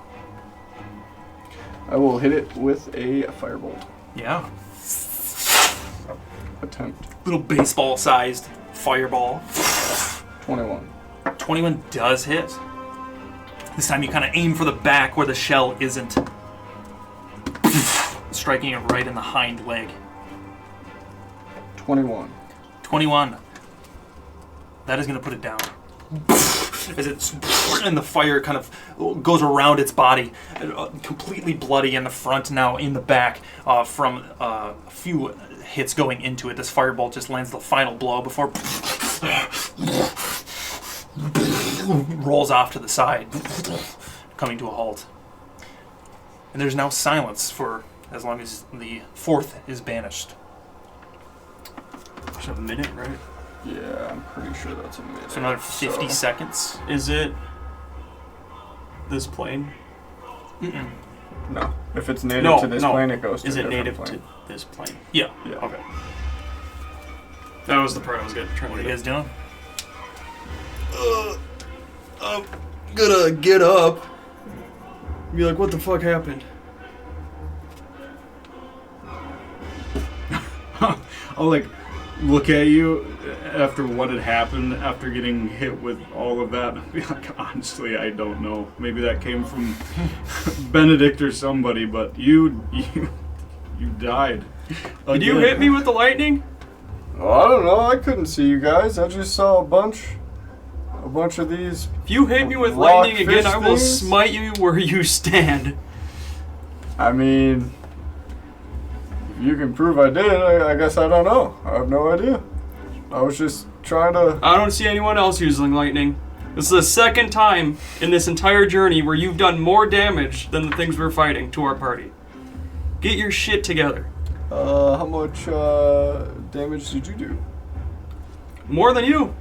I will hit it with a firebolt Yeah. attempt. Little baseball-sized fireball. 21. 21 does hit. This time you kind of aim for the back where the shell isn't. Striking it right in the hind leg. 21. 21. That is going to put it down. as it's and the fire kind of goes around its body, completely bloody in the front, now in the back from a few hits going into it. This firebolt just lands the final blow before rolls off to the side, coming to a halt. And there's now silence for as long as the fourth is banished. It's a minute, right? Yeah, I'm pretty sure that's a minute. So another 50 seconds. Is it this plane? Mm-mm. No. If it's native to this plane, it goes to Is a it different native plane. to this plane? Yeah. Yeah. Okay. That was the part I was trying What to are you get. guys doing? I'm gonna get up. Be like, what the fuck happened? I'll like look at you after what had happened after getting hit with all of that. I'll be like, honestly, I don't know. Maybe that came from Benedikt or somebody, but you died. Did you hit me with the lightning? Oh, I don't know. I couldn't see you guys. I just saw a bunch of these. If you hit me with Rock lightning again, fish I will things? smite you where you stand. I mean, if you can prove I did, I guess I don't know. I have no idea. I was just trying to. I don't see anyone else using lightning. This is the second time in this entire journey where you've done more damage than the things we're fighting to our party. Get your shit together. How much damage did you do? More than you.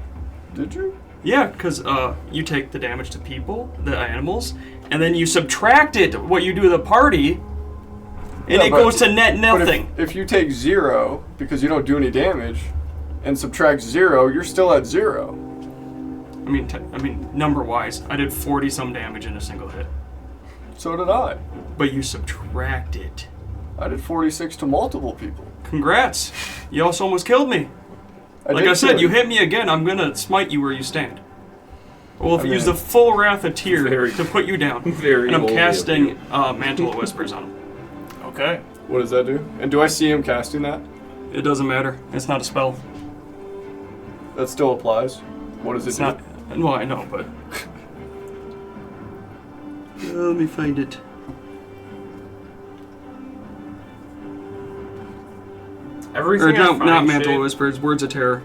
Did you? Yeah, because you take the damage to people, the animals, and then you subtract it, what you do to the party, and Yeah, it but- goes to net But nothing. if you take 0 because you don't do any damage, and subtract 0, you're still at 0. I mean, number-wise, I did 40-some damage in a single hit. So did I. But you subtract it. I did 46 to multiple people. Congrats. You also almost killed me. Like did I said, kill you hit me again, I'm gonna smite you where you stand. We'll I use mean- the full Wrath of Tyr Very- to put you down. Very And I'm holy of casting you. Mantle of Whispers on him. Okay. What does that do? And do I see him casting that? It doesn't matter. It's not a spell. That still applies. What does it It's do? not. Well, I know, but. Let me find it. Everything Or no, I find, not Mantle Shade, of Whispers, Words of Terror.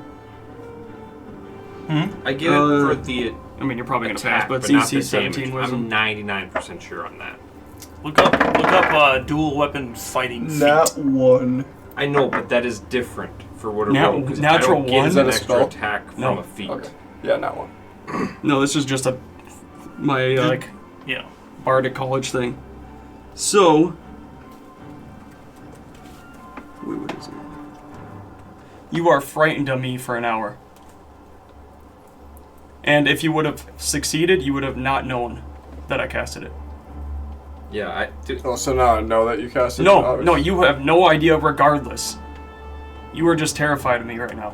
I get it for the I mean, you're probably gonna attack, pass, but not CC the 17 damage. Wisdom. I'm 99% sure on that. Look up dual weapon fighting feat. Nat 1. I know, but that is different for what a Nat- roll, 'cause natural I don't get one? an Is that a extra spell? attack from No. a feat. Okay. Yeah, Nat 1. No, this is just my like Yeah. Bardic College thing. So, wait, what is it? You are frightened of me for an hour. And if you would have succeeded, you would have not known that I casted it. Yeah, Oh, so now I know that you cast it. No, you have no idea regardless. You are just terrified of me right now.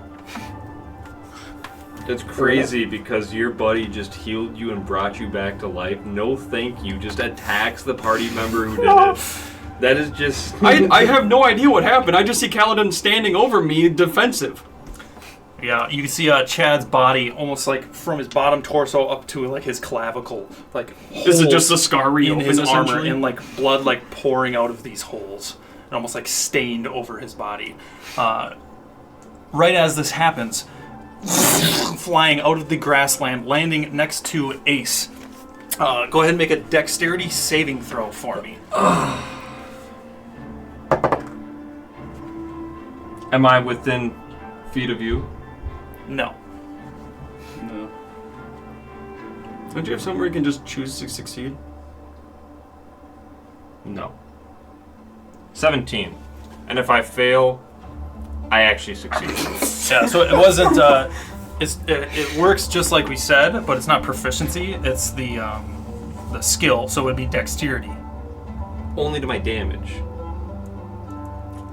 it's crazy because your buddy just healed you and brought you back to life. No thank you, just attacks the party member who did it. That is just... I have no idea what happened. I just see Kaladan standing over me, defensive. Yeah, you can see Chad's body almost like from his bottom torso up to like his clavicle, like Is it holes just a scar in reopened, his armor essentially? and like blood like pouring out of these holes and almost like stained over his body. Right as this happens, flying out of the grassland, landing next to Ace. Go ahead and make a dexterity saving throw for me. Am I within feet of you? No. No. Don't you have somewhere you can just choose to succeed? No. 17. And if I fail, I actually succeed. Yeah, so it wasn't. It works just like we said, but it's not proficiency. It's the skill. So it would be dexterity. Only to my damage.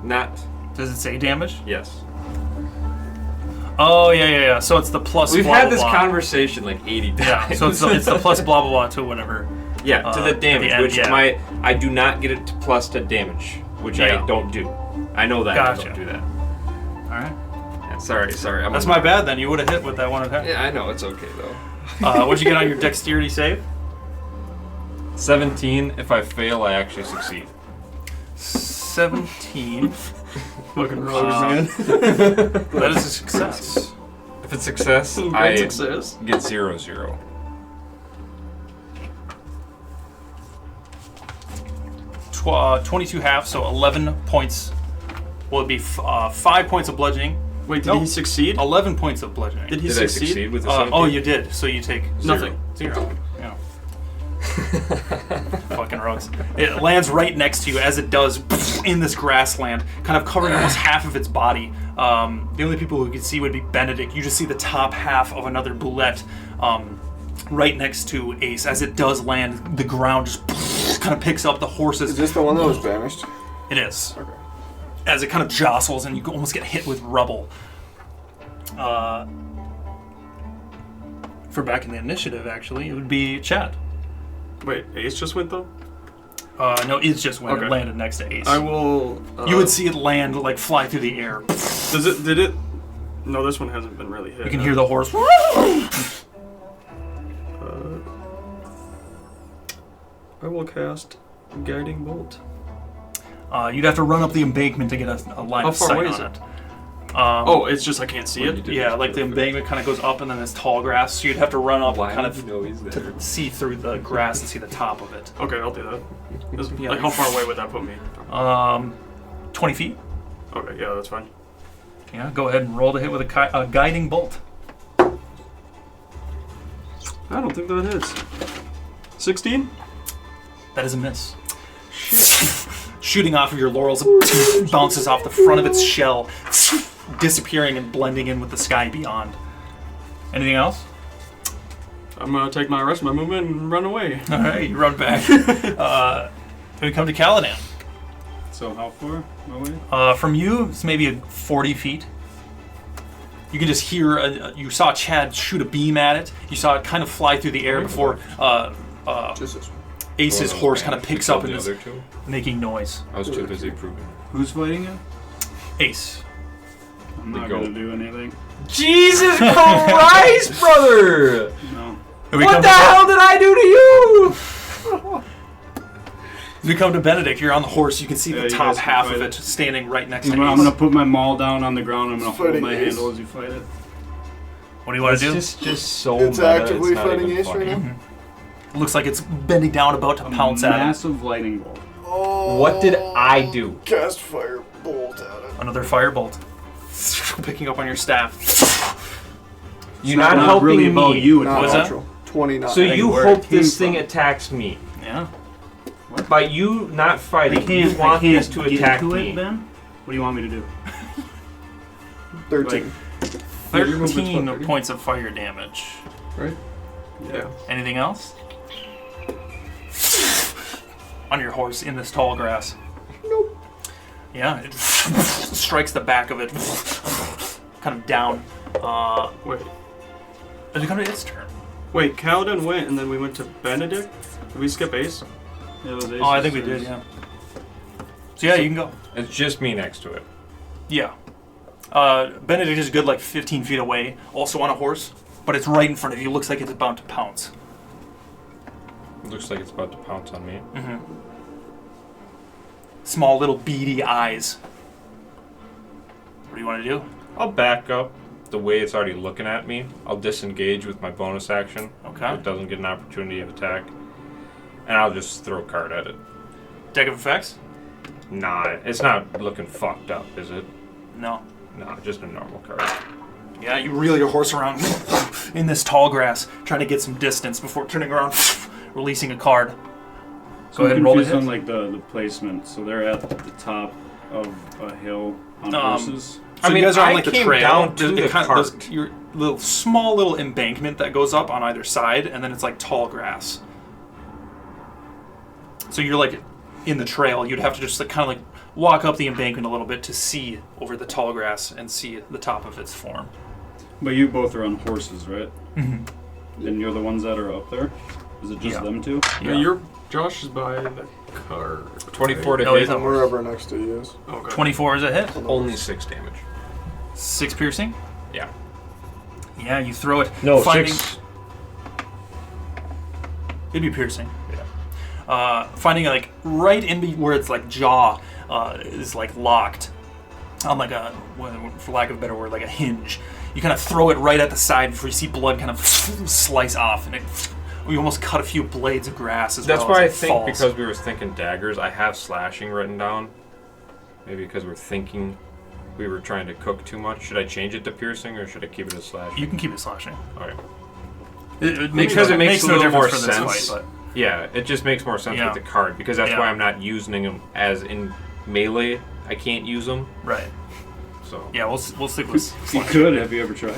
Not... Does it say damage? Yes. Oh yeah. So it's the plus. We've blah, had blah, this blah. conversation like 80 times. Yeah. So it's the plus blah blah blah to whatever. Yeah, to the at the damage, end, which yeah. I do not get it to plus to damage, which Yeah. I don't do. I know that Gotcha. I don't do that. All right. Yeah, sorry. That's my bad then. You would have hit with that one attack. Yeah, I know, it's okay though. What'd you get on your dexterity save? 17. If I fail, I actually succeed. 17. Fucking rogues, man. That is a success. If it's success, Great I success. get 0-0. Tw- 22 half, so 11 points. Well, it'd be 5 points of bludgeoning. Wait, did Nope. he succeed? 11 points of bludgeoning. Did he Did I succeed? succeed with the Oh, 17? you did. So you take Nothing. 0. Yeah. Fucking rogues. It lands right next to you as it does in this grassland, kind of covering almost half of its body. The only people who can see would be Benedikt. You just see the top half of another boulette right next to Ace. As it does land, the ground just kind of picks up the horses. Is this the one that was banished? It is. Okay. As it kind of jostles and you almost get hit with rubble. For back in the initiative, actually, it would be Chad. Wait, Ace just went though? No, it's just when Okay. it landed next to Ace. I will. You would see it land, like fly through the air. Does it? Did it? No, this one hasn't been really hit. You can hear the horse. I will cast Guiding Bolt. You'd have to run up the embankment to get a line How of far sight away on is it. Oh, it's just I can't see What you it. did Yeah, was like the perfect. embankment kind of goes up and then there's tall grass, so you'd have to run up Why kind did of you know he's there? to see through the grass and see the top of it. Okay, I'll do that. Yeah. Like, how far away would that put me? 20 feet. Okay, yeah, that's fine. Yeah, go ahead and roll to hit with a guiding bolt. I don't think that hits. 16? That is a miss. Shooting off of your laurels, bounces off the front of its shell, disappearing and blending in with the sky beyond. Anything else? I'm gonna take my rest of my movement and run away. All right, you run back. Then we come to Kaladan. So how far away? From you, it's maybe 40 feet. You can just hear. You saw Chad shoot a beam at it. You saw it kind of fly through the air before Just this one. Ace's Well, horse okay, kind of we picks killed up and the is other two. making noise. I was too busy proving. Who's fighting it? Ace. I'm The not goat. gonna do anything. Jesus Christ, brother! No. What the hell did I do to you? As we come to Benedikt, you're on the horse. You can see Yeah, the you top guys can half fight of it. it standing right next to I'm Ace. gonna put my maul down on the ground. I'm gonna hold Fighting my Ace. handle as you fight it. What do you want to do? Just so It's meta, actively it's not fighting even Ace funny. right now? Looks like it's bending down, about to pounce at it. Massive lightning bolt. Oh, What did I do? Cast fire bolt at it. Another firebolt. Picking up on your staff. You're not helping really me. about you. Not was that? natural. 29. So you where it hope this came thing from. attacks me. Yeah. By you not I fighting, can't. you want I can't this to get attack to me. it, Ben. What do you want me to do? 13. 13 points of fire damage. Right? Yeah. Anything else? On your horse in this tall grass. Nope. Yeah, it strikes the back of it, kind of down. Wait. As we come to its turn. Wait, Kaladan went and then we went to Benedikt? Did we skip Ace? It was Oh, I think we did, yeah. So yeah, you can go. It's just me next to it. Yeah. Benedikt is good like 15 feet away, also on a horse, but it's right in front of you. Looks like it's about to pounce. It looks like it's about to pounce on me. Mm-hmm. Small little beady eyes. What do you want to do? I'll back up the way it's already looking at me. I'll disengage with my bonus action. Okay. It doesn't get an opportunity of attack. And I'll just throw a card at it. Deck of effects? Nah, it's not looking fucked up, is it? No. No, just a normal card. Yeah, you reel your horse around in this tall grass, trying to get some distance before turning around, releasing a card. So Go ahead and roll confused it. on like the placement. So they're at the top of a hill on horses. So I mean, you guys are on I like the came trail. down to There's- the there's cart. your little small little embankment that goes up on either side, and then it's like tall grass. So you're like in the trail. You'd have to just like kind of like walk up the embankment a little bit to see over the tall grass and see the top of its form. But you both are on horses, right? Mm-hmm. And you're the ones that are up there. Is it just Yeah. them two? Yeah. Josh is by the car. 24 to No, hit. he's I'm wherever next to you is. Okay. 24 is a hit. Only 6 damage. 6 piercing. Yeah. Yeah, you throw it. No, finding, 6. It'd be piercing. Yeah. Finding like right in where it's like jaw is like locked on like a, for lack of a better word, like a hinge. You kind of throw it right at the side before you see blood kind of slice off, and you almost cut a few blades of grass as well. That's why I as it think falls. because we were thinking daggers, I have slashing written down. Maybe because we're thinking we were trying to cook too much. Should I change it to piercing or should I keep it as slashing? You can keep it slashing. All right. It Because it makes a no little more difference for this sense. fight, Yeah, it just makes more sense Yeah. with the card because that's Yeah. why I'm not using them as in melee. I can't use them. but, right. So Yeah, we'll stick with You slashing. could. Have you ever tried?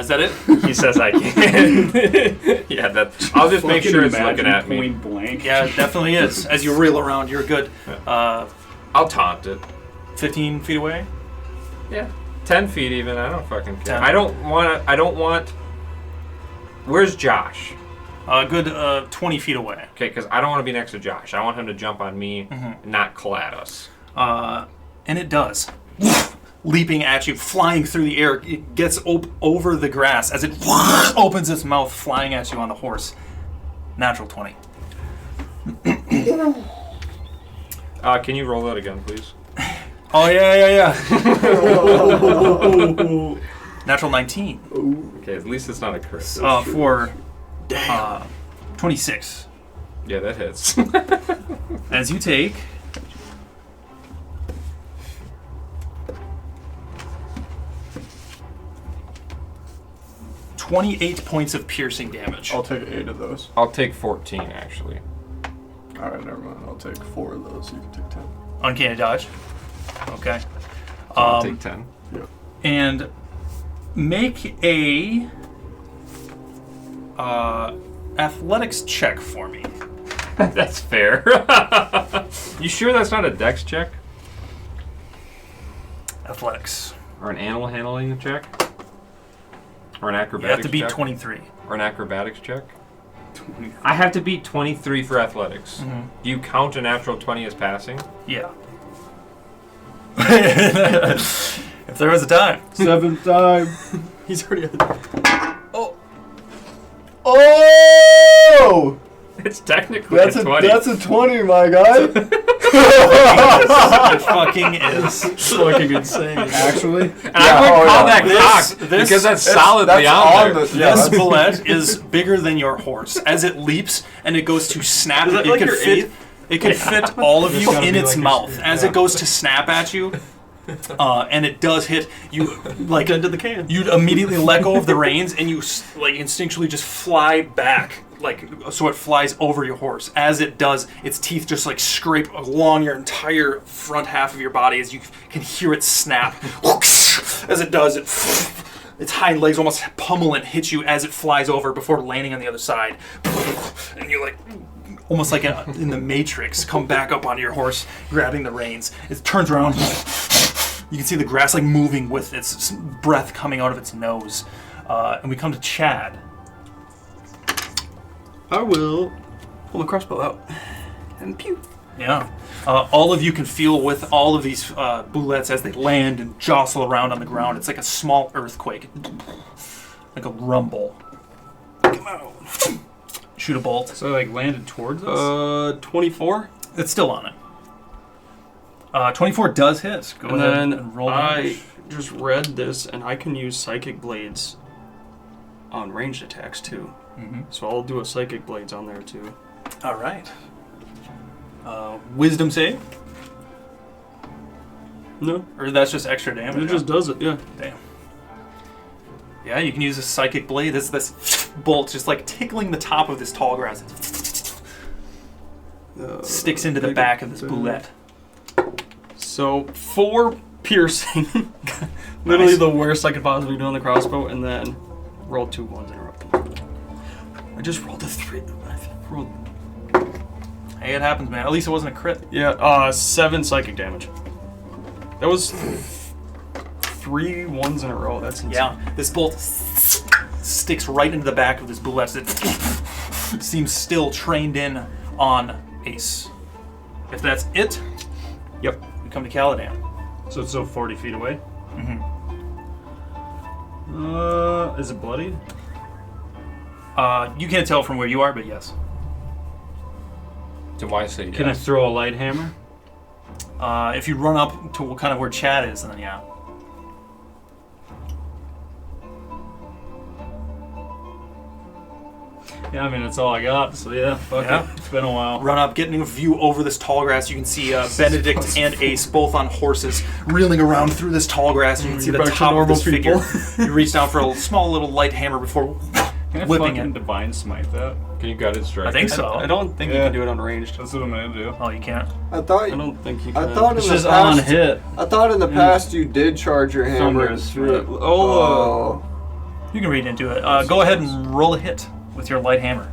Is that it? he says I can. Yeah, that. I'll just make sure it's looking at me. Point blank. Yeah, it definitely is. As you reel around, you're good. I'll taunt it. 15 feet away. Yeah, 10 feet even. I don't fucking care. 10. I don't want. Where's Josh? Good 20 feet away. Okay, because I don't want to be next to Josh. I want him to jump on me, and not clad us. And it does. Leaping at you, flying through the air. It gets over the grass as it opens its mouth, flying at you on the horse. Natural 20. Can you roll that again, please? Oh, yeah. Natural 19. Okay, at least it's not a crit. For 26. Yeah, that hits. As you take 28 points of piercing damage. I'll take 8 of those. I'll take 14, actually. Alright, never mind. I'll take 4 of those. You can take 10. Uncanny dodge. Okay. So I'll take 10. Yep. And make a athletics check for me. That's fair. You sure that's not a dex check? Athletics. Or an animal handling check? Or an acrobatics You have to beat check? 23. Or an acrobatics check? I have to beat 23 for athletics. Mhm. Do you count a natural 20 as passing? Yeah. If there was a time. 7th time. He's already. Oh! It's technically That's a a 20. that's a 20, my guy. It fucking is. Fucking insane. Actually, And I wouldn't call that cocked because that's solidly on there. This bullet is bigger than your horse. As it leaps and it goes to snap, Is that it like can your fit. eighth? It can fit all of you gotta in be its like your mouth. shit. As it goes to snap at you, and it does hit you, like Into the can. you'd immediately let go of the reins and you like instinctually just fly back, like so it flies over your horse. As it does, its teeth just like scrape along your entire front half of your body as you can hear it snap. As it does, its hind legs almost pummel and hit you as it flies over before landing on the other side. And you like, almost like in the Matrix, come back up onto your horse, grabbing the reins. It turns around. You can see the grass like moving with its breath coming out of its nose. And we come to Chad. I will pull my crossbow out and pew. Yeah. All of you can feel with all of these bullets as they land and jostle around on the ground. It's like a small earthquake. Like a rumble. Come on. Shoot a bolt. So like landed towards us? 24. It's still on it. 24 does hit. Go And ahead then and roll I damage. just read this, and I can use psychic blades on ranged attacks too. Mhm. So I'll do a psychic blades on there too. All right. Wisdom save? No, Or that's just extra damage? it just does it. Yeah. Damn. Yeah, you can use a psychic blade. This bolt just like tickling the top of this tall grass. Sticks into the back of this boulette. So 4 piercing, literally Nice. the worst I could possibly do on the crossbow, and then roll 2 ones in a row. I just rolled a 3. I rolled, Hey, it happens, man. At least it wasn't a crit. yeah, 7 psychic damage. That was 3 ones in a row. That's insane. Yeah, this bolt sticks right into the back of this boulette that seems still trained in on Ace. If that's it, Yep. we come to Kaladan. So it's still 40 feet away? Mm-hmm. Is it bloody? You can't tell from where you are, but yes. Do I say yes? Can I throw a light hammer? If you run up to kind of where Chad is, then yeah. Yeah, I mean, that's all I got, so yeah, fuck Yeah. it. It's been a while. Run up, getting a view over this tall grass. You can see Benedikt and Ace both on horses, reeling around through this tall grass. You can see the Back to top of normal this people. figure. You reach down for a small little light hammer before Can I whipping fucking it. divine smite that? Can you gut it straight? I think so. I don't think you Yeah. can do it unranged. That's what I'm gonna do. Oh, you can't? I thought. I don't think you can. I thought in It's the just on past. hit. I thought in the past you did charge your hammer Thunderous through it. Strike. Oh. You can read into it. Go ahead and roll a hit with your light hammer.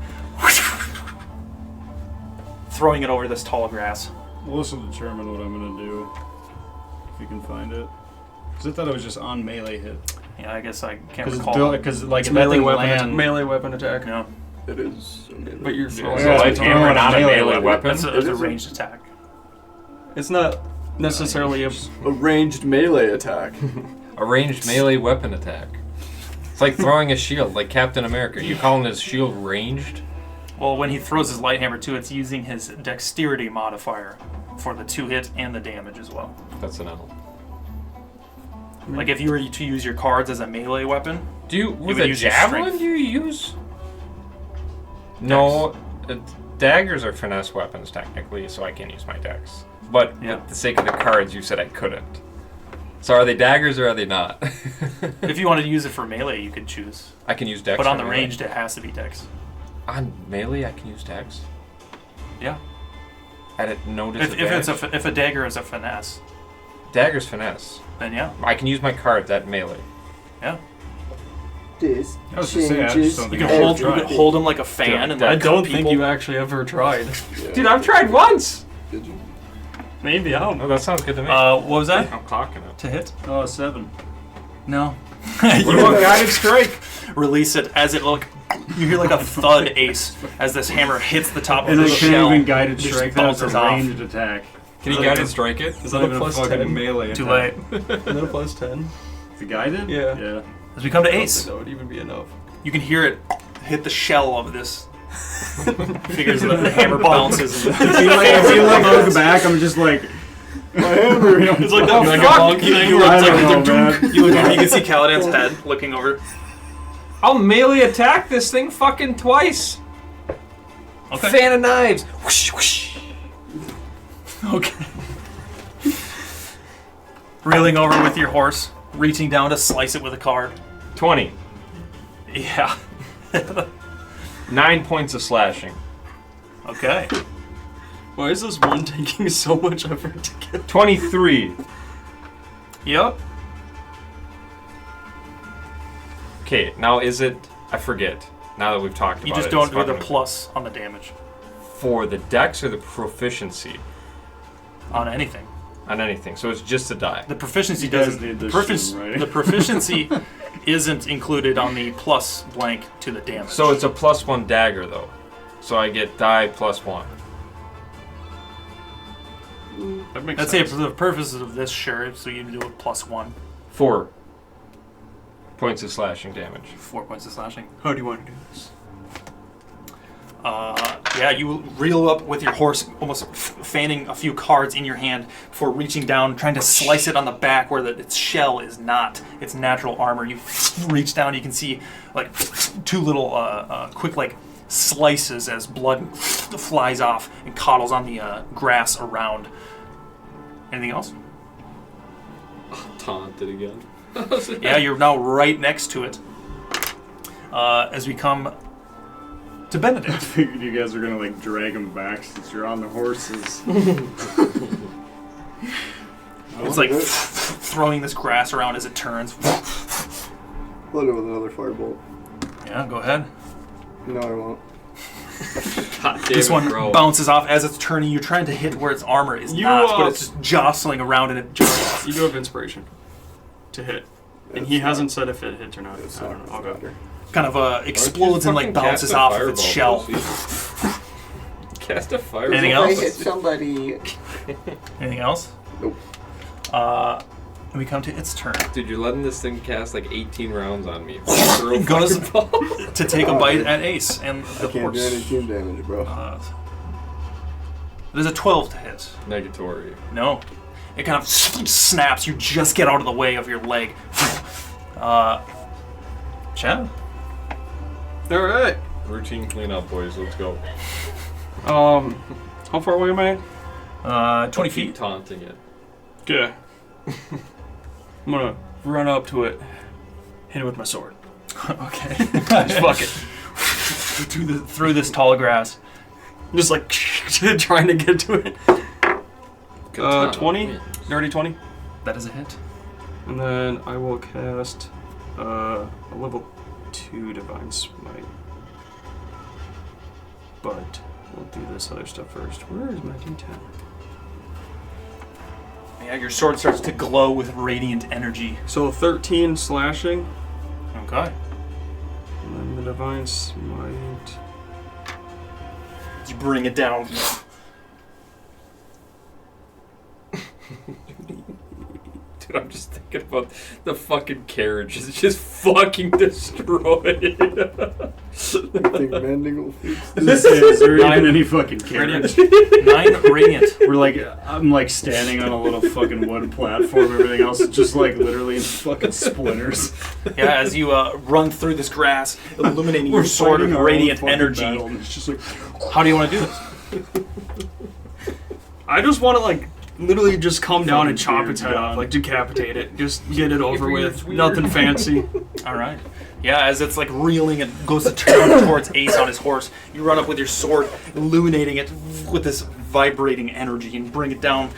Throwing it over this tall grass. Well, this will determine what I'm gonna do. If you can find it. Because I thought it was just on melee hit. Yeah, I guess I can't recall. Because like It's if that melee thing weapon, land, melee weapon attack. No, It is. But you're throwing Is Yeah, a it. light hammer throwing not a melee melee weapon. weapon? it's a It is a- ranged attack. It's not necessarily a. a ranged melee attack. A ranged melee weapon attack. It's like throwing a shield, like Captain America. You calling his shield ranged? Well, when he throws his light hammer too, it's using his dexterity modifier for the 2-hit and the damage as well. That's an L. Like if you were to use your cards as a melee weapon, Do you with would a use your javelin? strength. Do you use? No, daggers are finesse weapons technically, so I can use my dex. But Yeah. for the sake of the cards, you said I couldn't. So are they daggers or are they not? if you wanted to use it for melee, you could choose. I can use dex. But on for the melee. ranged, it has to be dex. On melee, I can use dex. Yeah. At it, no If disadvantage. if a dagger is a finesse, Dagger's finesse. then yeah, I can use my cards at melee. yeah. This I was just saying, I just don't You think can I hold tried. you can hold them like a fan and I like don't people. think you actually ever tried. Dude, I've tried once. Did you? Maybe, I don't know. Oh, that sounds good to me. What was that? I'm clocking it. To hit? Oh, 7. No. What about guided strike? Release it as it look. You hear like a thud, Ace, as this hammer hits the top of And the I can't shell. even guided Just strike. That's bounces a off. ranged attack. Can you guided strike it? It's not even a plus fucking 10? melee Too attack. late. And then a plus 10. It's a guided? Yeah. Yeah. As we come to I don't Ace, think that would even be enough. you can hear it hit the shell of this. Figures that the hammer bounces. And If you like look back, I'm just like, my hammer. it's like Oh, that fuck! fuck thing. You I look don't know, like man. you look over, you can see Kaladan's head looking over. I'll melee attack this thing fucking twice. Okay. Fan of knives. Whoosh, whoosh. Okay. Reeling over with your horse, reaching down to slice it with a card. 20. Yeah. 9 points of slashing. Okay. Why is this one taking so much effort to get? 23. Yep. Okay, now is it... I forget. Now that we've talked about it. You just it's don't do the fucking- plus on the damage For the dex or the proficiency on anything. on anything. So it's just a die. The proficiency You guys doesn't. need this profic- shit, right? The proficiency isn't included on the plus blank to the damage. So it's a +1 dagger though. So I get die +1. That makes I'd say sense. for the purposes of this, sure. So you do a +1, 4 points of slashing damage. 4 points of slashing. How do you want to do this? Yeah, you reel up with your horse, almost fanning a few cards in your hand before reaching down, trying to slice it on the back where its shell is not its natural armor. You reach down, you can see like two little quick like slices as blood flies off and coddles on the grass around. Anything else? Taunted again. Yeah, you're now right next to it. As we come to Benedikt. I figured you guys were gonna like drag him back since you're on the horses. It's like throwing this grass around as it turns. Load it with another firebolt. Yeah, go ahead. No, I won't. God damn This it, one bro. bounces off as it's turning. You're trying to hit where its armor is You, not, but uh, it's just jostling around and it just You do have inspiration to hit. And he hasn't said if it hits or not. It's I don't not know. I'll go. matter. kind of explodes and like bounces off of its shell. Cast a fireball. Anything I else? hit somebody. Anything else? Nope. And we come to its turn. Dude, you're letting this thing cast like 18 rounds on me. It goes to take a bite at Ace and the I can't do horse. any team damage, bro. There's a 12 to hit. Negatory. No. It kind of snaps. You just get out of the way of your leg. Chad? Alright. Routine cleanup, boys. Let's go. How far away am I? 20 Keep feet. taunting it. Okay. I'm gonna run up to it, hit it with my sword. Okay. Just fuck it. Through this tall grass. Just like trying to get to it. Katana 20? wins. Dirty 20. That is a hit. And then I will cast a level 2 Divine Smite. But we'll do this other stuff first. Where is my D10? Yeah, your sword starts to glow with radiant energy. So 13 slashing. Okay. And then the Divine Smite. You bring it down. Dude, I'm just thinking about the fucking carriage. It's just fucking destroyed. I think mending will fix This is there even any fucking carriage? 9 radiant. We're like, I'm like standing on a little fucking wood platform. Everything else is just like literally in fucking splinters. Yeah, as you run through this grass, illuminating your sword fighting with our own radiant fucking energy. battle, and it's just like, How do you want to do this? I just want to like literally just come down and Fucking chop beard its head off, gone. like decapitate it. Just get it over Avery, with. it's weird. Nothing fancy. All right. Yeah, as it's like reeling and goes to turn towards Ace on his horse, you run up with your sword, illuminating it with this vibrating energy and bring it down.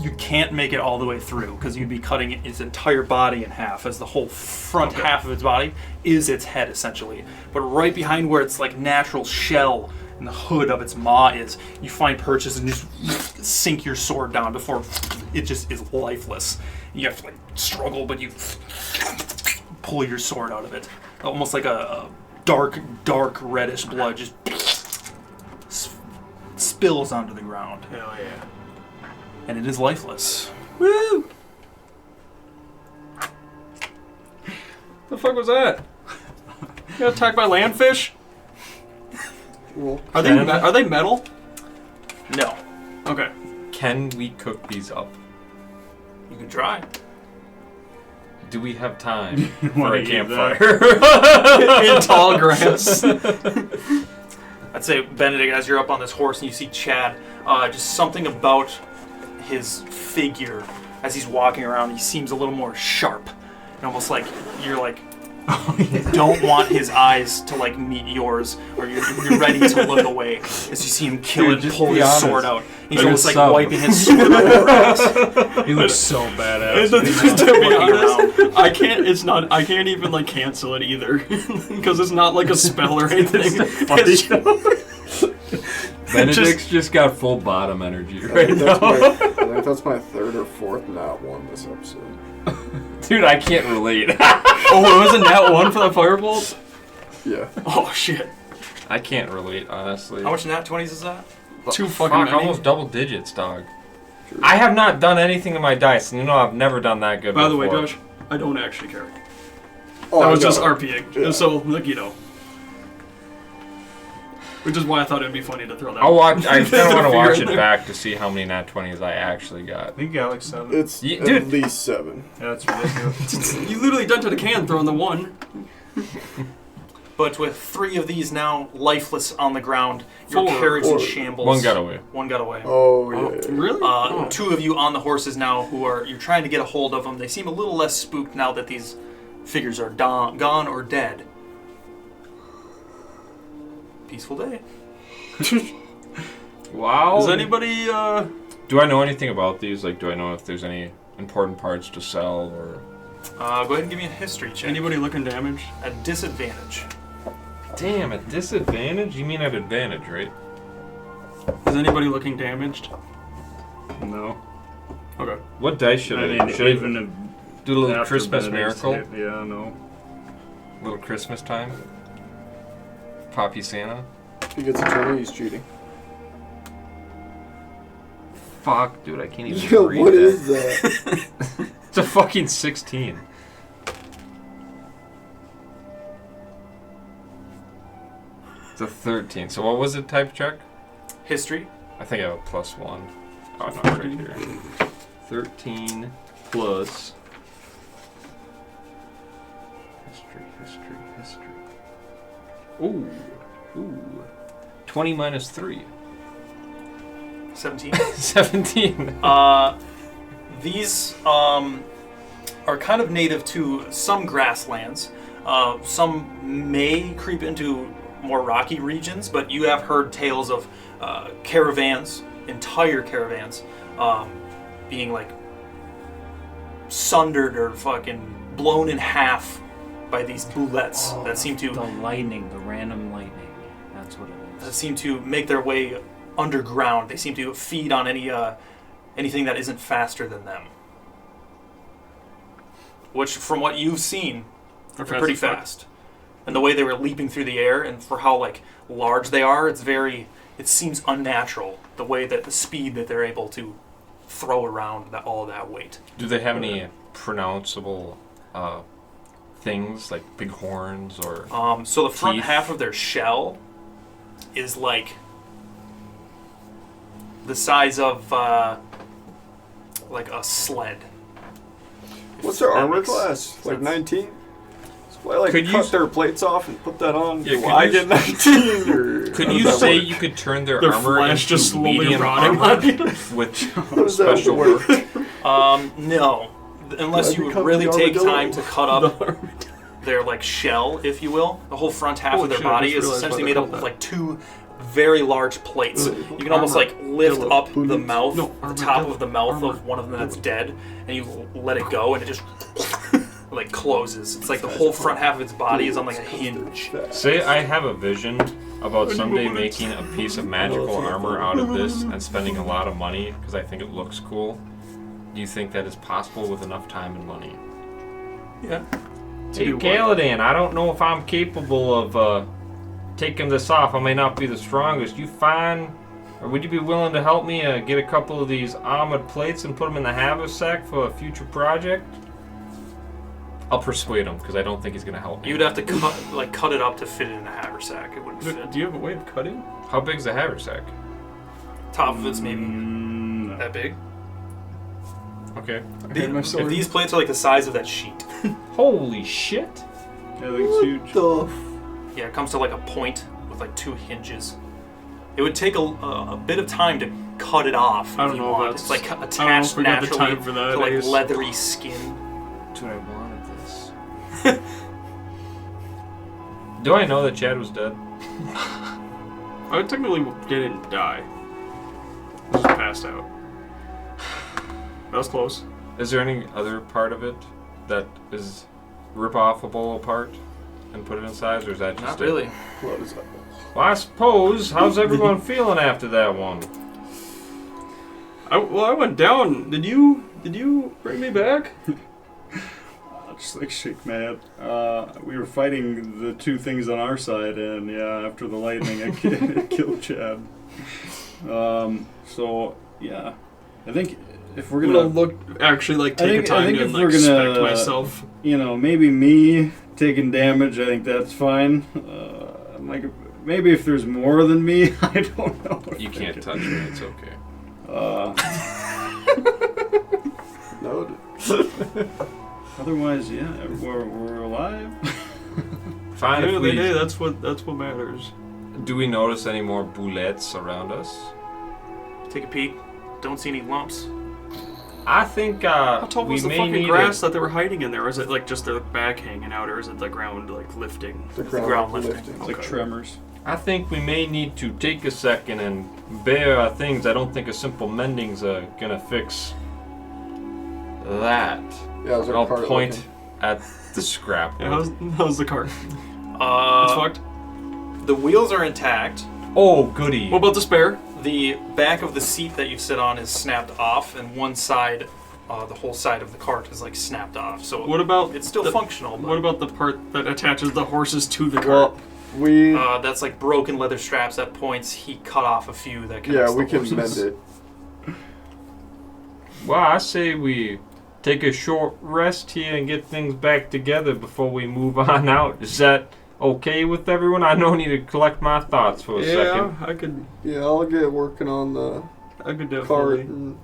You can't make it all the way through because you'd be cutting its entire body in half, as the whole front half of its body is its head essentially. But right behind where its like natural shell and the hood of its maw is, you find purchase and just sink your sword down before it just is lifeless. You have to like struggle, but you pull your sword out of it. Almost like a dark reddish blood just spills onto the ground. Hell yeah. And it is lifeless. Woo! The fuck was that? You got attacked by landfish? Well, Are they metal? No. Okay. Can we cook these up? You can try. Do we have time for wanna a eat campfire? In tall grass. I'd say, Benedikt, as you're up on this horse and you see Chad, just something about his figure as he's walking around, he seems a little more sharp. And almost like you're like, you don't want his eyes to like meet yours, or you're ready to look away as you see him kill Dude, and just pull be his honest. sword out. He's You're almost a like sub. wiping his sword on the grass. he looks so badass. To be Looking honest, I can't. It's not. I can't even like cancel it either because it's not like a spell or anything. It's Benedikt's just got full bottom energy I right think now. that's my third or fourth not one this episode. Dude, I can't relate. Oh, wasn't that one for the firebolt? Yeah. Oh shit! I can't relate, honestly. How much nat 20s is that? Too Fuck, fucking many. almost double digits, dog. I have not done anything to my dice, and you know I've never done that good By the way, before. Josh, I don't actually care. Oh, That was no. just RPing, Yeah. so like you know. Which is why I thought it'd be funny to throw that. I'll watch. I kind of want to watch Figure it in there. back to see how many nat 20s I actually got. I think you got like 7. It's Ye- at dude. least 7. Yeah, that's ridiculous. You literally dented a can throwing the one. But with 3 of these now lifeless on the ground, your Four. carriage in Four. shambles. One got away. One got away. Oh, yeah. Really? 2 of you on the horses now who are, you're trying to get a hold of them. They seem a little less spooked now that these figures are gone or dead. Peaceful day. Wow. Does anybody? Do I know anything about these? Like, do I know if there's any important parts to sell or? Go ahead and give me a history check. Anybody looking damaged? At disadvantage. Damn, at disadvantage? You mean at advantage, right? Is anybody looking damaged? No. Okay. What dice should I? mean, Should I even do a little after Christmas Benedict's miracle? hit, yeah, no. Little Christmas time. Poppy Santa. If he gets a 20, he's cheating. Fuck, dude, I can't even Yo, read what that. is that? It's a fucking 16. It's a 13. So what was it type check? History. I think I have a +1. Oh, no, it's right here. 13 plus... History. Ooh. 20 minus 3. 17. 17. These are kind of native to some grasslands. Some may creep into more rocky regions, but you have heard tales of caravans, entire caravans, being like sundered or fucking blown in half by these bullets that seem to The lightning, the random lightning. That's what it is. that seem to make their way underground. They seem to feed on anything that isn't faster than them. Which, from what you've seen, are pretty fast. And the way they were leaping through the air, and for how like large they are, it seems unnatural. The way that the speed that they're able to throw around all that weight. Do they have any pronounceable things like big horns or? So the front teeth? half of their shell is like the size of like a sled. What's their That armor makes class? Like sense. 19? So I like Could you cut s- their plates off and put that on. Yeah, Do could I you get 19 or Could how you does that say work? you could turn their Their armor flesh into just slowly medium rotting armor on you. with How does that special work? work? No. Unless Do I you would become really the take armadillo? time to cut up their like shell, if you will. The whole front half Holy of their shit, I body just is realized essentially why made they're up of called like two very large plates. You can almost like lift up the mouth, the top of the mouth of one of them that's dead, and you let it go, and it just like closes. It's like the whole front half of its body is on like a hinge. Say I have a vision about someday making a piece of magical armor out of this and spending a lot of money because I think it looks cool. Do you think that is possible with enough time and money? Yeah. Hey, Kaladan, I don't know if I'm capable of taking this off. I may not be the strongest. You fine? Or would you be willing to help me get a couple of these armored plates and put them in the haversack for a future project? I'll persuade him because I don't think he's going to help me. You would have to cut it up to fit it in a haversack. It wouldn't fit. Do you have a way of cutting? How big's the haversack? Top of it's maybe that big. Okay. If these plates are like the size of that sheet. Holy shit. Yeah, I think it's huge. Yeah, it comes to like a point with like two hinges. It would take a bit of time to cut it off. I don't if you know if want. that's- It's like I don't know attached if we got the naturally time for that, to I like guess. leathery skin. Dude, I wanted this. Do I know that Chad was dead? I technically didn't die. I just passed out. That was close. Is there any other part of it that is rip-offable apart and put it inside, or is that just Not it? really. What is that? Well, I suppose. How's everyone feeling after that one? I went down. Did you bring me back? Just like shake my head. We were fighting the two things on our side, and yeah, after the lightning, I killed Chad. So yeah, I think if we're I'm gonna gonna actually like take think- a time I think to if like we're gonna, inspect myself. maybe me taking damage, I think that's fine. Like maybe if there's more than me, I don't know. You can't touch me. It's okay. No. Otherwise, yeah, we're alive. Fine. At the end If of the we, day, that's what matters. do we notice any more bullets around us? Take a peek. Don't see any lumps. I think How tall we was the may fucking need grass a, that they were hiding in there? Or is it like just their back hanging out, or is it the ground like lifting? The ground lifting. It's like tremors. I think we may need to take a second and bear our things. I don't think a simple mending's gonna fix that. Yeah, is And our I'll cart point looking? at the scrap. Yeah, how's the car? It's fucked. The wheels are intact. Oh, goody. What about the spare? The back of the seat that you sit on is snapped off, and one side, the whole side of the cart is like snapped off. So What about it's still functional. But, What about the part that attaches the horses to the cart? Well, we that's like broken leather straps at points. He cut off a few that yeah connects we the can horses. mend it. Well, I say we take a short rest here and get things back together before we move on out. Is that okay with everyone? I don't need to collect my thoughts for a second. I could. Yeah, I'll get working on the I could cart definitely. and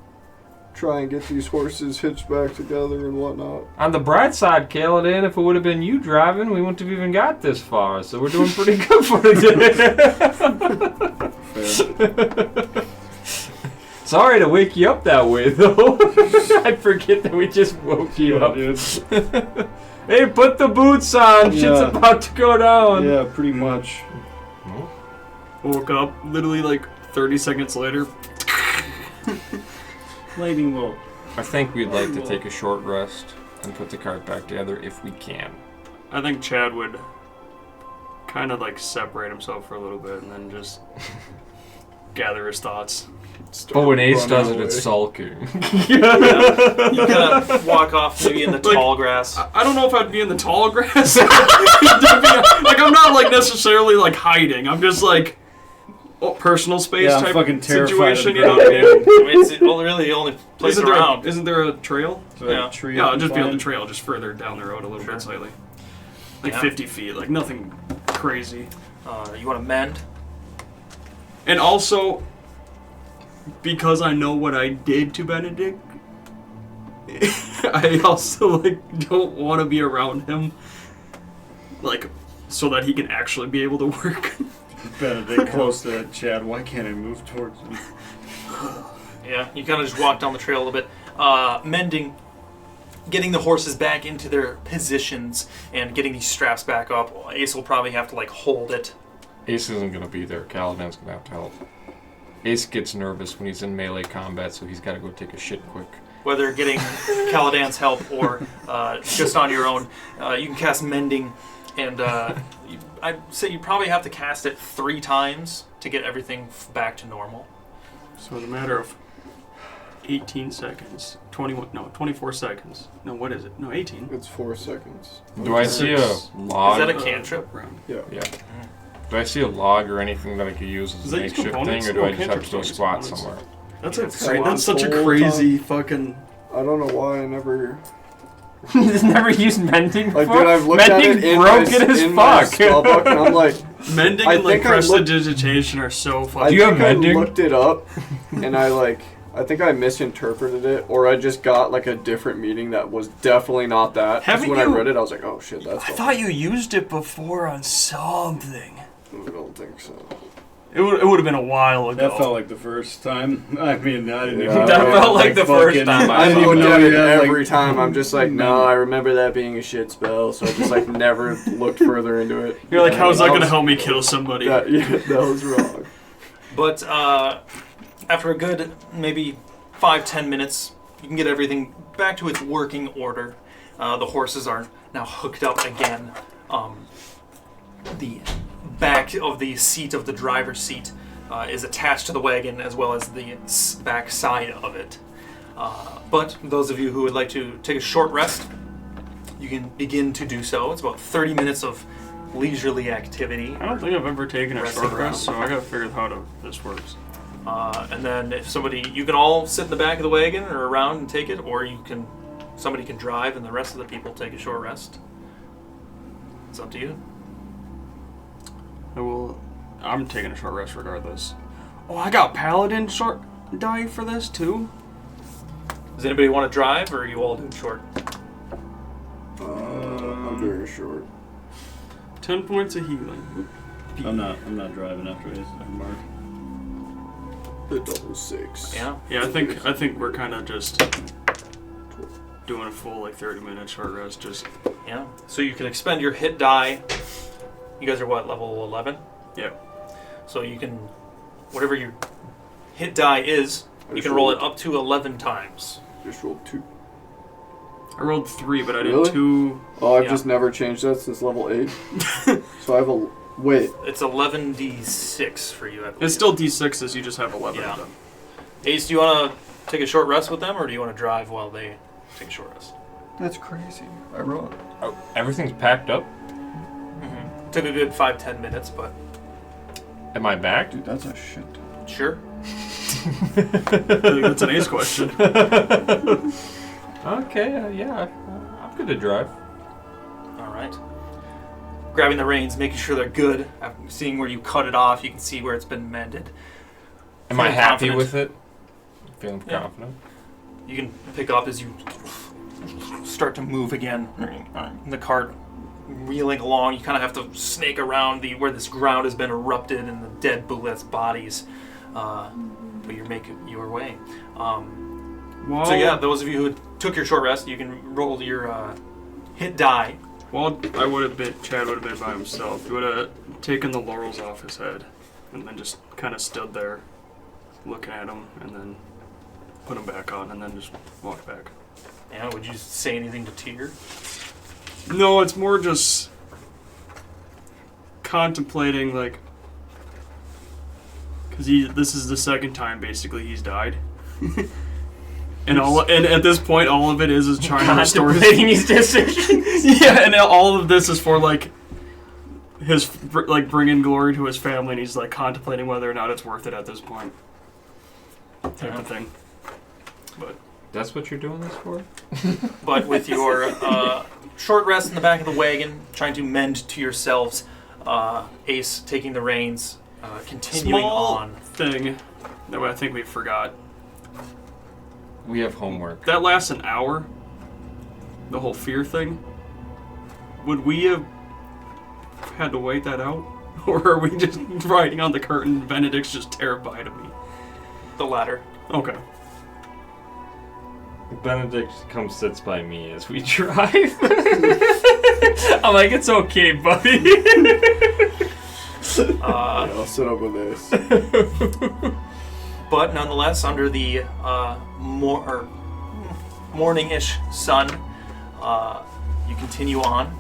try and get these horses hitched back together and whatnot. On the bright side, Kaladan, if it would have been you driving, we wouldn't have even got this far. So we're doing pretty good for today. Sorry to wake you up that way, though. I forget that we just woke you up. Dude. Hey, put the boots on. Shit's Yeah. about to go down. Yeah, pretty much. Woke up literally like 30 seconds later. Lightning bolt. I think we'd like to take a short rest and put the cart back together if we can. I think Chad would kind of like separate himself for a little bit and then just gather his thoughts. But when Ace running does it, away. it's sulking. You kind of walk off maybe in the Like, tall grass. I don't know if I'd be in the tall grass. Like I'm not like necessarily like hiding. I'm just like personal space Yeah, I'm type fucking terrified situation. of You know the what I mean? I mean, it's really the only place Isn't around. isn't there a trail? So Yeah. tree Yeah, up I'll and just be on the climb. trail, just further down the road a little Sure. bit slightly. Like Yeah. 50 feet, like nothing crazy. You want to mend? And also, because I know what I did to Benedikt, I also like don't want to be around him, like, so that he can actually be able to work. Benedikt close to Chad. Why can't I move towards him? Yeah, you kind of just walk down the trail a little bit, mending, getting the horses back into their positions, and getting these straps back up. Ace will probably have to like hold it. Ace isn't going to be there. Kaladan's going to have to help. Ace gets nervous when he's in melee combat, so he's got to go take a shit quick. Whether getting Kaladan's help or just on your own, you can cast mending, and I'd say you probably have to cast it 3 times to get everything back to normal. So in a matter of 18 seconds, 24 seconds. No, what is it? No, 18. It's 4 seconds. Do I see a log? Is that a cantrip? Round. Yeah. Yeah. Do I see a log or anything that I could use Is as that a use makeshift components? thing, or do No, I just have to cantrips go don't use squat components. somewhere? That's That's such a whole crazy fucking. I don't know why I never. He's never used mending Like, before? dude, I've looked at it in my, broken as in my fuck. spellbook, and I'm like, Mending I and like think I looked- prestidigitation are so I fucking. Do you have think I mending? looked it up, and I think I misinterpreted it, or I just got like a different meaning that was definitely not that. 'Cause Haven't when you- I read it, I was like, oh shit, that's. I thought you used it before on something. I don't think so. It would have been a while ago. That felt like the first time. I mean, I didn't Yeah, even. that felt like the first fucking- time I didn't look even know at you it had, like, every time. I'm just like, no, I remember that being a shit spell, so I just like never looked further into it. You're like, how is that And going to was- help me kill somebody? That, yeah, that was wrong. But after a good maybe 5-10 minutes, you can get everything back to its working order. The horses are now hooked up again. The back of the seat of the driver's seat is attached to the wagon, as well as the back side of it. But those of you who would like to take a short rest, you can begin to do so. It's about 30 minutes of leisurely activity. I don't think I've ever taken a Resting short around. rest, so I gotta figure out how this works. And then if you can all sit in the back of the wagon or around and take it, or somebody can drive and the rest of the people take a short rest. It's up to you. I'm taking a short rest regardless. Oh, I got Paladin short die for this too? Does anybody want to drive, or are you all doing short? I'm very short. 10 points of healing. I'm not driving after his mark. The double 6. Yeah. Yeah, I think we're kind of just doing a full like 30-minute short rest. Just Yeah. So you can expend your hit die. You guys are what, level 11? yeah. So you can, whatever your hit die is, you can roll it up to 11 times. Just rolled 2. I rolled 3, but I did Really? 2. Oh, I've Yeah. just never changed that since level 8. So I have a. Wait. It's 11d6 for you, I believe. It's still D6s. You just have 11 Yeah. of them. Ace, do you want to take a short rest with them, or do you want to drive while they take a short rest? That's crazy. I run. Oh, everything's packed up? Took a good 5-10 minutes, but Am I back? Dude, that's a shit. sure. I think that's an ace question. Okay, yeah, I'm good to drive. All right. Grabbing the reins, making sure they're good. Seeing where you cut it off, you can see where it's been mended. Am I Feeling happy confident. with it? Feeling Yeah. confident. You can pick up as you start to move again. The cart reeling along. You kind of have to snake around where this ground has been erupted and the dead bullets' bodies. But you're making your way. So yeah, those of you who took your short rest, you can roll your hit die. Well, Chad would have been by himself. He would have taken the laurels off his head and then just kind of stood there looking at him and then put them back on and then just walked back. Yeah, would you say anything to Tyr? No, it's more just contemplating, like, because this is the second time basically he's died. And at this point, all of it is trying to restore his decisions. Yeah, and all of this is for like bringing glory to his family, and he's like contemplating whether or not it's worth it at this point, type of thing. But that's what you're doing this for? But with your short rest in the back of the wagon, trying to mend to yourselves, Ace taking the reins, continuing on. Thing that I think we forgot. We have homework. That lasts an hour. The whole fear thing. Would we have had to wait that out? Or are we just riding on the curtain? Benedikt's just terrified of me. The latter. Okay. Benedikt comes sits by me as we drive. I'm like, it's okay, buddy. I'll sit up with this. But nonetheless, under the morning-ish sun, you continue on,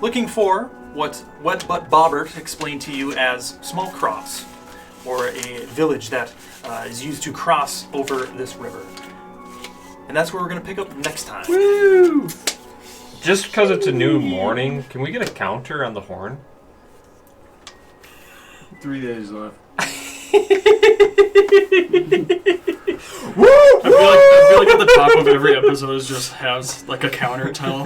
looking for what Wet Butt Bobbert explained to you as Small Cross, or a village that is used to cross over this river. And that's where we're going to pick up next time. Woo! Just because it's a new morning, can we get a counter on the horn? 3 days left. I feel like at the top of every episode just has like a counter tell.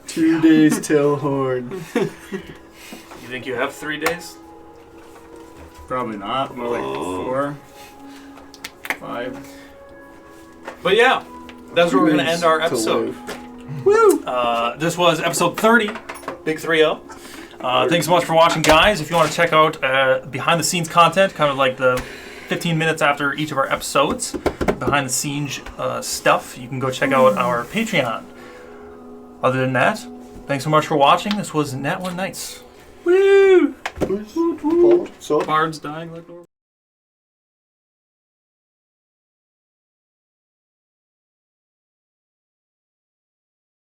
2 days till horn. You think you have 3 days? Probably not. More like 4, 5. But yeah, that's where we're going to end our episode. Woo! This was episode 30, Big 3-0. Thanks so much for watching, guys. If you want to check out behind-the-scenes content, kind of like the 15 minutes after each of our episodes, behind-the-scenes stuff, you can go check out our Patreon. Other than that, thanks so much for watching. This was Nat One Nights. Woo! So Bard's dying like normal.